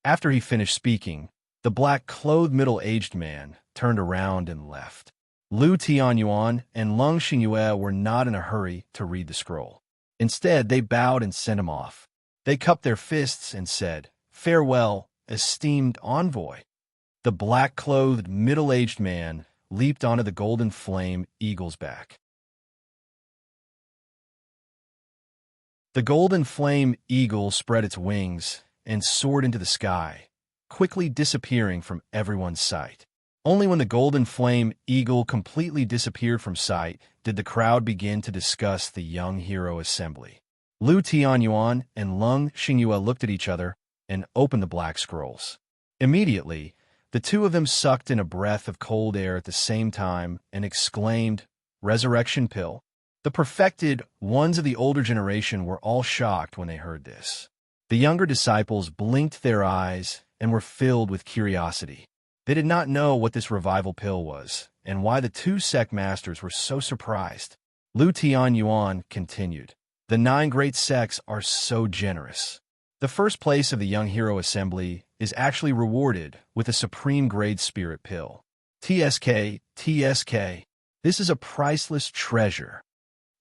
After he finished speaking, the black-clothed middle-aged man turned around and left. Lu Tianyuan and Lung Xingyue were not in a hurry to read the scroll. Instead, they bowed and sent him off. They cupped their fists and said, Farewell, esteemed envoy. The black-clothed middle-aged man leaped onto the golden flame eagle's back. The golden flame eagle spread its wings and soared into the sky, quickly disappearing from everyone's sight. Only when the golden flame eagle completely disappeared from sight did the crowd begin to discuss the Young Hero Assembly. Lu Tianyuan and Lung Xingyue looked at each other and opened the black scrolls. Immediately, the two of them sucked in a breath of cold air at the same time and exclaimed, Resurrection pill. The perfected ones of the older generation were all shocked when they heard this. The younger disciples blinked their eyes and were filled with curiosity. They did not know what this revival pill was and why the 2 sect masters were so surprised. Lu Tianyuan continued, The 9 great sects are so generous. The first place of the Young Hero Assembly is actually rewarded with a Supreme Grade Spirit Pill. TSK. This is a priceless treasure.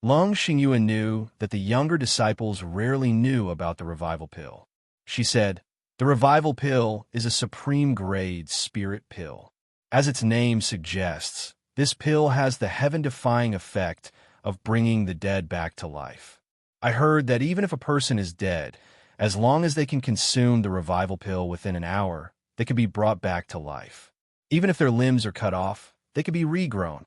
Long Xingyue knew that the younger disciples rarely knew about the Revival Pill. She said, "The Revival Pill is a Supreme Grade Spirit Pill. As its name suggests, this pill has the heaven-defying effect of bringing the dead back to life. I heard that even if a person is dead, as long as they can consume the Revival Pill within an hour, they can be brought back to life. Even if their limbs are cut off, they can be regrown."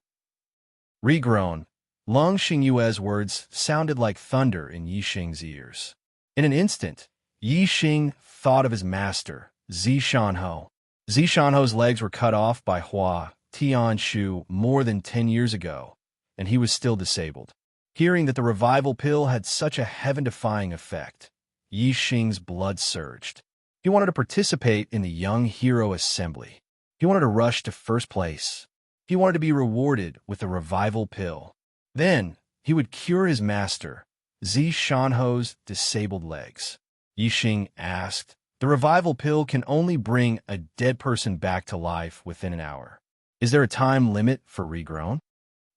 Regrown. Long Xingyue's words sounded like thunder in Yixing's ears. In an instant, Yixing thought of his master, Zishanho. Zishanho's legs were cut off by Hua Tianshu more than 10 years ago, and he was still disabled. Hearing that the Revival Pill had such a heaven-defying effect, Yixing's blood surged. He wanted to participate in the Young Hero Assembly. He wanted to rush to first place. He wanted to be rewarded with the Revival Pill. Then, he would cure his master, Zishanho's disabled legs. Yixing asked, "The Revival Pill can only bring a dead person back to life within an hour. Is there a time limit for regrown?"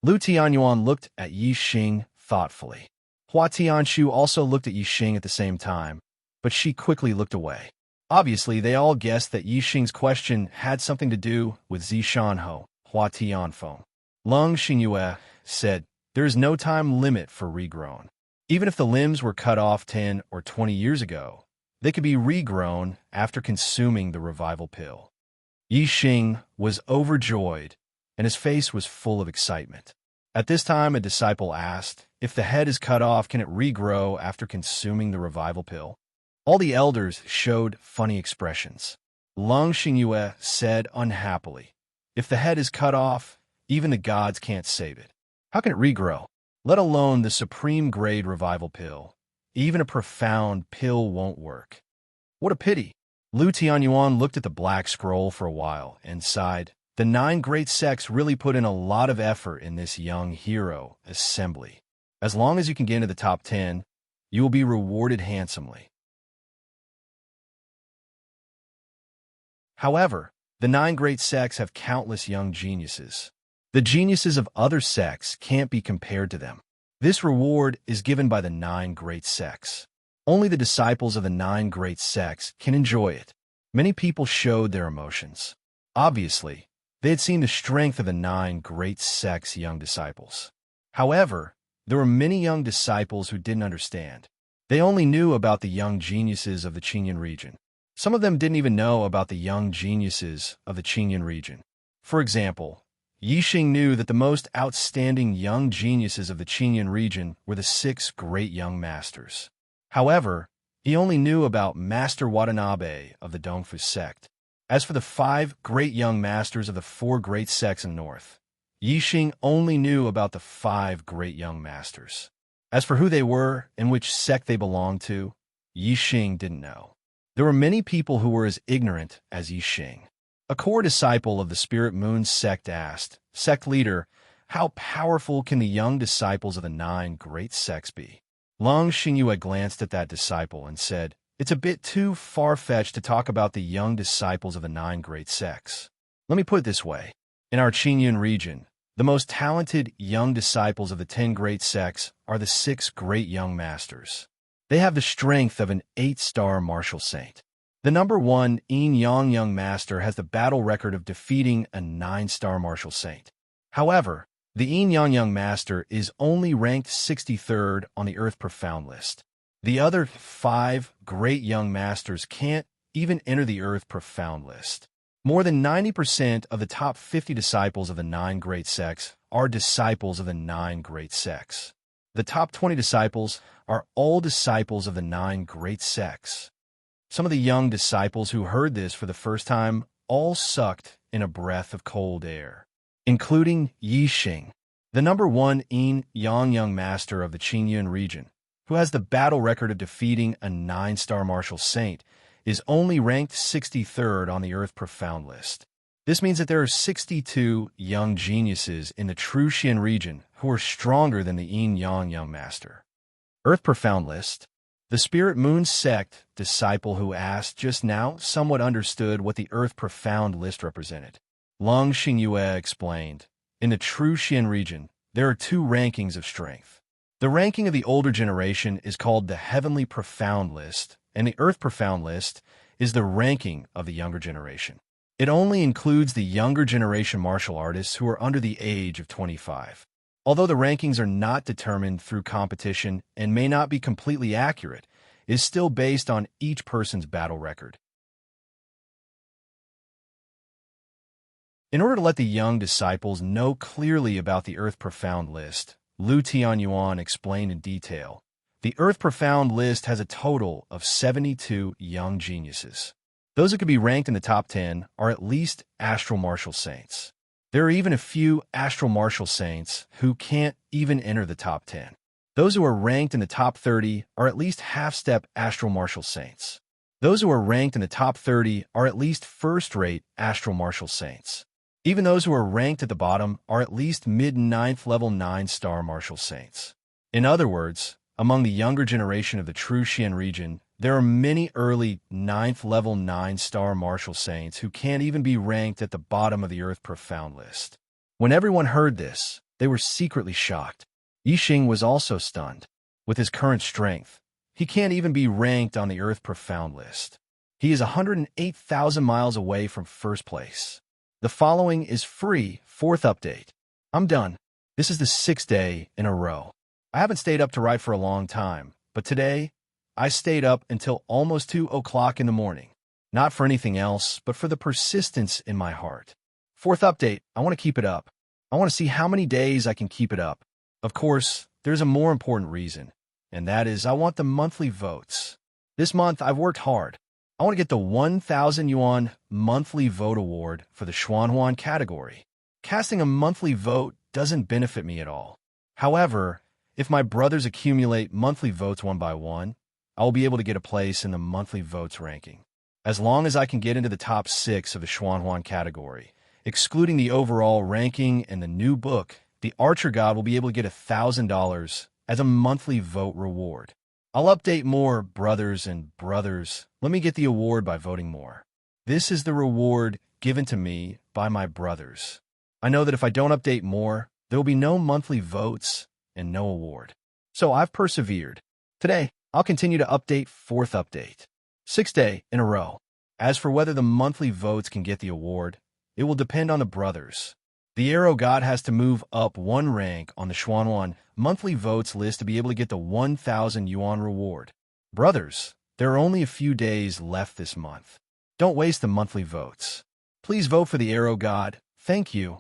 Lu Tianyuan looked at Yixing thoughtfully. Hua Tianshu also looked at Yixing at the same time, but she quickly looked away. Obviously, they all guessed that Yixing's question had something to do with Zishanho, Hua Tianfeng. Long Xingyue said, "There is no time limit for regrown. Even if the limbs were cut off 10 or 20 years ago, they could be regrown after consuming the Revival Pill." Yixing was overjoyed, and his face was full of excitement. At this time, a disciple asked, "If the head is cut off, can it regrow after consuming the Revival Pill?" All the elders showed funny expressions. Long Xingyue said unhappily, "If the head is cut off, even the gods can't save it. How can it regrow? Let alone the Supreme Grade Revival Pill. Even a profound pill won't work." What a pity. Lu Tianyuan looked at the black scroll for a while and sighed. The 9 great sects really put in a lot of effort in this Young Hero Assembly. As long as you can get into the top 10, you will be rewarded handsomely. However, the 9 great sects have countless young geniuses. The geniuses of other sects can't be compared to them. This reward is given by the 9 great sects. Only the disciples of the 9 great sects can enjoy it. Many people showed their emotions. Obviously, they had seen the strength of the 9 great sects' young disciples. However, there were many young disciples who didn't understand. They only knew about the young geniuses of the Qinyan region. Some of them didn't even know about the young geniuses of the Qinyan region. For example, Yixing knew that the most outstanding young geniuses of the Qinyan region were the 6 great young masters. However, he only knew about Master Watanabe of the Dongfu sect. As for the 5 great young masters of the 4 great sects in the north, Yixing only knew about the 5 great young masters. As for who they were and which sect they belonged to, Yixing didn't know. There were many people who were as ignorant as Yixing. A core disciple of the Spirit Moon sect asked, "Sect leader, how powerful can the young disciples of the 9 great sects be?" Long Xingyue glanced at that disciple and said, "It's a bit too far-fetched to talk about the young disciples of the 9 great sects. Let me put it this way. In our Qinyan region, the most talented young disciples of the 10 great sects are the 6 great young masters. They have the strength of an 8-star martial saint. The number 1 Yin Yang young master has the battle record of defeating a 9-star martial saint. However, the Yin Yang young master is only ranked 63rd on the Earth Profound list. The other 5 great young masters can't even enter the Earth Profound list. More than 90% of the top 50 disciples of the 9 great sects are disciples of the 9 great sects. The top 20 disciples are all disciples of the 9 great sects." Some of the young disciples who heard this for the first time all sucked in a breath of cold air, including Yixing, the number 1 Yin Yang young master of the Qinyan region, who has the battle record of defeating a 9-star martial saint, is only ranked 63rd on the Earth Profound list. This means that there are 62 young geniuses in the true Xian region who are stronger than the Yin Yang young master. Earth Profound list. The Spirit Moon sect disciple who asked just now somewhat understood what the Earth Profound list represented. Lung Xingyue explained, in the true Xian region, there are two rankings of strength. The ranking of the older generation is called the Heavenly Profound list, and the Earth Profound list is the ranking of the younger generation. It only includes the younger generation martial artists who are under the age of 25. Although the rankings are not determined through competition and may not be completely accurate, it is still based on each person's battle record. In order to let the young disciples know clearly about the Earth Profound list, Lu Tianyuan explained in detail. The Earth Profound list has a total of 72 young geniuses. Those who could be ranked in the top 10 are at least astral martial saints. There are even a few astral martial saints who can't even enter the top 10. Those who are ranked in the top 30 are at least half-step astral martial saints. Those who are ranked in the top 30 are at least first-rate astral martial saints. Even those who are ranked at the bottom are at least mid-9th level 9-star martial saints. In other words, among the younger generation of the true Xian region, there are many early 9th level 9-star martial saints who can't even be ranked at the bottom of the Earth Profound list. When everyone heard this, they were secretly shocked. Yixing was also stunned. With his current strength, he can't even be ranked on the Earth Profound list. He is 108,000 miles away from first place. The following is free 4th update. I'm done. This is the 6th day in a row. I haven't stayed up to write for a long time, but today, I stayed up until almost 2 o'clock in the morning. Not for anything else, but for the persistence in my heart. 4th update, I want to keep it up. I want to see how many days I can keep it up. Of course, there's a more important reason, and that is I want the monthly votes. This month, I've worked hard. I want to get the 1,000 yuan monthly vote award for the Xuanhuan category. Casting a monthly vote doesn't benefit me at all. However, if my brothers accumulate monthly votes one by one, I will be able to get a place in the monthly votes ranking. As long as I can get into the top 6 of the Xuanhuan category, excluding the overall ranking and the new book, the Archer God will be able to get $1,000 as a monthly vote reward. I'll update more, brothers and brothers. Let me get the award by voting more. This is the reward given to me by my brothers. I know that if I don't update more, there will be no monthly votes and no award. So I've persevered. Today, I'll continue to update 4th update. 6th day in a row. As for whether the monthly votes can get the award, it will depend on the brothers. The Arrow God has to move up 1 rank on the Xuanhuan monthly votes list to be able to get the 1,000 yuan reward. Brothers, there are only a few days left this month. Don't waste the monthly votes. Please vote for the Arrow God. Thank you.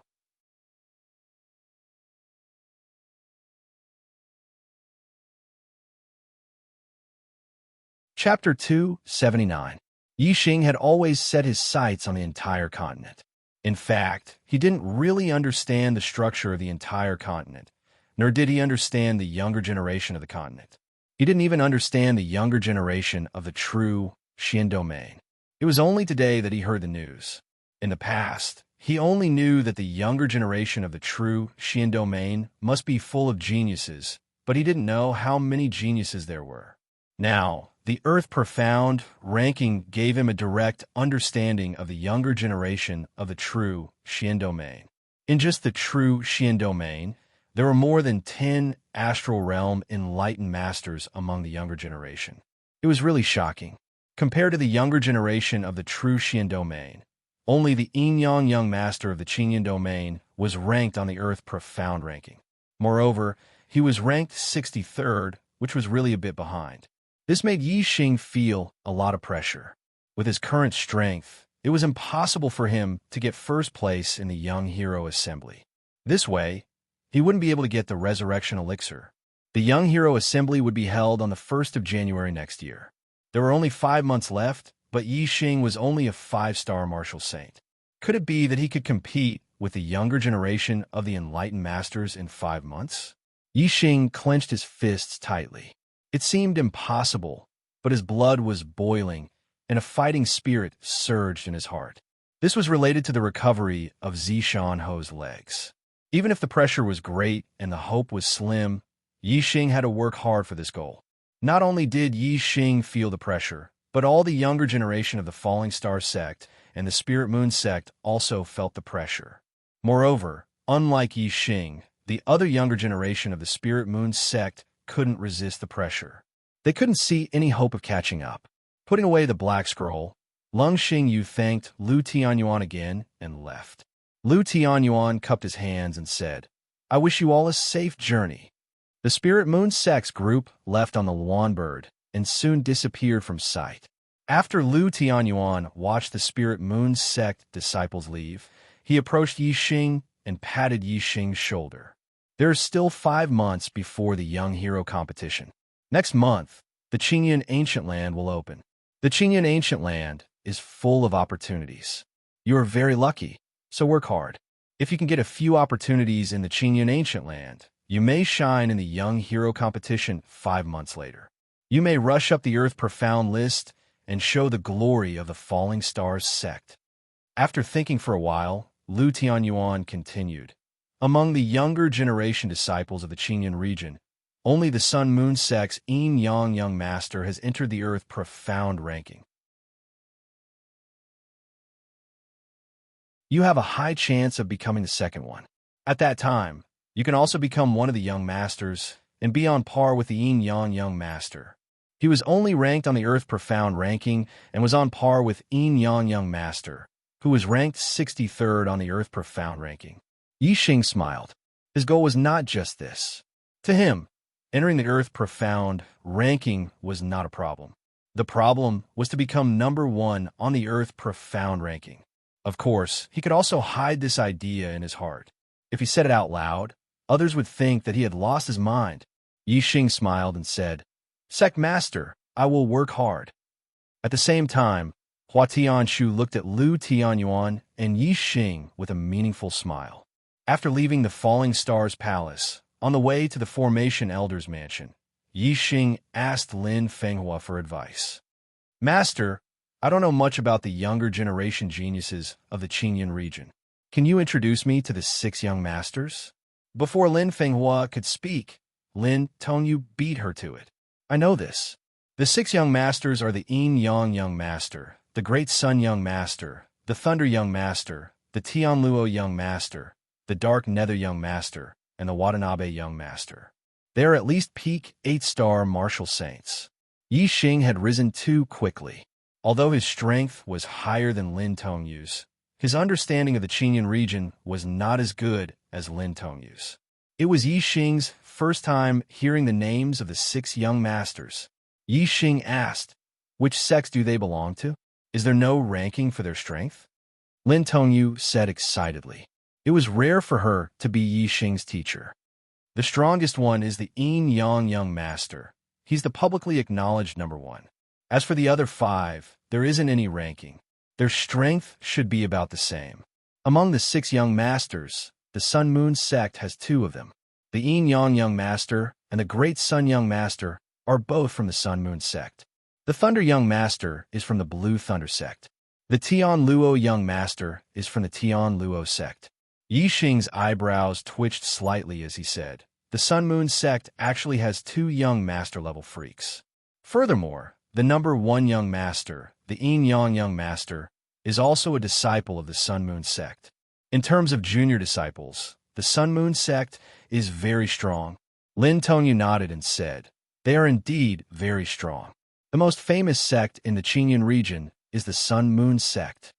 Chapter 279. Yixing had always set his sights on the entire continent. In fact, he didn't really understand the structure of the entire continent, nor did he understand the younger generation of the continent. He didn't even understand the younger generation of the true Xian domain. It was only today that he heard the news. In the past, he only knew that the younger generation of the true Xian domain must be full of geniuses, but he didn't know how many geniuses there were. Now, the Earth Profound ranking gave him a direct understanding of the younger generation of the true Xian domain. In just the true Xian domain, there were more than 10 astral realm enlightened masters among the younger generation. It was really shocking. Compared to the younger generation of the true Xian domain, only the Yin-Yang young master of the Qingyan domain was ranked on the Earth Profound ranking. Moreover, he was ranked 63rd, which was really a bit behind. This made Yixing feel a lot of pressure. With his current strength, it was impossible for him to get first place in the Young Hero Assembly. This way, he wouldn't be able to get the Resurrection Elixir. The Young Hero Assembly would be held on the 1st of January next year. There were only 5 months left, but Yixing was only a 5-star martial saint. Could it be that he could compete with the younger generation of the enlightened masters in 5 months? Yixing clenched his fists tightly. It seemed impossible, but his blood was boiling, and a fighting spirit surged in his heart. This was related to the recovery of Zishan Ho's legs. Even if the pressure was great and the hope was slim, Yixing had to work hard for this goal. Not only did Yi Xing feel the pressure, but all the younger generation of the Falling Star sect and the Spirit Moon sect also felt the pressure. Moreover, unlike Yi Xing, the other younger generation of the Spirit Moon sect couldn't resist the pressure. They couldn't see any hope of catching up. Putting away the black scroll, Lung Xingyu thanked Lu Tianyuan again and left. Lu Tianyuan cupped his hands and said, "I wish you all a safe journey." The Spirit Moon sect's group left on the Luan bird and soon disappeared from sight. After Lu Tianyuan watched the Spirit Moon sect disciples leave, he approached Yi Xing and patted Yi Xing's shoulder. There are still 5 months before the Young Hero competition. Next month, the Qingyan Ancient Land will open. The Qingyan Ancient Land is full of opportunities. You are very lucky, so work hard. If you can get a few opportunities in the Qingyan Ancient Land, you may shine in the Young Hero competition 5 months later. You may rush up the Earth Profound list and show the glory of the Falling Stars sect. After thinking for a while, Lu Tianyuan continued. Among the younger generation disciples of the Qingyan region, only the Sun Moon sect's Yin Yang Young Master has entered the Earth Profound ranking. You have a high chance of becoming the second one. At that time, you can also become one of the Young Masters and be on par with the Yin Yang Young Master. He was only ranked on the Earth Profound ranking and was on par with Yin Yang Young Master, who was ranked 63rd on the Earth Profound ranking. Yi Xing smiled. His goal was not just this. To him, entering the Earth Profound ranking was not a problem. The problem was to become number 1 on the Earth Profound ranking. Of course, he could also hide this idea in his heart. If he said it out loud, others would think that he had lost his mind. Yi Xing smiled and said, "Sect Master, I will work hard." At the same time, Hua Tianshu looked at Lu Tianyuan and Yi Xing with a meaningful smile. After leaving the Falling Stars Palace, on the way to the Formation Elder's Mansion, Yi Xing asked Lin Fenghua for advice. "Master, I don't know much about the younger generation geniuses of the Qingyan region. Can you introduce me to the 6 young masters?" Before Lin Fenghua could speak, Lin Tongyu beat her to it. "I know this. The 6 young masters are the Yin Yang Young Master, the Great Sun Young Master, the Thunder Young Master, the Tianluo Young Master, the Dark Nether Young Master, and the Watanabe Young Master. They are at least peak 8-star martial saints." Yi Xing had risen too quickly. Although his strength was higher than Lin Tongyu's, his understanding of the Qingyan region was not as good as Lin Tongyu's. It was Yi Xing's first time hearing the names of the 6 young masters. Yi Xing asked, "Which sects do they belong to? Is there no ranking for their strength?" Lin Tongyu said excitedly. It was rare for her to be Yi Xing's teacher. "The strongest one is the Yin Yang Young Master. He's the publicly acknowledged number 1. As for the other 5, there isn't any ranking. Their strength should be about the same. Among the 6 young masters, the Sun Moon sect has 2 of them. The Yin Yang Young Master and the Great Sun Young Master are both from the Sun Moon sect. The Thunder Young Master is from the Blue Thunder sect. The Tianluo Young Master is from the Tianluo sect." Yi Xing's eyebrows twitched slightly as he said, "The Sun Moon sect actually has 2 young master-level freaks. Furthermore, the number 1 young master, the Yin Yang Young Master, is also a disciple of the Sun Moon sect. In terms of junior disciples, the Sun Moon sect is very strong." Lin Tongyu nodded and said, "They are indeed very strong. The most famous sect in the Qingyan region is the Sun Moon sect."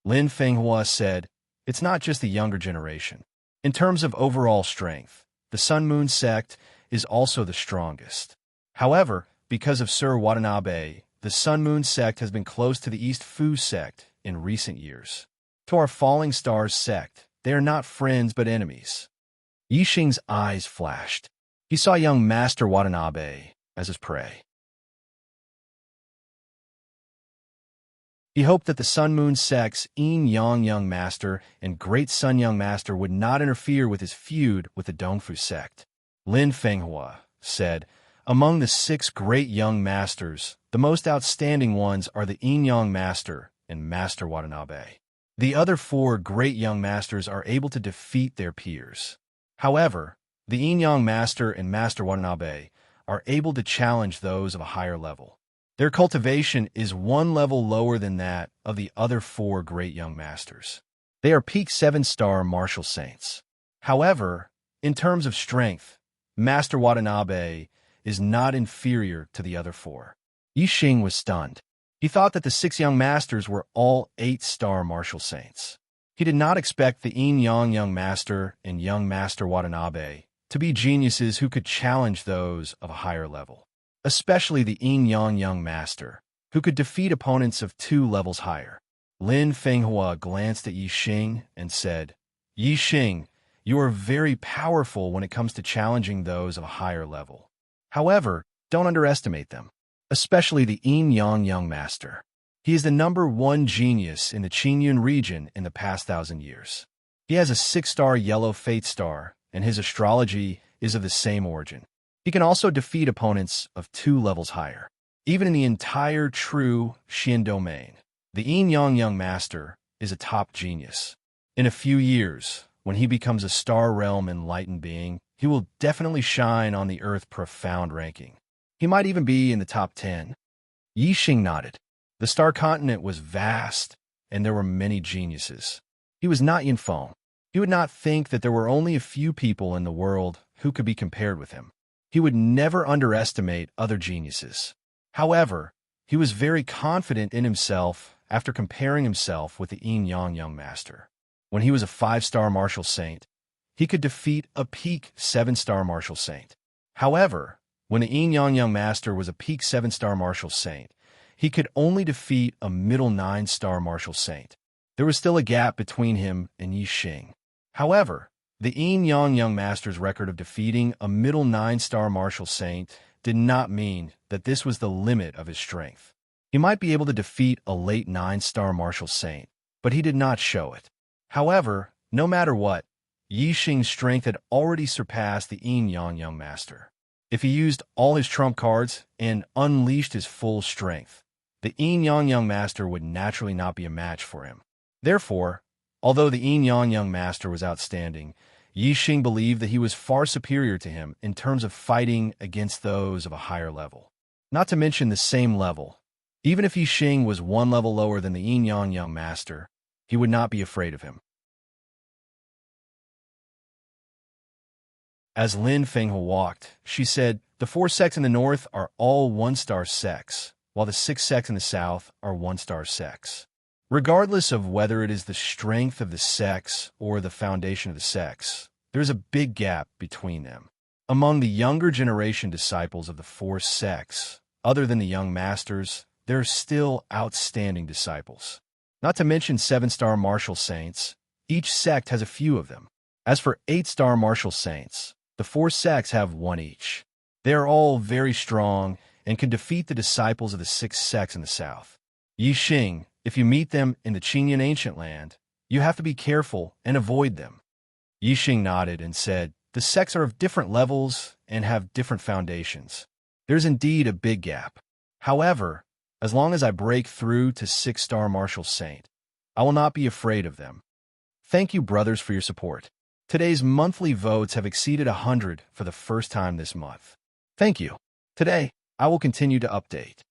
Lin Fenghua said, "It's not just the younger generation. In terms of overall strength, the Sun Moon sect is also the strongest. However, because of Sir Watanabe, the Sun Moon sect has been close to the East Fu sect in recent years. To our Falling Stars sect, they are not friends but enemies." Yi Xing's eyes flashed. He saw young Master Watanabe as his prey. He hoped that the Sun Moon sect's Yin Yang Young Master and Great Sun Young Master would not interfere with his feud with the Dongfu sect. Lin Fenghua said, "Among the 6 great young masters, the most outstanding ones are the Yin Yang Master and Master Watanabe. The other 4 great young masters are able to defeat their peers. However, the Yin Yang Master and Master Watanabe are able to challenge those of a higher level. Their cultivation is one level lower than that of the other 4 great young masters. They are peak 7-star martial saints. However, in terms of strength, Master Watanabe is not inferior to the other 4. Yi Xing was stunned. He thought that the 6 young masters were all 8-star martial saints. He did not expect the Yin Yang young master and young master Watanabe to be geniuses who could challenge those of a higher level, especially the Yin Yang young master, who could defeat opponents of 2 levels higher. Lin Fenghua glanced at Yi Xing and said, "Yi Xing, you are very powerful when it comes to challenging those of a higher level. However, don't underestimate them, especially the Yin Yang young master. He is the #1 genius in the Qingyun region in the past 1,000 years. He has a 6-star yellow fate star, and his astrology is of the same origin. He can also defeat opponents of 2 levels higher. Even in the entire true Xian domain, the Yin Yang young master is a top genius. In a few years, when he becomes a star realm enlightened being, he will definitely shine on the Earth profound ranking. He might even be in the top 10. Yi Xing nodded. The star continent was vast, and there were many geniuses. He was not Yin Feng. He would not think that there were only a few people in the world who could be compared with him. He would never underestimate other geniuses. However, he was very confident in himself after comparing himself with the Yin Yang young master. When he was a 5-star martial saint, he could defeat a peak 7-star martial saint. However, when the Yin Yang young master was a peak 7-star martial saint, he could only defeat a middle 9-star martial saint. There was still a gap between him and Yi Xing. However, the Yin Yang young master's record of defeating a middle 9-star martial saint did not mean that this was the limit of his strength. He might be able to defeat a late 9-star martial saint, but he did not show it. However, no matter what, Yi Xing's strength had already surpassed the Yin Yang young master. If he used all his trump cards and unleashed his full strength, the Yin Yang young master would naturally not be a match for him. Therefore, although the Yin Yang young master was outstanding, Yi Xing believed that he was far superior to him in terms of fighting against those of a higher level. Not to mention the same level. Even if Yi Xing was 1 level lower than the Yin Yang young master, he would not be afraid of him. As Lin Fenghua walked, she said, "The 4 sects in the north are all 1-star sects, while the 6 sects in the south are 1-star sects. Regardless of whether it is the strength of the sects or the foundation of the sects, there is a big gap between them. Among the younger generation disciples of the 4 sects, other than the young masters, there are still outstanding disciples. Not to mention 7-star martial saints, each sect has a few of them. As for 8-star martial saints, the 4 sects have 1 each. They are all very strong and can defeat the disciples of the 6 sects in the south. Yi Xing, if you meet them in the Qingyun ancient land, you have to be careful and avoid them." Yi Xing nodded and said, "The sects are of different levels and have different foundations. There's indeed a big gap. However, as long as I break through to 6-star martial saint, I will not be afraid of them. Thank you, brothers, for your support. Today's monthly votes have exceeded 100 for the first time this month. Thank you. Today, I will continue to update."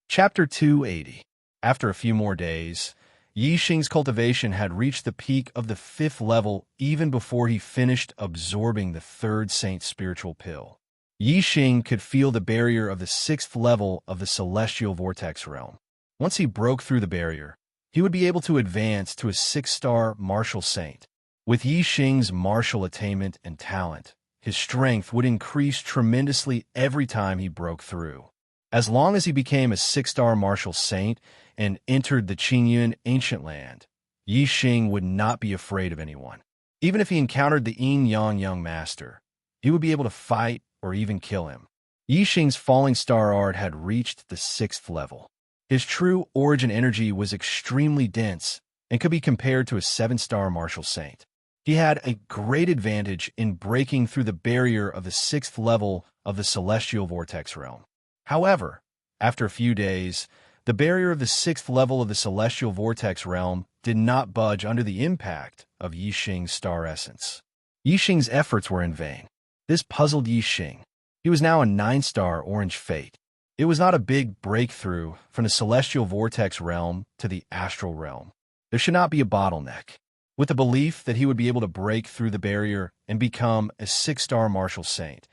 Chapter 280. After a few more days, Yi Xing's cultivation had reached the peak of the 5th level even before he finished absorbing the 3rd saint spiritual pill. Yi Xing could feel the barrier of the 6th level of the celestial vortex realm. Once he broke through the barrier, he would be able to advance to a 6-star martial saint. With Yi Xing's martial attainment and talent, his strength would increase tremendously every time he broke through. As long as he became a 6-star martial saint and entered the Qingyun ancient land, Yi Xing would not be afraid of anyone. Even if he encountered the Yin Yang young master, he would be able to fight or even kill him. Yi Xing's falling star art had reached the 6th level. His true origin energy was extremely dense and could be compared to a 7-star martial saint. He had a great advantage in breaking through the barrier of the 6th level of the celestial vortex realm. However, after a few days, the barrier of the 6th level of the celestial vortex realm did not budge under the impact of Yixing's star essence. Yixing's efforts were in vain. This puzzled Yixing. He was now a 9-star orange fate. It was not a big breakthrough from the celestial vortex realm to the astral realm. There should not be a bottleneck. With the belief that he would be able to break through the barrier and become a 6-star martial saint,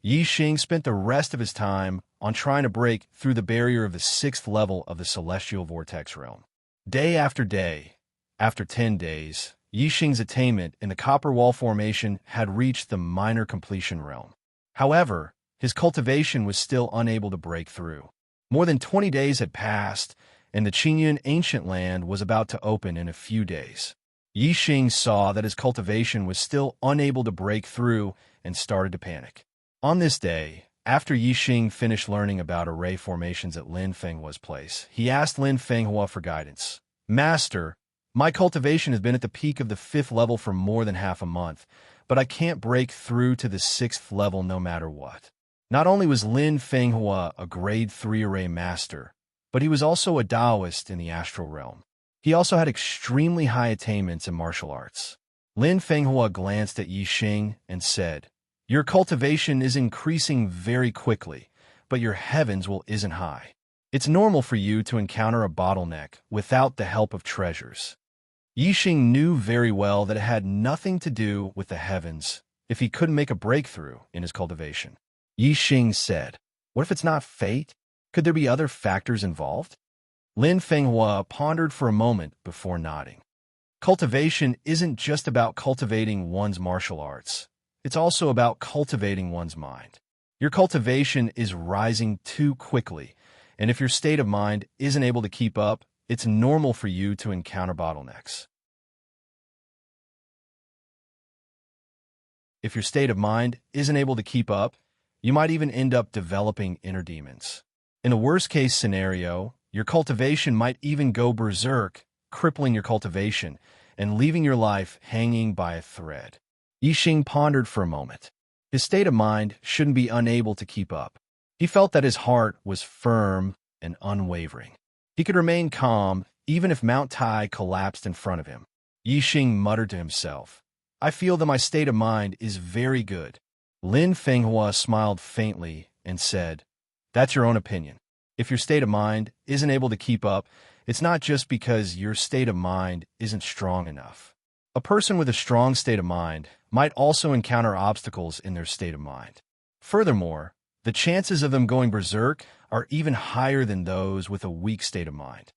Yixing spent the rest of his time on trying to break through the barrier of the 6th level of the celestial vortex realm. Day after day, after 10 days, Yixing's attainment in the Copper Wall formation had reached the minor completion realm. However, his cultivation was still unable to break through. More than 20 days had passed, and the Qingyun ancient land was about to open in a few days. Yixing saw that his cultivation was still unable to break through and started to panic. On this day, after Yixing finished learning about array formations at Lin Fenghua's place, he asked Lin Fenghua for guidance. "Master, my cultivation has been at the peak of the 5th level for more than half a month, but I can't break through to the 6th level no matter what." Not only was Lin Fenghua a grade 3 array master, but he was also a Taoist in the astral realm. He also had extremely high attainments in martial arts. Lin Fenghua glanced at Yixing and said, "Your cultivation is increasing very quickly, but your heavens will isn't high. It's normal for you to encounter a bottleneck without the help of treasures." Yixing knew very well that it had nothing to do with the heavens if he couldn't make a breakthrough in his cultivation. Yixing said, "What if it's not fate? Could there be other factors involved?" Lin Fenghua pondered for a moment before nodding. Cultivation isn't just about cultivating one's martial arts. It's also about cultivating one's mind. Your cultivation is rising too quickly, and if your state of mind isn't able to keep up, it's normal for you to encounter bottlenecks. If your state of mind isn't able to keep up, you might even end up developing inner demons. In a worst-case scenario, your cultivation might even go berserk, crippling your cultivation and leaving your life hanging by a thread. Yixing pondered for a moment. His state of mind shouldn't be unable to keep up. He felt that his heart was firm and unwavering. He could remain calm even if Mount Tai collapsed in front of him. Yixing muttered to himself, "I feel that my state of mind is very good." Lin Fenghua smiled faintly and said, "That's your own opinion. If your state of mind isn't able to keep up, it's not just because your state of mind isn't strong enough. A person with a strong state of mind might also encounter obstacles in their state of mind. Furthermore, the chances of them going berserk are even higher than those with a weak state of mind."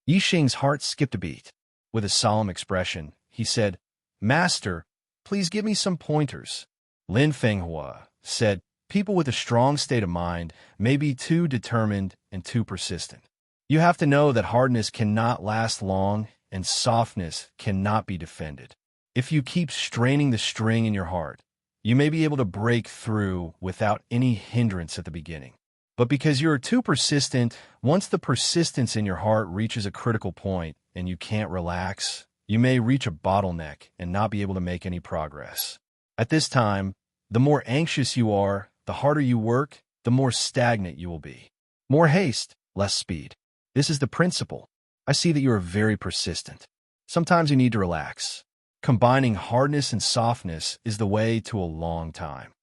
Yixing's heart skipped a beat. With a solemn expression, he said, "Master, please give me some pointers." Lin Fenghua said, "People with a strong state of mind may be too determined and too persistent. You have to know that hardness cannot last long and softness cannot be defended. If you keep straining the string in your heart, you may be able to break through without any hindrance at the beginning. But because you are too persistent, once the persistence in your heart reaches a critical point and you can't relax, you may reach a bottleneck and not be able to make any progress. At this time, the more anxious you are, the harder you work, the more stagnant you will be. More haste, less speed. This is the principle. I see that you are very persistent. Sometimes you need to relax. Combining hardness and softness is the way to a long time."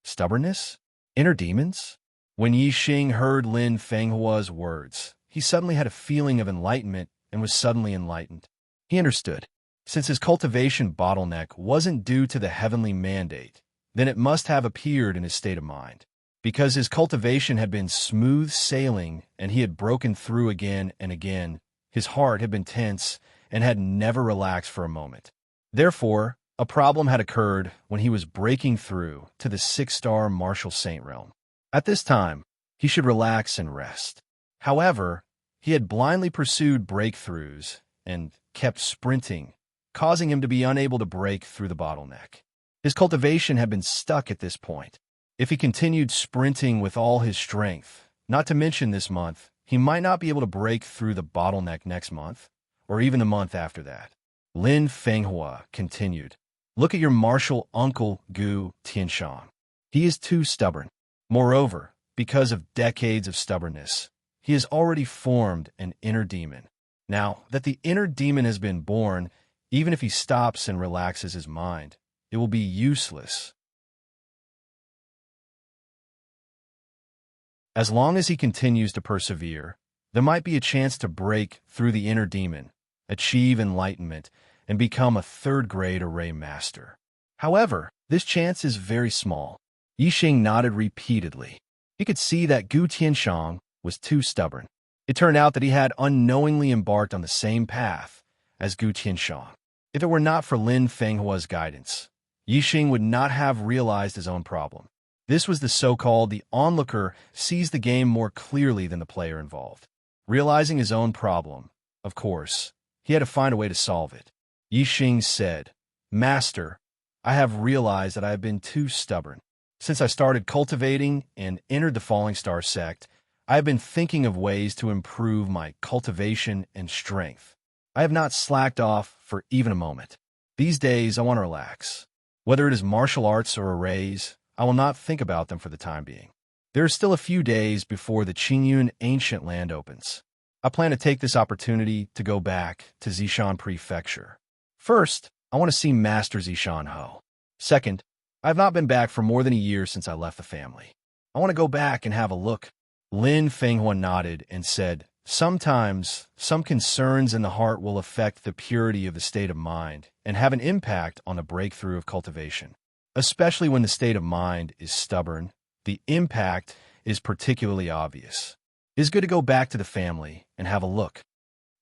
Stubbornness? Inner demons? When Yixing heard Lin Fenghua's words, he suddenly had a feeling of enlightenment and was suddenly enlightened. He understood. Since his cultivation bottleneck wasn't due to the heavenly mandate, then it must have appeared in his state of mind. Because his cultivation had been smooth sailing and he had broken through again and again, his heart had been tense and had never relaxed for a moment. Therefore, a problem had occurred when he was breaking through to the 6-star martial saint realm. At this time, he should relax and rest. However, he had blindly pursued breakthroughs and kept sprinting, causing him to be unable to break through the bottleneck. His cultivation had been stuck at this point. If he continued sprinting with all his strength, not to mention this month, he might not be able to break through the bottleneck next month, or even the month after that. Lin Fenghua continued, "Look at your martial uncle Gu Tianshan. He is too stubborn. Moreover, because of decades of stubbornness, he has already formed an inner demon. Now that the inner demon has been born, even if he stops and relaxes his mind, it will be useless. As long as he continues to persevere, there might be a chance to break through the inner demon, achieve enlightenment, and become a third-grade array master. However, this chance is very small. Yixing nodded repeatedly. He could see that Gu Tianshang was too stubborn. It turned out that he had unknowingly embarked on the same path as Gu Tianshang. If it were not for Lin Fenghua's guidance, Yixing would not have realized his own problem. This was the so-called the onlooker sees the game more clearly than the player involved. Realizing his own problem, of course, he had to find a way to solve it. Yixing said, "Master, I have realized that I have been too stubborn. Since I started cultivating and entered the Falling Star sect, I have been thinking of ways to improve my cultivation and strength. I have not slacked off for even a moment. These days, I want to relax. Whether it is martial arts or arrays, I will not think about them for the time being. There are still a few days before the Qingyun ancient land opens. I plan to take this opportunity to go back to Zishan Prefecture. First, I want to see Master Zishan Ho. Second, I have not been back for more than a year since I left the family. I want to go back and have a look." Lin Fenghua nodded and said, "Sometimes, some concerns in the heart will affect the purity of the state of mind and have an impact on the breakthrough of cultivation. Especially when the state of mind is stubborn, the impact is particularly obvious. It is good to go back to the family and have a look."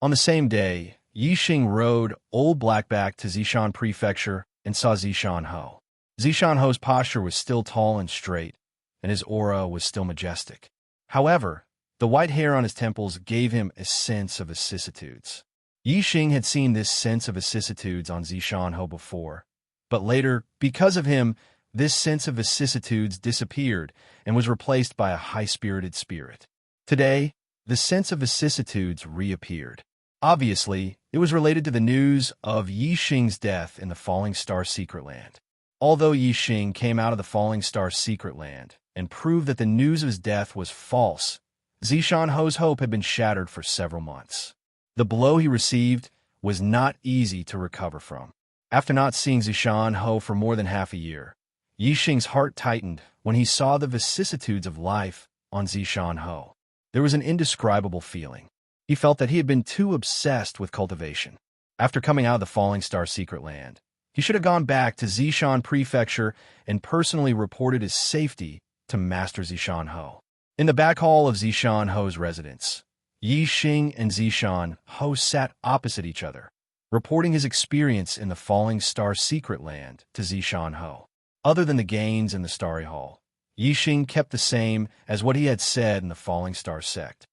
On the same day, Yixing rode Old Blackback to Zishan Prefecture and saw Zishan Ho. Zishan Ho's posture was still tall and straight, and his aura was still majestic. However, the white hair on his temples gave him a sense of vicissitudes. Yixing had seen this sense of vicissitudes on Zishan Ho before, but later, because of him, this sense of vicissitudes disappeared and was replaced by a high-spirited spirit. Today, the sense of vicissitudes reappeared. Obviously, it was related to the news of Yixing's death in the Falling Star Secret Land. Although Yixing came out of the Falling Star Secret Land and proved that the news of his death was false, Zishan Ho's hope had been shattered for several months. The blow he received was not easy to recover from. After not seeing Zishan Ho for more than half a year, Yixing's heart tightened when he saw the vicissitudes of life on Zishan Ho. There was an indescribable feeling. He felt that he had been too obsessed with cultivation. After coming out of the Falling Star Secret Land, he should have gone back to Zishan Prefecture and personally reported his safety to Master Zishan Ho. In the back hall of Zishan Ho's residence, Yixing and Zishan Ho sat opposite each other, reporting his experience in the Falling Star Secret Land to Zishan Ho. Other than the gains in the Starry Hall, Yixing kept the same as what he had said in the Falling Star sect.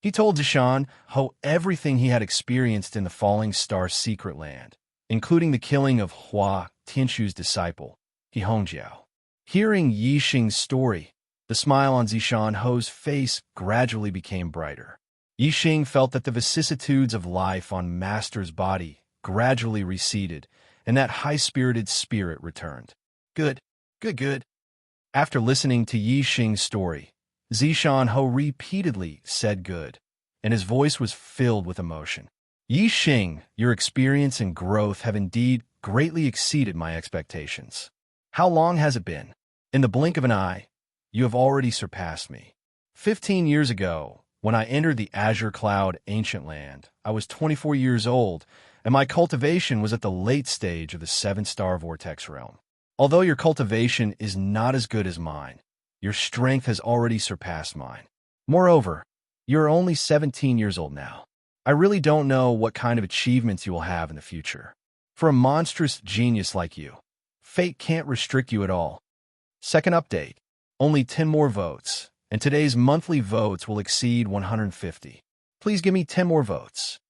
He told Zishan Ho everything he had experienced in the Falling Star Secret Land, including the killing of Hua Tianshu's disciple, He Hongjiao. Hearing Yixing's story, the smile on Zishan Ho's face gradually became brighter. Yixing felt that the vicissitudes of life on Master's body gradually receded, and that high-spirited spirit returned. Good. After listening to Yixing's story, Zishan Ho repeatedly said good, and his voice was filled with emotion. "Yixing, your experience and growth have indeed greatly exceeded my expectations. How long has it been? In the blink of an eye, you have already surpassed me. 15 years ago, when I entered the Azure Cloud ancient land, I was 24 years old, and my cultivation was at the late stage of the 7-star vortex realm. Although your cultivation is not as good as mine, your strength has already surpassed mine. Moreover, you are only 17 years old now. I really don't know what kind of achievements you will have in the future. For a monstrous genius like you, fate can't restrict you at all." Second update. Only 10 more votes, and today's monthly votes will exceed 150. Please give me 10 more votes.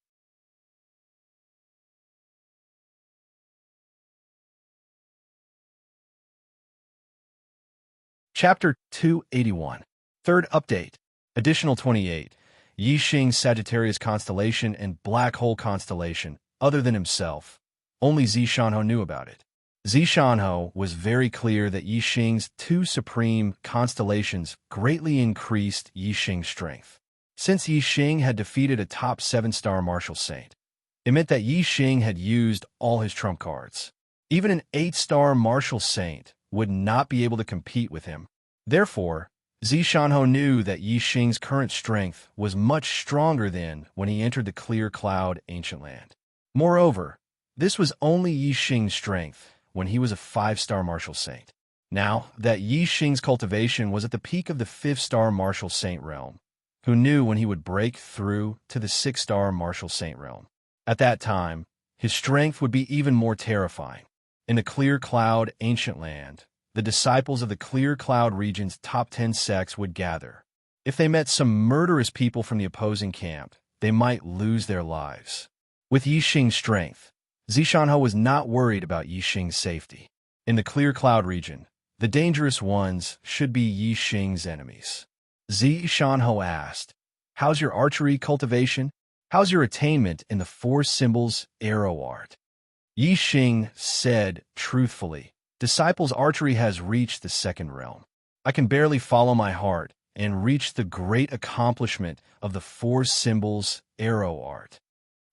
Chapter 281. Third update. Additional 28. Yixing Sagittarius constellation and Black Hole constellation, other than himself. Only Zishan Ho knew about it. Zishanho was very clear that Yixing's two supreme constellations greatly increased Yixing's strength. Since Yixing had defeated a top 7-star martial saint, it meant that Yixing had used all his trump cards. Even an 8-star martial saint would not be able to compete with him. Therefore, Zishanho knew that Yixing's current strength was much stronger than when he entered the Clear Cloud Ancient Land. Moreover, this was only Yixing's strength when he was a 5-star martial saint. Now that Yixing's cultivation was at the peak of the 5th-star martial saint realm, who knew when he would break through to the 6-star martial saint realm? At that time, his strength would be even more terrifying. In the Clear Cloud Ancient Land, the disciples of the Clear Cloud region's top 10 sects would gather. If they met some murderous people from the opposing camp, they might lose their lives. With Yixing's strength, Zishanho was not worried about Yixing's safety. In the Clear Cloud region, the dangerous ones should be Yixing's enemies. Zishanho asked, "How's your archery cultivation? How's your attainment in the 4 symbols arrow art?" Yixing said truthfully, "Disciples' archery has reached the 2nd realm. I can barely follow my heart and reach the great accomplishment of the 4 symbols arrow art."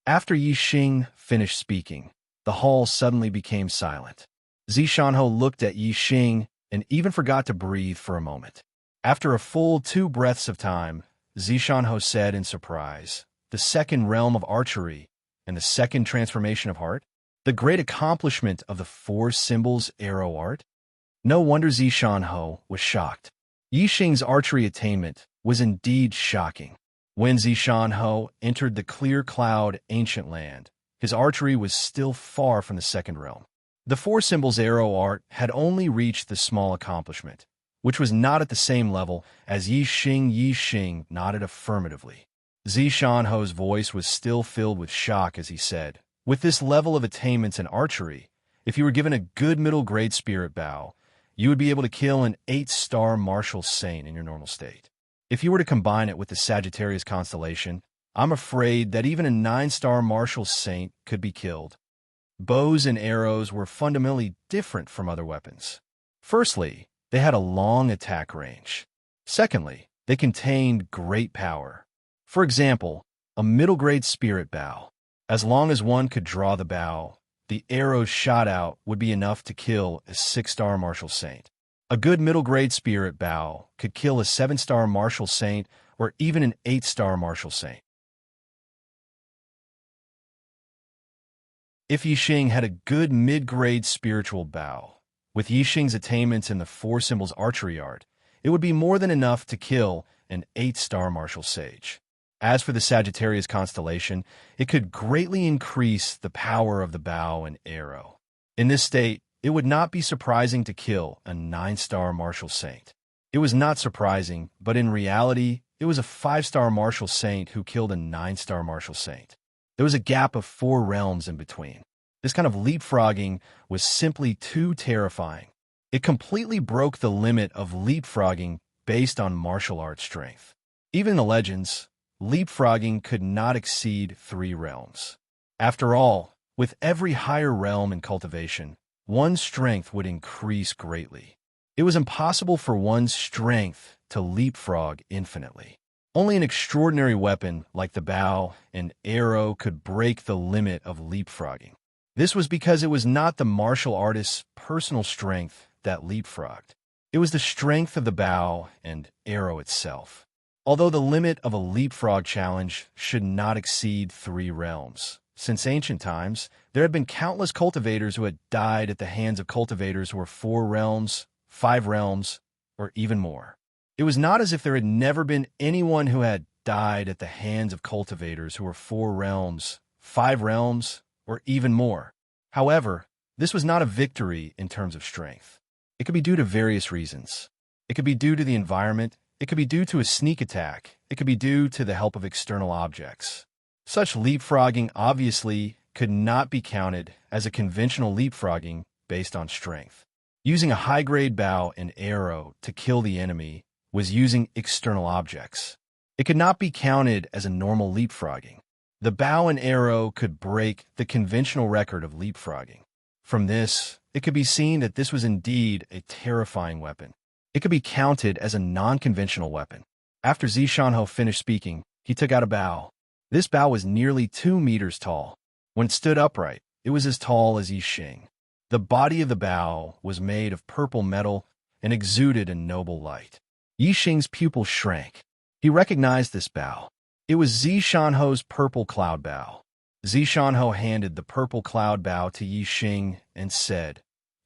After Yixing finished speaking, the hall suddenly became silent. Zishanho looked at Yixing and even forgot to breathe for a moment. After a full 2 breaths of time, Zishanho said in surprise, "The 2nd realm of archery and the 2nd transformation of heart? The great accomplishment of the 4 symbols arrow art?" No wonder Zishanho was shocked. Yixing's archery attainment was indeed shocking. When Zishanho entered the Clear Cloud Ancient Land, his archery was still far from the 2nd realm. The 4 symbols arrow art had only reached the small accomplishment, which was not at the same level as Yixing. Yixing nodded affirmatively. Zishanho's voice was still filled with shock as he said, "With this level of attainments in archery, if you were given a good middle-grade spirit bow, you would be able to kill an 8-star martial saint in your normal state. If you were to combine it with the Sagittarius constellation, I'm afraid that even a 9-star martial saint could be killed." Bows and arrows were fundamentally different from other weapons. Firstly, they had a long attack range. Secondly, they contained great power. For example, a middle-grade spirit bow. As long as one could draw the bow, the arrows shot out would be enough to kill a 6-star martial saint. A good middle-grade spirit bow could kill a 7-star martial saint or even an 8-star martial saint. If Yixing had a good mid-grade spiritual bow, with Yixing's attainments in the 4 symbols archery art, it would be more than enough to kill an 8-star martial sage. As for the Sagittarius constellation, it could greatly increase the power of the bow and arrow. In this state, it would not be surprising to kill a 9-star martial saint. It was not surprising, but in reality, it was a 5-star martial saint who killed a 9-star martial saint. There was a gap of 4 realms in between. This kind of leapfrogging was simply too terrifying. It completely broke the limit of leapfrogging based on martial arts strength. Even in the legends, leapfrogging could not exceed 3 realms. After all, with every higher realm in cultivation, one's strength would increase greatly. It was impossible for one's strength to leapfrog infinitely. Only an extraordinary weapon like the bow and arrow could break the limit of leapfrogging. This was because it was not the martial artist's personal strength that leapfrogged. It was the strength of the bow and arrow itself. Although the limit of a leapfrog challenge should not exceed 3 realms. Since ancient times, there had been countless cultivators who had died at the hands of cultivators who were 4 realms, 5 realms, or even more. It was not as if there had never been anyone who had died at the hands of cultivators who were 4 realms, 5 realms, or even more. However, this was not a victory in terms of strength. It could be due to various reasons. It could be due to the environment. It could be due to a sneak attack. It could be due to the help of external objects. Such leapfrogging obviously could not be counted as a conventional leapfrogging based on strength. Using a high-grade bow and arrow to kill the enemy was using external objects. It could not be counted as a normal leapfrogging. The bow and arrow could break the conventional record of leapfrogging. From this, it could be seen that this was indeed a terrifying weapon. It could be counted as a non-conventional weapon. After Zishanho finished speaking, he took out a bow. This bow was nearly 2 meters tall. When it stood upright, it was as tall as Yixing. The body of the bow was made of purple metal and exuded a noble light. Yixing's pupil shrank. He recognized this bow. It was Zishanho's purple cloud bow. Zishanho handed the purple cloud bow to Yixing and said,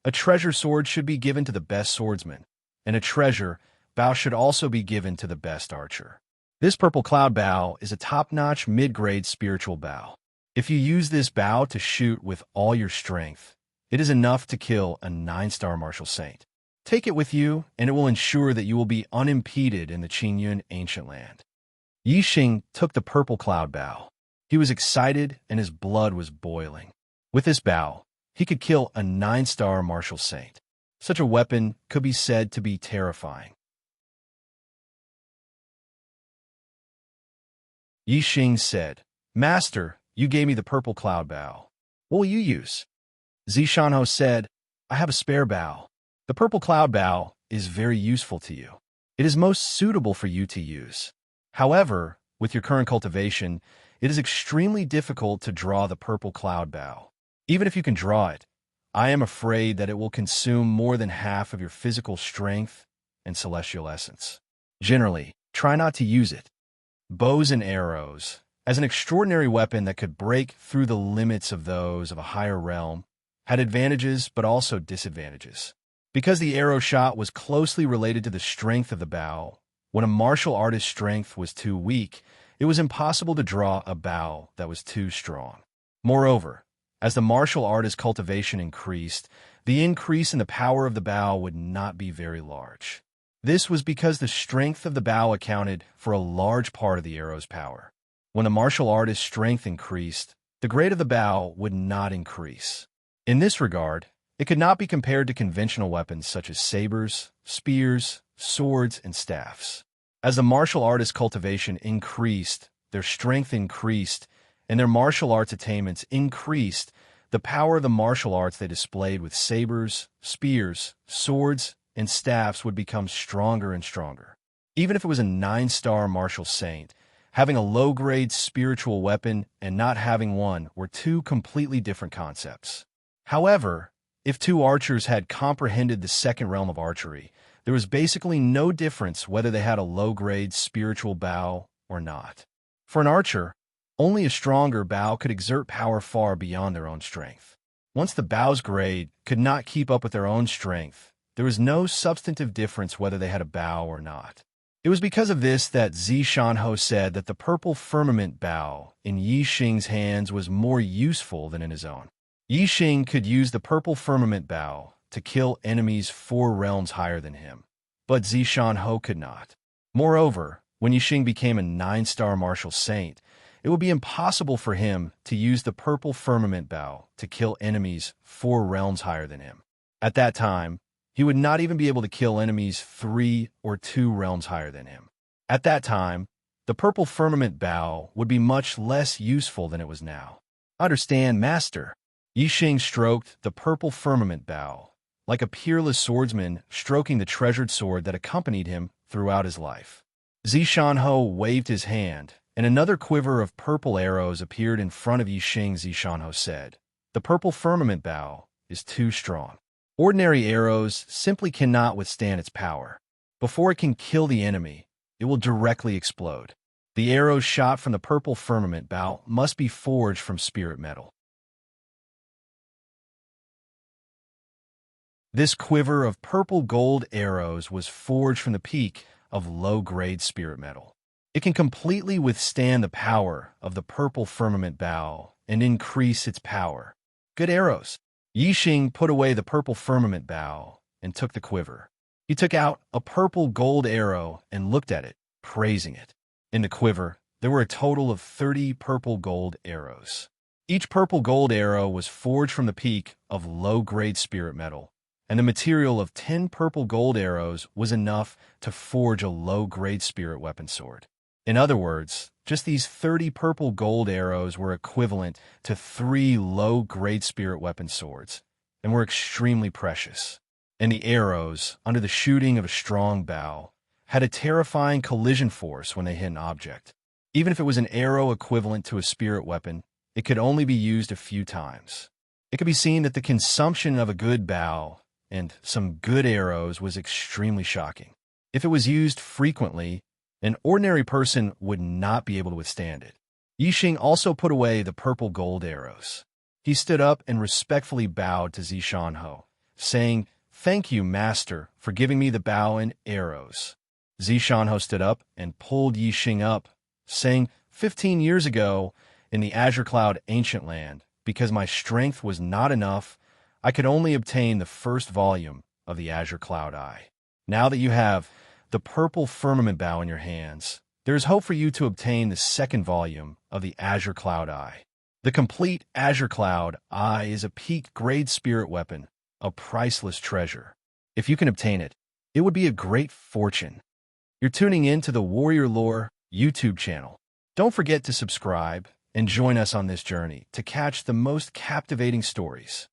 "A treasure sword should be given to the best swordsman, and a treasure bow should also be given to the best archer. This purple cloud bow is a top-notch mid-grade spiritual bow. If you use this bow to shoot with all your strength, it is enough to kill a 9-star martial saint. Take it with you, and it will ensure that you will be unimpeded in the Qingyun ancient land." Yixing took the purple cloud bow. He was excited, and his blood was boiling. With this bow, he could kill a 9-star martial saint. Such a weapon could be said to be terrifying. Yixing said, "Master, you gave me the purple cloud bow. What will you use?" Zishanho said, "I have a spare bow. The purple cloud bow is very useful to you. It is most suitable for you to use. However, with your current cultivation, it is extremely difficult to draw the purple cloud bow. Even if you can draw it, I am afraid that it will consume more than half of your physical strength and celestial essence. Generally, try not to use it. Bows and arrows, as an extraordinary weapon that could break through the limits of those of a higher realm, had advantages but also disadvantages. Because the arrow shot was closely related to the strength of the bow, when a martial artist's strength was too weak, it was impossible to draw a bow that was too strong. Moreover, as the martial artist's cultivation increased, the increase in the power of the bow would not be very large. This was because the strength of the bow accounted for a large part of the arrow's power. When the martial artist's strength increased, the grade of the bow would not increase. In this regard, it could not be compared to conventional weapons such as sabers, spears, swords, and staffs. As the martial artist's cultivation increased, their strength increased, and their martial arts attainments increased, the power of the martial arts they displayed with sabers, spears, swords, and staffs would become stronger and stronger. Even if it was a 9-star martial saint, having a low-grade spiritual weapon and not having one were two completely different concepts. However, if two archers had comprehended the second realm of archery, there was basically no difference whether they had a low-grade spiritual bow or not. For an archer, only a stronger bow could exert power far beyond their own strength. Once the bow's grade could not keep up with their own strength, there was no substantive difference whether they had a bow or not. It was because of this that Zishanho said that the purple firmament bow in Yixing's hands was more useful than in his own. Yixing could use the purple firmament bow to kill enemies 4 realms higher than him, but Zishanho could not. Moreover, when Yixing became a 9-star martial saint, it would be impossible for him to use the purple firmament bow to kill enemies 4 realms higher than him. At that time, he would not even be able to kill enemies 3 or 2 realms higher than him. At that time, the purple firmament bow would be much less useful than it was now. "Understand, master." Yixing stroked the purple firmament bow, like a peerless swordsman stroking the treasured sword that accompanied him throughout his life. Zishanho waved his hand, and another quiver of purple arrows appeared in front of Yixing. Zishanho said, "The purple firmament bow is too strong. Ordinary arrows simply cannot withstand its power. Before it can kill the enemy, it will directly explode. The arrows shot from the purple firmament bow must be forged from spirit metal." This quiver of purple gold arrows was forged from the peak of low-grade spirit metal. It can completely withstand the power of the purple firmament bow and increase its power. Good arrows. Yixing put away the purple firmament bow and took the quiver. He took out a purple gold arrow and looked at it, praising it. In the quiver, there were a total of 30 purple gold arrows. Each purple gold arrow was forged from the peak of low-grade spirit metal, and the material of 10 purple gold arrows was enough to forge a low-grade spirit weapon sword. In other words, just these 30 purple gold arrows were equivalent to 3 low-grade spirit weapon swords, and were extremely precious. And the arrows, under the shooting of a strong bow, had a terrifying collision force when they hit an object. Even if it was an arrow equivalent to a spirit weapon, it could only be used a few times. It could be seen that the consumption of a good bow and some good arrows was extremely shocking. If it was used frequently, an ordinary person would not be able to withstand it. Yixing also put away the purple gold arrows. He stood up and respectfully bowed to Zishanho, saying, "Thank you, Master, for giving me the bow and arrows." Zishanho stood up and pulled Yixing up, saying, 15 years ago, in the Azure Cloud Ancient Land, because my strength was not enough, I could only obtain the first volume of the Azure Cloud Eye. Now that you have the purple firmament bow in your hands, there is hope for you to obtain the second volume of the Azure Cloud Eye. The complete Azure Cloud Eye is a peak-grade spirit weapon, a priceless treasure. If you can obtain it, it would be a great fortune. You're tuning in to the Warrior Lore YouTube channel. Don't forget to subscribe and join us on this journey to catch the most captivating stories.